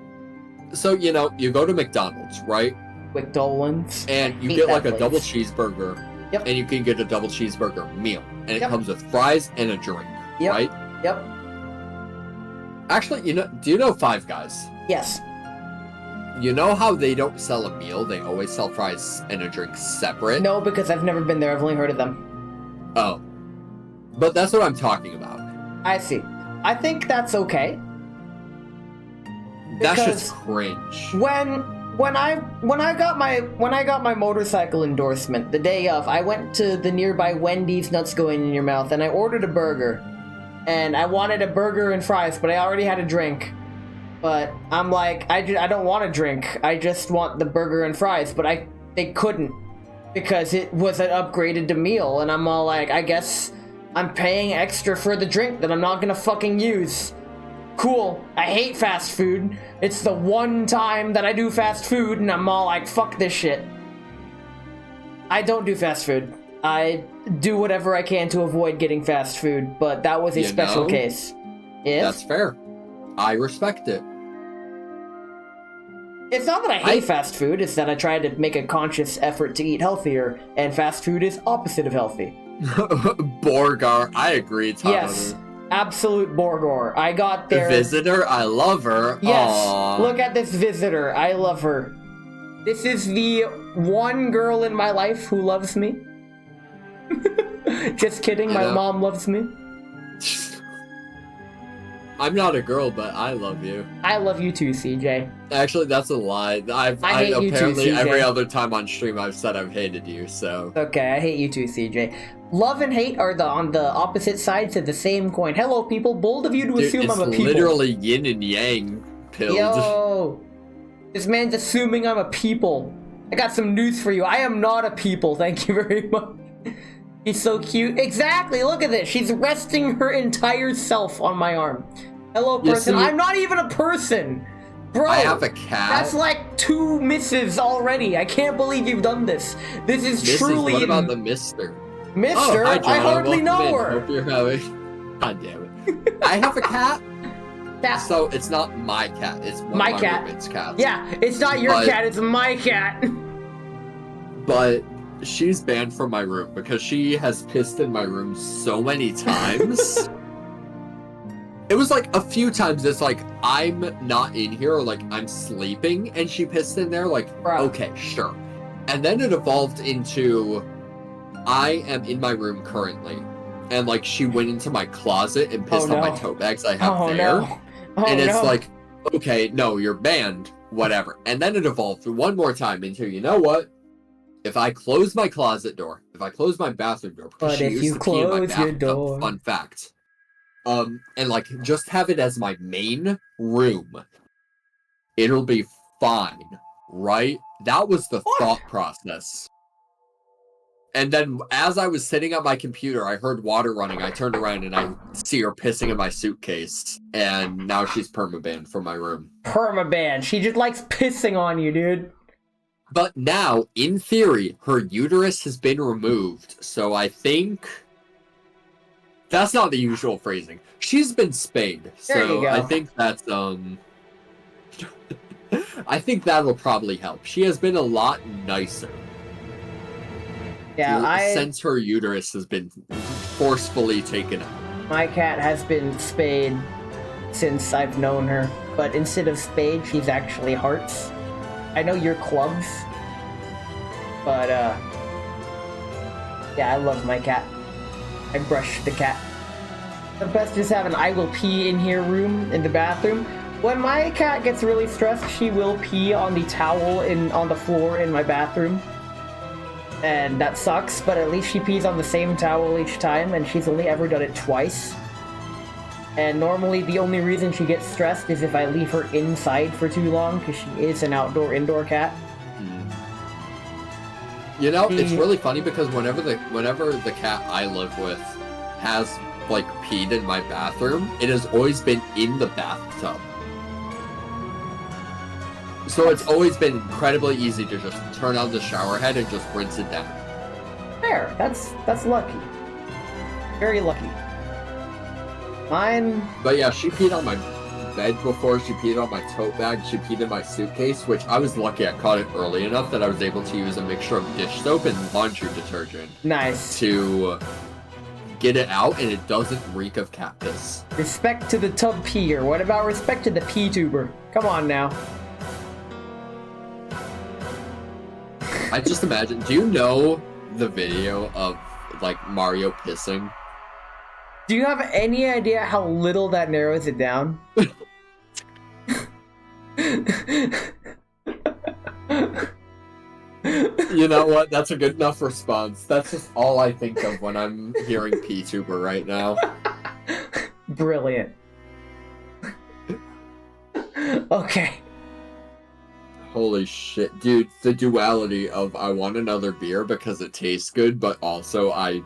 Speaker 2: you go to McDonald's, right?
Speaker 1: McDonald's.
Speaker 2: And you
Speaker 1: Hate
Speaker 2: get
Speaker 1: that
Speaker 2: like a
Speaker 1: place.
Speaker 2: double cheeseburger.
Speaker 1: Yep.
Speaker 2: And you can get a double cheeseburger meal. And it
Speaker 1: Yep.
Speaker 2: comes with fries and a drink,
Speaker 1: Yep.
Speaker 2: right?
Speaker 1: Yep.
Speaker 2: Actually, do you know Five Guys?
Speaker 1: Yes.
Speaker 2: You know how they don't sell a meal? They always sell fries and a drink separate?
Speaker 1: No, because I've never been there. I've only heard of them.
Speaker 2: Oh. But that's what I'm talking about.
Speaker 1: I see. I think that's okay.
Speaker 2: That's
Speaker 1: Because
Speaker 2: just cringe.
Speaker 1: When I got my motorcycle endorsement the day of, I went to the nearby Wendy's, nuts going in your mouth, and I ordered a burger. And I wanted a burger and fries, but I already had a drink. But I'm like, I don't want a drink. I just want the burger and fries. But they couldn't because it was an upgraded to meal, and I'm all like, I guess I'm paying extra for the drink that I'm not gonna fucking use. Cool. I hate fast food. It's the one time that I do fast food, and I'm all like, fuck this shit. I don't do fast food. I do whatever I can to avoid getting fast food, but that was a
Speaker 2: You
Speaker 1: special
Speaker 2: know,
Speaker 1: case. Yes?
Speaker 2: That's fair. I respect it.
Speaker 1: It's not that I hate fast food, it's that I try to make a conscious effort to eat healthier, and fast food is opposite of healthy.
Speaker 2: Borgar, I agree, Tyler.
Speaker 1: Yes. Absolute Borgor. I got
Speaker 2: The
Speaker 1: there.
Speaker 2: visitor, I love her.
Speaker 1: Yes.
Speaker 2: Aww.
Speaker 1: Look at this visitor. I love her. This is the one girl in my life who loves me. Just kidding. My mom loves me.
Speaker 2: I'm not a girl, but I love you.
Speaker 1: I love you too, CJ.
Speaker 2: Actually, that's a lie. I
Speaker 1: hate you too,
Speaker 2: apparently
Speaker 1: CJ.
Speaker 2: every other time on stream I've said I've hated you, so.
Speaker 1: Okay, I hate you too, CJ. Love and hate are on the opposite sides of the same coin. Hello, people. Bold of you to
Speaker 2: Dude,
Speaker 1: assume I'm a
Speaker 2: it's
Speaker 1: people.
Speaker 2: literally yin and yang pilled.
Speaker 1: Yo, this man's assuming I'm a people. I got some news for you. I am not a people. Thank you very much. He's so cute. Exactly. Look at this. She's resting her entire self on my arm. Hello,
Speaker 2: You
Speaker 1: person.
Speaker 2: see-
Speaker 1: I'm not even a person. Bro,
Speaker 2: I have a cat.
Speaker 1: that's like 2 misses already. I can't believe you've done this. This is
Speaker 2: Mrs.
Speaker 1: truly...
Speaker 2: What about the mister?
Speaker 1: Mister?
Speaker 2: Oh, hi, John.
Speaker 1: I hardly
Speaker 2: Welcome
Speaker 1: know
Speaker 2: in.
Speaker 1: her.
Speaker 2: Hope you're having... God damn it. I have a cat,
Speaker 1: That's...
Speaker 2: so it's not my cat. It's one
Speaker 1: My
Speaker 2: of my
Speaker 1: cat.
Speaker 2: roommate's cats.
Speaker 1: Yeah, it's not your
Speaker 2: But-
Speaker 1: cat, it's my cat.
Speaker 2: But she's banned from my room because she has pissed in my room so many times. It was like a few times it's like I'm not in here or like I'm sleeping and she pissed in there, like,
Speaker 1: Bro.
Speaker 2: okay, sure. And then it evolved into I am in my room currently. and like she went into my closet and pissed on my tote bags I have
Speaker 1: Oh
Speaker 2: there.
Speaker 1: no. Oh,
Speaker 2: And it's
Speaker 1: no.
Speaker 2: like, okay, no, you're banned, whatever. And then it evolved one more time into, you know what? If I close my closet door, if I close my bathroom door, because
Speaker 1: But
Speaker 2: she
Speaker 1: if
Speaker 2: used
Speaker 1: you
Speaker 2: to pee in my
Speaker 1: close your
Speaker 2: bathtub,
Speaker 1: door.
Speaker 2: fun fact. And like just have it as my main room. It'll be fine, right? That was the thought process. And then as I was sitting at my computer, I heard water running. I turned around and I see her pissing in my suitcase. And now she's permabanned from my room.
Speaker 1: Permaban. She just likes pissing on you, dude.
Speaker 2: But now, in theory, her uterus has been removed. So I think... That's not the usual phrasing. She's been spayed.
Speaker 1: There you
Speaker 2: So
Speaker 1: go.
Speaker 2: I think that's, I think that'll probably help. She has been a lot nicer.
Speaker 1: Yeah,
Speaker 2: Since her uterus has been forcefully taken out.
Speaker 1: my cat has been spayed since I've known her, but instead of spade, she's actually hearts. I know you're clubs, but yeah, I love my cat. I brush the cat. The best is have an I will pee in here room in the bathroom. When my cat gets really stressed, she will pee on the towel on the floor in my bathroom. And that sucks, but at least she pees on the same towel each time, and she's only ever done it twice. And normally the only reason she gets stressed is if I leave her inside for too long, because she is an outdoor-indoor cat.
Speaker 2: You know, it's really funny because whenever the cat I live with has like peed in my bathroom, it has always been in the bathtub. So it's always been incredibly easy to just turn on the shower head and just rinse it down.
Speaker 1: Fair. That's lucky. Very lucky. Mine...
Speaker 2: But yeah, she peed on my bed before, she peed on my tote bag, she peed in my suitcase, which I was lucky I caught it early enough that I was able to use a mixture of dish soap and laundry detergent
Speaker 1: Nice.
Speaker 2: to get it out, and it doesn't reek of cat piss.
Speaker 1: Respect to the tub peer. What about respect to the pee tuber? Come on now.
Speaker 2: I just imagine, do you know the video of like Mario pissing?
Speaker 1: Do you have any idea how little that narrows it down?
Speaker 2: You know what? That's a good enough response. That's just all I think of when I'm hearing P-Tuber right now.
Speaker 1: Brilliant. Okay.
Speaker 2: Holy shit, dude, the duality of I want another beer because it tastes good, but also I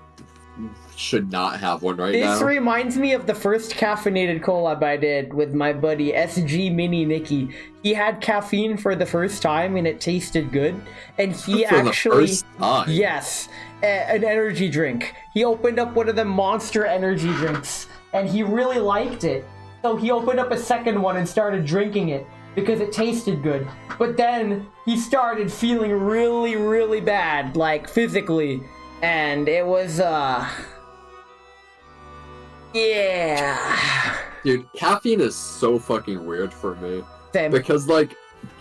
Speaker 2: should not have one right now.
Speaker 1: This reminds me of the first caffeinated collab I did with my buddy SG Mini Nicky. He had caffeine for the first time and it tasted good. And he
Speaker 2: For
Speaker 1: actually...
Speaker 2: the first time?
Speaker 1: Yes, an energy drink. He opened up one of the Monster energy drinks and he really liked it. So he opened up a second one and started drinking it because it tasted good. But then he started feeling really, really bad, like physically. And it was, yeah.
Speaker 2: Dude, caffeine is so fucking weird for me.
Speaker 1: Same.
Speaker 2: Because, like,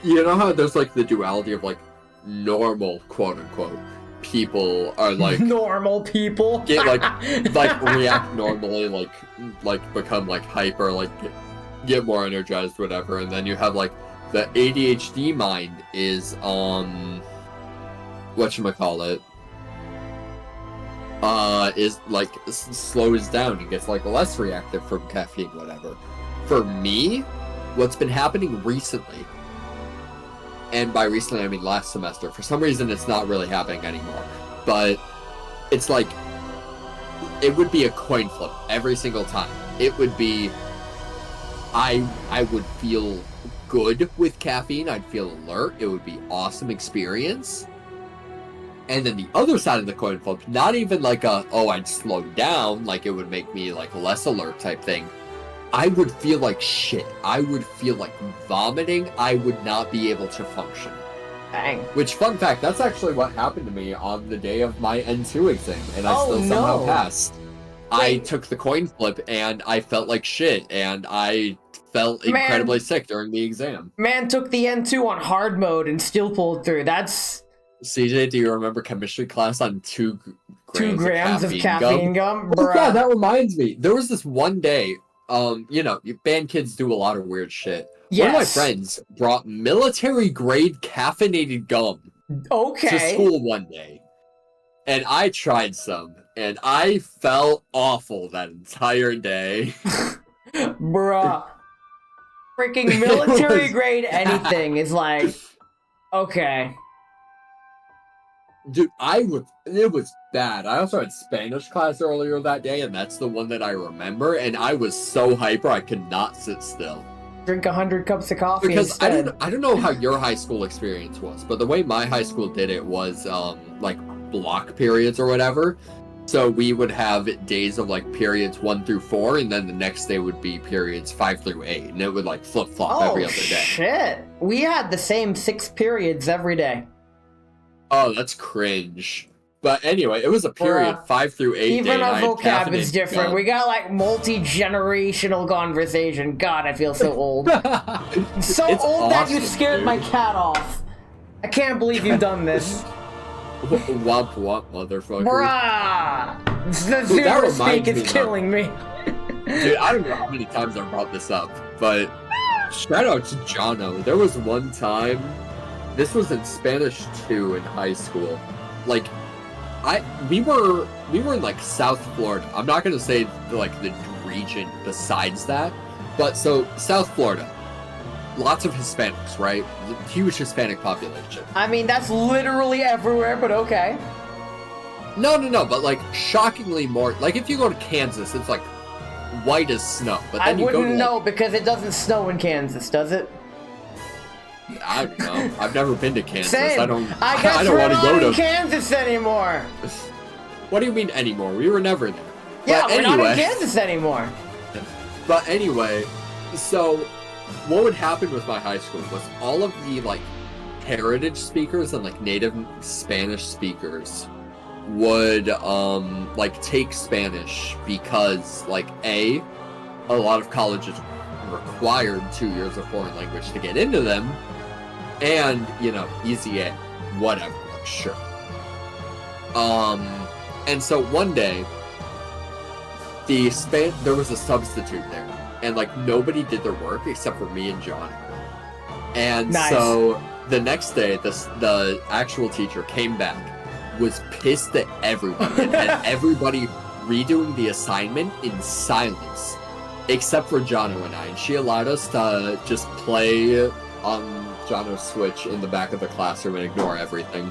Speaker 2: you know how there's, like, the duality of, like, normal, quote-unquote, people are, like...
Speaker 1: Normal people.
Speaker 2: Get, like react normally, like, become, like, hyper, like, get more energized, whatever. And then you have, like, the ADHD mind is, whatchamacallit, is, like, slows down and gets, like, less reactive from caffeine, whatever. For me, what's been happening recently, and by recently I mean last semester, for some reason it's not really happening anymore, but it's like, it would be a coin flip every single time. It would be, I would feel good with caffeine, I'd feel alert, it would be awesome experience. And then the other side of the coin flip, not even like I'd slow down, like it would make me like less alert type thing. I would feel like shit. I would feel like vomiting. I would not be able to function.
Speaker 1: Dang.
Speaker 2: Which, fun fact, that's actually what happened to me on the day of my N2 exam, and I
Speaker 1: Oh,
Speaker 2: still somehow
Speaker 1: no.
Speaker 2: passed. I took the coin flip, and I felt like shit, and I felt incredibly sick during the exam.
Speaker 1: Man took the N2 on hard mode and still pulled through. That's
Speaker 2: CJ, do you remember chemistry class on
Speaker 1: 2 grams of caffeine gum?
Speaker 2: Oh, yeah,
Speaker 1: Bruh.
Speaker 2: that reminds me. There was this one day, band kids do a lot of weird shit. One of my
Speaker 1: Yes.
Speaker 2: friends brought military-grade caffeinated gum to
Speaker 1: Okay.
Speaker 2: school one day. And I tried some, and I felt awful that entire day.
Speaker 1: Bruh. Freaking military grade anything is like, okay.
Speaker 2: Dude, it was bad. I also had Spanish class earlier that day, and that's the one that I remember, and I was so hyper I could not sit still.
Speaker 1: Drink 100 cups of coffee
Speaker 2: Because
Speaker 1: instead.
Speaker 2: I don't know how your high school experience was, but the way my high school did it was like block periods or whatever. So we would have days of like periods 1 through 4, and then the next day would be periods 5 through 8, and it would like flip flop every other day.
Speaker 1: Shit. We had the same 6 periods every day.
Speaker 2: Oh, that's cringe. But anyway, it was a period
Speaker 1: Bruh.
Speaker 2: 5 through 8 day.
Speaker 1: Even
Speaker 2: and I
Speaker 1: our
Speaker 2: had
Speaker 1: vocab is
Speaker 2: caffeinated
Speaker 1: different.
Speaker 2: gum.
Speaker 1: We got like multi-generational conversation. God, I feel so old. So
Speaker 2: It's
Speaker 1: old that you
Speaker 2: awesome,
Speaker 1: scared
Speaker 2: dude.
Speaker 1: my cat off. I can't believe you've done this.
Speaker 2: Womp womp, motherfucker.
Speaker 1: Bruh! The
Speaker 2: Dude, that
Speaker 1: zero speak
Speaker 2: reminds
Speaker 1: is
Speaker 2: me, though.
Speaker 1: killing me.
Speaker 2: Dude, I don't know how many times I brought this up, but shout out to Jono. There was one time, this was in Spanish 2 in high school. Like, we were in like South Florida. I'm not gonna say like the region besides that, but so South Florida, lots of Hispanics, right? Huge Hispanic population.
Speaker 1: I mean, that's literally everywhere, but okay.
Speaker 2: No, but like shockingly more. Like if you go to Kansas, it's like white as snow. But
Speaker 1: I
Speaker 2: then you go to
Speaker 1: wouldn't
Speaker 2: like,
Speaker 1: know because it doesn't snow in Kansas, does it?
Speaker 2: I don't know. I've never been to Kansas.
Speaker 1: Same.
Speaker 2: I don't
Speaker 1: guess
Speaker 2: don't
Speaker 1: we're
Speaker 2: want to
Speaker 1: not
Speaker 2: go
Speaker 1: in
Speaker 2: to.
Speaker 1: Kansas anymore.
Speaker 2: What do you mean anymore? We were never there.
Speaker 1: Yeah,
Speaker 2: But
Speaker 1: we're not in
Speaker 2: anyway-
Speaker 1: Kansas anymore.
Speaker 2: But anyway, so what would happen with my high school was all of the like heritage speakers and like native Spanish speakers would like take Spanish because like a lot of colleges required 2 years of foreign language to get into them, and easy A, whatever, like sure. And so one day there was a substitute there, and like nobody did their work except for me and John. And
Speaker 1: Nice.
Speaker 2: so the next day, the actual teacher came back, was pissed at everyone, and had everybody redoing the assignment in silence, except for Jono and I. And she allowed us to just play on Jono's Switch in the back of the classroom and ignore everything.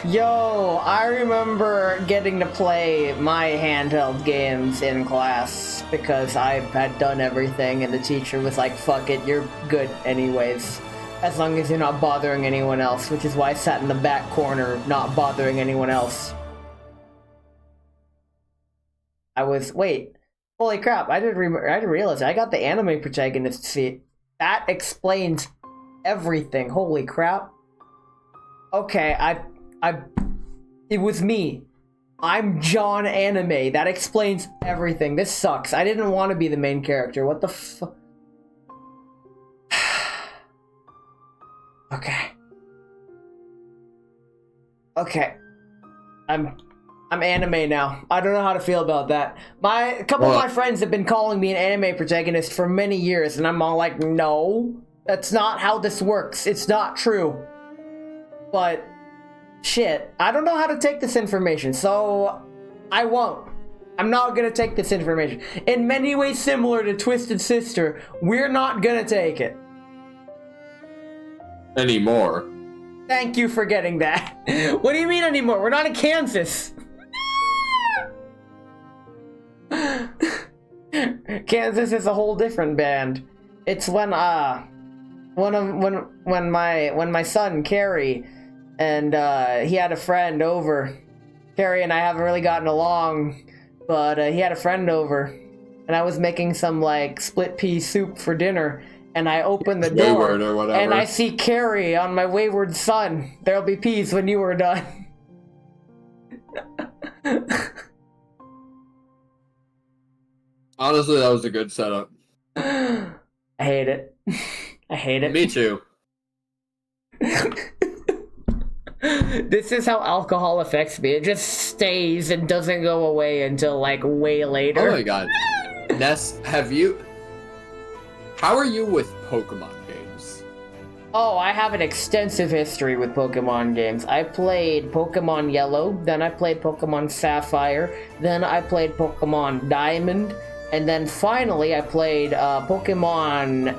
Speaker 1: Yo, I remember getting to play my handheld games in class because I had done everything and the teacher was like, fuck it, you're good anyways. As long as you're not bothering anyone else, which is why I sat in the back corner, not bothering anyone else. Wait, holy crap, I didn't realize I got the anime protagonist seat. That explains everything, holy crap. Okay, it was me. I'm John Anime. That explains everything. This sucks. I didn't want to be the main character. What the fuck? Okay. Okay. I'm anime now. I don't know how to feel about that. A couple of my friends have been calling me an anime protagonist for many years, and I'm all like, no, that's not how this works. It's not true. But shit, I don't know how to take this information, so I won't. I'm not gonna take this information. In many ways similar to Twisted Sister, we're not gonna take it.
Speaker 2: Anymore.
Speaker 1: Thank you for getting that. What do you mean anymore? We're not in Kansas. Kansas is a whole different band. It's when my son Carrie and he had a friend over. Carrie and I haven't really gotten along, but he had a friend over, and I was making some like split pea soup for dinner, and I opened the door,
Speaker 2: Wayward or whatever.
Speaker 1: and I see Carrie on my wayward son. There'll be peas when you are done.
Speaker 2: Honestly, that was a good setup.
Speaker 1: I hate it. I hate it.
Speaker 2: Me too.
Speaker 1: This is how alcohol affects me. It just stays and doesn't go away until like way later.
Speaker 2: Oh my god. Ness, how are you with Pokemon games?
Speaker 1: Oh, I have an extensive history with Pokemon games. I played Pokemon Yellow, then I played Pokemon Sapphire, then I played Pokemon Diamond, and then finally I played Pokemon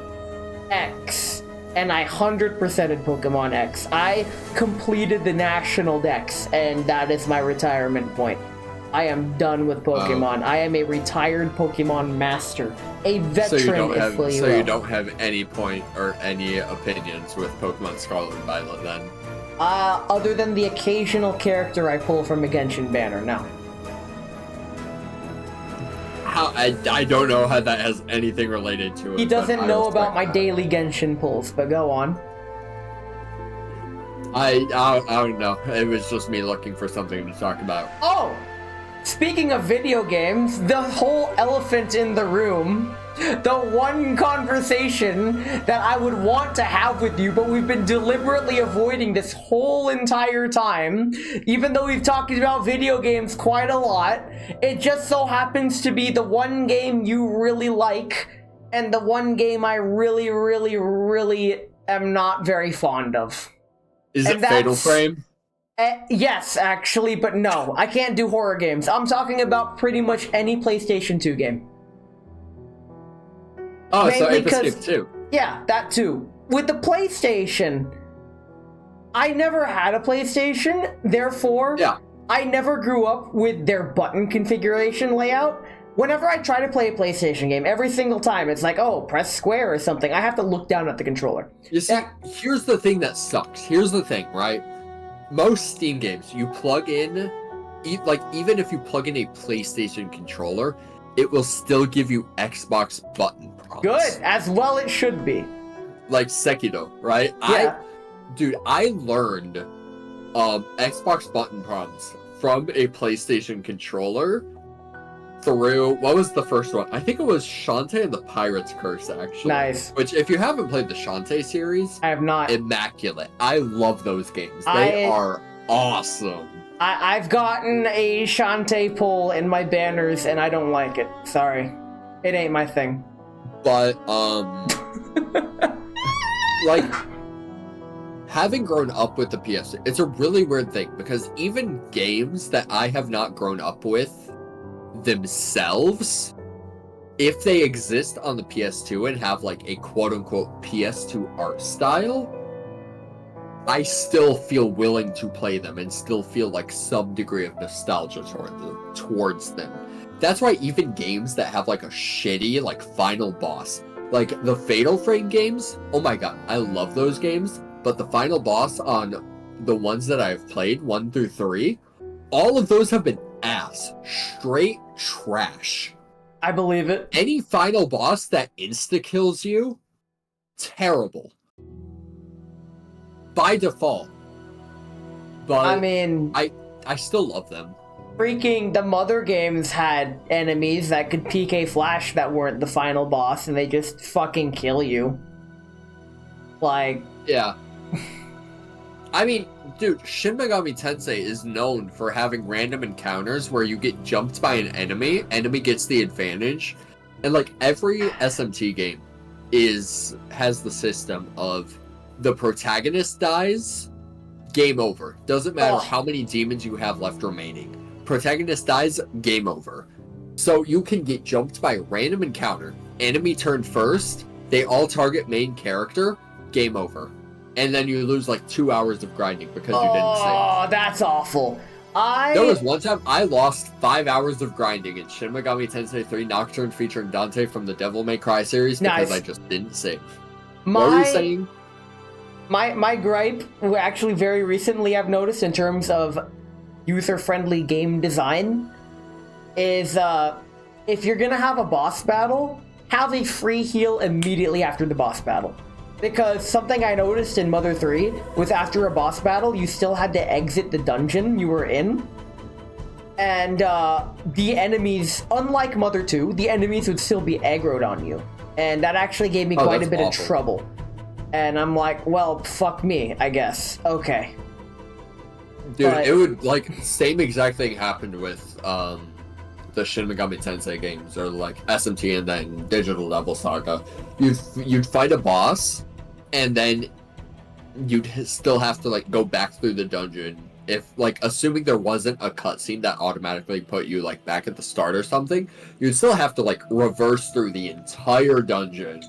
Speaker 1: X. And I 100%ed Pokemon X. I completed the national dex, and that is my retirement point. I am done with Pokemon. I am a retired Pokemon master. A veteran, if you will.
Speaker 2: So you don't have any point or any opinions with Pokemon Scarlet and Violet then?
Speaker 1: Other than the occasional character I pull from a Genshin banner, no.
Speaker 2: I don't know how that has anything related to it.
Speaker 1: He doesn't know about my daily Genshin pulls, but go on.
Speaker 2: I don't know. It was just me looking for something to talk about.
Speaker 1: Oh! Speaking of video games, the whole elephant in the room, the one conversation that I would want to have with you, but we've been deliberately avoiding this whole entire time, even though we've talked about video games quite a lot, it just so happens to be the one game you really like, and the one game I really, really, really am not very fond of.
Speaker 2: Is it Fatal Frame?
Speaker 1: Yes, actually, but no. I can't do horror games. I'm talking about pretty much any PlayStation 2 game.
Speaker 2: Oh, so Ape Escape 2.
Speaker 1: Yeah, that too. With the PlayStation, I never had a PlayStation, therefore, I never grew up with their button configuration layout. Whenever I try to play a PlayStation game, every single time, it's like, oh, press square or something. I have to look down at the controller.
Speaker 2: You see, here's the thing that sucks. Here's the thing, right? Most Steam games, you plug in, even if you plug in a PlayStation controller, it will still give you Xbox button prompts.
Speaker 1: Good, as well it should be.
Speaker 2: Like Sekiro, right?
Speaker 1: Yeah.
Speaker 2: I learned Xbox button prompts from a PlayStation controller through, what was the first one? I think it was Shantae and the Pirate's Curse, actually.
Speaker 1: Nice.
Speaker 2: Which, if you haven't played the Shantae series,
Speaker 1: I have not.
Speaker 2: Immaculate. I love those games. They are awesome.
Speaker 1: I've gotten a Shantae pull in my banners, and I don't like it. Sorry. It ain't my thing.
Speaker 2: But, like, having grown up with the PS, it's a really weird thing, because even games that I have not grown up with themselves, if they exist on the PS2 and have like a quote-unquote PS2 art style, I still feel willing to play them and still feel like some degree of nostalgia towards them. That's why even games that have like a shitty like final boss, like the Fatal Frame games, oh my god, I love those games, but the final boss on the ones that I've played, 1 through 3, all of those have been ass. Straight trash.
Speaker 1: I believe it.
Speaker 2: Any final boss that insta-kills you, terrible. By default. But
Speaker 1: I mean,
Speaker 2: I still love them.
Speaker 1: freaking the Mother games had enemies that could PK Flash that weren't the final boss, and they just fucking kill you. Like,
Speaker 2: yeah. I mean, dude, Shin Megami Tensei is known for having random encounters where you get jumped by an enemy gets the advantage, and like every SMT game has the system of the protagonist dies, game over. Doesn't matter how many demons you have left remaining. Protagonist dies, game over. So you can get jumped by a random encounter, enemy turned first, they all target main character, game over. And then you lose like 2 hours of grinding because you didn't save.
Speaker 1: Oh, that's awful.
Speaker 2: There was one time I lost 5 hours of grinding in Shin Megami Tensei 3 Nocturne featuring Dante from the Devil May Cry series because I just didn't save. What were you saying?
Speaker 1: My gripe, actually very recently I've noticed in terms of user-friendly game design, is if you're gonna have a boss battle, have a free heal immediately after the boss battle. Because something I noticed in Mother 3 was after a boss battle, you still had to exit the dungeon you were in. And the enemies, unlike Mother 2, the enemies would still be aggroed on you. And that actually gave me quite a bit of trouble. And I'm like, well, fuck me, I guess. Okay.
Speaker 2: Dude,
Speaker 1: But-
Speaker 2: it would, like, same exact thing happened with, the Shin Megami Tensei games, or, like, SMT and then Digital Devil Saga. You'd fight a boss, and then you'd still have to, like, go back through the dungeon. If, like, assuming there wasn't a cutscene that automatically put you, like, back at the start or something, you'd still have to, like, reverse through the entire dungeon.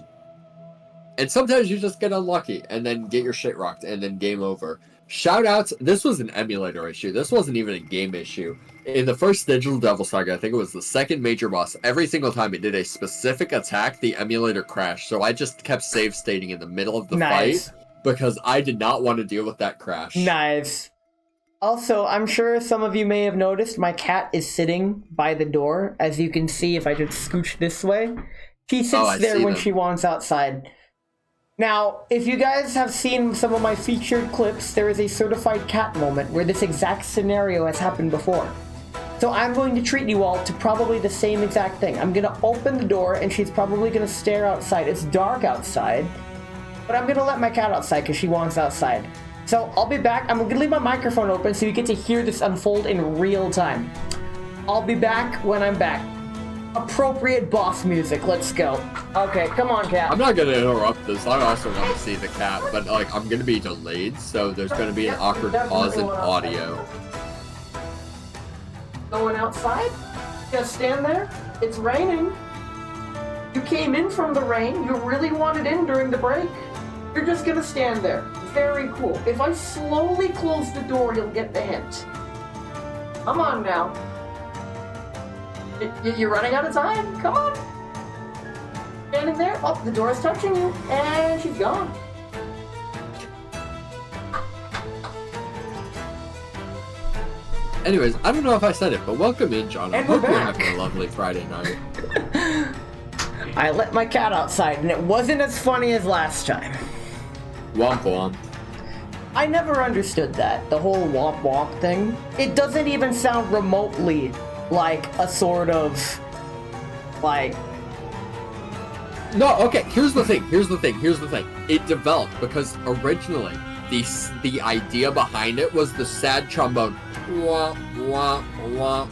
Speaker 2: And sometimes you just get unlucky, and then get your shit rocked, and then game over. Shoutouts, this was an emulator issue. This wasn't even a game issue. In the first Digital Devil Saga, I think it was the second major boss, every single time it did a specific attack, the emulator crashed. So I just kept save stating in the middle of the
Speaker 1: Nice.
Speaker 2: fight, because I did not want to deal with that crash.
Speaker 1: Nice. Also, I'm sure some of you may have noticed my cat is sitting by the door. As you can see, if I just scooch this way, she sits
Speaker 2: I
Speaker 1: there
Speaker 2: see
Speaker 1: when
Speaker 2: them.
Speaker 1: she wants outside. Now, if you guys have seen some of my featured clips, there is a certified cat moment where this exact scenario has happened before. So I'm going to treat you all to probably the same exact thing. I'm going to open the door and she's probably going to stare outside. It's dark outside, but I'm going to let my cat outside because she wants outside. So I'll be back. I'm going to leave my microphone open so you get to hear this unfold in real time. I'll be back when I'm back. Appropriate boss music. Let's go. Okay, come on, cat.
Speaker 2: I'm not gonna interrupt this. I also want to see the cat, but like I'm gonna be delayed, so there's gonna be an awkward pause in audio.
Speaker 1: Going outside? Just stand there? It's raining. You came in from the rain. You really wanted in during the break. You're just gonna stand there. Very cool. If I slowly close the door, you'll get the hint. Come on now. You're running out of time. Come on. Standing there. Oh, the door is touching you. And she's gone.
Speaker 2: Anyways, I don't know if I said it, but welcome in, John. I
Speaker 1: And we're
Speaker 2: hope you're
Speaker 1: back.
Speaker 2: having a lovely Friday night.
Speaker 1: I let my cat outside, and it wasn't as funny as last time.
Speaker 2: Womp womp.
Speaker 1: I never understood that, the whole womp womp thing. It doesn't even sound remotely like a sort of, like...
Speaker 2: No, okay, here's the thing. It developed because originally the idea behind it was the sad trombone. Wah, wah, wah,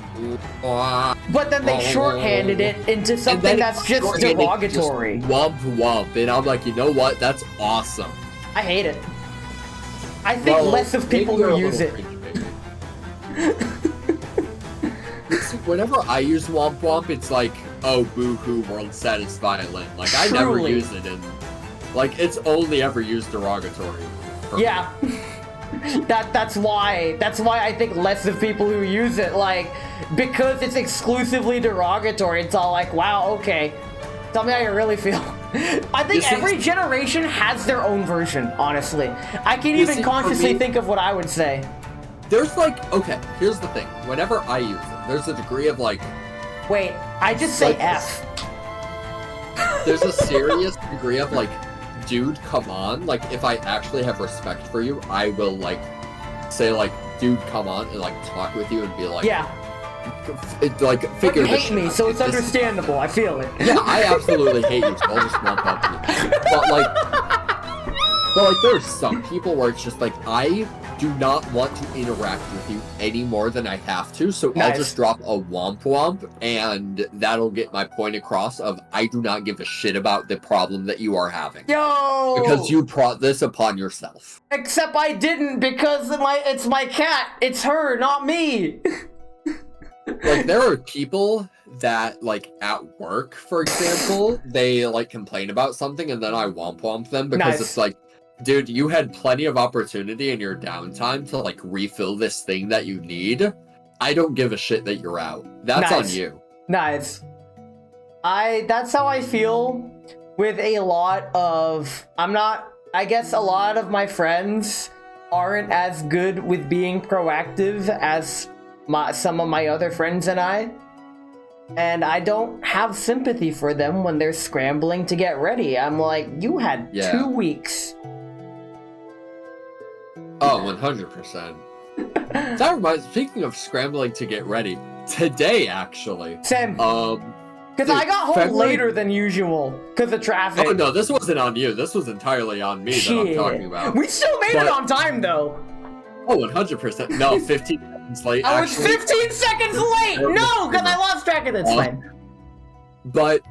Speaker 2: wah.
Speaker 1: But then they shorthanded it into
Speaker 2: And
Speaker 1: something
Speaker 2: then
Speaker 1: that's just
Speaker 2: shorthanded
Speaker 1: derogatory.
Speaker 2: just Womp womp. And I'm like, you know what? That's awesome.
Speaker 1: I hate it. I think
Speaker 2: Well,
Speaker 1: less of people
Speaker 2: maybe you're
Speaker 1: who
Speaker 2: a
Speaker 1: use it.
Speaker 2: little cringe, See, whenever I use womp womp, it's like, oh, boo-hoo, world saddest violin. Like, I never
Speaker 1: Truly.
Speaker 2: use it, and like, it's only ever used derogatory.
Speaker 1: Yeah. That's why I think less of people who use it, like, because it's exclusively derogatory, it's all like, wow, okay. Tell me how you really feel. I think
Speaker 2: You see-
Speaker 1: every generation has their own version, honestly. I can't
Speaker 2: You
Speaker 1: even
Speaker 2: see, for
Speaker 1: consciously
Speaker 2: me-
Speaker 1: think of what I would say.
Speaker 2: There's like, okay, here's the thing. Whenever I use it, there's a degree of like,
Speaker 1: Wait, I just say
Speaker 2: Like-
Speaker 1: F.
Speaker 2: there's a serious degree of like, dude, come on. Like, if I actually have respect for you, I will like, say like, dude, come on, and like talk with you and be like,
Speaker 1: Yeah,
Speaker 2: like
Speaker 1: but
Speaker 2: figure
Speaker 1: you
Speaker 2: this
Speaker 1: hate
Speaker 2: shit
Speaker 1: me,
Speaker 2: out.
Speaker 1: so it's
Speaker 2: This-
Speaker 1: understandable. I feel it.
Speaker 2: Yeah, I absolutely hate you, so I'll just womp up you. But like, there's some people where it's just like, I do not want to interact with you any more than I have to, so I'll
Speaker 1: Nice.
Speaker 2: just drop a womp womp, and that'll get my point across of I do not give a shit about the problem that you are having.
Speaker 1: Yo!
Speaker 2: Because you brought this upon yourself.
Speaker 1: Except I didn't because it's my cat. It's her, not me.
Speaker 2: Like, there are people that, like, at work, for example, they, like, complain about something, and then I womp womp them because
Speaker 1: Nice.
Speaker 2: it's like, dude, you had plenty of opportunity in your downtime to, like, refill this thing that you need. I don't give a shit that you're out. That's
Speaker 1: Nice.
Speaker 2: on you.
Speaker 1: Nice. That's how I feel with a lot of, I guess a lot of my friends aren't as good with being proactive as some of my other friends and I don't have sympathy for them when they're scrambling to get ready. I'm like, you had
Speaker 2: Yeah.
Speaker 1: 2 weeks.
Speaker 2: Oh, 100%. That reminds, speaking of scrambling to get ready, today, actually,
Speaker 1: Sam, because
Speaker 2: dude,
Speaker 1: I got home
Speaker 2: February-
Speaker 1: later than usual because of traffic.
Speaker 2: oh no, this wasn't on you, this was entirely on me that I'm talking about.
Speaker 1: We still made it
Speaker 2: But-
Speaker 1: on time though.
Speaker 2: Oh, 100%. No, 15 seconds late.
Speaker 1: I was
Speaker 2: actually.
Speaker 1: 15 seconds late! No, because I lost track of this. Fine.
Speaker 2: But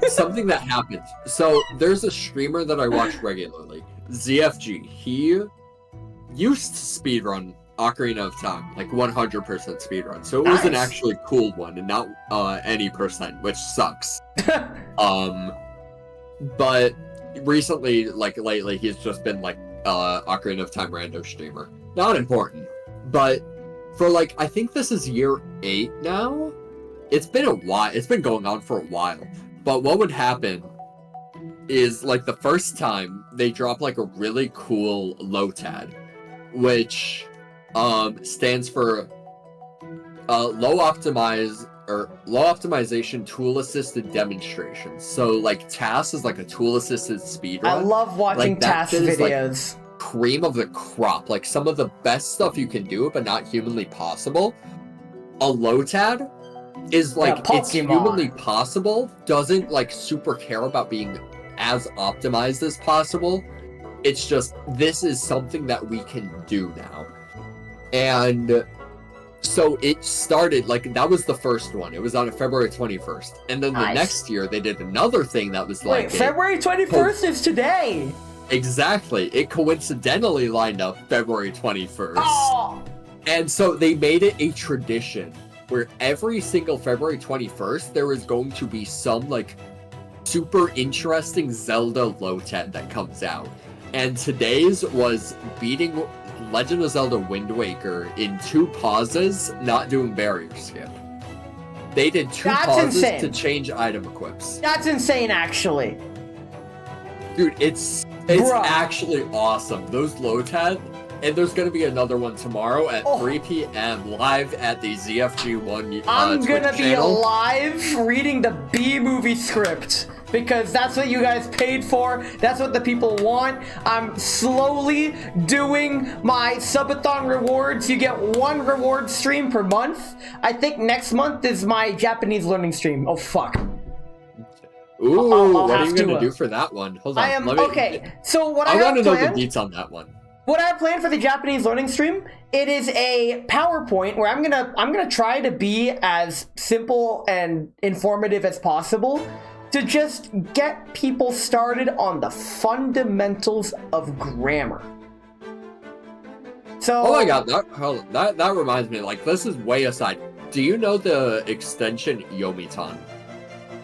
Speaker 2: something that happened. So there's a streamer that I watch regularly, ZFG. He used to speedrun Ocarina of Time, like 100% speedrun. So it was an
Speaker 1: Nice.
Speaker 2: actually cool one and not any percent, which sucks. But recently, like lately, he's just been like Ocarina of Time rando streamer. Not important. But for like, I think this is year 8 now. It's been a while. It's been going on for a while. But what would happen is, like, the first time they drop like a really cool LOTAD, which stands for low optimization tool assisted demonstrations. So like TAS is like a tool assisted speedrun.
Speaker 1: I love watching
Speaker 2: Like, that
Speaker 1: TAS
Speaker 2: is, like,
Speaker 1: videos.
Speaker 2: Cream of the crop, like some of the best stuff you can do, but not humanly possible. A LOTAD is like it's
Speaker 1: Pokemon.
Speaker 2: humanly possible, doesn't like super care about being as optimized as possible. It's just, this is something that we can do now. And so it started, like, that was the first one. It was on February 21st. And then the
Speaker 1: Nice.
Speaker 2: next year, they did another thing that was like
Speaker 1: Wait, February 21st is today!
Speaker 2: Exactly. It coincidentally lined up February 21st.
Speaker 1: Oh!
Speaker 2: And so they made it a tradition where every single February 21st, there is going to be some, like, super interesting Zelda LOTAD that comes out. And today's was beating Legend of Zelda Wind Waker in 2 pauses, not doing barrier skip. They did 2
Speaker 1: That's
Speaker 2: pauses
Speaker 1: insane.
Speaker 2: to change item equips.
Speaker 1: That's insane, actually.
Speaker 2: Dude, it's
Speaker 1: Bruh.
Speaker 2: actually awesome. Those LOTAD, and there's gonna be another one tomorrow at
Speaker 1: Oh.
Speaker 2: 3 p.m. live at the ZFG1
Speaker 1: I'm
Speaker 2: Twitch
Speaker 1: gonna be
Speaker 2: channel.
Speaker 1: alive reading the B-movie script. Because that's what you guys paid for. That's what the people want. I'm slowly doing my subathon rewards. You get 1 reward stream per month. I think next month is my Japanese learning stream. Oh, fuck.
Speaker 2: Ooh,
Speaker 1: I'll
Speaker 2: what are
Speaker 1: have
Speaker 2: you
Speaker 1: to,
Speaker 2: gonna do for that one? Hold on.
Speaker 1: I am,
Speaker 2: let me-
Speaker 1: okay. So what I
Speaker 2: I want
Speaker 1: have
Speaker 2: to know the
Speaker 1: planned...
Speaker 2: deets on that one.
Speaker 1: What I have planned for the Japanese learning stream, it is a PowerPoint where I'm gonna try to be as simple and informative as possible to just get people started on the fundamentals of grammar. So
Speaker 2: Oh my god, that reminds me, like, this is way aside. Do you know the extension Yomitan?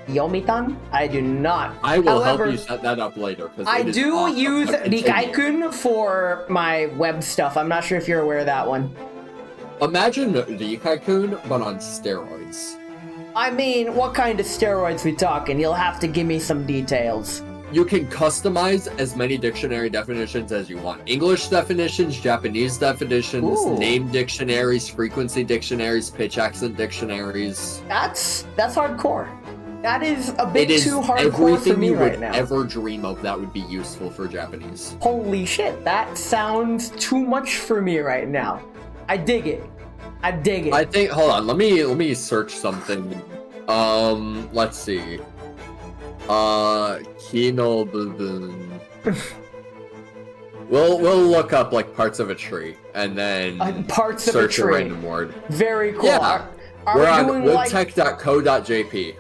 Speaker 1: Yomitan? I do not.
Speaker 2: I will
Speaker 1: However,
Speaker 2: help you set that up later. 'Cause
Speaker 1: I
Speaker 2: it is
Speaker 1: do
Speaker 2: awesome.
Speaker 1: use
Speaker 2: But continue.
Speaker 1: Rikaikun for my web stuff. I'm not sure if you're aware of that one.
Speaker 2: Imagine Rikaikun, but on steroids.
Speaker 1: I mean, what kind of steroids we talking? You'll have to give me some details.
Speaker 2: You can customize as many dictionary definitions as you want. English definitions, Japanese definitions,
Speaker 1: Ooh.
Speaker 2: name dictionaries, frequency dictionaries, pitch accent dictionaries.
Speaker 1: That's hardcore. That is a
Speaker 2: It
Speaker 1: bit
Speaker 2: is
Speaker 1: too hardcore
Speaker 2: everything
Speaker 1: for me
Speaker 2: you would
Speaker 1: right now.
Speaker 2: ever dream of that would be useful for Japanese.
Speaker 1: Holy shit, that sounds too much for me right now. I dig it. I dig it.
Speaker 2: I think, hold on, let me search something. Let's see. Kino Bubun. We'll look up like parts of a tree and then
Speaker 1: Parts of a
Speaker 2: search a
Speaker 1: tree.
Speaker 2: random word.
Speaker 1: Very cool.
Speaker 2: Yeah.
Speaker 1: Are
Speaker 2: We're
Speaker 1: we
Speaker 2: on
Speaker 1: doing like
Speaker 2: woodtech.co.jp.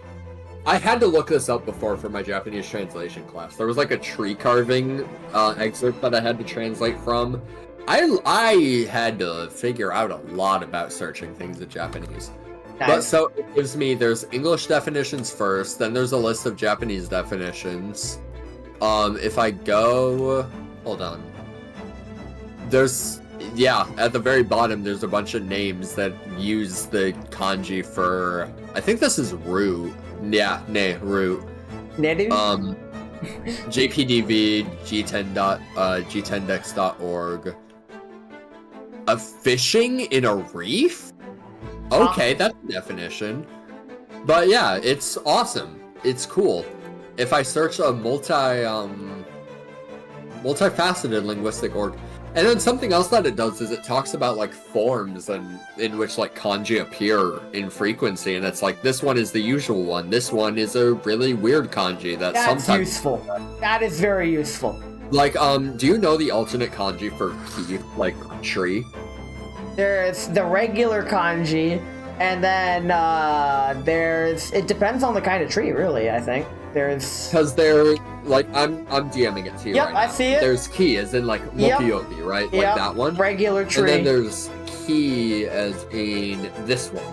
Speaker 2: I had to look this up before for my Japanese translation class. There was like a tree carving excerpt that I had to translate from. I had to figure out a lot about searching things in Japanese. But
Speaker 1: Nice.
Speaker 2: so it gives me, there's English definitions first, then there's a list of Japanese definitions. If I go, hold on. There's, yeah, at the very bottom, there's a bunch of names that use the kanji for, I think this is root. Yeah, root.
Speaker 1: Nedu?
Speaker 2: JPDV, G10dex.org. A fishing in a reef? Okay, that's a definition. But yeah, it's awesome. It's cool. If I search a multifaceted linguistic org, and then something else that it does is it talks about like forms and in which like kanji appear in frequency, and it's like this one is the usual one. This one is a really weird kanji that
Speaker 1: That's
Speaker 2: sometimes
Speaker 1: useful. That is very useful.
Speaker 2: like do you know the alternate kanji for key, like tree?
Speaker 1: there's the regular kanji, and then it depends on the kind of tree, really, I think. There's...
Speaker 2: Because they're, like, I'm DMing it to you
Speaker 1: Yep,
Speaker 2: right now.
Speaker 1: I see it.
Speaker 2: There's ki, as in, like,
Speaker 1: Yep.
Speaker 2: Mokuyobi, right? Like
Speaker 1: Yep,
Speaker 2: that one.
Speaker 1: regular tree.
Speaker 2: And then there's ki, as in this one.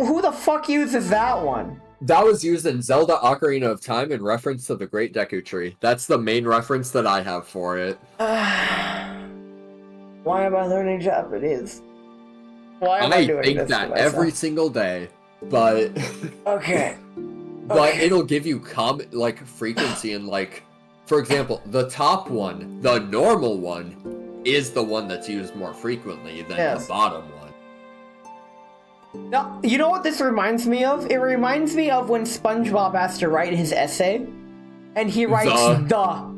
Speaker 1: Who the fuck uses that one?
Speaker 2: That was used in Zelda Ocarina of Time in reference to the Great Deku Tree. That's the main reference that I have for it.
Speaker 1: Why am I learning Japanese? Why am I doing
Speaker 2: think
Speaker 1: this
Speaker 2: that
Speaker 1: to myself?
Speaker 2: every single day, but
Speaker 1: Okay.
Speaker 2: but
Speaker 1: Okay.
Speaker 2: it'll give you frequency and like, for example, the top one, the normal one, is the one that's used more frequently than
Speaker 1: Yes.
Speaker 2: the bottom one.
Speaker 1: Now, you know what this reminds me of? It reminds me of when SpongeBob has to write his essay, and he writes the.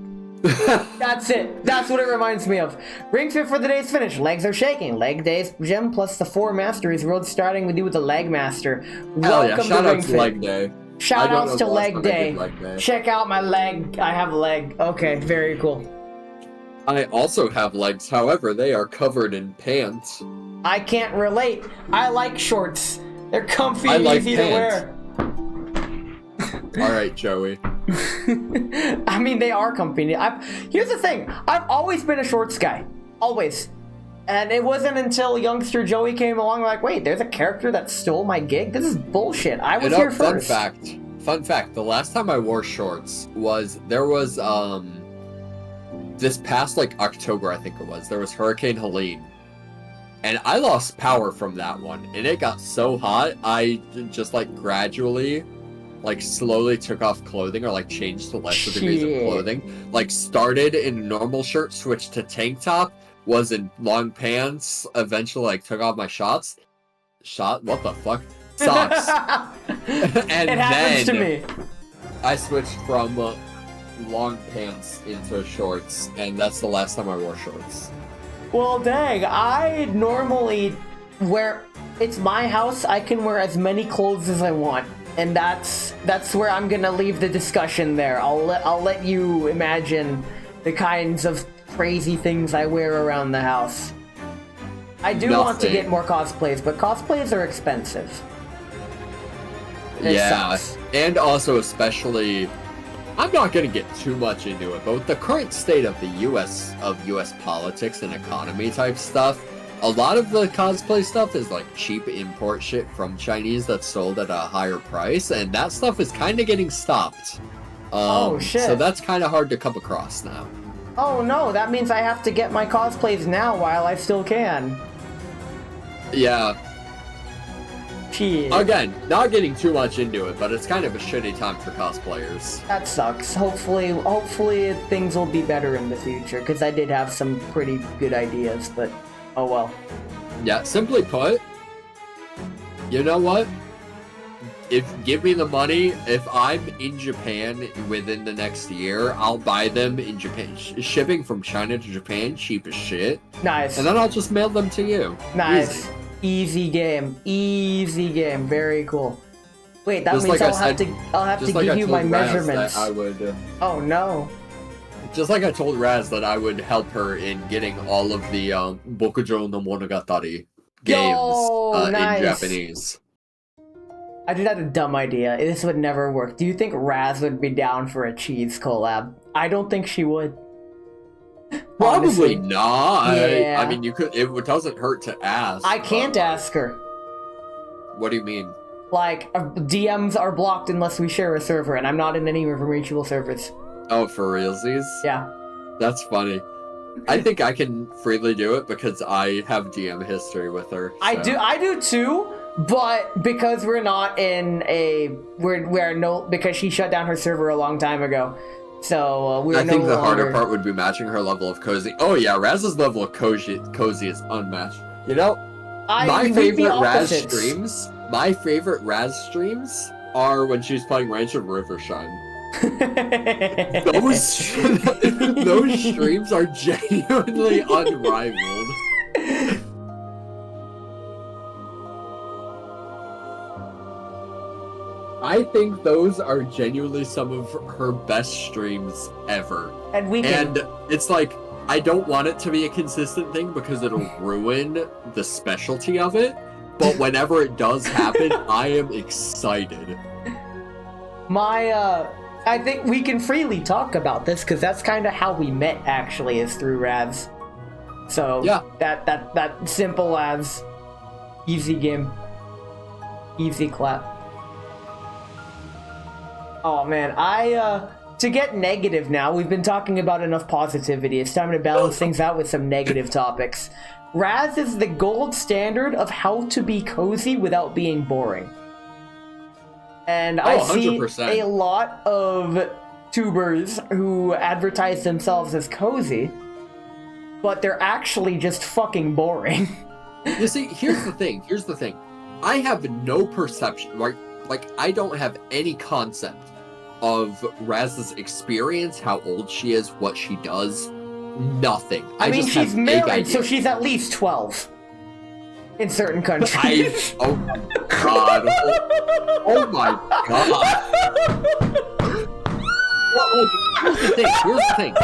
Speaker 1: That's it. That's what it reminds me of. Ring fit for the day's finish. Legs are shaking. Leg days gem plus the 4 masteries rolled starting with you with the leg master.
Speaker 2: Hell yeah!
Speaker 1: Welcome
Speaker 2: Shout
Speaker 1: to
Speaker 2: out
Speaker 1: Ring
Speaker 2: to
Speaker 1: Fit.
Speaker 2: Leg Day.
Speaker 1: Shout
Speaker 2: I don't
Speaker 1: outs
Speaker 2: know
Speaker 1: to
Speaker 2: the last
Speaker 1: leg
Speaker 2: time I
Speaker 1: day.
Speaker 2: did Leg Day.
Speaker 1: Check out my leg. I have a leg. Okay, very cool.
Speaker 2: I also have legs, however, they are covered in pants.
Speaker 1: I can't relate. I like shorts. They're comfy
Speaker 2: I
Speaker 1: and
Speaker 2: like
Speaker 1: easy
Speaker 2: pants.
Speaker 1: to
Speaker 2: Alright, Joey.
Speaker 1: wear. I mean, they are comfy. Here's the thing. I've always been a shorts guy. Always. And it wasn't until youngster Joey came along like, wait, there's a character that stole my gig? This is bullshit. I was here
Speaker 2: Fun
Speaker 1: first.
Speaker 2: fact, the last time I wore shorts was, this past, like, October, I think it was, there was Hurricane Helene. And I lost power from that one, and it got so hot, I just, like, gradually, like, slowly took off clothing, or, like, changed to lesser degrees of
Speaker 1: Shit.
Speaker 2: clothing. Like, started in a normal shirt, switched to tank top, was in long pants, eventually, like, took off my socks. What the fuck? Socks. And
Speaker 1: It happens to
Speaker 2: then
Speaker 1: me.
Speaker 2: I switched from long pants into shorts, and that's the last time I wore shorts.
Speaker 1: Well, dang, I normally wear... It's my house, I can wear as many clothes as I want. And that's where I'm gonna leave the discussion there. I'll let you imagine the kinds of crazy things I wear around the house. I do want to
Speaker 2: Nothing.
Speaker 1: get more cosplays, but cosplays are expensive. It
Speaker 2: Yeah,
Speaker 1: sucks.
Speaker 2: and also especially, I'm not gonna get too much into it, but with the current state of the U.S. politics and economy type stuff, a lot of the cosplay stuff is like cheap import shit from Chinese that's sold at a higher price, and that stuff is kind of getting stopped.
Speaker 1: Oh, shit.
Speaker 2: So that's kind of hard to come across now.
Speaker 1: Oh no, that means I have to get my cosplays now while I still can.
Speaker 2: Yeah,
Speaker 1: Shit.
Speaker 2: again, not getting too much into it, but it's kind of a shitty time for cosplayers.
Speaker 1: That sucks. Hopefully things will be better in the future, because I did have some pretty good ideas, but oh well.
Speaker 2: Yeah, simply put, you know what? Give me the money. If I'm in Japan within the next year, I'll buy them in Japan. Shipping from China to Japan, cheap as shit.
Speaker 1: Nice.
Speaker 2: And then I'll just mail them to you.
Speaker 1: Nice. Easy game. Easy game. Very cool. Wait, that
Speaker 2: Just
Speaker 1: means
Speaker 2: like I
Speaker 1: I'll have
Speaker 2: said-
Speaker 1: to
Speaker 2: Just like
Speaker 1: give
Speaker 2: I
Speaker 1: you
Speaker 2: told
Speaker 1: my
Speaker 2: Raz that
Speaker 1: measurements.
Speaker 2: I would.
Speaker 1: Oh no.
Speaker 2: Just like I told Raz that I would help her in getting all of the Bokujo no Monogatari games
Speaker 1: Yo, nice.
Speaker 2: in Japanese.
Speaker 1: I did have a dumb idea. This would never work. Do you think Raz would be down for a cheese collab? I don't think she would.
Speaker 2: Probably
Speaker 1: Honestly.
Speaker 2: not.
Speaker 1: Yeah.
Speaker 2: I mean, you could. It doesn't hurt to ask.
Speaker 1: I can't ask her.
Speaker 2: What do you mean?
Speaker 1: Like, DMs are blocked unless we share a server, and I'm not in any of her mutual servers.
Speaker 2: Oh, for realsies?
Speaker 1: Yeah.
Speaker 2: That's funny. I think I can freely do it because I have DM history with her.
Speaker 1: I
Speaker 2: so.
Speaker 1: do too, but because we're not in a because she shut down her server a long time ago, so we're
Speaker 2: I think
Speaker 1: no
Speaker 2: the harder
Speaker 1: longer-
Speaker 2: part would be matching her level of cozy. Oh yeah, Raz's level of cozy is unmatched. You know, my
Speaker 1: we'd be
Speaker 2: favorite Raz
Speaker 1: opposites.
Speaker 2: streams. My favorite Raz streams are when she's playing Ranch of Rivershine. Those streams are genuinely unrivaled. I think those are genuinely some of her best streams ever.
Speaker 1: and we can
Speaker 2: And it's like I don't want it to be a consistent thing because it'll ruin the specialty of it. But whenever it does happen, I am excited.
Speaker 1: I think we can freely talk about this because that's kind of how we met. Actually, is through Raz. So
Speaker 2: yeah,
Speaker 1: that simple as easy game, easy clap. Oh man, to get negative now, we've been talking about enough positivity. It's time to balance things out with some negative topics. Raz is the gold standard of how to be cozy without being boring. And I see
Speaker 2: 100%.
Speaker 1: a lot of tubers who advertise themselves as cozy, but they're actually just fucking boring.
Speaker 2: You see, here's the thing. I have no perception, like I don't have any concept of Raz's experience, how old she is, what she does, nothing.
Speaker 1: I mean,
Speaker 2: just
Speaker 1: she's
Speaker 2: have
Speaker 1: married, so she's at least 12 in certain countries.
Speaker 2: Oh my god. Oh my god. Well, here's the thing.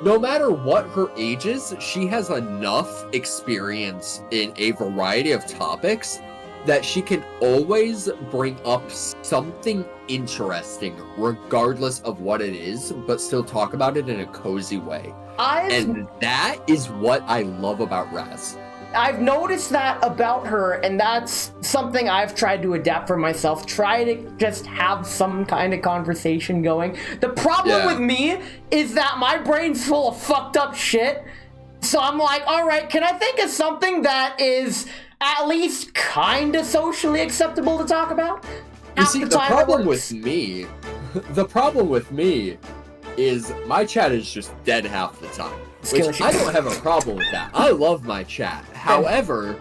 Speaker 2: No matter what her age is, she has enough experience in a variety of topics that she can always bring up something interesting, regardless of what it is, but still talk about it in a cozy way. And that is what I love about Raz.
Speaker 1: I've noticed that about her, and that's something I've tried to adapt for myself. Try to just have some kind of conversation going. The problem with me is that my brain's full of fucked up shit. So I'm like, all right, can I think of something that is at least kind of socially acceptable to talk about?
Speaker 2: You see, the problem with me is my chat is just dead half the time. Which I don't have a problem with that. I love my chat. However,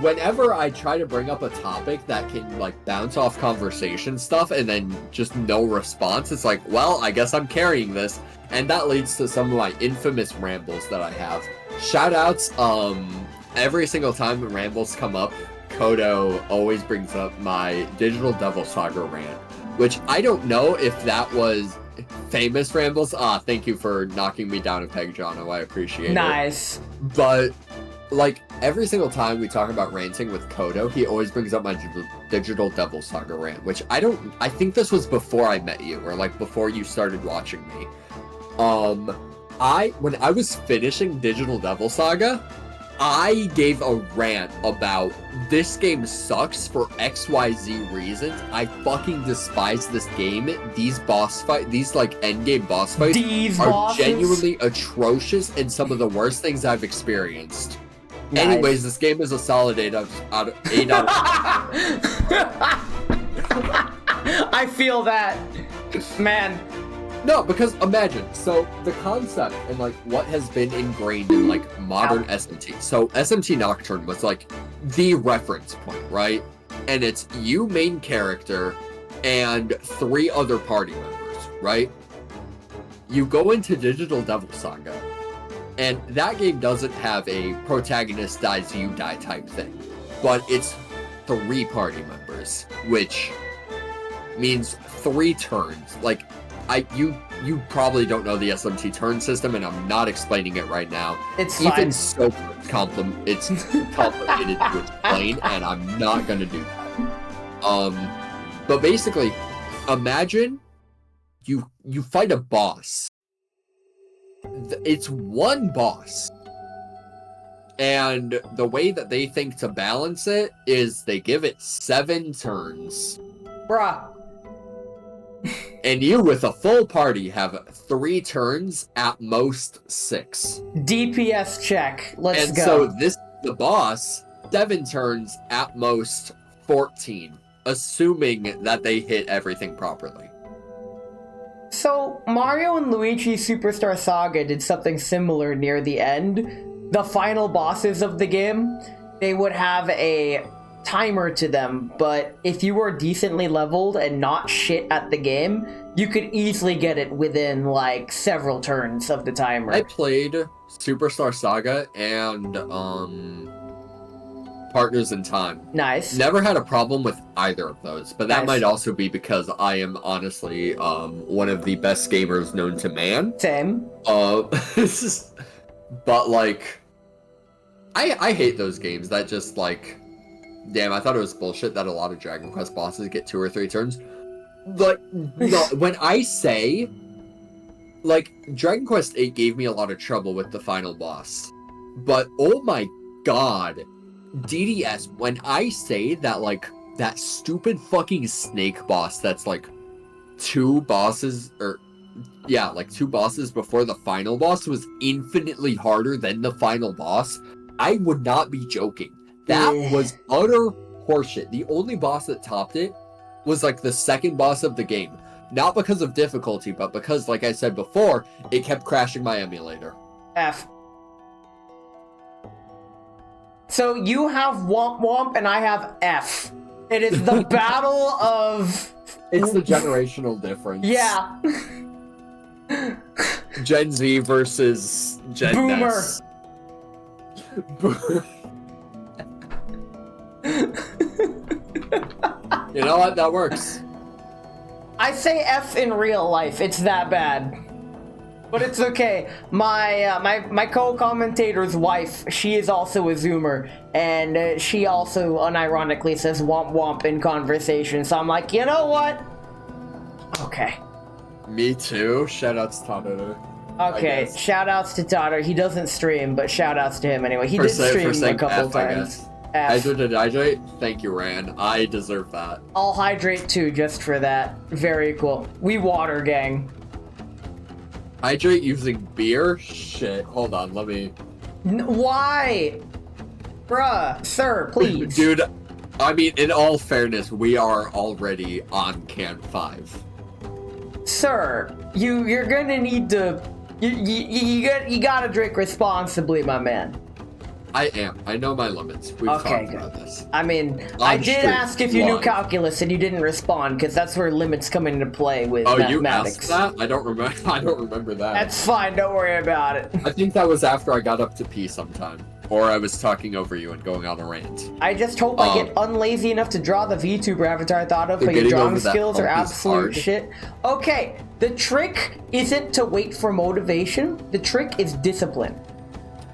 Speaker 2: whenever I try to bring up a topic that can like bounce off conversation stuff and then just no response, it's like, well, I guess I'm carrying this. And that leads to some of my infamous rambles that I have. Shoutouts, every single time rambles come up, Kodo always brings up my Digital Devil Saga rant, which I don't know if that was famous rambles. Thank you for knocking me down a peg, Jono. I appreciate it.
Speaker 1: Nice.
Speaker 2: But like every single time we talk about ranting with Kodo, he always brings up my Digital Devil Saga rant, which I think this was before I met you, or like before you started watching me. When I was finishing Digital Devil Saga, I gave a rant about this game sucks for XYZ reasons. I fucking despise this game. These like endgame boss fights are genuinely atrocious and some of the worst things I've experienced. Nice. Anyways, this game is a solid 8 out of 10.
Speaker 1: I feel that, man.
Speaker 2: No, because imagine, so the concept and like what has been ingrained in like modern SMT. So SMT Nocturne was like the reference point, right? And it's you main character and 3 other party members, right? You go into Digital Devil Saga, and that game doesn't have a protagonist dies, you die type thing, but it's 3 party members, which means 3 turns. Like, you probably don't know the SMT turn system, and I'm not explaining it right now.
Speaker 1: It's
Speaker 2: even so it's complicated to explain, and I'm not gonna do that. But basically, imagine you fight a boss. It's one boss, and the way that they think to balance it is they give it 7 turns.
Speaker 1: Bruh.
Speaker 2: And you, with a full party, have 3 turns, at most 6.
Speaker 1: DPS check. Let's go.
Speaker 2: So the boss, 7 turns, at most 14, assuming that they hit everything properly.
Speaker 1: So, Mario and Luigi Superstar Saga did something similar near the end. The final bosses of the game, they would have a timer to them, but if you were decently leveled and not shit at the game, you could easily get it within like several turns of the timer.
Speaker 2: I played Superstar Saga and Partners in Time.
Speaker 1: Nice.
Speaker 2: Never had a problem with either of those, but that
Speaker 1: Nice.
Speaker 2: might also be because I am honestly one of the best gamers known to man.
Speaker 1: Same.
Speaker 2: But like, I hate those games that just like, damn, I thought it was bullshit that a lot of Dragon Quest bosses get 2 or 3 turns. But no, when I say, like, Dragon Quest 8 gave me a lot of trouble with the final boss, but oh my god, DDS, when I say that, like, that stupid fucking snake boss that's like 2 bosses, or yeah, like 2 bosses before the final boss was infinitely harder than the final boss, I would not be joking. That was utter horseshit. The only boss that topped it was like the second boss of the game. Not because of difficulty, but because, like I said before, it kept crashing my emulator.
Speaker 1: F. So you have Womp Womp and I have F. It is the battle of...
Speaker 2: It's the generational difference.
Speaker 1: Yeah.
Speaker 2: Gen Z versus Gen
Speaker 1: Boomer.
Speaker 2: S. You know what? That works.
Speaker 1: I say F in real life. It's that bad. But it's okay. My co-commentator's wife, she is also a Zoomer, and she also unironically says womp womp in conversation. So I'm like, you know what? Okay.
Speaker 2: Me too. Shoutouts to Tadano.
Speaker 1: Okay. Shoutouts to Totter. He doesn't stream, but shoutouts to him anyway. He did stream a couple
Speaker 2: F, I
Speaker 1: times.
Speaker 2: guess.
Speaker 1: F.
Speaker 2: Hydrate to hydrate. Thank you, Ran. I deserve that.
Speaker 1: I'll hydrate too, just for that. Very cool. We water gang.
Speaker 2: Hydrate using beer? Shit. Hold on. Let me.
Speaker 1: Why? Bruh, sir, please.
Speaker 2: Dude, I mean, in all fairness, we are already on Can 5.
Speaker 1: Sir, you're gonna need to. You gotta drink responsibly, my man.
Speaker 2: I am. I know my limits. We've
Speaker 1: Okay,
Speaker 2: talked about this.
Speaker 1: I mean,
Speaker 2: On
Speaker 1: I did
Speaker 2: stream,
Speaker 1: ask if you knew
Speaker 2: live.
Speaker 1: calculus and you didn't respond, because that's where limits come into play with
Speaker 2: Oh, you
Speaker 1: mathematics.
Speaker 2: asked that? I don't remember. I don't remember that.
Speaker 1: That's fine, don't worry about it.
Speaker 2: I think that was after I got up to pee sometime. Or I was talking over you and going on a rant.
Speaker 1: I just hope I get unlazy enough to draw the VTuber avatar I thought of, but your
Speaker 2: Getting
Speaker 1: drawing
Speaker 2: over that
Speaker 1: skills are
Speaker 2: hump is
Speaker 1: absolute
Speaker 2: hard.
Speaker 1: shit. Okay, the trick isn't to wait for motivation, the trick is discipline.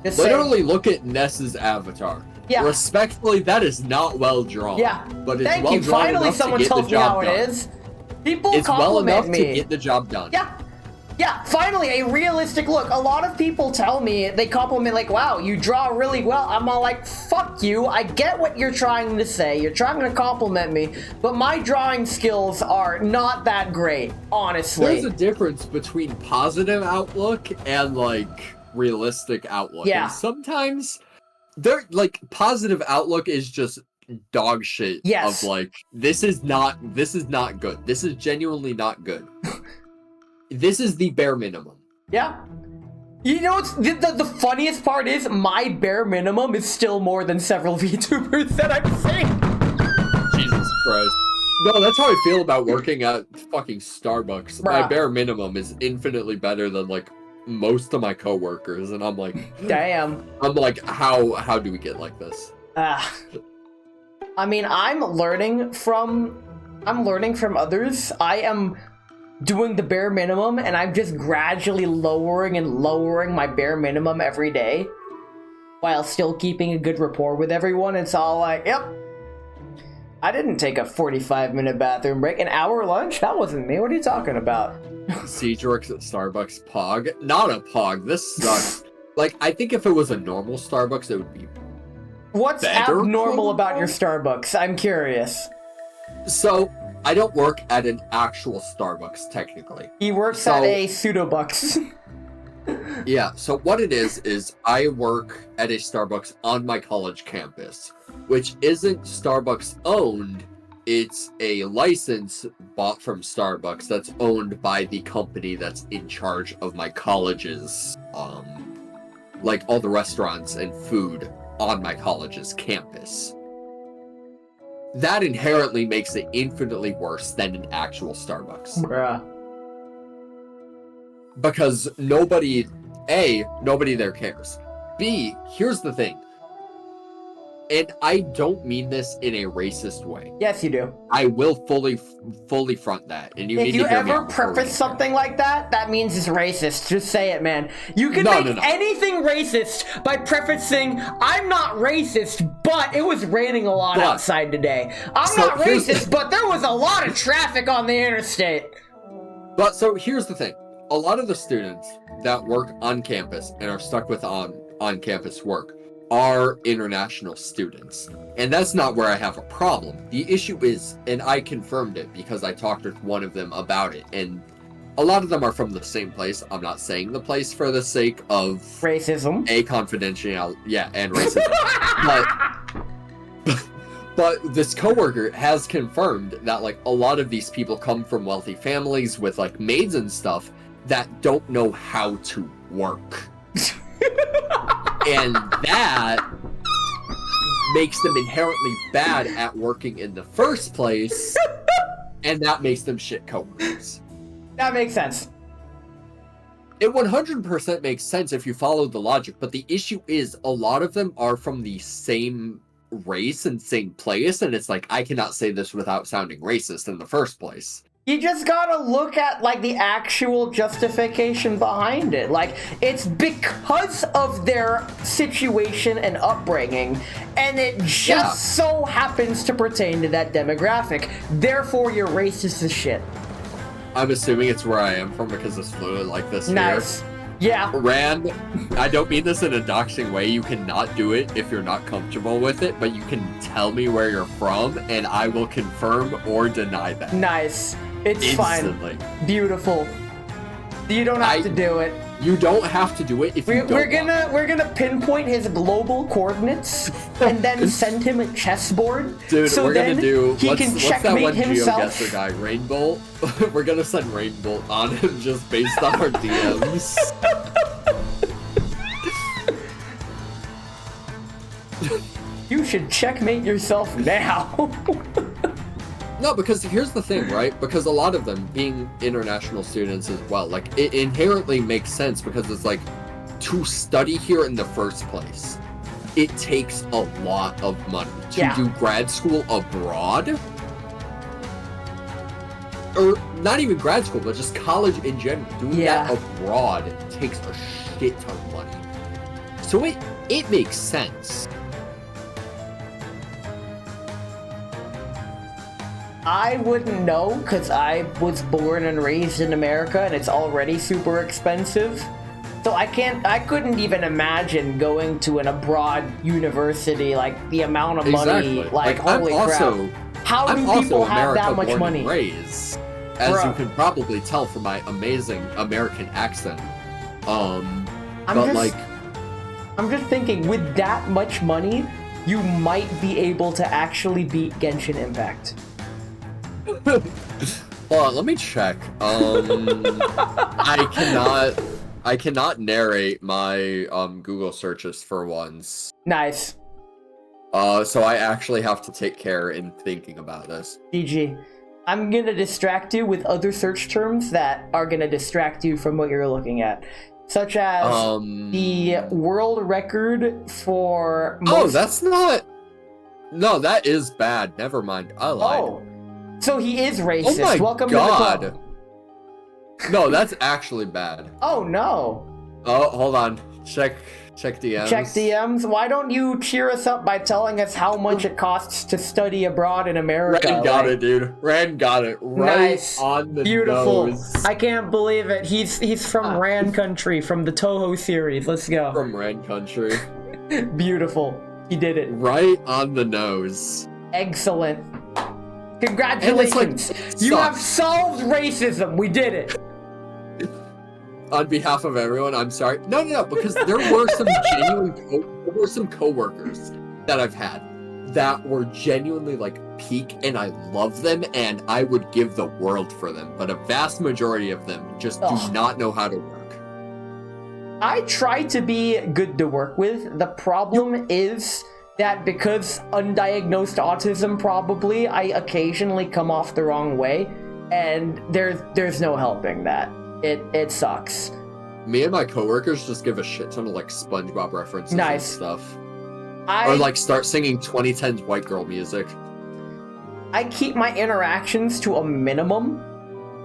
Speaker 1: Just say-
Speaker 2: Literally look at Ness's avatar.
Speaker 1: Yeah.
Speaker 2: Respectfully, that is not well drawn.
Speaker 1: Yeah.
Speaker 2: But it's
Speaker 1: Thank
Speaker 2: well
Speaker 1: you.
Speaker 2: drawn
Speaker 1: Finally,
Speaker 2: enough
Speaker 1: someone
Speaker 2: to get
Speaker 1: tells
Speaker 2: the
Speaker 1: me how
Speaker 2: job
Speaker 1: it
Speaker 2: done.
Speaker 1: is. People
Speaker 2: It's well
Speaker 1: compliment
Speaker 2: enough
Speaker 1: me.
Speaker 2: to get the job done.
Speaker 1: Yeah. Yeah, finally, a realistic look. A lot of people tell me, they compliment like, wow, you draw really well. I'm all like, fuck you. I get what you're trying to say. You're trying to compliment me, but my drawing skills are not that great, honestly.
Speaker 2: There's a difference between positive outlook and like realistic outlook.
Speaker 1: Yeah.
Speaker 2: And sometimes there like positive outlook is just dog shit.
Speaker 1: Yes.
Speaker 2: Of like this is not good. This is genuinely not good. This is the bare minimum.
Speaker 1: Yeah. You know what's the funniest part is my bare minimum is still more than several VTubers that I've seen.
Speaker 2: Jesus Christ. No, that's how I feel about working at fucking Starbucks. My
Speaker 1: Bruh.
Speaker 2: bare minimum is infinitely better than like most of my coworkers, and I'm like,
Speaker 1: Damn.
Speaker 2: how do we get like this?
Speaker 1: I mean, I'm learning from others. I am doing the bare minimum, and I'm just gradually lowering and lowering my bare minimum every day, while still keeping a good rapport with everyone. It's all like, yep, I didn't take a 45-minute bathroom break. An hour lunch? That wasn't me. What are you talking about?
Speaker 2: Siege works at Starbucks. Pog? Not a pog. This sucks. Like, I think if it was a normal Starbucks, it would be
Speaker 1: What's
Speaker 2: better,
Speaker 1: abnormal about your
Speaker 2: quote-unquote?
Speaker 1: Starbucks? I'm curious.
Speaker 2: So, I don't work at an actual Starbucks, technically.
Speaker 1: He works
Speaker 2: So-
Speaker 1: at a pseudo-bucks.
Speaker 2: Yeah, so what it is I work at a Starbucks on my college campus, which isn't Starbucks owned. It's a license bought from Starbucks that's owned by the company that's in charge of my college's, like all the restaurants and food on my college's campus. That inherently makes it infinitely worse than an actual Starbucks.
Speaker 1: Bruh.
Speaker 2: Because nobody there cares. B, here's the thing. and I don't mean this in a racist way.
Speaker 1: Yes, you do.
Speaker 2: I will fully front that. And you
Speaker 1: If
Speaker 2: need
Speaker 1: you
Speaker 2: to hear me
Speaker 1: ever
Speaker 2: out before
Speaker 1: preface
Speaker 2: we-
Speaker 1: something like that, that means it's racist. Just say it, man. You can
Speaker 2: No,
Speaker 1: make
Speaker 2: no, no.
Speaker 1: anything racist by prefacing, I'm not racist, but it was raining a lot
Speaker 2: But-
Speaker 1: outside today. I'm
Speaker 2: So
Speaker 1: not
Speaker 2: here's-
Speaker 1: racist, but there was a lot of traffic on the interstate.
Speaker 2: But so here's the thing. A lot of the students that work on campus and are stuck with on-campus work are international students. And that's not where I have a problem. The issue is, and I confirmed it because I talked with one of them about it, and a lot of them are from the same place. I'm not saying the place for the sake of
Speaker 1: Racism.
Speaker 2: a confidentiality, yeah, and racism. But this coworker has confirmed that like a lot of these people come from wealthy families with like maids and stuff that don't know how to work. And that makes them inherently bad at working in the first place, and that makes them shit coworkers.
Speaker 1: That makes sense.
Speaker 2: It 100% makes sense if you follow the logic, but the issue is a lot of them are from the same race and same place, and it's like, I cannot say this without sounding racist in the first place.
Speaker 1: You just gotta look at, like, the actual justification behind it. Like, it's because of their situation and upbringing, and it just so happens to pertain to that demographic. Therefore, you're racist as shit.
Speaker 2: I'm assuming it's where I am from because it's fluid like this
Speaker 1: Nice.
Speaker 2: here.
Speaker 1: Yeah.
Speaker 2: Rand, I don't mean this in a doxing way. You cannot do it if you're not comfortable with it, but you can tell me where you're from, and I will confirm or deny that.
Speaker 1: Nice. It's
Speaker 2: Instantly.
Speaker 1: fine. Beautiful. You don't have to do it.
Speaker 2: You don't have to do it if you don't
Speaker 1: We're gonna pinpoint his global coordinates and then send him a chessboard.
Speaker 2: Dude,
Speaker 1: so
Speaker 2: we're gonna
Speaker 1: then
Speaker 2: do
Speaker 1: he
Speaker 2: what's
Speaker 1: can
Speaker 2: that
Speaker 1: checkmate
Speaker 2: one
Speaker 1: himself.
Speaker 2: GeoGuessr guy, Rainbolt? We're gonna send Rainbolt on him just based on our DMs.
Speaker 1: You should checkmate yourself now.
Speaker 2: No, because here's the thing, right? Because a lot of them being international students as well, like it inherently makes sense because it's like to study here in the first place, it takes a lot of money to do grad school abroad. Or not even grad school, but just college in general. Doing that abroad takes a shit ton of money. So it makes sense.
Speaker 1: I wouldn't know because I was born and raised in America and it's already super expensive. So I couldn't even imagine going to an abroad university, like the amount of money, like holy crap. How do people have that much money?
Speaker 2: Raised, as you can probably tell from my amazing American accent. I'm
Speaker 1: just thinking, with that much money, you might be able to actually beat Genshin Impact.
Speaker 2: Hold on, let me check. I cannot narrate my Google searches for once.
Speaker 1: Nice.
Speaker 2: So I actually have to take care in thinking about this.
Speaker 1: GG. I'm gonna distract you with other search terms that are gonna distract you from what you're looking at. Such as the world record for most...
Speaker 2: Oh, that's not... No, that is bad. Never mind. I lied.
Speaker 1: Oh. So he is racist.
Speaker 2: Oh my
Speaker 1: Welcome
Speaker 2: God.
Speaker 1: to the club.
Speaker 2: No, that's actually bad.
Speaker 1: Oh no.
Speaker 2: Oh, hold on. Check DMs.
Speaker 1: Check DMs. Why don't you cheer us up by telling us how much it costs to study abroad in America?
Speaker 2: Rand got it, dude. Rand got it right on the
Speaker 1: Beautiful.
Speaker 2: nose.
Speaker 1: I can't believe it. He's from Rand Country, from the Toho series. Let's go.
Speaker 2: From Rand Country.
Speaker 1: Beautiful. He did it.
Speaker 2: Right on the nose.
Speaker 1: Excellent. Congratulations. You have solved racism. We did it.
Speaker 2: On behalf of everyone, I'm sorry. No, because there were some genuine coworkers that I've had that were genuinely like peak, and I love them, and I would give the world for them. But a vast majority of them just do not know how to work.
Speaker 1: I try to be good to work with. The problem is that because undiagnosed autism, probably, I occasionally come off the wrong way, and there's no helping that. It sucks.
Speaker 2: Me and my coworkers just give a shit ton of like SpongeBob references and stuff. Or like start singing 2010s white girl music.
Speaker 1: I keep my interactions to a minimum,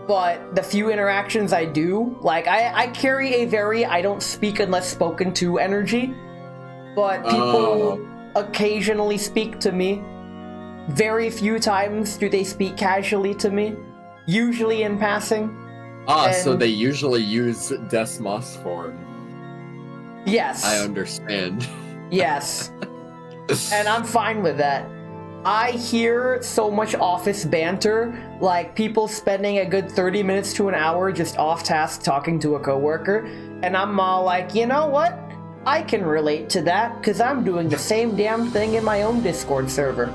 Speaker 1: but the few interactions I do, like I carry a very I don't speak unless spoken to energy, but people occasionally speak to me. Very few times do they speak casually to me, usually in passing.
Speaker 2: So they usually use Desmos form.
Speaker 1: Yes.
Speaker 2: I understand.
Speaker 1: Yes. And I'm fine with that. I hear so much office banter, like people spending a good 30 minutes to an hour just off task talking to a coworker, and I'm all like, you know what? I can relate to that, because I'm doing the same damn thing in my own Discord server.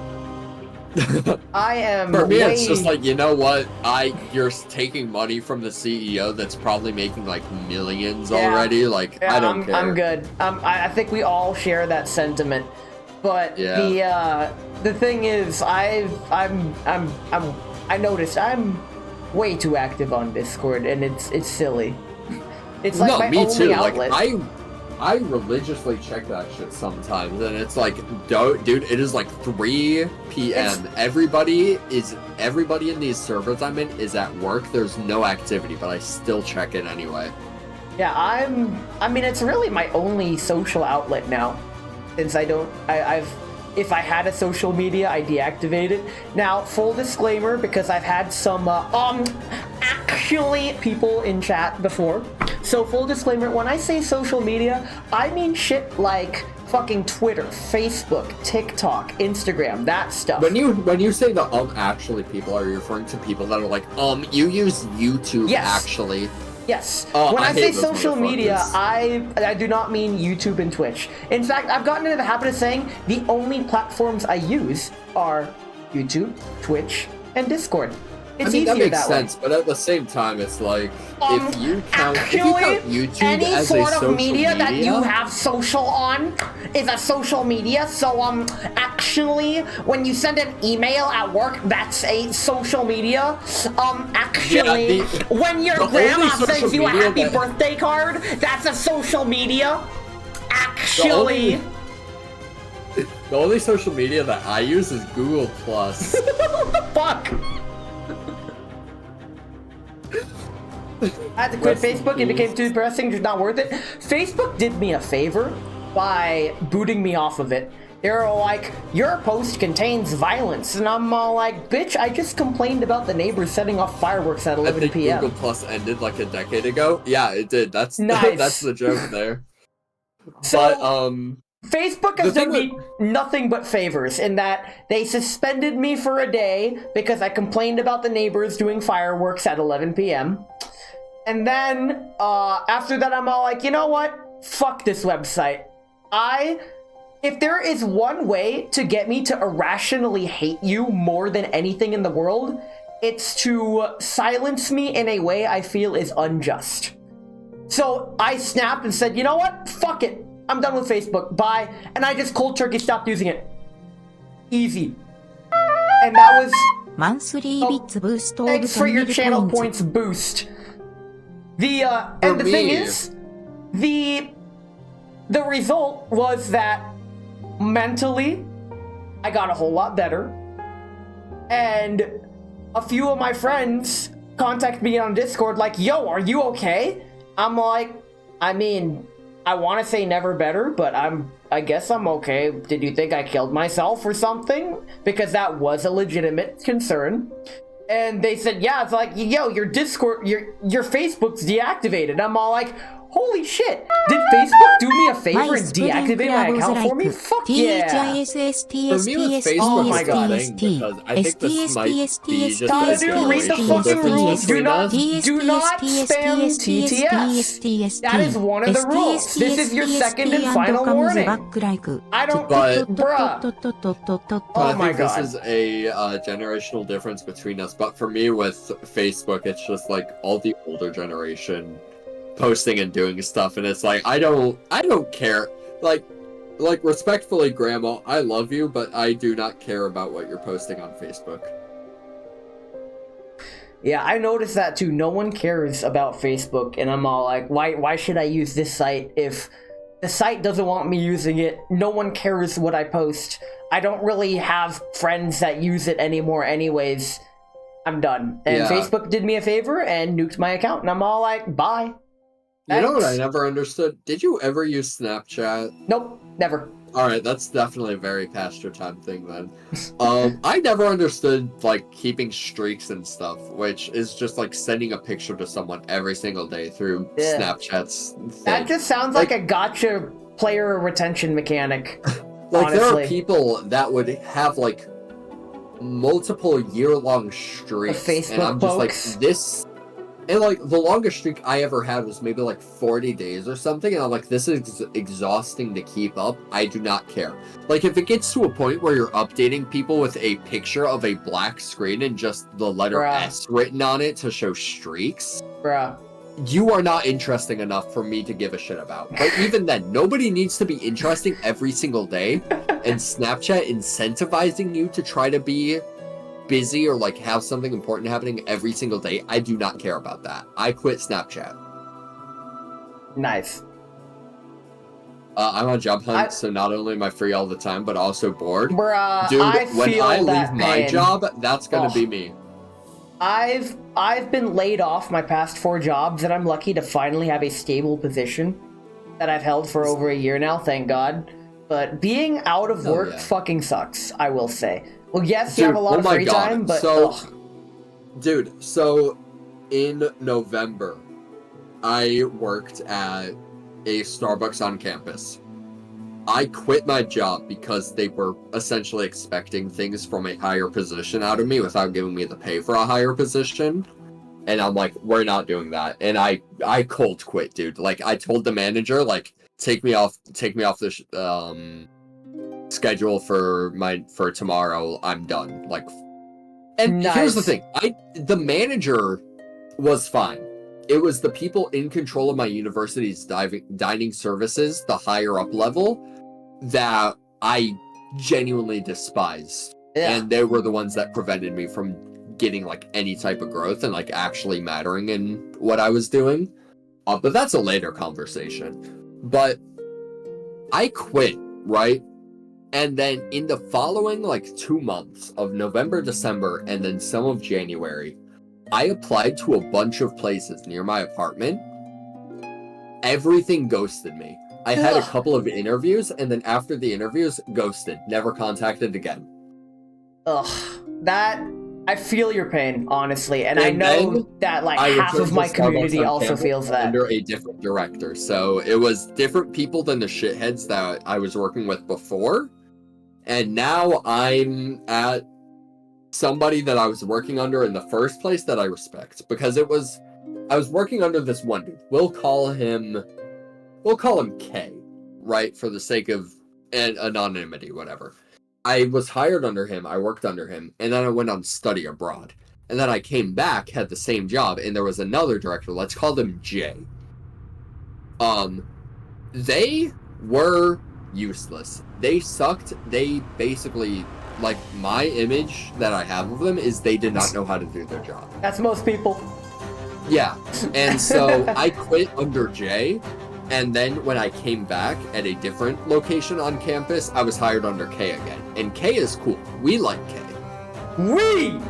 Speaker 1: I am
Speaker 2: For me, it's just like, you know what? You're taking money from the CEO that's probably making like millions already. Like, I don't care.
Speaker 1: I'm good. I think we all share that sentiment. But the thing is, I noticed I'm way too active on Discord, and it's silly. It's like my only outlet.
Speaker 2: Like I religiously check that shit sometimes, and it's like, dude, it is like 3 p.m. Everybody in these servers I'm in is at work. There's no activity, but I still check it anyway.
Speaker 1: Yeah, I mean, it's really my only social outlet now, since if I had a social media, I deactivate it. Now, full disclaimer, because I've had some, actually people in chat before. So, full disclaimer, when I say social media, I mean shit like fucking Twitter, Facebook, TikTok, Instagram, that stuff.
Speaker 2: When you say the actually people, are you referring to people that are like, you use YouTube actually?
Speaker 1: Yes. When I say social media, I do not mean YouTube and Twitch. In fact, I've gotten into the habit of saying the only platforms I use are YouTube, Twitch, and Discord. It's easier
Speaker 2: that makes
Speaker 1: that
Speaker 2: sense,
Speaker 1: way.
Speaker 2: but at the same time, it's like if you count YouTube
Speaker 1: any
Speaker 2: as
Speaker 1: sort
Speaker 2: a social
Speaker 1: of media that you have social on is a social media. So actually, when you send an email at work, that's a social media. Actually, when your grandma sends you a happy birthday card, that's a social media. Actually.
Speaker 2: The only social media that I use is Google Plus.
Speaker 1: What the fuck? I had to quit Facebook. It became too depressing, just not worth it. Facebook did me a favor by booting me off of it. They're like, your post contains violence. And I'm all like, bitch, I just complained about the neighbors setting off fireworks at 11 p.m.
Speaker 2: Google Plus ended like a decade ago. Yeah, it did. That's
Speaker 1: nice.
Speaker 2: That's the joke there.
Speaker 1: So,
Speaker 2: but,
Speaker 1: Facebook has done me nothing but favors in that they suspended me for a day because I complained about the neighbors doing fireworks at 11 p.m. And then, after that, I'm all like, you know what? Fuck this website. If there is one way to get me to irrationally hate you more than anything in the world, it's to silence me in a way I feel is unjust. So I snapped and said, you know what? Fuck it. I'm done with Facebook. Bye. And I just cold turkey stopped using it. Easy. And that was...
Speaker 5: Monthly bits boost.
Speaker 1: Thanks for your channel points boost. And the thing is, the result was that mentally, I got a whole lot better. And a few of my friends contact me on Discord like, yo, are you okay? I'm like, I mean, I want to say never better, but I guess I'm okay. Did you think I killed myself or something? Because that was a legitimate concern. And they said, yeah, it's like, yo, your Discord, your Facebook's deactivated. I'm all like, holy shit, did Facebook do me a favor and deactivate my account for me? Fuck yeah.
Speaker 2: For me with Facebook,
Speaker 1: oh my god,
Speaker 2: because I think this might be just
Speaker 1: read the fucking rules. Do not spam TTS. That is one of the rules. This is your second and final warning. I don't, bruh.
Speaker 2: Oh my god. This is a generational difference between us, but for me with Facebook, it's just like all the older generation posting and doing stuff, and it's like I don't care. Like respectfully, Grandma, I love you, but I do not care about what you're posting on Facebook.
Speaker 1: Yeah, I noticed that too. No one cares about Facebook, and I'm all like, why should I use this site if The site doesn't want me using it. No one cares what I post. I don't really have friends that use it anymore anyways. I'm done. And
Speaker 2: Yeah.
Speaker 1: Facebook did me a favor and nuked my account, and I'm all like, bye.
Speaker 2: You know what I
Speaker 1: Thanks.
Speaker 2: never understood? Did you ever use Snapchat?
Speaker 1: Nope, never.
Speaker 2: Alright, that's definitely a very past your time thing then. I never understood, like, keeping streaks and stuff, which is just like sending a picture to someone every single day through
Speaker 1: Yeah.
Speaker 2: Snapchat's thing.
Speaker 1: That just sounds like a gotcha player retention mechanic.
Speaker 2: Like, there
Speaker 1: honestly.
Speaker 2: are people that would have, like, multiple year-long streaks,
Speaker 1: Facebook
Speaker 2: and I'm just
Speaker 1: pokes.
Speaker 2: like, this... And, like, the longest streak I ever had was maybe, like, 40 days or something, and I'm like, this is exhausting to keep up. I do not care. Like, if it gets to a point where you're updating people with a picture of a black screen and just the letter
Speaker 1: Bruh.
Speaker 2: S written on it to show streaks,
Speaker 1: Bruh.
Speaker 2: you are not interesting enough for me to give a shit about. But even then, nobody needs to be interesting every single day, and Snapchat incentivizing you to try to be busy or like have something important happening every single day. I do not care about that. I quit Snapchat.
Speaker 1: Nice.
Speaker 2: I'm on job hunt, so not only am I free all the time, but also bored.
Speaker 1: Bruh,
Speaker 2: Dude,
Speaker 1: I
Speaker 2: when
Speaker 1: feel
Speaker 2: I
Speaker 1: that
Speaker 2: leave my
Speaker 1: pain.
Speaker 2: job, that's gonna
Speaker 1: Oh.
Speaker 2: be me.
Speaker 1: I've been laid off my past 4 jobs, and I'm lucky to finally have a stable position that I've held for over a year now, thank God. But being out of
Speaker 2: Hell
Speaker 1: work
Speaker 2: yeah.
Speaker 1: fucking sucks, I will say. Well, yes, you
Speaker 2: Dude,
Speaker 1: have a lot
Speaker 2: oh
Speaker 1: of
Speaker 2: my
Speaker 1: free
Speaker 2: God.
Speaker 1: time, but
Speaker 2: So-
Speaker 1: ugh.
Speaker 2: Dude, so in November, I worked at a Starbucks on campus. I quit my job because they were essentially expecting things from a higher position out of me without giving me the pay for a higher position. And I'm like, we're not doing that. And I cold quit, dude. Like, I told the manager, like, take me off the schedule for tomorrow. I'm done. Like, and here's the
Speaker 1: Nice.
Speaker 2: thing. The manager was fine. It was the people in control of my university's dining services, the higher up level, that I genuinely despised.
Speaker 1: Yeah.
Speaker 2: And they were the ones that prevented me from getting like any type of growth and like actually mattering in what I was doing. But that's a later conversation. But I quit, right? And then in the following like 2 months of November, December, and then some of January, I applied to a bunch of places near my apartment. Everything ghosted me. I had a
Speaker 1: Ugh.
Speaker 2: couple of interviews, and then after the interviews, ghosted. Never contacted again.
Speaker 1: Ugh. That, I feel your pain, honestly, and I
Speaker 2: And
Speaker 1: know
Speaker 2: then
Speaker 1: that like
Speaker 2: I
Speaker 1: half
Speaker 2: returned
Speaker 1: of my
Speaker 2: to Starbucks
Speaker 1: community
Speaker 2: on
Speaker 1: also
Speaker 2: campus
Speaker 1: feels that.
Speaker 2: under a different director. So it was different people than the shitheads that I was working with before. And now I'm at somebody that I was working under in the first place that I respect. Because I was working under this one dude. We'll call him K, right? For the sake of anonymity, whatever. I was hired under him, I worked under him, and then I went on study abroad. And then I came back, had the same job, and there was another director, let's call them Jay. They were useless. They sucked. They basically, like, my image that I have of them is they did not know how to do their job.
Speaker 1: That's most people.
Speaker 2: Yeah, and so I quit under Jay, and then when I came back at a different location on campus, I was hired under K again. And K is cool. We like K.
Speaker 1: We.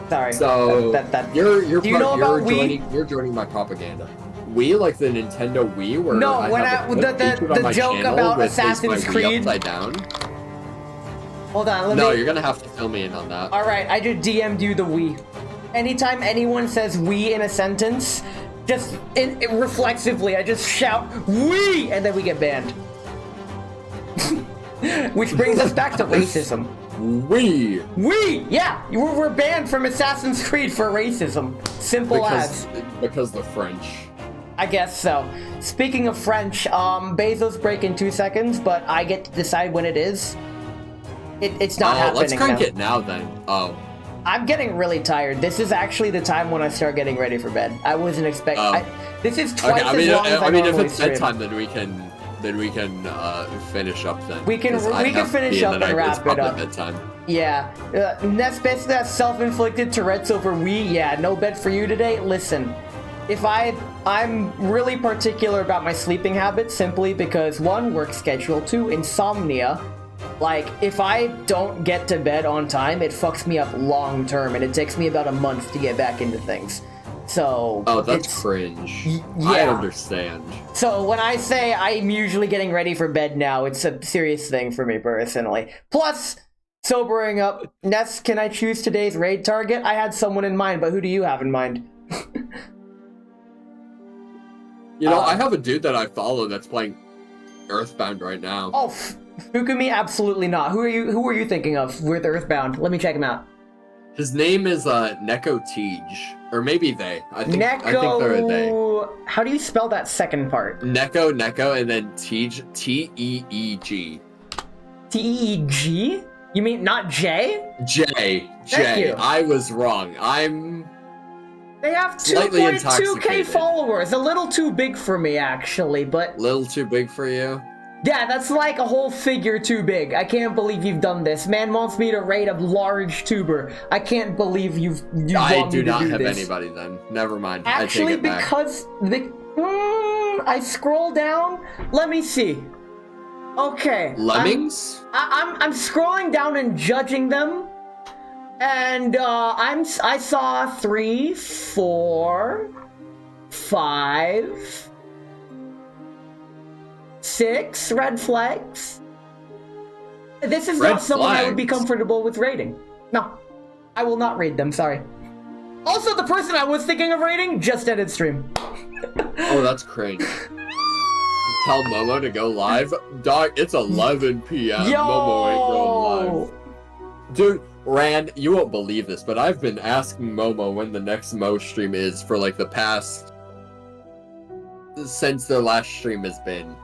Speaker 1: Sorry.
Speaker 2: So
Speaker 1: that.
Speaker 2: you're
Speaker 1: Do you know about Wii?
Speaker 2: you're joining my propaganda. Wii, like the Nintendo Wii, where
Speaker 1: No,
Speaker 2: I
Speaker 1: when
Speaker 2: have
Speaker 1: I-
Speaker 2: a clip
Speaker 1: the-
Speaker 2: featured
Speaker 1: the
Speaker 2: on my
Speaker 1: joke
Speaker 2: channel
Speaker 1: about
Speaker 2: with
Speaker 1: Assassin's
Speaker 2: my Wii
Speaker 1: Creed.
Speaker 2: upside down.
Speaker 1: Hold on. Let
Speaker 2: No,
Speaker 1: me.
Speaker 2: you're gonna have to fill me in on that.
Speaker 1: All right, I just DM'd you the Wii. Anytime anyone says "we" in a sentence, just reflexively, I just shout "we" and then we get banned. Which brings us back to racism.
Speaker 2: Wii,
Speaker 1: We, yeah, we're banned from Assassin's Creed for racism. Simple as.
Speaker 2: because the French.
Speaker 1: I guess so. Speaking of French, Bezos break in 2 seconds, but I get to decide when it is. It's not happening
Speaker 2: Let's crank
Speaker 1: now.
Speaker 2: it now then. Oh.
Speaker 1: I'm getting really tired. This is actually the time when I start getting ready for bed. I wasn't expecting. This is twice
Speaker 2: Okay,
Speaker 1: as long as I
Speaker 2: if
Speaker 1: normally
Speaker 2: it's
Speaker 1: stream.
Speaker 2: bedtime, then we can finish up then.
Speaker 1: We can-
Speaker 2: 'cause I
Speaker 1: we can
Speaker 2: have to
Speaker 1: finish
Speaker 2: be in
Speaker 1: up
Speaker 2: the
Speaker 1: and
Speaker 2: night,
Speaker 1: wrap
Speaker 2: it's
Speaker 1: it
Speaker 2: probably
Speaker 1: up.
Speaker 2: bedtime.
Speaker 1: Yeah, that's basically that self-inflicted Tourette's over we. Yeah, no bed for you today. Listen, I'm really particular about my sleeping habits simply because 1, work schedule, 2, insomnia. Like, if I don't get to bed on time, it fucks me up long term, and it takes me about a month to get back into things. So...
Speaker 2: Oh, that's cringe.
Speaker 1: Yeah.
Speaker 2: I understand.
Speaker 1: So when I say I'm usually getting ready for bed now, it's a serious thing for me personally. Plus, sobering up, Ness, can I choose today's raid target? I had someone in mind, but who do you have in mind?
Speaker 2: You know, I have a dude that I follow that's playing Earthbound right now.
Speaker 1: Oh, Fukumi, absolutely not. Who are you thinking of with Earthbound? Let me check him out.
Speaker 2: His name is Neko Tej, or maybe they. I think they're a they.
Speaker 1: How do you spell that second part?
Speaker 2: Neko, and then Tej, T-E-E-G.
Speaker 1: T-E-E-G? You mean not J?
Speaker 2: J.
Speaker 1: Thank you.
Speaker 2: I was wrong.
Speaker 1: They have
Speaker 2: Slightly
Speaker 1: 2.2k
Speaker 2: intoxicated.
Speaker 1: followers. A little too big for me, actually, but...
Speaker 2: Little too big for you?
Speaker 1: Yeah, that's like a whole figure too big. I can't believe you've done this. Man wants me to raid a large tuber. I can't believe you want me to do this.
Speaker 2: I do not have anybody then. Never mind.
Speaker 1: Actually,
Speaker 2: I take it back.
Speaker 1: because I scroll down. Let me see. Okay.
Speaker 2: Lemmings?
Speaker 1: I'm scrolling down and judging them, and I saw 3, 4, 5, 6 red flags. This is not someone I would be comfortable with raiding. No, I will not raid them. Sorry. Also, the person I was thinking of raiding just ended stream.
Speaker 2: Oh, that's cringe. Tell Momo to go live? Dog, it's 11 p.m.
Speaker 1: Yo!
Speaker 2: Momo ain't going live. Dude, Rand, you won't believe this, but I've been asking Momo when the next Mo stream is for like the past... since their last stream has been.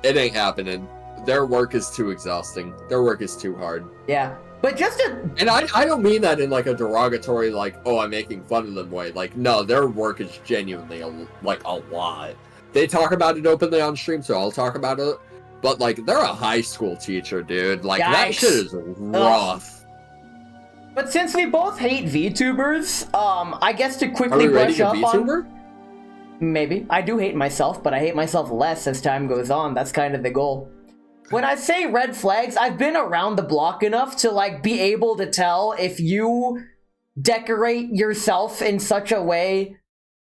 Speaker 2: It ain't happening. Their work is too exhausting. Their work is too hard.
Speaker 1: Yeah. But just to...
Speaker 2: And I don't mean that in like a derogatory, like, oh, I'm making fun of them way. Like, no, their work is genuinely, a lot. They talk about it openly on stream, so I'll talk about it. But, like, they're a high school teacher, dude. Like, that shit is rough.
Speaker 1: But since we both hate VTubers, I guess to quickly
Speaker 2: Are we
Speaker 1: brush
Speaker 2: rating
Speaker 1: up
Speaker 2: a VTuber?
Speaker 1: on... Maybe. I do hate myself, but I hate myself less as time goes on. That's kind of the goal. When I say red flags, I've been around the block enough to, like, be able to tell if you decorate yourself in such a way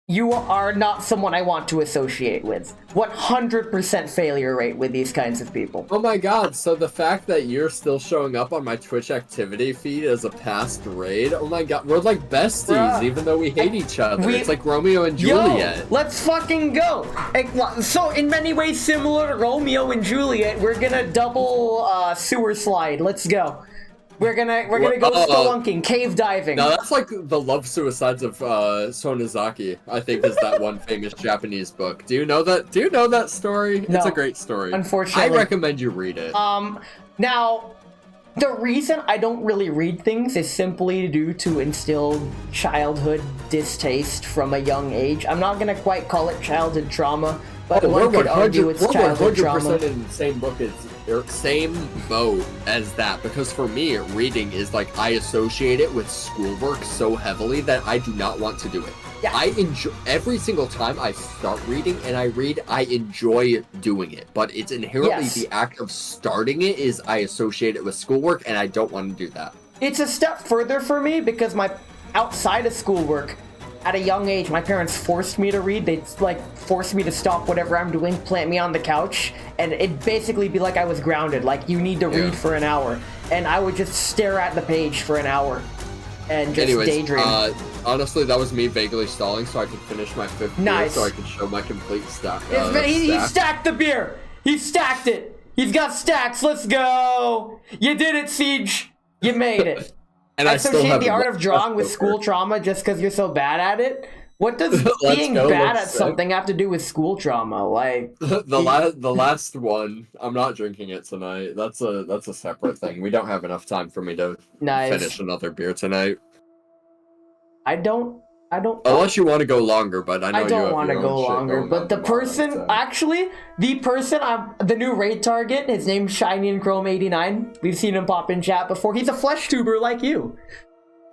Speaker 1: you are not someone I want to associate with. 100% failure rate with these kinds of people.
Speaker 2: Oh my god, so the fact that you're still showing up on my Twitch activity feed as a past raid, oh my god, we're like besties,
Speaker 1: Bruh.
Speaker 2: even though we hate each other.
Speaker 1: We-
Speaker 2: It's like Romeo and Juliet.
Speaker 1: Yo, let's fucking go! So, in many ways similar to Romeo and Juliet, we're gonna double sewer slide. Let's go. We're gonna go spelunking, cave diving.
Speaker 2: Now that's like the love suicides of Sonozaki, I think is that one famous Japanese book. Do you know that story?
Speaker 1: No.
Speaker 2: It's a great story.
Speaker 1: Unfortunately.
Speaker 2: I recommend you read it.
Speaker 1: Now, the reason I don't really read things is simply due to instilled childhood distaste from a young age. I'm not gonna quite call it childhood trauma, but one could argue it's childhood trauma.
Speaker 2: We're 100% in the same book same boat as that, because for me, reading is like, I associate it with schoolwork so heavily that I do not want to do it.
Speaker 1: Yeah.
Speaker 2: I enjoy every single time I start reading and I read, I enjoy doing it, but it's inherently the act of starting it is I associate it with schoolwork, and I don't want to do that.
Speaker 1: It's a step further for me because outside of schoolwork, at a young age, my parents forced me to read. They'd like force me to stop whatever I'm doing, plant me on the couch, and it'd basically be like I was grounded. Like, you need to read for an hour, and I would just stare at the page for an hour and just daydream.
Speaker 2: Honestly, that was me vaguely stalling so I could finish my 5th beer, so I could show my complete stack.
Speaker 1: He stacked the beer. He stacked it. He's got stacks. Let's go. You did it, Siege. You made it.
Speaker 2: And I still have
Speaker 1: the art of drawing with school trauma just because you're so bad at it. What does being bad at something have to do with school trauma? Like
Speaker 2: the last one, I'm not drinking it tonight. That's a separate thing. We don't have enough time for me to finish another beer tonight.
Speaker 1: I don't.
Speaker 2: Unless you want to go longer, but I know you
Speaker 1: don't
Speaker 2: want to
Speaker 1: go longer. But the person, the new raid target, his name's Shiny and Chrome 89. We've seen him pop in chat before. He's a flesh tuber like you.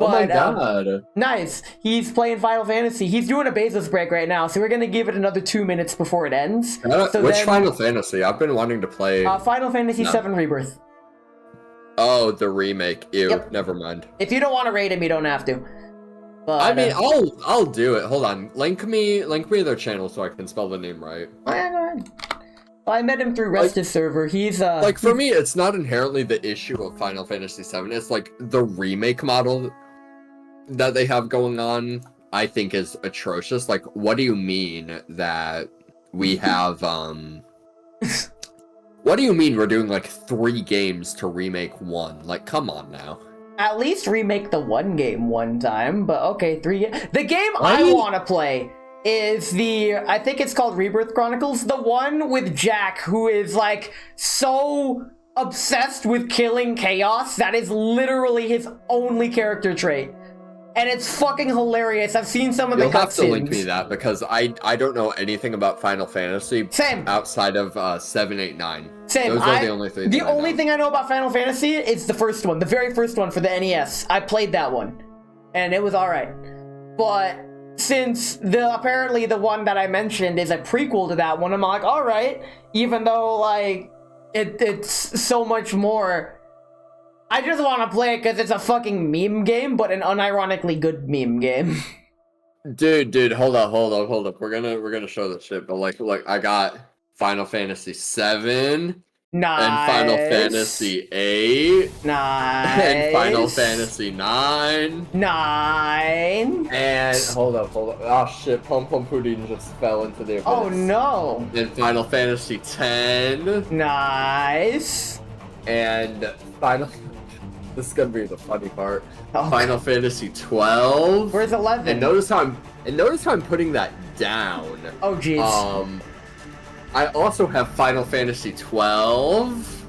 Speaker 2: Oh my
Speaker 1: But,
Speaker 2: god.
Speaker 1: nice. He's playing Final Fantasy. He's doing a Bezos break right now, so we're gonna give it another 2 minutes before it ends. So
Speaker 2: Which
Speaker 1: then,
Speaker 2: Final Fantasy? I've been wanting to play.
Speaker 1: Final Fantasy
Speaker 2: No.
Speaker 1: VII Rebirth.
Speaker 2: Oh, the remake. Ew,
Speaker 1: Yep.
Speaker 2: never mind.
Speaker 1: If you don't want to rate him, you don't have to. But,
Speaker 2: I mean, I'll do it. Hold on. Link me their channel so I can spell the name right.
Speaker 1: I met him through Restive server. He's
Speaker 2: Like for me, it's not inherently the issue of Final Fantasy VII. It's like the remake model that they have going on. I think is atrocious. Like, what do you mean that we have What do you mean we're doing like 3 games to remake one? Like, come on now.
Speaker 1: at least remake the one game one time. But okay, 3. The game
Speaker 2: Why
Speaker 1: I
Speaker 2: do you-
Speaker 1: want to play is I think it's called Rebirth Chronicles, the one with Jack, who is like so obsessed with killing chaos that is literally his only character trait. And it's fucking hilarious. I've seen some of the
Speaker 2: You'll have to link
Speaker 1: cutscenes.
Speaker 2: me that because I don't know anything about Final Fantasy
Speaker 1: Same.
Speaker 2: outside of 7, 8, 9.
Speaker 1: Same.
Speaker 2: Those are the only three.
Speaker 1: The
Speaker 2: that I
Speaker 1: only
Speaker 2: know.
Speaker 1: thing I know about Final Fantasy is the first one, the very first one for the NES. I played that one, and it was alright. But since apparently the one that I mentioned is a prequel to that one, I'm like, alright, even though like it's so much more. I just want to play it because it's a fucking meme game, but an unironically good meme game.
Speaker 2: Dude, hold up. We're gonna show this shit, but like, I got Final Fantasy 7
Speaker 1: Nice.
Speaker 2: and Final Fantasy 8
Speaker 1: Nice.
Speaker 2: and Final Fantasy 9
Speaker 1: 9.
Speaker 2: and hold up. Oh shit, Pum Pum Pudding just fell into the abyss.
Speaker 1: Oh no.
Speaker 2: And Final Fantasy 10
Speaker 1: Nice.
Speaker 2: and Final. This is gonna be the funny part.
Speaker 1: Oh,
Speaker 2: Final Fantasy 12.
Speaker 1: Where's 11?
Speaker 2: And notice how I'm putting that down.
Speaker 1: Oh jeez.
Speaker 2: I also have Final Fantasy 12.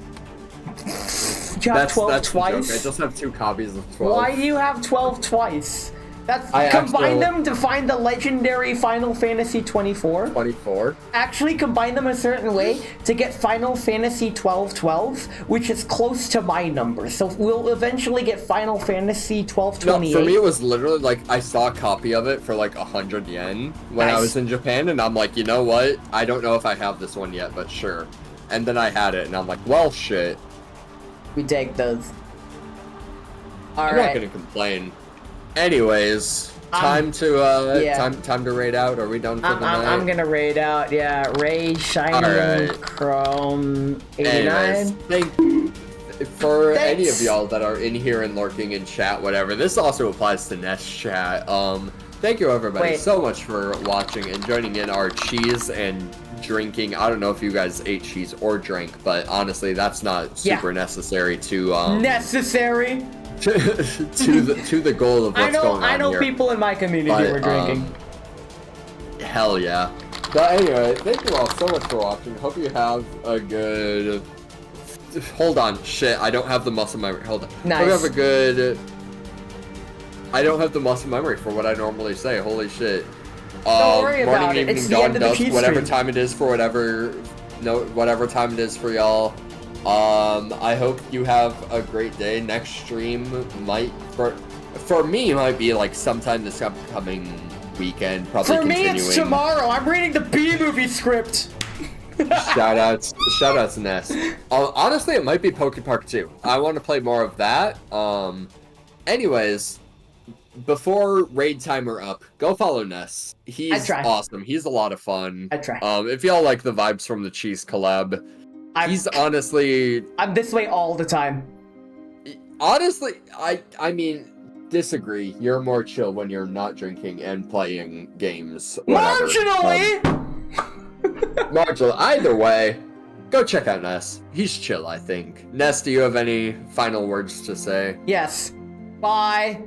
Speaker 1: you have 12
Speaker 2: that's the joke. I
Speaker 1: twice?
Speaker 2: just have 2 copies of 12.
Speaker 1: Why do you have 12 twice? That's
Speaker 2: I
Speaker 1: combine
Speaker 2: actually-
Speaker 1: them to find the legendary Final Fantasy 24.
Speaker 2: 24.
Speaker 1: Actually combine them a certain way to get Final Fantasy 1212, which is close to my number. So we'll eventually get Final Fantasy
Speaker 2: No,
Speaker 1: 1228.
Speaker 2: for me it was literally like I saw a copy of it for like 100 yen when I
Speaker 1: Nice.
Speaker 2: was in Japan, and I'm like, you know what? I don't know if I have this one yet, but sure. And then I had it, and I'm like, well, shit.
Speaker 1: We take those.
Speaker 2: I'm not
Speaker 1: Alright.
Speaker 2: gonna complain. Anyways, time to
Speaker 1: yeah.
Speaker 2: time to raid out. Are we done for the night?
Speaker 1: I'm gonna raid out, yeah. Raid Shining
Speaker 2: Alright.
Speaker 1: Chrome 89.
Speaker 2: Anyways, for any of
Speaker 1: Thanks.
Speaker 2: y'all that are in here and lurking in chat, whatever, this also applies to Nest chat. Thank you everybody
Speaker 1: Wait.
Speaker 2: so much for watching and joining in our cheese and drinking. I don't know if you guys ate cheese or drank, but honestly, that's not super necessary to
Speaker 1: Necessary.
Speaker 2: to the goal of what's going on
Speaker 1: I know
Speaker 2: here.
Speaker 1: people in my community
Speaker 2: But,
Speaker 1: who are drinking.
Speaker 2: Hell yeah. But anyway, thank you all so much for watching. Hope you have a good... Hold on. Shit, I don't have the muscle memory. Hold on.
Speaker 1: Nice.
Speaker 2: Hope you have a good... I don't have the muscle memory for what I normally say. Holy shit.
Speaker 1: Don't worry
Speaker 2: morning,
Speaker 1: about it.
Speaker 2: evening,
Speaker 1: It's the
Speaker 2: dawn,
Speaker 1: end of the
Speaker 2: dusk,
Speaker 1: cheese
Speaker 2: whatever
Speaker 1: stream.
Speaker 2: time it is for whatever time it is for y'all. I hope you have a great day. Next stream might for me might be like sometime this upcoming weekend. Probably
Speaker 1: For me,
Speaker 2: continuing.
Speaker 1: it's tomorrow. I'm reading the B-movie script.
Speaker 2: Shoutouts Ness. Honestly, it might be Poké Park 2. I want to play more of that. Anyways, before raid timer up, go follow Ness. He's
Speaker 1: try.
Speaker 2: awesome. He's a lot of fun.
Speaker 1: I try.
Speaker 2: If y'all like the vibes from the cheese collab, he's honestly,
Speaker 1: I'm this way all the time.
Speaker 2: I mean, disagree. You're more chill when you're not drinking and playing games. Whatever.
Speaker 1: Marginally.
Speaker 2: Marginal. Either way, go check out Ness. He's chill, I think. Ness, do you have any final words to say?
Speaker 1: Yes. Bye.